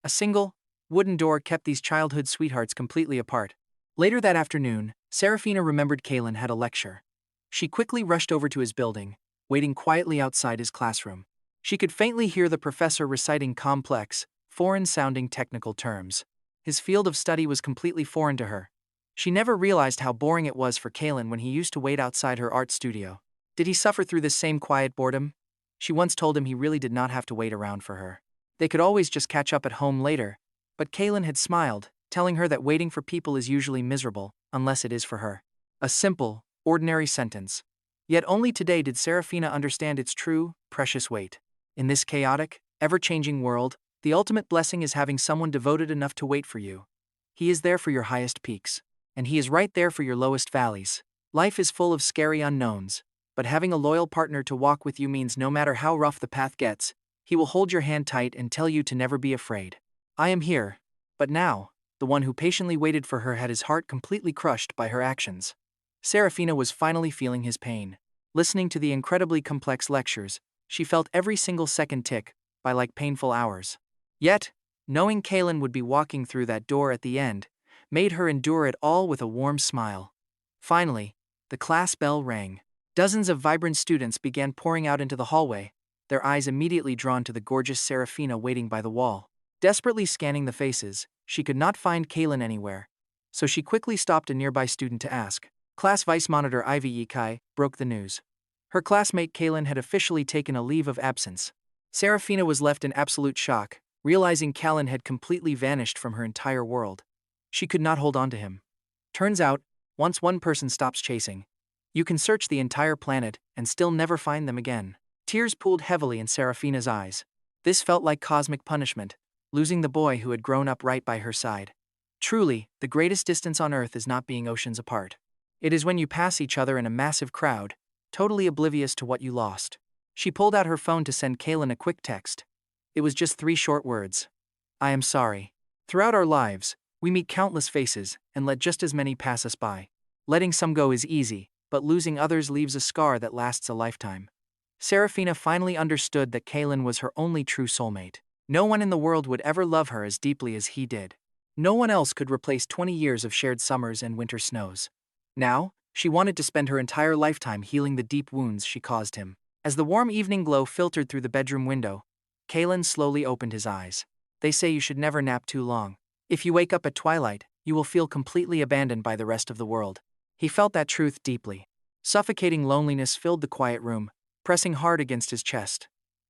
A single, wooden door kept these childhood sweethearts completely apart. Later that afternoon, Seraphina remembered Kaelen had a lecture. She quickly rushed over to his building, waiting quietly outside his classroom. She could faintly hear the professor reciting complex, foreign-sounding technical terms. His field of study was completely foreign to her. She never realized how boring it was for Kaelen when he used to wait outside her art studio. Did he suffer through this same quiet boredom? She once told him he really did not have to wait around for her. They could always just catch up at home later, but Kaelen had smiled, telling her that waiting for people is usually miserable, unless it is for her. A simple, ordinary sentence. Yet only today did Seraphina understand its true, precious weight. In this chaotic, ever-changing world, the ultimate blessing is having someone devoted enough to wait for you. He is there for your highest peaks, and he is right there for your lowest valleys. Life is full of scary unknowns, but having a loyal partner to walk with you means no matter how rough the path gets, he will hold your hand tight and tell you to never be afraid. I am here, but now, the one who patiently waited for her had his heart completely crushed by her actions. Seraphina was finally feeling his pain. Listening to the incredibly complex lectures, she felt every single second tick by like painful hours. Yet, knowing Kaelen would be walking through that door at the end, made her endure it all with a warm smile. Finally, the class bell rang. Dozens of vibrant students began pouring out into the hallway, their eyes immediately drawn to the gorgeous Seraphina waiting by the wall. Desperately scanning the faces, she could not find Kaelen anywhere, so she quickly stopped a nearby student to ask. Class Vice Monitor Ivy Yikai broke the news. Her classmate Kaelen had officially taken a leave of absence. Seraphina was left in absolute shock, realizing Kaelen had completely vanished from her entire world. She could not hold on to him. Turns out, once one person stops chasing, you can search the entire planet and still never find them again. Tears pooled heavily in Seraphina's eyes. This felt like cosmic punishment, losing the boy who had grown up right by her side. Truly, the greatest distance on Earth is not being oceans apart. It is when you pass each other in a massive crowd, totally oblivious to what you lost. She pulled out her phone to send Kaelen a quick text. It was just 3 short words. I am sorry. Throughout our lives, we meet countless faces and let just as many pass us by. Letting some go is easy, but losing others leaves a scar that lasts a lifetime. Seraphina finally understood that Kaelen was her only true soulmate. No one in the world would ever love her as deeply as he did. No one else could replace 20 years of shared summers and winter snows. Now, she wanted to spend her entire lifetime healing the deep wounds she caused him. As the warm evening glow filtered through the bedroom window, Kaelen slowly opened his eyes. They say you should never nap too long. If you wake up at twilight, you will feel completely abandoned by the rest of the world. He felt that truth deeply. Suffocating loneliness filled the quiet room, pressing hard against his chest.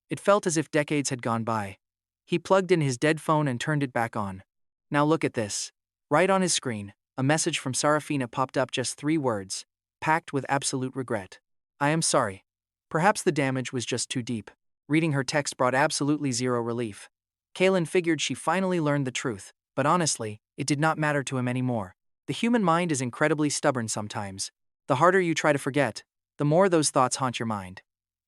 It felt as if decades had gone by. He plugged in his dead phone and turned it back on. Now look at this. Right on his screen, a message from Seraphina popped up, just 3 words, packed with absolute regret. I am sorry. Perhaps the damage was just too deep. Reading her text brought absolutely zero relief. Kaelen figured she finally learned the truth, but honestly, it did not matter to him anymore. The human mind is incredibly stubborn sometimes. The harder you try to forget, the more those thoughts haunt your mind.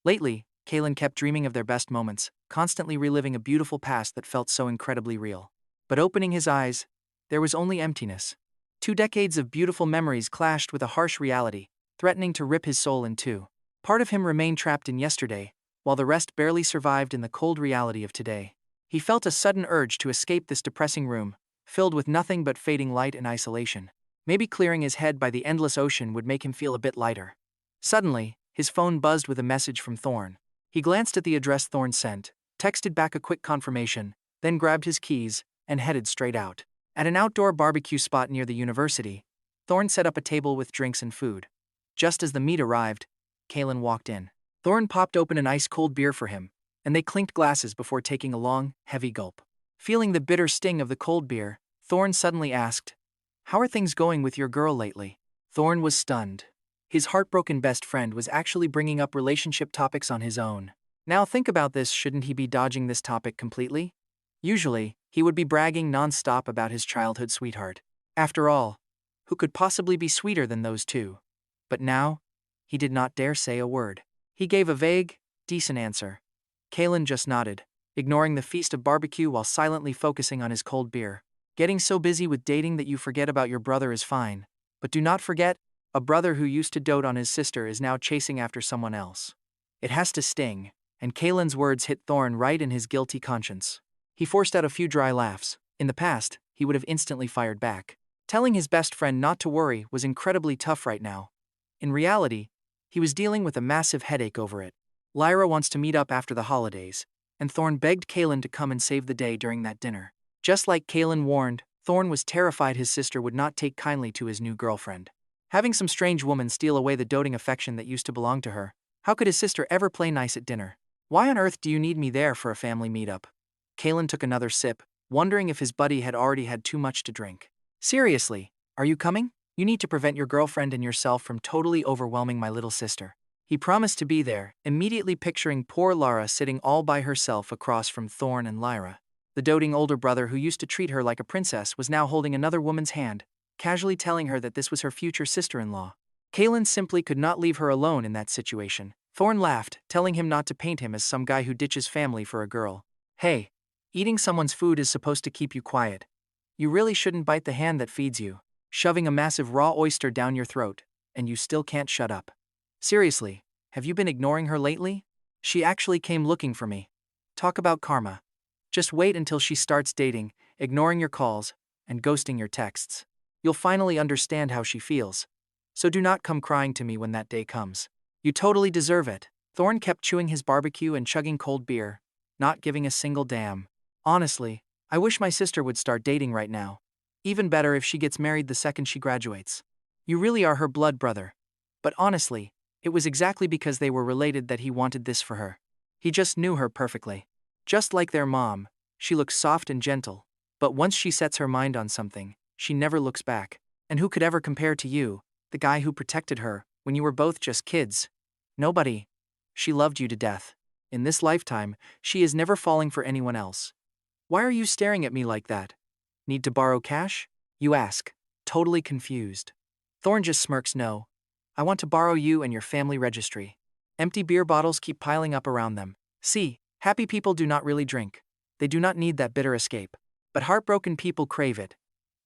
Lately, Kaelen kept dreaming of their best moments, constantly reliving a beautiful past that felt so incredibly real. But opening his eyes, there was only emptiness. 2 decades of beautiful memories clashed with a harsh reality, threatening to rip his soul in two. Part of him remained trapped in yesterday, while the rest barely survived in the cold reality of today. He felt a sudden urge to escape this depressing room, filled with nothing but fading light and isolation. Maybe clearing his head by the endless ocean would make him feel a bit lighter. Suddenly, his phone buzzed with a message from Thorn. He glanced at the address Thorn sent, texted back a quick confirmation, then grabbed his keys and headed straight out. At an outdoor barbecue spot near the university, Thorn set up a table with drinks and food. Just as the meat arrived, Kaelen walked in. Thorn popped open an ice-cold beer for him, and they clinked glasses before taking a long, heavy gulp. Feeling the bitter sting of the cold beer, Thorn suddenly asked, "How are things going with your girl lately?" Thorn was stunned. His heartbroken best friend was actually bringing up relationship topics on his own. Now think about this, shouldn't he be dodging this topic completely? Usually, he would be bragging non-stop about his childhood sweetheart. After all, who could possibly be sweeter than those two? But now, he did not dare say a word. He gave a vague, decent answer. Kaelen just nodded, ignoring the feast of barbecue while silently focusing on his cold beer. Getting so busy with dating that you forget about your brother is fine, but do not forget, a brother who used to dote on his sister is now chasing after someone else. It has to sting, and Kaelen's words hit Thorn right in his guilty conscience. He forced out a few dry laughs. In the past, he would have instantly fired back. Telling his best friend not to worry was incredibly tough right now. In reality, he was dealing with a massive headache over it. Lyra wants to meet up after the holidays, and Thorn begged Kaelen to come and save the day during that dinner. Just like Kaelen warned, Thorn was terrified his sister would not take kindly to his new girlfriend. Having some strange woman steal away the doting affection that used to belong to her, how could his sister ever play nice at dinner? Why on earth do you need me there for a family meetup? Kaelen took another sip, wondering if his buddy had already had too much to drink. Seriously, are you coming? You need to prevent your girlfriend and yourself from totally overwhelming my little sister. He promised to be there, immediately picturing poor Lara sitting all by herself across from Thorn and Lyra. The doting older brother who used to treat her like a princess was now holding another woman's hand, casually telling her that this was her future sister-in-law. Kaelen simply could not leave her alone in that situation. Thorn laughed, telling him not to paint him as some guy who ditches family for a girl. Hey, eating someone's food is supposed to keep you quiet. You really shouldn't bite the hand that feeds you. Shoving a massive raw oyster down your throat, and you still can't shut up. Seriously, have you been ignoring her lately? She actually came looking for me. Talk about karma. Just wait until she starts dating, ignoring your calls, and ghosting your texts. You'll finally understand how she feels. So do not come crying to me when that day comes. You totally deserve it. Thorn kept chewing his barbecue and chugging cold beer, not giving a single damn. Honestly, I wish my sister would start dating right now. Even better if she gets married the second she graduates. You really are her blood brother. But honestly, it was exactly because they were related that he wanted this for her. He just knew her perfectly. Just like their mom, she looks soft and gentle, but once she sets her mind on something, she never looks back. And who could ever compare to you, the guy who protected her, when you were both just kids? Nobody. She loved you to death. In this lifetime, she is never falling for anyone else. Why are you staring at me like that? Need to borrow cash? You ask, totally confused. Thorn just smirks no. I want to borrow you and your family registry. Empty beer bottles keep piling up around them. See, happy people do not really drink. They do not need that bitter escape. But heartbroken people crave it,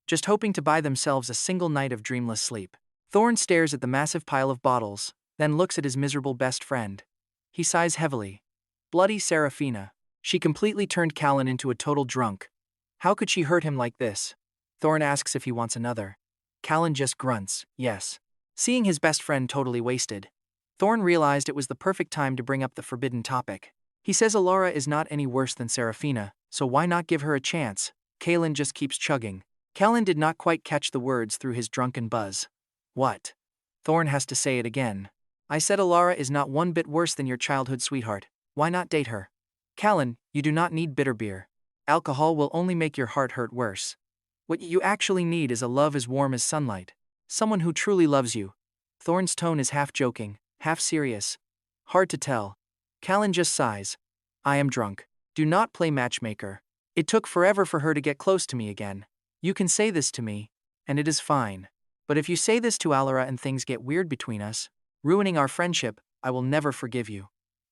just hoping to buy themselves a single night of dreamless sleep. Thorn stares at the massive pile of bottles, then looks at his miserable best friend. He sighs heavily. Bloody Seraphina. She completely turned Kaelen into a total drunk. How could she hurt him like this? Thorn asks if he wants another. Kaelen just grunts, yes. Seeing his best friend totally wasted, Thorn realized it was the perfect time to bring up the forbidden topic. He says Alara is not any worse than Seraphina, so why not give her a chance? Kaelen just keeps chugging, Kaelen did not quite catch the words through his drunken buzz. What? Thorn has to say it again. I said Alara is not one bit worse than your childhood sweetheart. Why not date her? Kaelen, you do not need bitter beer. Alcohol will only make your heart hurt worse. What you actually need is a love as warm as sunlight. Someone who truly loves you. Thorn's tone is half joking, half serious. Hard to tell. Kaelen just sighs. I am drunk. Do not play matchmaker. It took forever for her to get close to me again. You can say this to me, and it is fine. But if you say this to Alara and things get weird between us, ruining our friendship, I will never forgive you.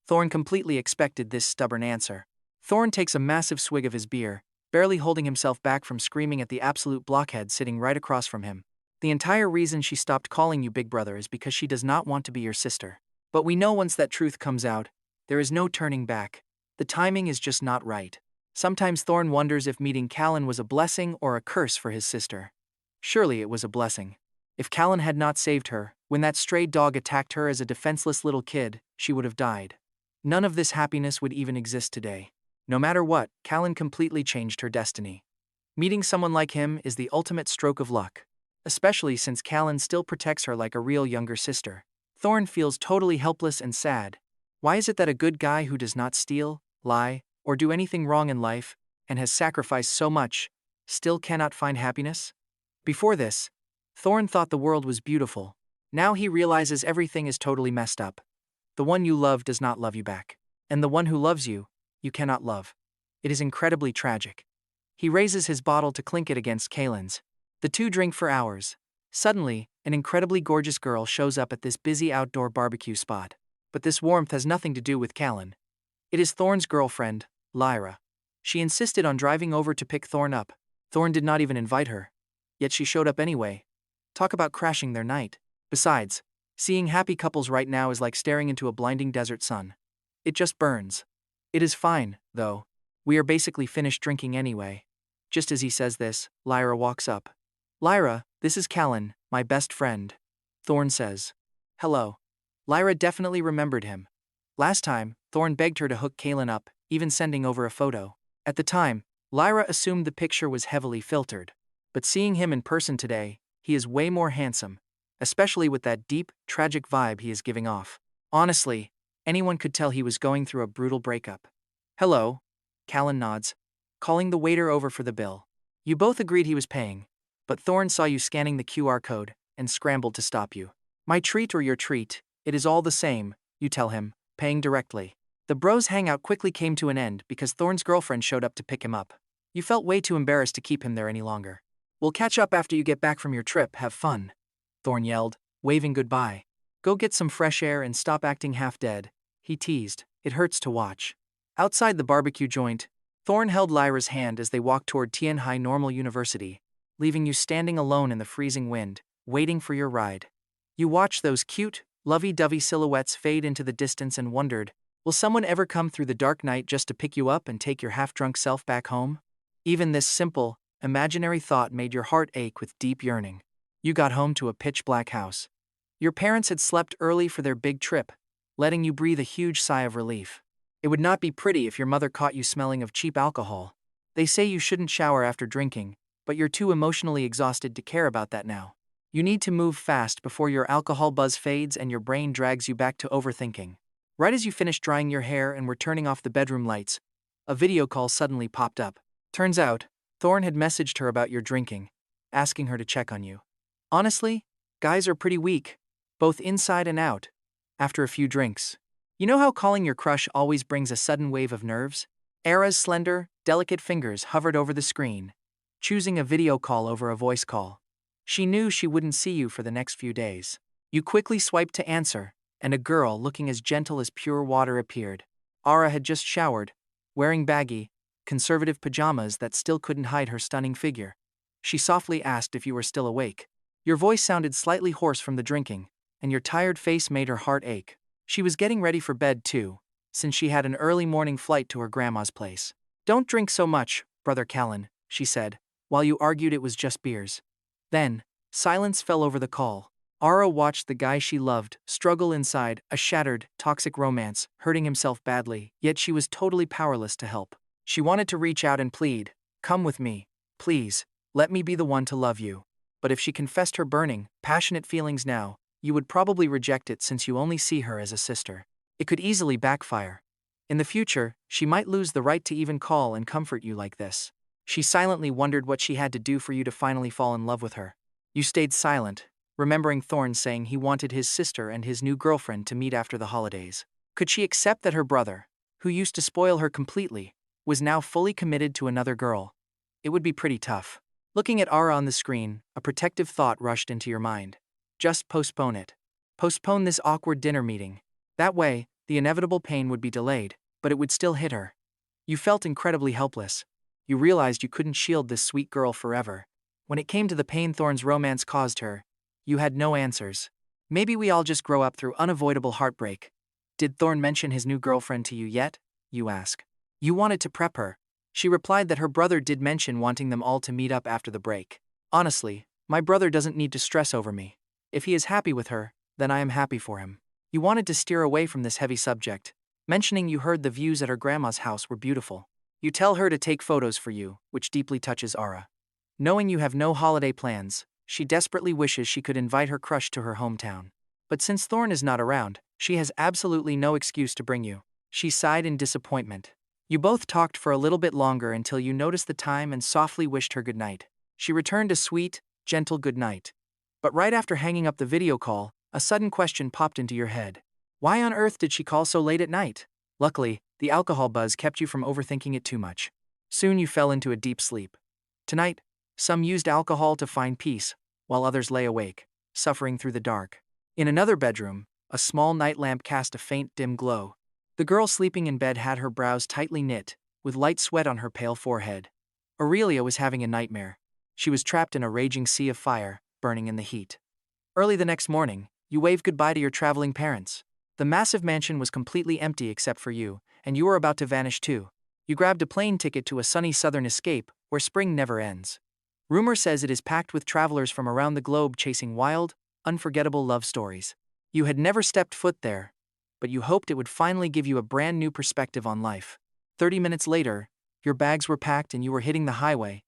Thorn completely expected this stubborn answer. Thorn takes a massive swig of his beer, barely holding himself back from screaming at the absolute blockhead sitting right across from him. The entire reason she stopped calling you big brother is because she does not want to be your sister. But we know once that truth comes out, there is no turning back. The timing is just not right. Sometimes Thorn wonders if meeting Kaelen was a blessing or a curse for his sister. Surely it was a blessing. If Kaelen had not saved her, when that stray dog attacked her as a defenseless little kid, she would have died. None of this happiness would even exist today. No matter what, Kaelen completely changed her destiny. Meeting someone like him is the ultimate stroke of luck. Especially since Kaelen still protects her like a real younger sister. Thorn feels totally helpless and sad. Why is it that a good guy who does not steal, lie, or do anything wrong in life, and has sacrificed so much, still cannot find happiness? Before this, Thorn thought the world was beautiful. Now he realizes everything is totally messed up. The one you love does not love you back. And the one who loves you, you cannot love. It is incredibly tragic. He raises his bottle to clink it against Kaelen's. The two drink for hours. Suddenly, an incredibly gorgeous girl shows up at this busy outdoor barbecue spot. But this warmth has nothing to do with Kaelen. It is Thorn's girlfriend, Lyra. She insisted on driving over to pick Thorn up. Thorn did not even invite her. Yet she showed up anyway. Talk about crashing their night. Besides, seeing happy couples right now is like staring into a blinding desert sun. It just burns. It is fine, though. We are basically finished drinking anyway. Just as he says this, Lyra walks up. Lyra, this is Kaelen, my best friend. Thorn says. Hello. Lyra definitely remembered him. Last time, Thorn begged her to hook Kaelen up, even sending over a photo. At the time, Lyra assumed the picture was heavily filtered. But seeing him in person today, he is way more handsome. Especially with that deep, tragic vibe he is giving off. Honestly, anyone could tell he was going through a brutal breakup. Hello. Kaelen nods, calling the waiter over for the bill. You both agreed he was paying. But Thorn saw you scanning the QR code, and scrambled to stop you. My treat or your treat, it is all the same, you tell him, paying directly. The bros hangout quickly came to an end because Thorn's girlfriend showed up to pick him up. You felt way too embarrassed to keep him there any longer. We'll catch up after you get back from your trip, have fun. Thorn yelled, waving goodbye. Go get some fresh air and stop acting half dead, he teased. It hurts to watch. Outside the barbecue joint, Thorn held Lyra's hand as they walked toward Tianhai Normal University, leaving you standing alone in the freezing wind, waiting for your ride. You watched those cute, lovey-dovey silhouettes fade into the distance and wondered, will someone ever come through the dark night just to pick you up and take your half-drunk self back home? Even this simple, imaginary thought made your heart ache with deep yearning. You got home to a pitch-black house. Your parents had slept early for their big trip, letting you breathe a huge sigh of relief. It would not be pretty if your mother caught you smelling of cheap alcohol. They say you shouldn't shower after drinking, but you're too emotionally exhausted to care about that now. You need to move fast before your alcohol buzz fades and your brain drags you back to overthinking. Right as you finished drying your hair and were turning off the bedroom lights, a video call suddenly popped up. Turns out, Thorn had messaged her about your drinking, asking her to check on you. Honestly, guys are pretty weak, both inside and out, after a few drinks. You know how calling your crush always brings a sudden wave of nerves? Era's slender, delicate fingers hovered over the screen, choosing a video call over a voice call. She knew she wouldn't see you for the next few days. You quickly swiped to answer, and a girl looking as gentle as pure water appeared. Ara had just showered, wearing baggy, conservative pajamas that still couldn't hide her stunning figure. She softly asked if you were still awake. Your voice sounded slightly hoarse from the drinking, and your tired face made her heart ache. She was getting ready for bed too, since she had an early morning flight to her grandma's place. Don't drink so much, Brother Kaelen, she said, while you argued it was just beers. Then, silence fell over the call. Ara watched the guy she loved struggle inside a shattered, toxic romance, hurting himself badly, yet she was totally powerless to help. She wanted to reach out and plead, come with me, please, Let me be the one to love you. But if she confessed her burning, passionate feelings now, you would probably reject it since you only see her as a sister. It could easily backfire. In the future, she might lose the right to even call and comfort you like this. She silently wondered what she had to do for you to finally fall in love with her. You stayed silent, remembering Thorne saying he wanted his sister and his new girlfriend to meet after the holidays. Could she accept that her brother, who used to spoil her completely, was now fully committed to another girl? It would be pretty tough. Looking at Ara on the screen, a protective thought rushed into your mind. Just postpone it. Postpone this awkward dinner meeting. That way, the inevitable pain would be delayed, but it would still hit her. You felt incredibly helpless. You realized you couldn't shield this sweet girl forever. When it came to the pain Thorne's romance caused her, you had no answers. Maybe we all just grow up through unavoidable heartbreak. Did Thorne mention his new girlfriend to you yet? You ask. You wanted to prep her. She replied that her brother did mention wanting them all to meet up after the break. Honestly, my brother doesn't need to stress over me. If he is happy with her, then I am happy for him. You wanted to steer away from this heavy subject, mentioning you heard the views at her grandma's house were beautiful. You tell her to take photos for you, which deeply touches Ara. Knowing you have no holiday plans, she desperately wishes she could invite her crush to her hometown. But since Thorne is not around, she has absolutely no excuse to bring you. She sighed in disappointment. You both talked for a little bit longer until you noticed the time and softly wished her goodnight. She returned a sweet, gentle goodnight. But right after hanging up the video call, a sudden question popped into your head. Why on earth did she call so late at night? Luckily, the alcohol buzz kept you from overthinking it too much. Soon you fell into a deep sleep. Tonight, some used alcohol to find peace, while others lay awake, suffering through the dark. In another bedroom, a small night lamp cast a faint, dim glow. The girl sleeping in bed had her brows tightly knit, with light sweat on her pale forehead. Aurelia was having a nightmare. She was trapped in a raging sea of fire, burning in the heat. Early the next morning, you waved goodbye to your traveling parents. The massive mansion was completely empty except for you, and you were about to vanish too. You grabbed a plane ticket to a sunny southern escape, where spring never ends. Rumor says it is packed with travelers from around the globe chasing wild, unforgettable love stories. You had never stepped foot there, but you hoped it would finally give you a brand new perspective on life. 30 minutes later, your bags were packed and you were hitting the highway,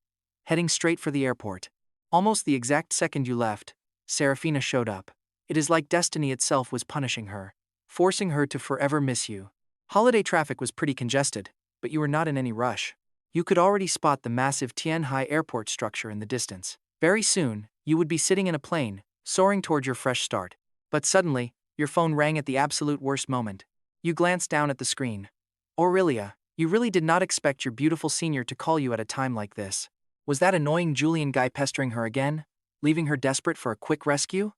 heading straight for the airport. Almost the exact second you left, Seraphina showed up. It is like destiny itself was punishing her, forcing her to forever miss you. Holiday traffic was pretty congested, but you were not in any rush. You could already spot the massive Tianhai airport structure in the distance. Very soon, you would be sitting in a plane, soaring toward your fresh start. But suddenly, your phone rang at the absolute worst moment. You glanced down at the screen. Aurelia, you really did not expect your beautiful senior to call you at a time like this. Was that annoying Julian guy pestering her again, leaving her desperate for a quick rescue?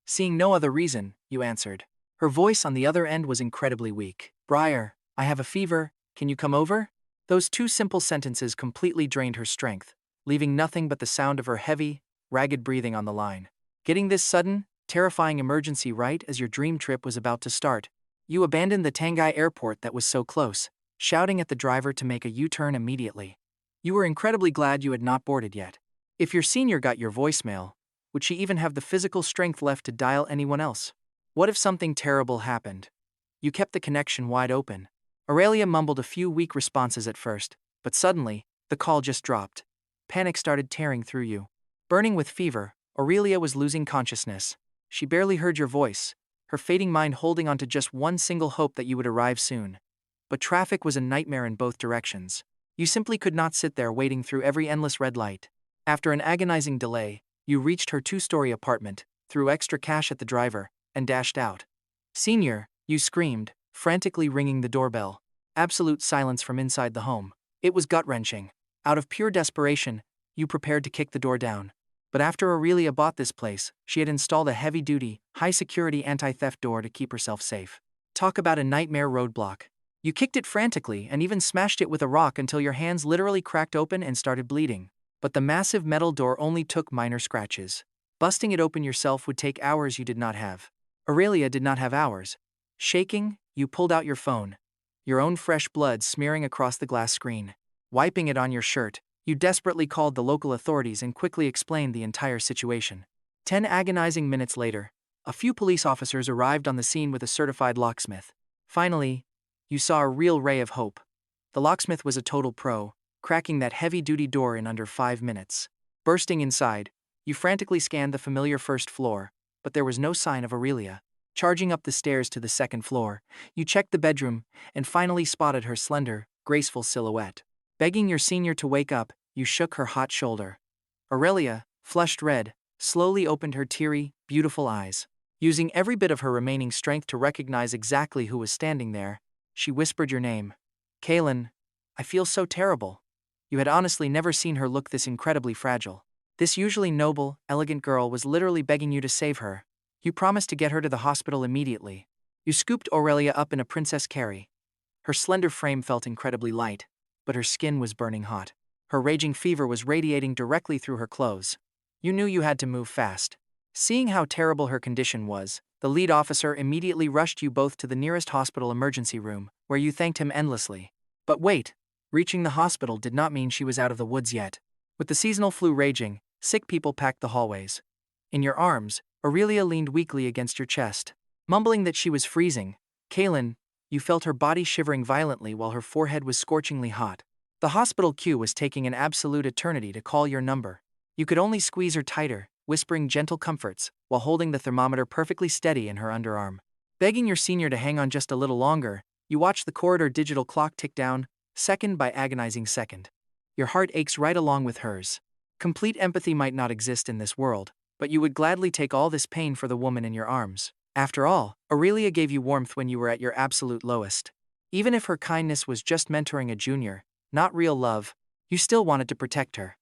Seeing no other reason, you answered. Her voice on the other end was incredibly weak. Briar, I have a fever, can you come over? Those two simple sentences completely drained her strength, leaving nothing but the sound of her heavy, ragged breathing on the line. Getting this sudden, terrifying emergency right as your dream trip was about to start, you abandoned the Tangai airport that was so close, shouting at the driver to make a U-turn immediately. You were incredibly glad you had not boarded yet. If your senior got your voicemail, would she even have the physical strength left to dial anyone else? What if something terrible happened? You kept the connection wide open. Aurelia mumbled a few weak responses at first, but suddenly, the call just dropped. Panic started tearing through you. Burning with fever, Aurelia was losing consciousness. She barely heard your voice, her fading mind holding on to just one single hope that you would arrive soon. But traffic was a nightmare in both directions. You simply could not sit there waiting through every endless red light. After an agonizing delay, you reached her 2-story apartment, threw extra cash at the driver, and dashed out. Senior, you screamed, frantically ringing the doorbell. Absolute silence from inside the home. It was gut-wrenching. Out of pure desperation, you prepared to kick the door down. But after Aurelia bought this place, she had installed a heavy-duty, high-security anti-theft door to keep herself safe. Talk about a nightmare roadblock. You kicked it frantically and even smashed it with a rock until your hands literally cracked open and started bleeding. But the massive metal door only took minor scratches. Busting it open yourself would take hours you did not have. Aurelia did not have hours. Shaking, you pulled out your phone, your own fresh blood smearing across the glass screen. Wiping it on your shirt, you desperately called the local authorities and quickly explained the entire situation. 10 agonizing minutes later, a few police officers arrived on the scene with a certified locksmith. Finally, you saw a real ray of hope. The locksmith was a total pro, cracking that heavy-duty door in under 5 minutes. Bursting inside, you frantically scanned the familiar first floor, but there was no sign of Aurelia. Charging up the stairs to the second floor, you checked the bedroom and finally spotted her slender, graceful silhouette. Begging your senior to wake up, you shook her hot shoulder. Aurelia, flushed red, slowly opened her teary, beautiful eyes. Using every bit of her remaining strength to recognize exactly who was standing there, she whispered your name. Kaelen, I feel so terrible. You had honestly never seen her look this incredibly fragile. This usually noble, elegant girl was literally begging you to save her. You promised to get her to the hospital immediately. You scooped Aurelia up in a princess carry. Her slender frame felt incredibly light, but her skin was burning hot. Her raging fever was radiating directly through her clothes. You knew you had to move fast. Seeing how terrible her condition was, the lead officer immediately rushed you both to the nearest hospital emergency room, where you thanked him endlessly. But wait, reaching the hospital did not mean she was out of the woods yet. With the seasonal flu raging, sick people packed the hallways. In your arms, Aurelia leaned weakly against your chest. Mumbling that she was freezing, Kaelen, you felt her body shivering violently while her forehead was scorchingly hot. The hospital queue was taking an absolute eternity to call your number. You could only squeeze her tighter, whispering gentle comforts, while holding the thermometer perfectly steady in her underarm. Begging your senior to hang on just a little longer, you watched the corridor digital clock tick down, second by agonizing second. Your heart aches right along with hers. Complete empathy might not exist in this world, but you would gladly take all this pain for the woman in your arms. After all, Aurelia gave you warmth when you were at your absolute lowest. Even if her kindness was just mentoring a junior, not real love, you still wanted to protect her.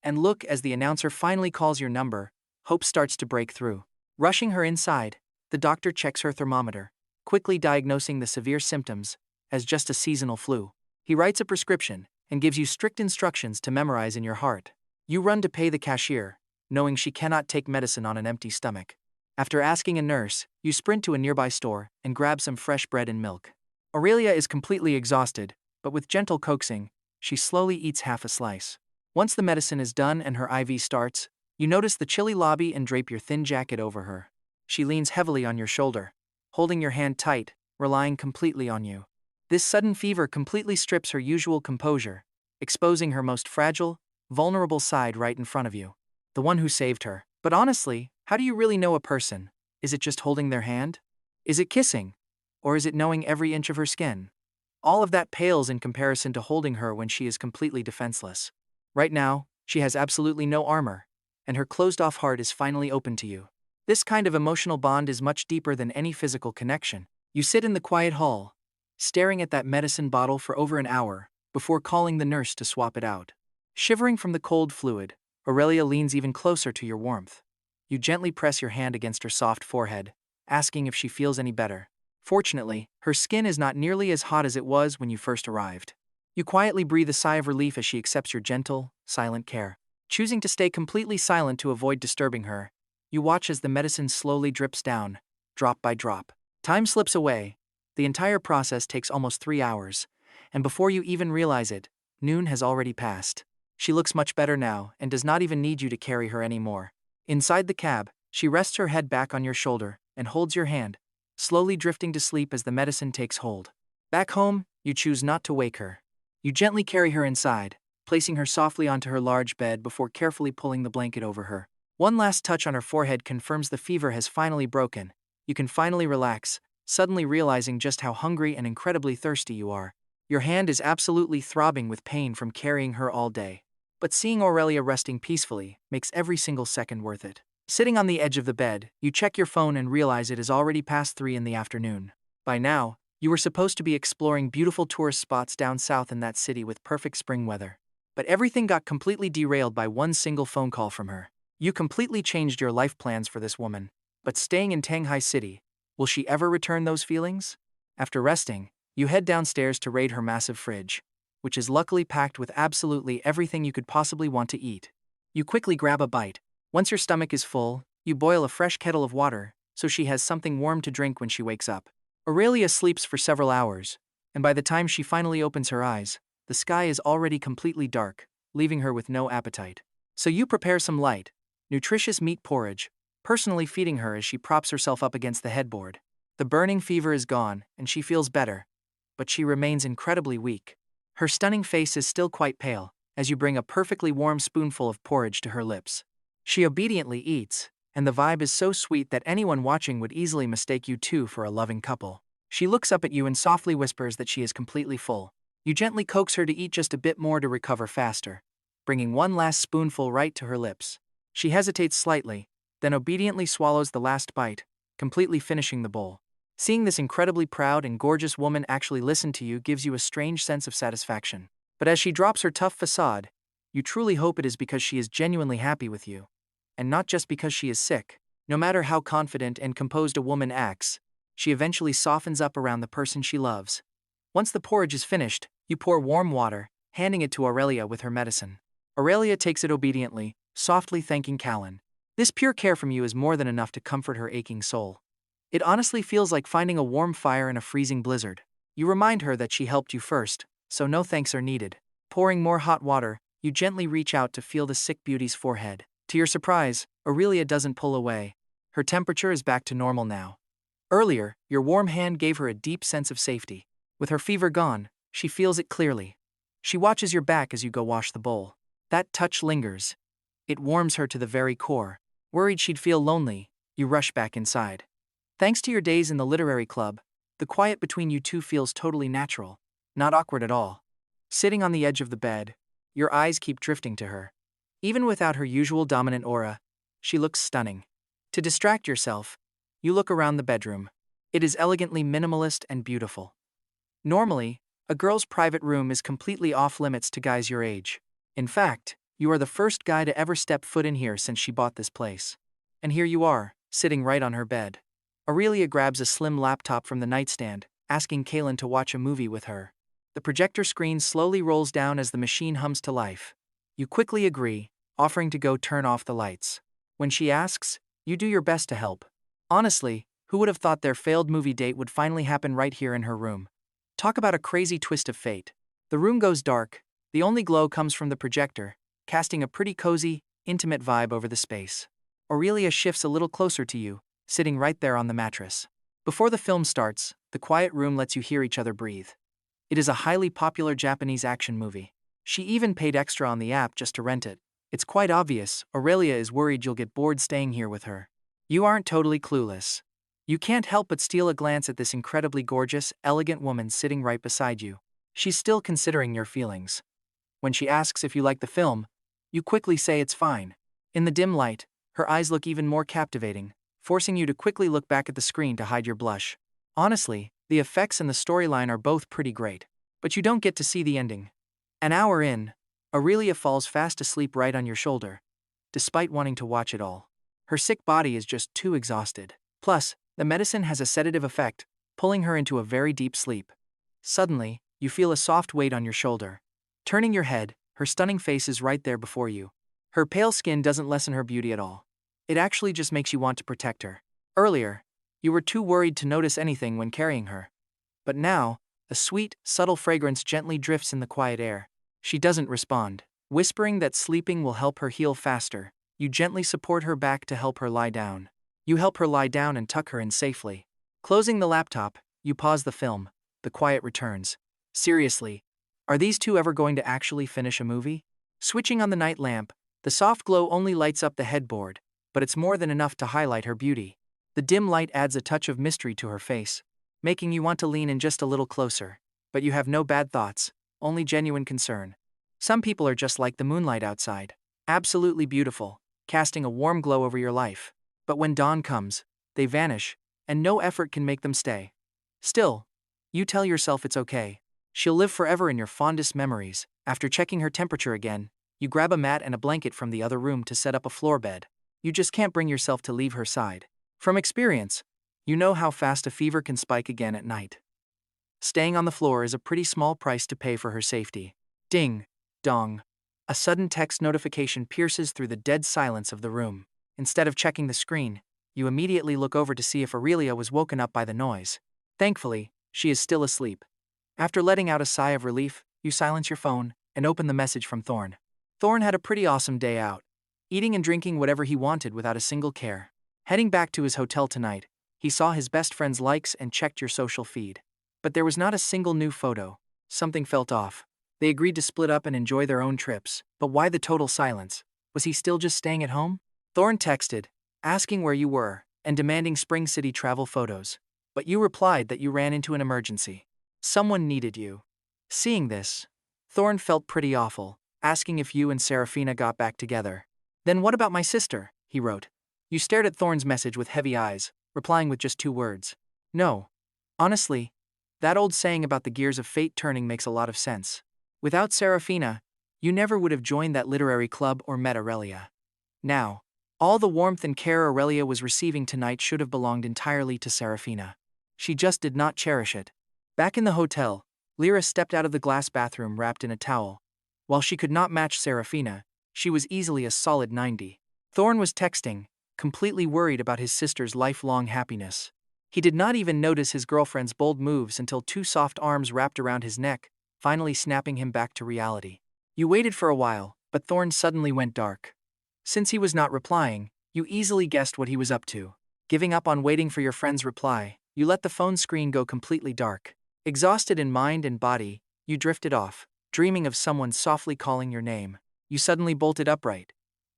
And look, as the announcer finally calls your number, hope starts to break through. Rushing her inside, the doctor checks her thermometer, quickly diagnosing the severe symptoms as just a seasonal flu. He writes a prescription and gives you strict instructions to memorize in your heart. You run to pay the cashier, knowing she cannot take medicine on an empty stomach. After asking a nurse, you sprint to a nearby store and grab some fresh bread and milk. Aurelia is completely exhausted, but with gentle coaxing, she slowly eats half a slice. Once the medicine is done and her IV starts, you notice the chilly lobby and drape your thin jacket over her. She leans heavily on your shoulder, holding your hand tight, relying completely on you. This sudden fever completely strips her usual composure, exposing her most fragile, vulnerable side right in front of you. The one who saved her. But honestly, how do you really know a person? Is it just holding their hand? Is it kissing? Or is it knowing every inch of her skin? All of that pales in comparison to holding her when she is completely defenseless. Right now, she has absolutely no armor, and her closed-off heart is finally open to you. This kind of emotional bond is much deeper than any physical connection. You sit in the quiet hall, staring at that medicine bottle for over an hour, before calling the nurse to swap it out. Shivering from the cold fluid, Aurelia leans even closer to your warmth. You gently press your hand against her soft forehead, asking if she feels any better. Fortunately, her skin is not nearly as hot as it was when you first arrived. You quietly breathe a sigh of relief as she accepts your gentle, silent care. Choosing to stay completely silent to avoid disturbing her, you watch as the medicine slowly drips down, drop by drop. Time slips away. The entire process takes almost 3 hours, and before you even realize it, noon has already passed. She looks much better now and does not even need you to carry her anymore. Inside the cab, she rests her head back on your shoulder and holds your hand, slowly drifting to sleep as the medicine takes hold. Back home, you choose not to wake her. You gently carry her inside, placing her softly onto her large bed before carefully pulling the blanket over her. One last touch on her forehead confirms the fever has finally broken. You can finally relax, suddenly realizing just how hungry and incredibly thirsty you are. Your hand is absolutely throbbing with pain from carrying her all day. But seeing Aurelia resting peacefully makes every single second worth it. Sitting on the edge of the bed, you check your phone and realize it is already past 3 in the afternoon. By now, you were supposed to be exploring beautiful tourist spots down south in that city with perfect spring weather. But everything got completely derailed by one single phone call from her. You completely changed your life plans for this woman. But staying in Tanghai City, will she ever return those feelings? After resting, you head downstairs to raid her massive fridge, which is luckily packed with absolutely everything you could possibly want to eat. You quickly grab a bite. Once your stomach is full, you boil a fresh kettle of water, so she has something warm to drink when she wakes up. Aurelia sleeps for several hours, and by the time she finally opens her eyes, the sky is already completely dark, leaving her with no appetite. So you prepare some light, nutritious meat porridge, personally feeding her as she props herself up against the headboard. The burning fever is gone, and she feels better, but she remains incredibly weak. Her stunning face is still quite pale, as you bring a perfectly warm spoonful of porridge to her lips. She obediently eats, and the vibe is so sweet that anyone watching would easily mistake you two for a loving couple. She looks up at you and softly whispers that she is completely full. You gently coax her to eat just a bit more to recover faster, bringing one last spoonful right to her lips. She hesitates slightly, then obediently swallows the last bite, completely finishing the bowl. Seeing this incredibly proud and gorgeous woman actually listen to you gives you a strange sense of satisfaction. But as she drops her tough facade, you truly hope it is because she is genuinely happy with you, and not just because she is sick. No matter how confident and composed a woman acts, she eventually softens up around the person she loves. Once the porridge is finished, you pour warm water, handing it to Aurelia with her medicine. Aurelia takes it obediently, softly thanking Kaelen. This pure care from you is more than enough to comfort her aching soul. It honestly feels like finding a warm fire in a freezing blizzard. You remind her that she helped you first, so no thanks are needed. Pouring more hot water, you gently reach out to feel the sick beauty's forehead. To your surprise, Aurelia doesn't pull away. Her temperature is back to normal now. Earlier, your warm hand gave her a deep sense of safety. With her fever gone, she feels it clearly. She watches your back as you go wash the bowl. That touch lingers. It warms her to the very core. Worried she'd feel lonely, you rush back inside. Thanks to your days in the literary club, the quiet between you two feels totally natural, not awkward at all. Sitting on the edge of the bed, your eyes keep drifting to her. Even without her usual dominant aura, she looks stunning. To distract yourself, you look around the bedroom. It is elegantly minimalist and beautiful. Normally, a girl's private room is completely off limits to guys your age. In fact, you are the first guy to ever step foot in here since she bought this place. And here you are, sitting right on her bed. Aurelia grabs a slim laptop from the nightstand, asking Kaelen to watch a movie with her. The projector screen slowly rolls down as the machine hums to life. You quickly agree, offering to go turn off the lights. When she asks, you do your best to help. Honestly, who would have thought their failed movie date would finally happen right here in her room? Talk about a crazy twist of fate. The room goes dark, the only glow comes from the projector, casting a pretty cozy, intimate vibe over the space. Aurelia shifts a little closer to you, sitting right there on the mattress. Before the film starts, the quiet room lets you hear each other breathe. It is a highly popular Japanese action movie. She even paid extra on the app just to rent it. It's quite obvious, Aurelia is worried you'll get bored staying here with her. You aren't totally clueless. You can't help but steal a glance at this incredibly gorgeous, elegant woman sitting right beside you. She's still considering your feelings. When she asks if you like the film, you quickly say it's fine. In the dim light, her eyes look even more captivating, forcing you to quickly look back at the screen to hide your blush. Honestly, the effects and the storyline are both pretty great, but you don't get to see the ending. An hour in, Aurelia falls fast asleep right on your shoulder, despite wanting to watch it all. Her sick body is just too exhausted. Plus, the medicine has a sedative effect, pulling her into a very deep sleep. Suddenly, you feel a soft weight on your shoulder. Turning your head, her stunning face is right there before you. Her pale skin doesn't lessen her beauty at all. It actually just makes you want to protect her. Earlier, you were too worried to notice anything when carrying her. But now, a sweet, subtle fragrance gently drifts in the quiet air. She doesn't respond. Whispering that sleeping will help her heal faster, you gently support her back to help her lie down. You help her lie down and tuck her in safely. Closing the laptop, you pause the film. The quiet returns. Seriously, are these two ever going to actually finish a movie? Switching on the night lamp, the soft glow only lights up the headboard, but it's more than enough to highlight her beauty. The dim light adds a touch of mystery to her face, making you want to lean in just a little closer. But you have no bad thoughts, only genuine concern. Some people are just like the moonlight outside, absolutely beautiful, casting a warm glow over your life. But when dawn comes, they vanish, and no effort can make them stay. Still, you tell yourself it's okay. She'll live forever in your fondest memories. After checking her temperature again, you grab a mat and a blanket from the other room to set up a floor bed. You just can't bring yourself to leave her side. From experience, you know how fast a fever can spike again at night. Staying on the floor is a pretty small price to pay for her safety. Ding, dong. A sudden text notification pierces through the dead silence of the room. Instead of checking the screen, you immediately look over to see if Aurelia was woken up by the noise. Thankfully, she is still asleep. After letting out a sigh of relief, you silence your phone and open the message from Thorn. Thorn had a pretty awesome day out, eating and drinking whatever he wanted without a single care. Heading back to his hotel tonight, he saw his best friend's likes and checked your social feed. But there was not a single new photo. Something felt off. They agreed to split up and enjoy their own trips, but why the total silence? Was he still just staying at home? Thorne texted, asking where you were, and demanding Spring City travel photos. But you replied that you ran into an emergency. Someone needed you. Seeing this, Thorne felt pretty awful, asking if you and Seraphina got back together. Then what about my sister? He wrote. You stared at Thorne's message with heavy eyes, replying with just 2 words. No. Honestly, that old saying about the gears of fate turning makes a lot of sense. Without Seraphina, you never would have joined that literary club or met Aurelia. Now, all the warmth and care Aurelia was receiving tonight should have belonged entirely to Seraphina. She just did not cherish it. Back in the hotel, Lyra stepped out of the glass bathroom wrapped in a towel. While she could not match Seraphina, she was easily a solid 90. Thorne was texting, completely worried about his sister's lifelong happiness. He did not even notice his girlfriend's bold moves until 2 soft arms wrapped around his neck, finally snapping him back to reality. You waited for a while, but Thorne suddenly went dark. Since he was not replying, you easily guessed what he was up to. Giving up on waiting for your friend's reply, you let the phone screen go completely dark. Exhausted in mind and body, you drifted off, dreaming of someone softly calling your name. You suddenly bolted upright.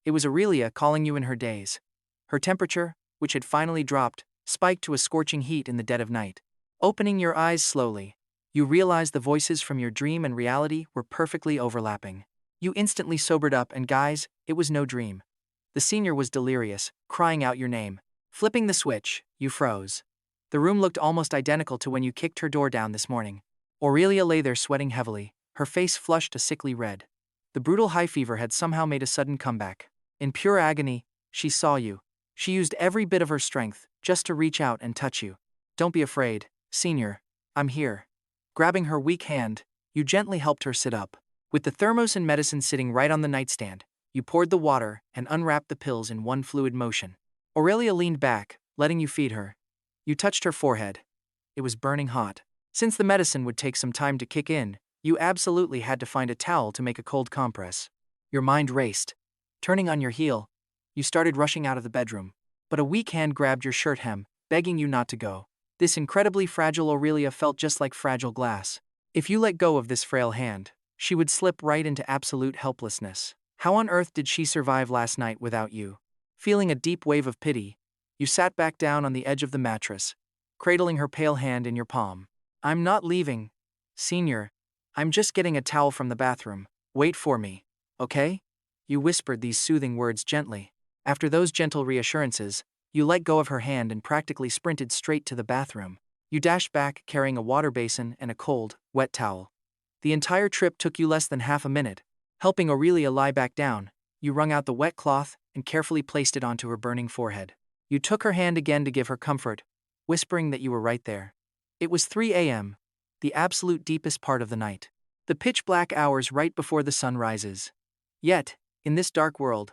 It was Aurelia calling you in her daze. Her temperature, which had finally dropped, spiked to a scorching heat in the dead of night. Opening your eyes slowly, you realized the voices from your dream and reality were perfectly overlapping. You instantly sobered up and guys, it was no dream. The senior was delirious, crying out your name. Flipping the switch, you froze. The room looked almost identical to when you kicked her door down this morning. Aurelia lay there sweating heavily, her face flushed a sickly red. The brutal high fever had somehow made a sudden comeback. In pure agony, she saw you. She used every bit of her strength, just to reach out and touch you. Don't be afraid, senior. I'm here. Grabbing her weak hand, you gently helped her sit up. With the thermos and medicine sitting right on the nightstand, you poured the water and unwrapped the pills in one fluid motion. Aurelia leaned back, letting you feed her. You touched her forehead. It was burning hot. Since the medicine would take some time to kick in, you absolutely had to find a towel to make a cold compress. Your mind raced. Turning on your heel, you started rushing out of the bedroom. But a weak hand grabbed your shirt hem, begging you not to go. This incredibly fragile Aurelia felt just like fragile glass. If you let go of this frail hand, she would slip right into absolute helplessness. How on earth did she survive last night without you? Feeling a deep wave of pity, you sat back down on the edge of the mattress, cradling her pale hand in your palm. I'm not leaving, senior. I'm just getting a towel from the bathroom. Wait for me, okay? You whispered these soothing words gently. After those gentle reassurances, you let go of her hand and practically sprinted straight to the bathroom. You dashed back carrying a water basin and a cold, wet towel. The entire trip took you less than half a minute. Helping Aurelia lie back down, you wrung out the wet cloth and carefully placed it onto her burning forehead. You took her hand again to give her comfort, whispering that you were right there. It was 3 a.m., the absolute deepest part of the night. The pitch-black hours right before the sun rises. Yet, in this dark world,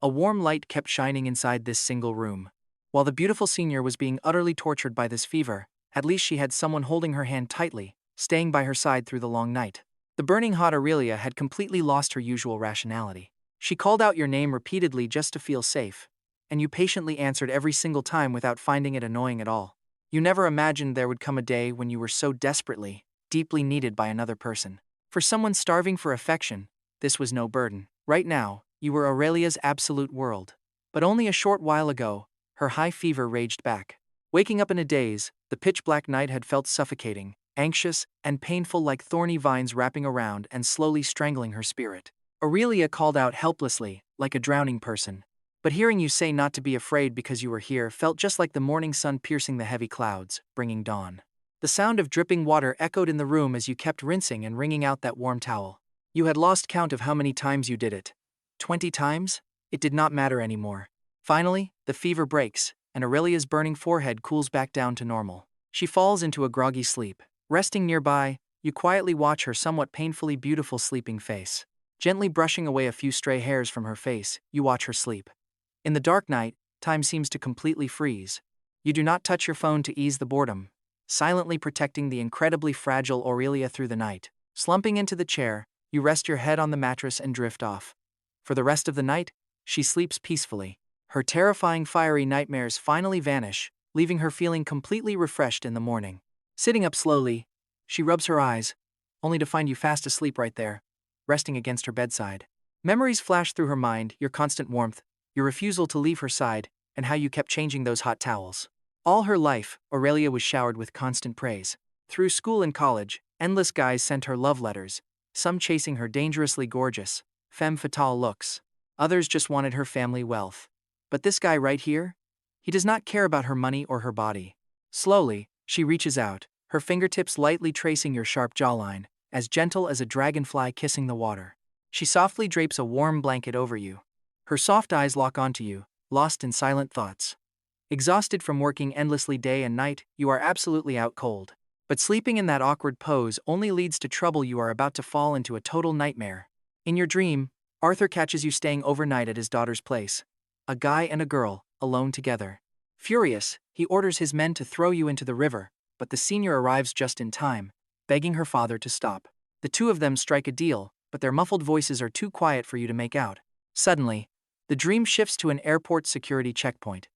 a warm light kept shining inside this single room. While the beautiful senior was being utterly tortured by this fever, at least she had someone holding her hand tightly, staying by her side through the long night. The burning hot Aurelia had completely lost her usual rationality. She called out your name repeatedly just to feel safe, and you patiently answered every single time without finding it annoying at all. You never imagined there would come a day when you were so desperately, deeply needed by another person. For someone starving for affection, this was no burden. Right now, you were Aurelia's absolute world. But only a short while ago, her high fever raged back. Waking up in a daze, the pitch-black night had felt suffocating, anxious, and painful like thorny vines wrapping around and slowly strangling her spirit. Aurelia called out helplessly, like a drowning person. But hearing you say not to be afraid because you were here felt just like the morning sun piercing the heavy clouds, bringing dawn. The sound of dripping water echoed in the room as you kept rinsing and wringing out that warm towel. You had lost count of how many times you did it. 20 times? It did not matter anymore. Finally, the fever breaks, and Aurelia's burning forehead cools back down to normal. She falls into a groggy sleep. Resting nearby, you quietly watch her somewhat painfully beautiful sleeping face. Gently brushing away a few stray hairs from her face, you watch her sleep. In the dark night, time seems to completely freeze. You do not touch your phone to ease the boredom, silently protecting the incredibly fragile Aurelia through the night. Slumping into the chair, you rest your head on the mattress and drift off. For the rest of the night, she sleeps peacefully. Her terrifying fiery nightmares finally vanish, leaving her feeling completely refreshed in the morning. Sitting up slowly, she rubs her eyes, only to find you fast asleep right there, resting against her bedside. Memories flash through her mind, your constant warmth, your refusal to leave her side, and how you kept changing those hot towels. All her life, Aurelia was showered with constant praise. Through school and college, endless guys sent her love letters, some chasing her dangerously gorgeous, femme fatale looks. Others just wanted her family wealth. But this guy right here? He does not care about her money or her body. Slowly, she reaches out, her fingertips lightly tracing your sharp jawline, as gentle as a dragonfly kissing the water. She softly drapes a warm blanket over you. Her soft eyes lock onto you, lost in silent thoughts. Exhausted from working endlessly day and night, you are absolutely out cold. But sleeping in that awkward pose only leads to trouble. You are about to fall into a total nightmare. In your dream, Arthur catches you staying overnight at his daughter's place. A guy and a girl, alone together. Furious, he orders his men to throw you into the river, but the senior arrives just in time, begging her father to stop. The two of them strike a deal, but their muffled voices are too quiet for you to make out. Suddenly, the dream shifts to an airport security checkpoint.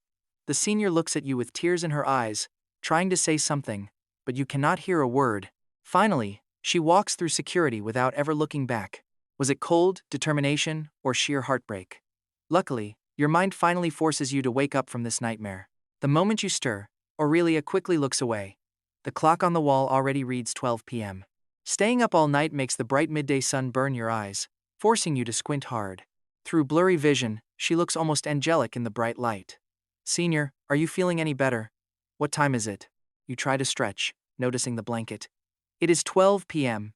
The senior looks at you with tears in her eyes, trying to say something, but you cannot hear a word. Finally, she walks through security without ever looking back. Was it cold, determination, or sheer heartbreak? Luckily, your mind finally forces you to wake up from this nightmare. The moment you stir, Aurelia quickly looks away. The clock on the wall already reads 12 p.m. Staying up all night makes the bright midday sun burn your eyes, forcing you to squint hard. Through blurry vision, she looks almost angelic in the bright light. Senior, are you feeling any better? What time is it? You try to stretch, noticing the blanket. It is 12 p.m.,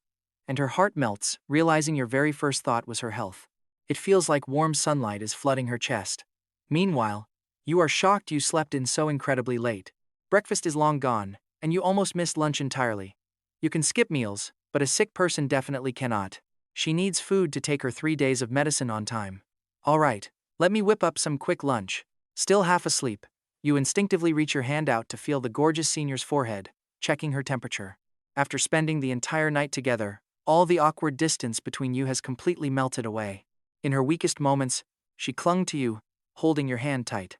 and her heart melts, realizing your very first thought was her health. It feels like warm sunlight is flooding her chest. Meanwhile, you are shocked you slept in so incredibly late. Breakfast is long gone, and you almost missed lunch entirely. You can skip meals, but a sick person definitely cannot. She needs food to take her 3 days of medicine on time. All right, let me whip up some quick lunch. Still half asleep, you instinctively reach your hand out to feel the gorgeous senior's forehead, checking her temperature. After spending the entire night together, all the awkward distance between you has completely melted away. In her weakest moments, she clung to you, holding your hand tight.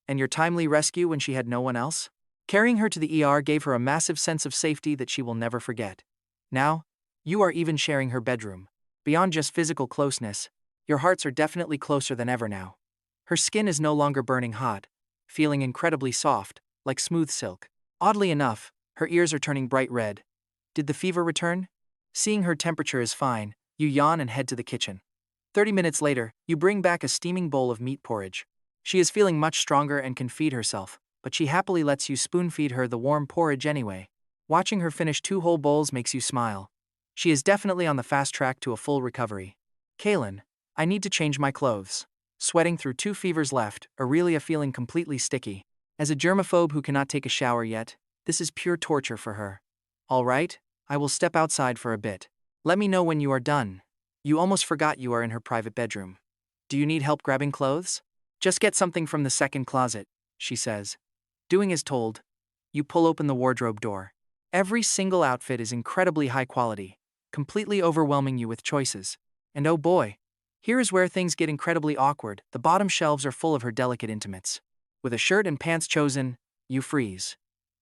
And your timely rescue when she had no one else? Carrying her to the ER gave her a massive sense of safety that she will never forget. Now, you are even sharing her bedroom. Beyond just physical closeness, your hearts are definitely closer than ever now. Her skin is no longer burning hot, feeling incredibly soft, like smooth silk. Oddly enough, her ears are turning bright red. Did the fever return? Seeing her temperature is fine, you yawn and head to the kitchen. 30 minutes later, you bring back a steaming bowl of meat porridge. She is feeling much stronger and can feed herself, but she happily lets you spoon-feed her the warm porridge anyway. Watching her finish 2 whole bowls makes you smile. She is definitely on the fast track to a full recovery. Kaelen, I need to change my clothes. Sweating through 2 fevers left, Aurelia feeling completely sticky. As a germaphobe who cannot take a shower yet, this is pure torture for her. All right, I will step outside for a bit. Let me know when you are done. You almost forgot you are in her private bedroom. Do you need help grabbing clothes? Just get something from the second closet, she says. Doing as told, you pull open the wardrobe door. Every single outfit is incredibly high quality, completely overwhelming you with choices. And oh boy, here is where things get incredibly awkward. The bottom shelves are full of her delicate intimates. With a shirt and pants chosen, you freeze.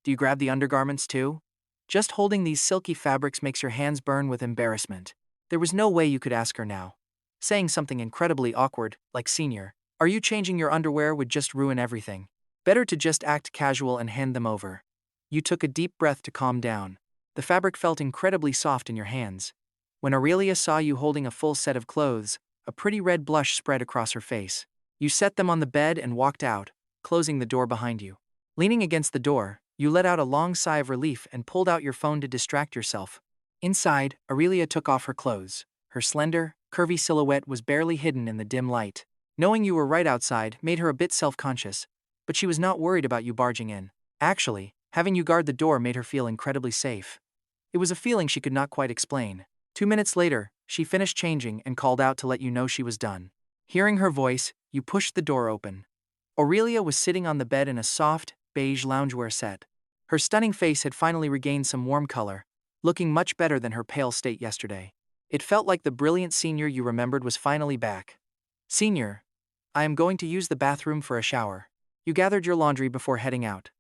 Do you grab the undergarments too? Just holding these silky fabrics makes your hands burn with embarrassment. There was no way you could ask her now. Saying something incredibly awkward, like "Senior, are you changing your underwear?" would just ruin everything. Better to just act casual and hand them over. You took a deep breath to calm down. The fabric felt incredibly soft in your hands. When Aurelia saw you holding a full set of clothes, a pretty red blush spread across her face. You set them on the bed and walked out, closing the door behind you. Leaning against the door, you let out a long sigh of relief and pulled out your phone to distract yourself. Inside, Aurelia took off her clothes. Her slender, curvy silhouette was barely hidden in the dim light. Knowing you were right outside made her a bit self-conscious, but she was not worried about you barging in. Actually, having you guard the door made her feel incredibly safe. It was a feeling she could not quite explain. 2 minutes later, she finished changing and called out to let you know she was done. Hearing her voice, you pushed the door open. Aurelia was sitting on the bed in a soft, beige loungewear set. Her stunning face had finally regained some warm color, looking much better than her pale state yesterday. It felt like the brilliant senior you remembered was finally back. "Senior, I am going to use the bathroom for a shower." You gathered your laundry before heading out.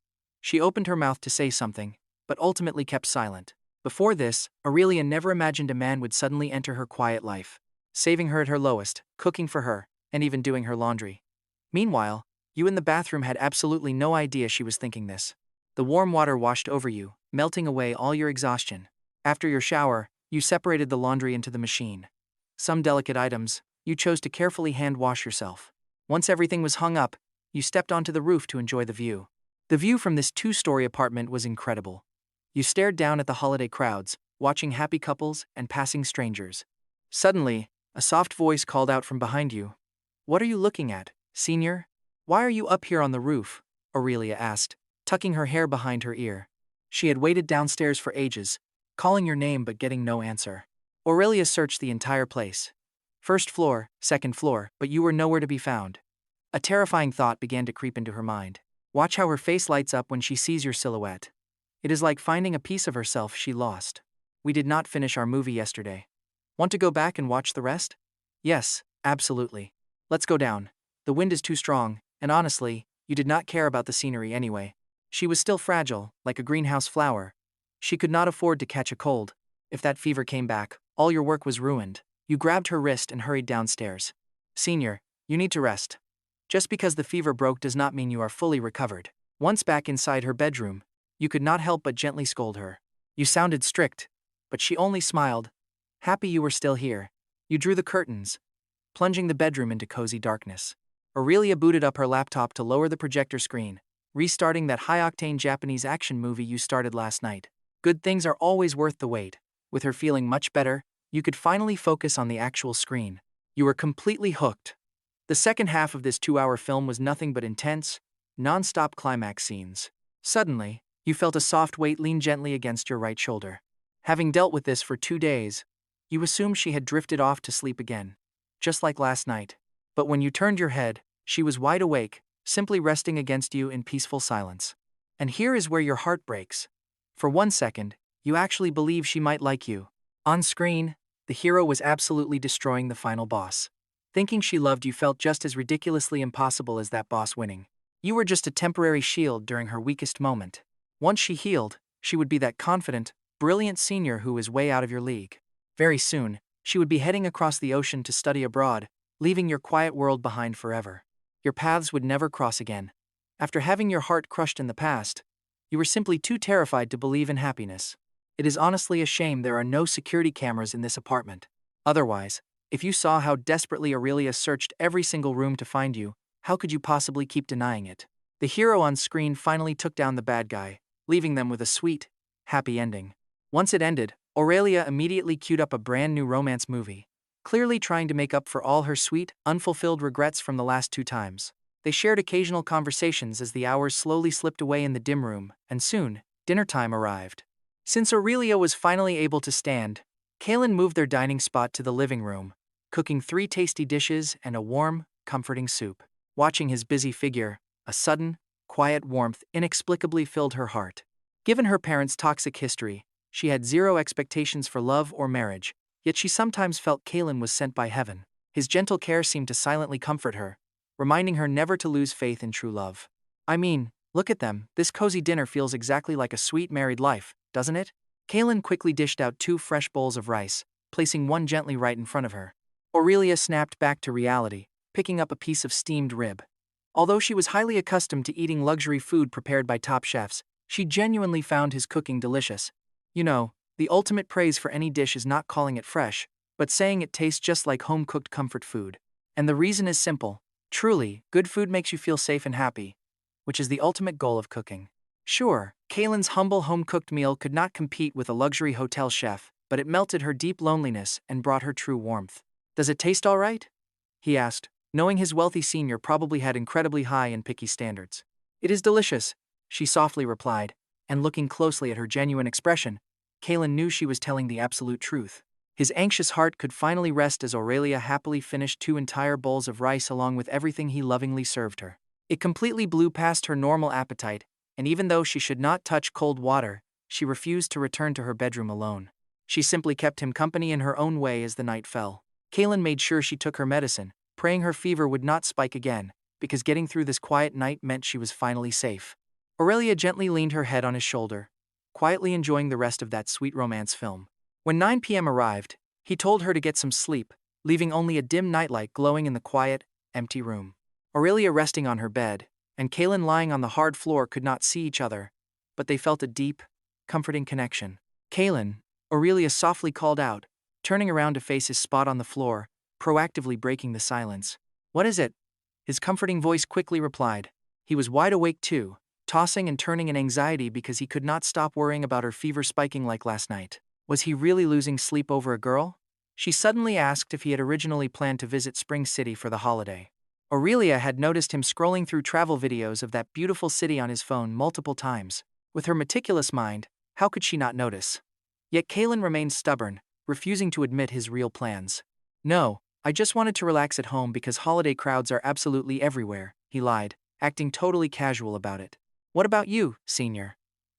She opened her mouth to say something, but ultimately kept silent. Before this, Aurelia never imagined a man would suddenly enter her quiet life, saving her at her lowest, cooking for her, and even doing her laundry. Meanwhile, you in the bathroom had absolutely no idea she was thinking this. The warm water washed over you, melting away all your exhaustion. After your shower, you separated the laundry into the machine. Some delicate items, you chose to carefully hand wash yourself. Once everything was hung up, you stepped onto the roof to enjoy the view. The view from this two-story apartment was incredible. You stared down at the holiday crowds, watching happy couples and passing strangers. Suddenly, a soft voice called out from behind you. "What are you looking at, senior? Why are you up here on the roof?" Aurelia asked, tucking her hair behind her ear. She had waited downstairs for ages, calling your name but getting no answer. Aurelia searched the entire place. First floor, second floor, but you were nowhere to be found. A terrifying thought began to creep into her mind. Watch how her face lights up when she sees your silhouette. It is like finding a piece of herself she lost. "We did not finish our movie yesterday. Want to go back and watch the rest?" "Yes, absolutely. Let's go down. The wind is too strong, and honestly, you did not care about the scenery anyway." She was still fragile, like a greenhouse flower. She could not afford to catch a cold. If that fever came back, all your work was ruined. You grabbed her wrist and hurried downstairs. "Senior, you need to rest. Just because the fever broke does not mean you are fully recovered." Once back inside her bedroom, you could not help but gently scold her. You sounded strict, but she only smiled, happy you were still here. You drew the curtains, plunging the bedroom into cozy darkness. Aurelia booted up her laptop to lower the projector screen, restarting that high-octane Japanese action movie you started last night. Good things are always worth the wait. With her feeling much better, you could finally focus on the actual screen. You were completely hooked. The second half of this 2-hour film was nothing but intense, non-stop climax scenes. Suddenly, you felt a soft weight lean gently against your right shoulder. Having dealt with this for 2 days, you assumed she had drifted off to sleep again, just like last night. But when you turned your head, she was wide awake, simply resting against you in peaceful silence. And here is where your heart breaks. For 1 second, you actually believe she might like you. On screen, the hero was absolutely destroying the final boss. Thinking she loved you felt just as ridiculously impossible as that boss winning. You were just a temporary shield during her weakest moment. Once she healed, she would be that confident, brilliant senior who is way out of your league. Very soon, she would be heading across the ocean to study abroad, leaving your quiet world behind forever. Your paths would never cross again. After having your heart crushed in the past, you were simply too terrified to believe in happiness. It is honestly a shame there are no security cameras in this apartment. Otherwise, if you saw how desperately Aurelia searched every single room to find you, how could you possibly keep denying it? The hero on screen finally took down the bad guy, leaving them with a sweet, happy ending. Once it ended, Aurelia immediately queued up a brand new romance movie, clearly trying to make up for all her sweet, unfulfilled regrets from the last 2 times. They shared occasional conversations as the hours slowly slipped away in the dim room, and soon, dinner time arrived. Since Aurelia was finally able to stand, Kaelen moved their dining spot to the living room, cooking 3 tasty dishes and a warm, comforting soup. Watching his busy figure, a sudden, quiet warmth inexplicably filled her heart. Given her parents' toxic history, she had zero expectations for love or marriage, yet she sometimes felt Kaelen was sent by heaven. His gentle care seemed to silently comfort her, reminding her never to lose faith in true love. "I mean, look at them, this cozy dinner feels exactly like a sweet married life, doesn't it?" Kaelen quickly dished out 2 fresh bowls of rice, placing one gently right in front of her. Aurelia snapped back to reality, picking up a piece of steamed rib. Although she was highly accustomed to eating luxury food prepared by top chefs, she genuinely found his cooking delicious. You know, the ultimate praise for any dish is not calling it fresh, but saying it tastes just like home-cooked comfort food. And the reason is simple. Truly, good food makes you feel safe and happy, which is the ultimate goal of cooking. Sure, Kalen's humble home-cooked meal could not compete with a luxury hotel chef, but it melted her deep loneliness and brought her true warmth. "Does it taste all right?" he asked, knowing his wealthy senior probably had incredibly high and picky standards. "It is delicious," she softly replied, and looking closely at her genuine expression, Kaelen knew she was telling the absolute truth. His anxious heart could finally rest as Aurelia happily finished 2 entire bowls of rice along with everything he lovingly served her. It completely blew past her normal appetite, and even though she should not touch cold water, she refused to return to her bedroom alone. She simply kept him company in her own way as the night fell. Kaelen made sure she took her medicine, praying her fever would not spike again, because getting through this quiet night meant she was finally safe. Aurelia gently leaned her head on his shoulder, quietly enjoying the rest of that sweet romance film. When 9 p.m. arrived, he told her to get some sleep, leaving only a dim nightlight glowing in the quiet, empty room. Aurelia resting on her bed, and Kaelen lying on the hard floor could not see each other, but they felt a deep, comforting connection. Kaelen, Aurelia softly called out, turning around to face his spot on the floor, proactively breaking the silence. "What is it?" His comforting voice quickly replied. He was wide awake too, tossing and turning in anxiety because he could not stop worrying about her fever spiking like last night. Was he really losing sleep over a girl? She suddenly asked if he had originally planned to visit Spring City for the holiday. Aurelia had noticed him scrolling through travel videos of that beautiful city on his phone multiple times. With her meticulous mind, how could she not notice? Yet Kaelen remained stubborn, refusing to admit his real plans. "No, I just wanted to relax at home because holiday crowds are absolutely everywhere," he lied, acting totally casual about it. "What about you, senior?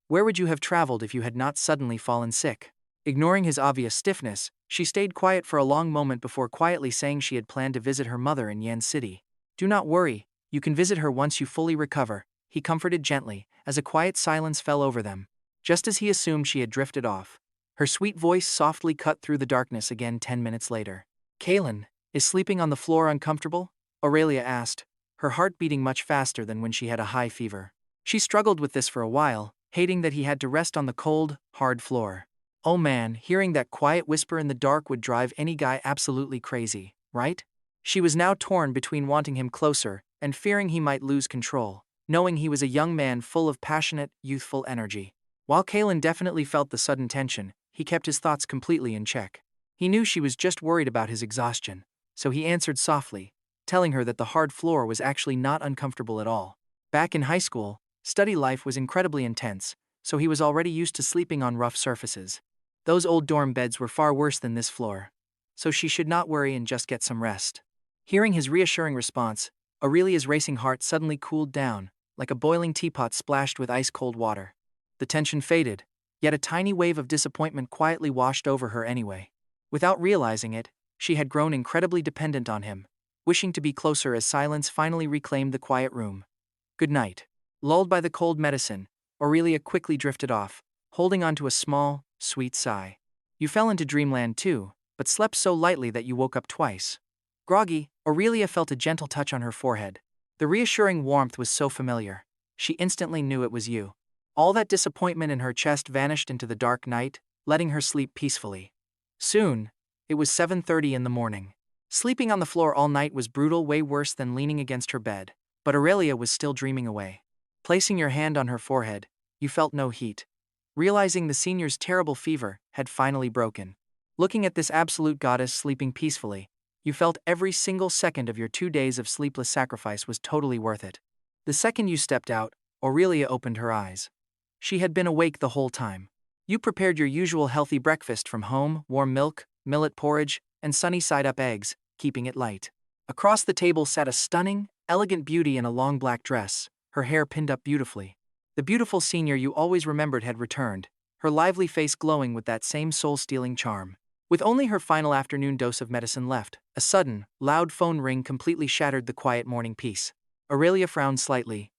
Where would you have traveled if you had not suddenly fallen sick?" Ignoring his obvious stiffness, she stayed quiet for a long moment before quietly saying she had planned to visit her mother in Yen City. "Do not worry, you can visit her once you fully recover," he comforted gently, as a quiet silence fell over them. Just as he assumed she had drifted off, her sweet voice softly cut through the darkness again 10 minutes later. "Kaelen, is sleeping on the floor uncomfortable?" Aurelia asked, her heart beating much faster than when she had a high fever. She struggled with this for a while, hating that he had to rest on the cold, hard floor. Oh man, hearing that quiet whisper in the dark would drive any guy absolutely crazy, right? She was now torn between wanting him closer and fearing he might lose control, knowing he was a young man full of passionate, youthful energy. While Kaelen definitely felt the sudden tension, he kept his thoughts completely in check. He knew she was just worried about his exhaustion, so he answered softly, telling her that the hard floor was actually not uncomfortable at all. Back in high school, study life was incredibly intense, so he was already used to sleeping on rough surfaces. Those old dorm beds were far worse than this floor, so she should not worry and just get some rest. Hearing his reassuring response, Aurelia's racing heart suddenly cooled down, like a boiling teapot splashed with ice-cold water. The tension faded, yet a tiny wave of disappointment quietly washed over her anyway. Without realizing it, she had grown incredibly dependent on him, wishing to be closer as silence finally reclaimed the quiet room. "Good night." Lulled by the cold medicine, Aurelia quickly drifted off, holding on to a small, sweet sigh. "You fell into dreamland too, but slept so lightly that you woke up twice." Groggy, Aurelia felt a gentle touch on her forehead. The reassuring warmth was so familiar. She instantly knew it was you. All that disappointment in her chest vanished into the dark night, letting her sleep peacefully. Soon, it was 7:30 in the morning. Sleeping on the floor all night was brutal, way worse than leaning against her bed, but Aurelia was still dreaming away. Placing your hand on her forehead, you felt no heat. Realizing the senior's terrible fever had finally broken. Looking at this absolute goddess sleeping peacefully, you felt every single second of your 2 days of sleepless sacrifice was totally worth it. The second you stepped out, Aurelia opened her eyes. She had been awake the whole time. You prepared your usual healthy breakfast from home: warm milk, millet porridge, and sunny-side-up eggs, keeping it light. Across the table sat a stunning, elegant beauty in a long black dress, her hair pinned up beautifully. The beautiful senior you always remembered had returned, her lively face glowing with that same soul-stealing charm. With only her final afternoon dose of medicine left, a sudden, loud phone ring completely shattered the quiet morning peace. Aurelia frowned slightly.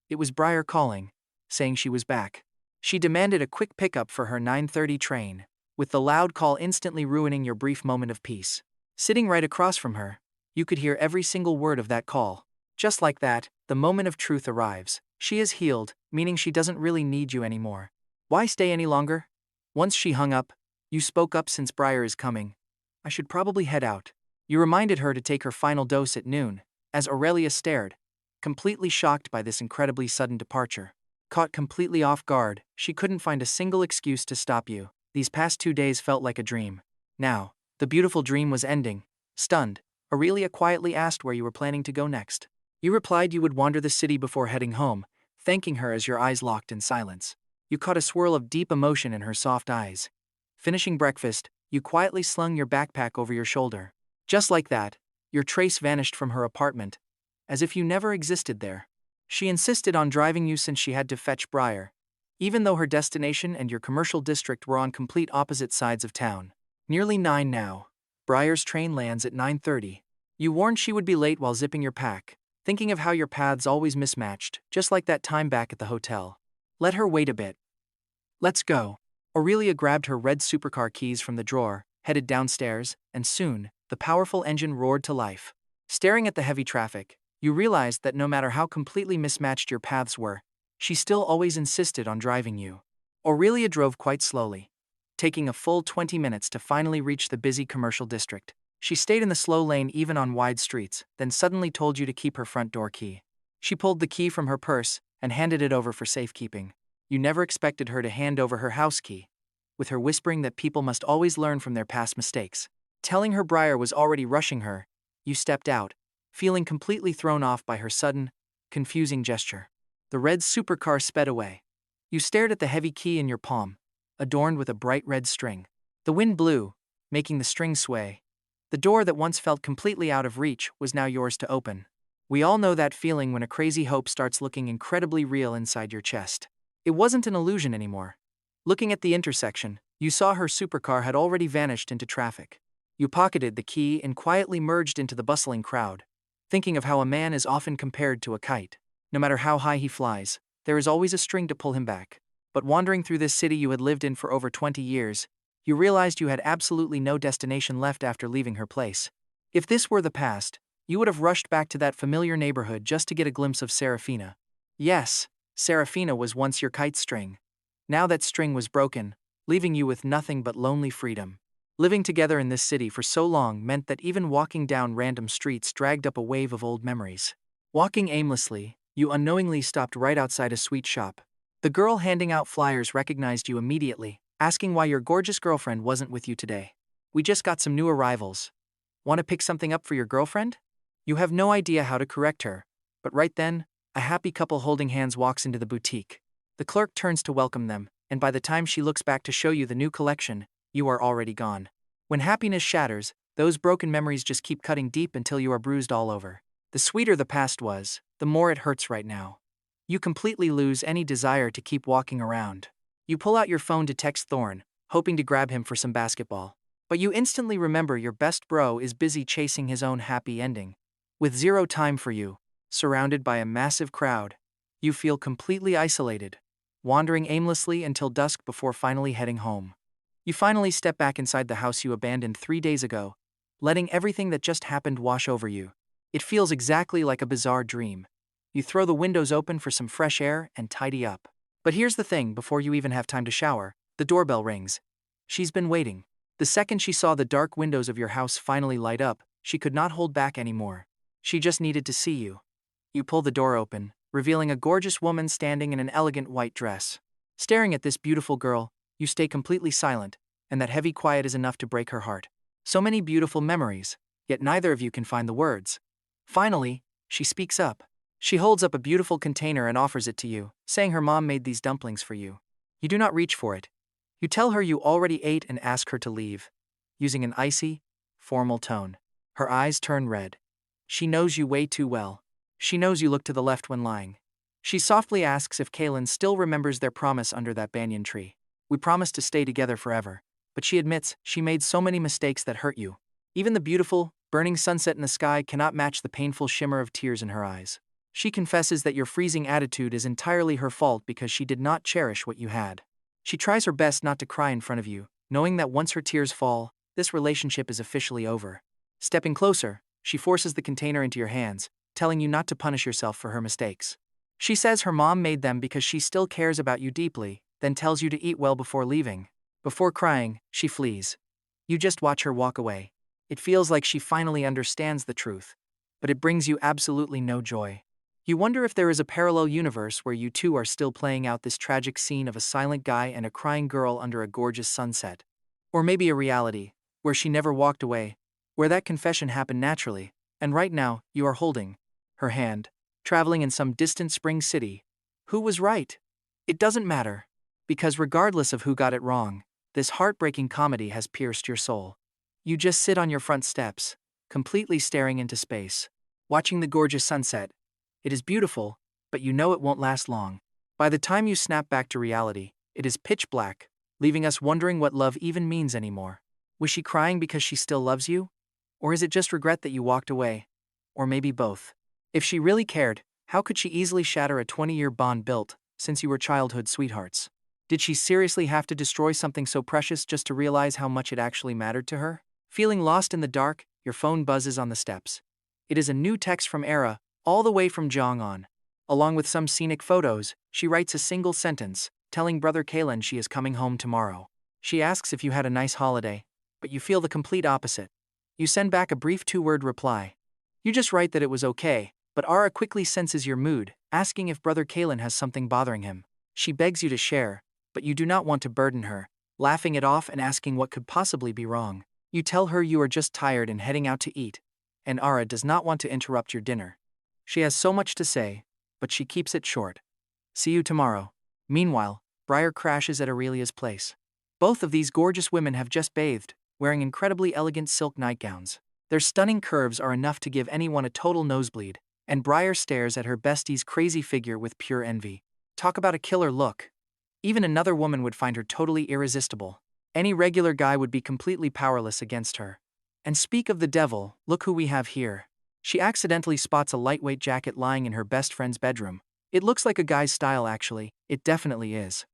It was Briar calling, saying she was back. She demanded a quick pickup for her 9:30 train, with the loud call instantly ruining your brief moment of peace. Sitting right across from her, you could hear every single word of that call. Just like that, the moment of truth arrives. She is healed, meaning she doesn't really need you anymore. Why stay any longer? Once she hung up, you spoke up. "Since Briar is coming, I should probably head out." You reminded her to take her final dose at noon, as Aurelia stared, completely shocked by this incredibly sudden departure. Caught completely off guard, she couldn't find a single excuse to stop you. These past 2 days felt like a dream. Now, the beautiful dream was ending. Stunned, Aurelia quietly asked where you were planning to go next. You replied you would wander the city before heading home, thanking her as your eyes locked in silence. You caught a swirl of deep emotion in her soft eyes. Finishing breakfast, you quietly slung your backpack over your shoulder. Just like that, your trace vanished from her apartment, as if you never existed there. She insisted on driving you since she had to fetch Briar, even though her destination and your commercial district were on complete opposite sides of town. Nearly 9 now. Briar's train lands at 9:30. You warned she would be late while zipping your pack, thinking of how your paths always mismatched, just like that time back at the hotel. Let her wait a bit. Let's go. Aurelia grabbed her red supercar keys from the drawer, headed downstairs, and soon, the powerful engine roared to life. Staring at the heavy traffic, you realized that no matter how completely mismatched your paths were, she still always insisted on driving you. Aurelia drove quite slowly, taking a full 20 minutes to finally reach the busy commercial district. She stayed in the slow lane even on wide streets, then suddenly told you to keep her front door key. She pulled the key from her purse and handed it over for safekeeping. You never expected her to hand over her house key, with her whispering that people must always learn from their past mistakes. Telling her Briar was already rushing her, you stepped out, feeling completely thrown off by her sudden, confusing gesture. The red supercar sped away. You stared at the heavy key in your palm, adorned with a bright red string. The wind blew, making the string sway. The door that once felt completely out of reach was now yours to open. We all know that feeling when a crazy hope starts looking incredibly real inside your chest. It wasn't an illusion anymore. Looking at the intersection, you saw her supercar had already vanished into traffic. You pocketed the key and quietly merged into the bustling crowd, thinking of how a man is often compared to a kite. No matter how high he flies, there is always a string to pull him back. But wandering through this city you had lived in for over 20 years, you realized you had absolutely no destination left after leaving her place. If this were the past, you would have rushed back to that familiar neighborhood just to get a glimpse of Seraphina. Yes, Seraphina was once your kite string. Now that string was broken, leaving you with nothing but lonely freedom. Living together in this city for so long meant that even walking down random streets dragged up a wave of old memories. Walking aimlessly, you unknowingly stopped right outside a sweet shop. The girl handing out flyers recognized you immediately, asking why your gorgeous girlfriend wasn't with you today. We just got some new arrivals. Want to pick something up for your girlfriend? You have no idea how to correct her, but right then, a happy couple holding hands walks into the boutique. The clerk turns to welcome them, and by the time she looks back to show you the new collection, you are already gone. When happiness shatters, those broken memories just keep cutting deep until you are bruised all over. The sweeter the past was, the more it hurts right now. You completely lose any desire to keep walking around. You pull out your phone to text Thorn, hoping to grab him for some basketball. But you instantly remember your best bro is busy chasing his own happy ending. With zero time for you, surrounded by a massive crowd, you feel completely isolated, wandering aimlessly until dusk before finally heading home. You finally step back inside the house you abandoned 3 days ago, letting everything that just happened wash over you. It feels exactly like a bizarre dream. You throw the windows open for some fresh air and tidy up. But here's the thing, before you even have time to shower, the doorbell rings. She's been waiting. The second she saw the dark windows of your house finally light up, she could not hold back anymore. She just needed to see you. You pull the door open, revealing a gorgeous woman standing in an elegant white dress. Staring at this beautiful girl, you stay completely silent, and that heavy quiet is enough to break her heart. So many beautiful memories, yet neither of you can find the words. Finally, she speaks up. She holds up a beautiful container and offers it to you, saying her mom made these dumplings for you. You do not reach for it. You tell her you already ate and ask her to leave, using an icy, formal tone. Her eyes turn red. She knows you way too well. She knows you look to the left when lying. She softly asks if Kaelen still remembers their promise under that banyan tree. We promised to stay together forever. But she admits she made so many mistakes that hurt you. Even the beautiful, burning sunset in the sky cannot match the painful shimmer of tears in her eyes. She confesses that your freezing attitude is entirely her fault because she did not cherish what you had. She tries her best not to cry in front of you, knowing that once her tears fall, this relationship is officially over. Stepping closer, she forces the container into your hands, telling you not to punish yourself for her mistakes. She says her mom made them because she still cares about you deeply, then tells you to eat well before leaving. Before crying, she flees. You just watch her walk away. It feels like she finally understands the truth, but it brings you absolutely no joy. You wonder if there is a parallel universe where you two are still playing out this tragic scene of a silent guy and a crying girl under a gorgeous sunset. Or maybe a reality, where she never walked away, where that confession happened naturally, and right now, you are holding her hand, traveling in some distant spring city. Who was right? It doesn't matter, because regardless of who got it wrong, this heartbreaking comedy has pierced your soul. You just sit on your front steps, completely staring into space, watching the gorgeous sunset. It is beautiful, but you know it won't last long. By the time you snap back to reality, it is pitch black, leaving us wondering what love even means anymore. Was she crying because she still loves you? Or is it just regret that you walked away? Or maybe both. If she really cared, how could she easily shatter a 20-year bond built since you were childhood sweethearts? Did she seriously have to destroy something so precious just to realize how much it actually mattered to her? Feeling lost in the dark, your phone buzzes on the steps. It is a new text from Era, all the way from Jong-on. Along with some scenic photos, she writes a single sentence, telling brother Kaelen she is coming home tomorrow. She asks if you had a nice holiday, but you feel the complete opposite. You send back a brief two-word reply. You just write that it was okay, but Ara quickly senses your mood, asking if brother Kaelen has something bothering him. She begs you to share, but you do not want to burden her, laughing it off and asking what could possibly be wrong. You tell her you are just tired and heading out to eat, and Ara does not want to interrupt your dinner. She has so much to say, but she keeps it short. See you tomorrow. Meanwhile, Briar crashes at Aurelia's place. Both of these gorgeous women have just bathed, wearing incredibly elegant silk nightgowns. Their stunning curves are enough to give anyone a total nosebleed, and Briar stares at her bestie's crazy figure with pure envy. Talk about a killer look. Even another woman would find her totally irresistible. Any regular guy would be completely powerless against her. And speak of the devil, look who we have here. She accidentally spots a lightweight jacket lying in her best friend's bedroom. It looks like a guy's style actually, it definitely is.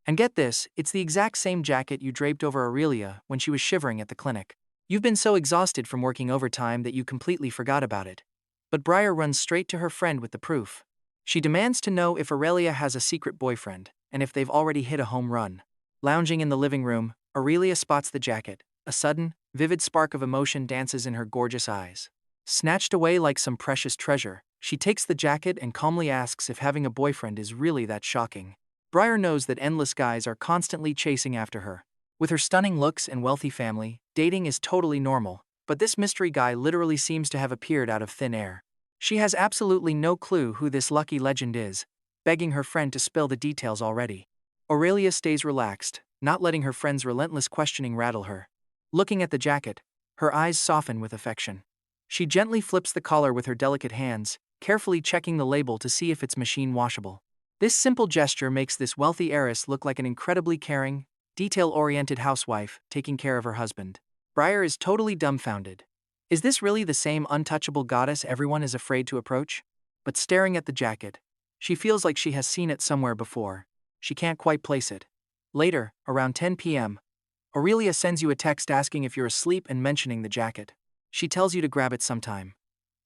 And get this, it's the exact same jacket you draped over Aurelia when she was shivering at the clinic. You've been so exhausted from working overtime that you completely forgot about it. But Briar runs straight to her friend with the proof. She demands to know if Aurelia has a secret boyfriend, and if they've already hit a home run. Lounging in the living room, Aurelia spots the jacket. A sudden, vivid spark of emotion dances in her gorgeous eyes. Snatched away like some precious treasure, she takes the jacket and calmly asks if having a boyfriend is really that shocking. Briar knows that endless guys are constantly chasing after her. With her stunning looks and wealthy family, dating is totally normal, but this mystery guy literally seems to have appeared out of thin air. She has absolutely no clue who this lucky legend is, begging her friend to spill the details already. Aurelia stays relaxed, not letting her friend's relentless questioning rattle her. Looking at the jacket, her eyes soften with affection. She gently flips the collar with her delicate hands, carefully checking the label to see if it's machine washable. This simple gesture makes this wealthy heiress look like an incredibly caring, detail-oriented housewife taking care of her husband. Briar is totally dumbfounded. Is this really the same untouchable goddess everyone is afraid to approach? But staring at the jacket, she feels like she has seen it somewhere before. She can't quite place it. Later, around 10 p.m., Aurelia sends you a text asking if you're asleep and mentioning the jacket. She tells you to grab it sometime.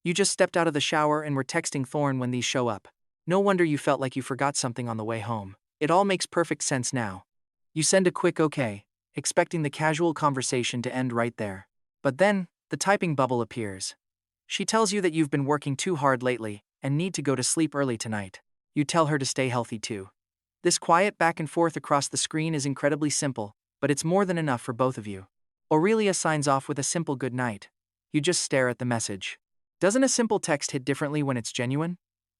You just stepped out of the shower and were texting Thorn when these show up. No wonder you felt like you forgot something on the way home. It all makes perfect sense now. You send a quick okay, expecting the casual conversation to end right there. But then, the typing bubble appears. She tells you that you've been working too hard lately and need to go to sleep early tonight. You tell her to stay healthy too. This quiet back and forth across the screen is incredibly simple, but it's more than enough for both of you. Aurelia signs off with a simple good night. You just stare at the message. Doesn't a simple text hit differently when it's genuine?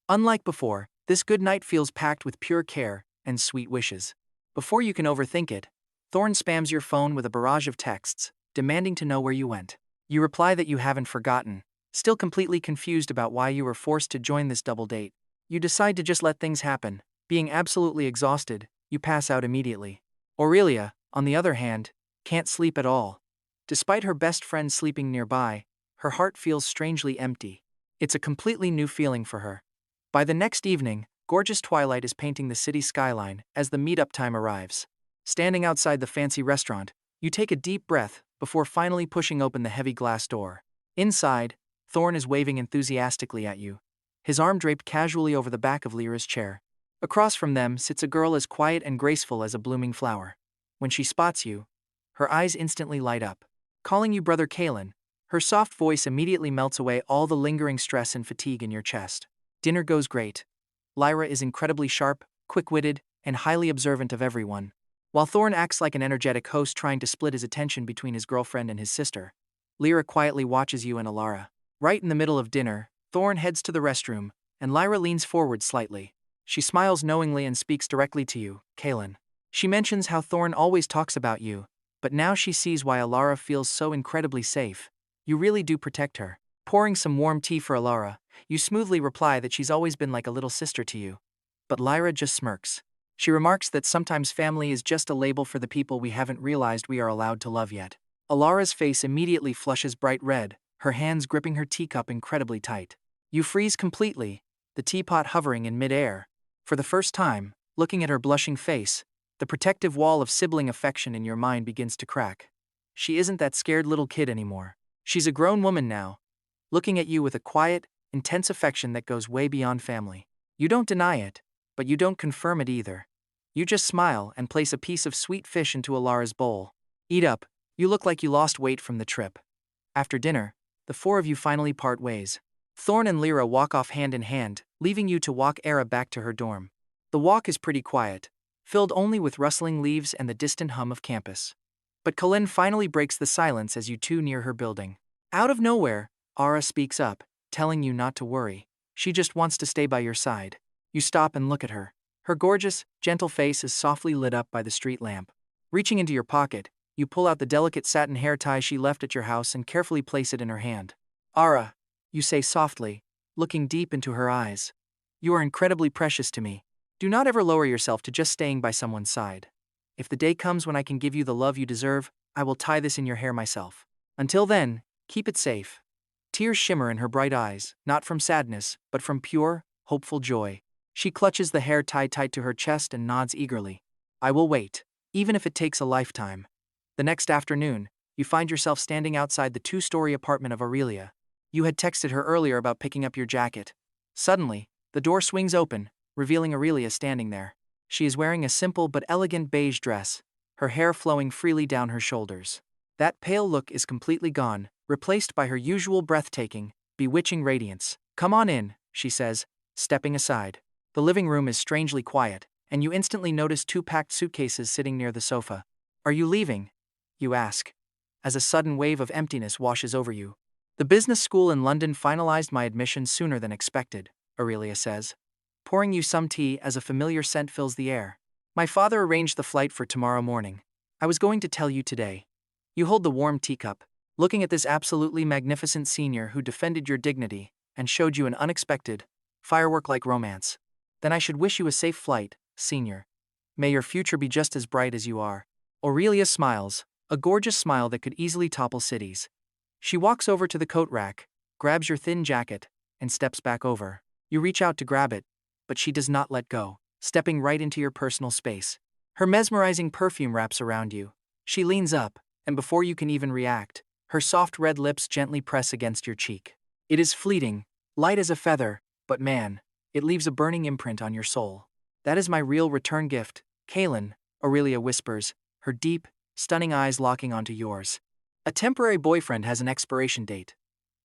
Unlike before, this good night feels packed with pure care and sweet wishes. Before you can overthink it, Thorn spams your phone with a barrage of texts, demanding to know where you went. You reply that you haven't forgotten, still completely confused about why you were forced to join this double date. You decide to just let things happen. Being absolutely exhausted, you pass out immediately. Aurelia, on the other hand, can't sleep at all. Despite her best friend sleeping nearby, her heart feels strangely empty. It's a completely new feeling for her. By the next evening, gorgeous twilight is painting the city skyline as the meetup time arrives. Standing outside the fancy restaurant, you take a deep breath before finally pushing open the heavy glass door. Inside, Thorn is waving enthusiastically at you, his arm draped casually over the back of Lyra's chair. Across from them sits a girl as quiet and graceful as a blooming flower. When she spots you, her eyes instantly light up. Calling you brother Kaelen, her soft voice immediately melts away all the lingering stress and fatigue in your chest. Dinner goes great. Lyra is incredibly sharp, quick-witted, and highly observant of everyone, while Thorn acts like an energetic host trying to split his attention between his girlfriend and his sister. Lyra quietly watches you and Alara. Right in the middle of dinner, Thorn heads to the restroom, and Lyra leans forward slightly. She smiles knowingly and speaks directly to you, Kaelen. She mentions how Thorn always talks about you, but now she sees why Alara feels so incredibly safe. You really do protect her. Pouring some warm tea for Alara, you smoothly reply that she's always been like a little sister to you. But Lyra just smirks. She remarks that sometimes family is just a label for the people we haven't realized we are allowed to love yet. Alara's face immediately flushes bright red, her hands gripping her teacup incredibly tight. You freeze completely, the teapot hovering in mid-air. For the first time, looking at her blushing face, The protective wall of sibling affection in your mind begins to crack. She isn't that scared little kid anymore. She's a grown woman now, looking at you with a quiet, intense affection that goes way beyond family. You don't deny it, but you don't confirm it either. You just smile and place a piece of sweet fish into Alara's bowl. Eat up, you look like you lost weight from the trip. After dinner, the four of you finally part ways. Thorn and Lyra walk off hand in hand, leaving you to walk Era back to her dorm. The walk is pretty quiet, filled only with rustling leaves and the distant hum of campus. But Kaelen finally breaks the silence as you two near her building. Out of nowhere, Ara speaks up, telling you not to worry. She just wants to stay by your side. You stop and look at her. Her gorgeous, gentle face is softly lit up by the street lamp. Reaching into your pocket, you pull out the delicate satin hair tie she left at your house and carefully place it in her hand. Ara, you say softly, looking deep into her eyes. You are incredibly precious to me. Do not ever lower yourself to just staying by someone's side. If the day comes when I can give you the love you deserve, I will tie this in your hair myself. Until then, keep it safe. Tears shimmer in her bright eyes, not from sadness, but from pure, hopeful joy. She clutches the hair tied tight to her chest and nods eagerly. I will wait, even if it takes a lifetime. The next afternoon, you find yourself standing outside the two-story apartment of Aurelia. You had texted her earlier about picking up your jacket. Suddenly, the door swings open, revealing Aurelia standing there. She is wearing a simple but elegant beige dress, her hair flowing freely down her shoulders. That pale look is completely gone, replaced by her usual breathtaking, bewitching radiance. Come on in, she says, stepping aside. The living room is strangely quiet, and you instantly notice two packed suitcases sitting near the sofa. Are you leaving? You ask, as a sudden wave of emptiness washes over you. The business school in London finalized my admission sooner than expected, Aurelia says, pouring you some tea as a familiar scent fills the air. My father arranged the flight for tomorrow morning. I was going to tell you today. You hold the warm teacup, looking at this absolutely magnificent senior who defended your dignity and showed you an unexpected, firework-like romance. Then I should wish you a safe flight, senior. May your future be just as bright as you are. Aurelia smiles, a gorgeous smile that could easily topple cities. She walks over to the coat rack, grabs your thin jacket, and steps back over. You reach out to grab it, but she does not let go, stepping right into your personal space. Her mesmerizing perfume wraps around you. She leans up, and before you can even react, her soft red lips gently press against your cheek. It is fleeting, light as a feather, but man, it leaves a burning imprint on your soul. That is my real return gift, Kaelen, Aurelia whispers, her deep, stunning eyes locking onto yours. A temporary boyfriend has an expiration date.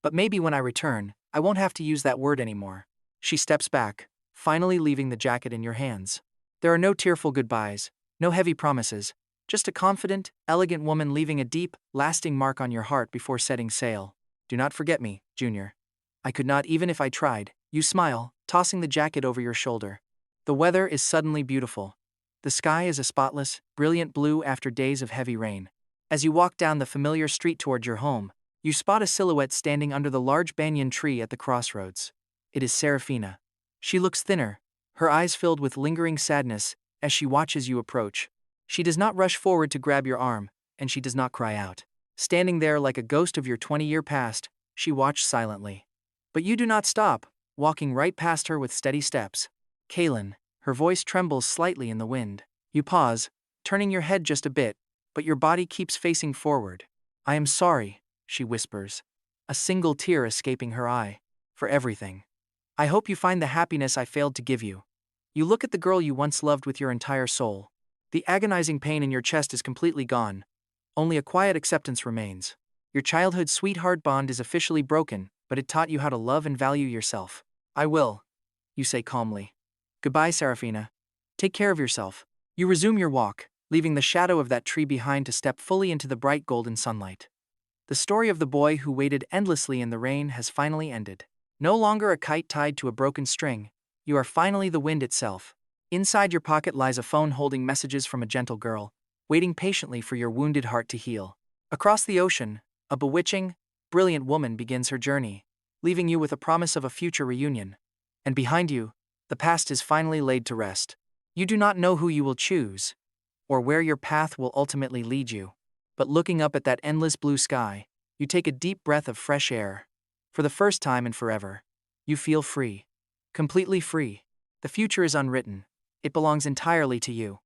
But maybe when I return, I won't have to use that word anymore. She steps back, finally leaving the jacket in your hands. There are no tearful goodbyes, no heavy promises, just a confident, elegant woman leaving a deep, lasting mark on your heart before setting sail. Do not forget me, Junior. I could not even if I tried. You smile, tossing the jacket over your shoulder. The weather is suddenly beautiful. The sky is a spotless, brilliant blue after days of heavy rain. As you walk down the familiar street toward your home, you spot a silhouette standing under the large banyan tree at the crossroads. It is Seraphina. She looks thinner, her eyes filled with lingering sadness as she watches you approach. She does not rush forward to grab your arm, and she does not cry out. Standing there like a ghost of your 20-year past, she watched silently. But you do not stop, walking right past her with steady steps. Kaelen, her voice trembles slightly in the wind. You pause, turning your head just a bit, but your body keeps facing forward. I am sorry, she whispers, a single tear escaping her eye. For everything. I hope you find the happiness I failed to give you. You look at the girl you once loved with your entire soul. The agonizing pain in your chest is completely gone. Only a quiet acceptance remains. Your childhood sweetheart bond is officially broken, but it taught you how to love and value yourself. I will, you say calmly. Goodbye, Seraphina. Take care of yourself. You resume your walk, leaving the shadow of that tree behind to step fully into the bright golden sunlight. The story of the boy who waited endlessly in the rain has finally ended. No longer a kite tied to a broken string, you are finally the wind itself. Inside your pocket lies a phone holding messages from a gentle girl, waiting patiently for your wounded heart to heal. Across the ocean, a bewitching, brilliant woman begins her journey, leaving you with a promise of a future reunion. And behind you, the past is finally laid to rest. You do not know who you will choose, or where your path will ultimately lead you. But looking up at that endless blue sky, you take a deep breath of fresh air. For the first time in forever, you feel free. Completely free. The future is unwritten. It belongs entirely to you.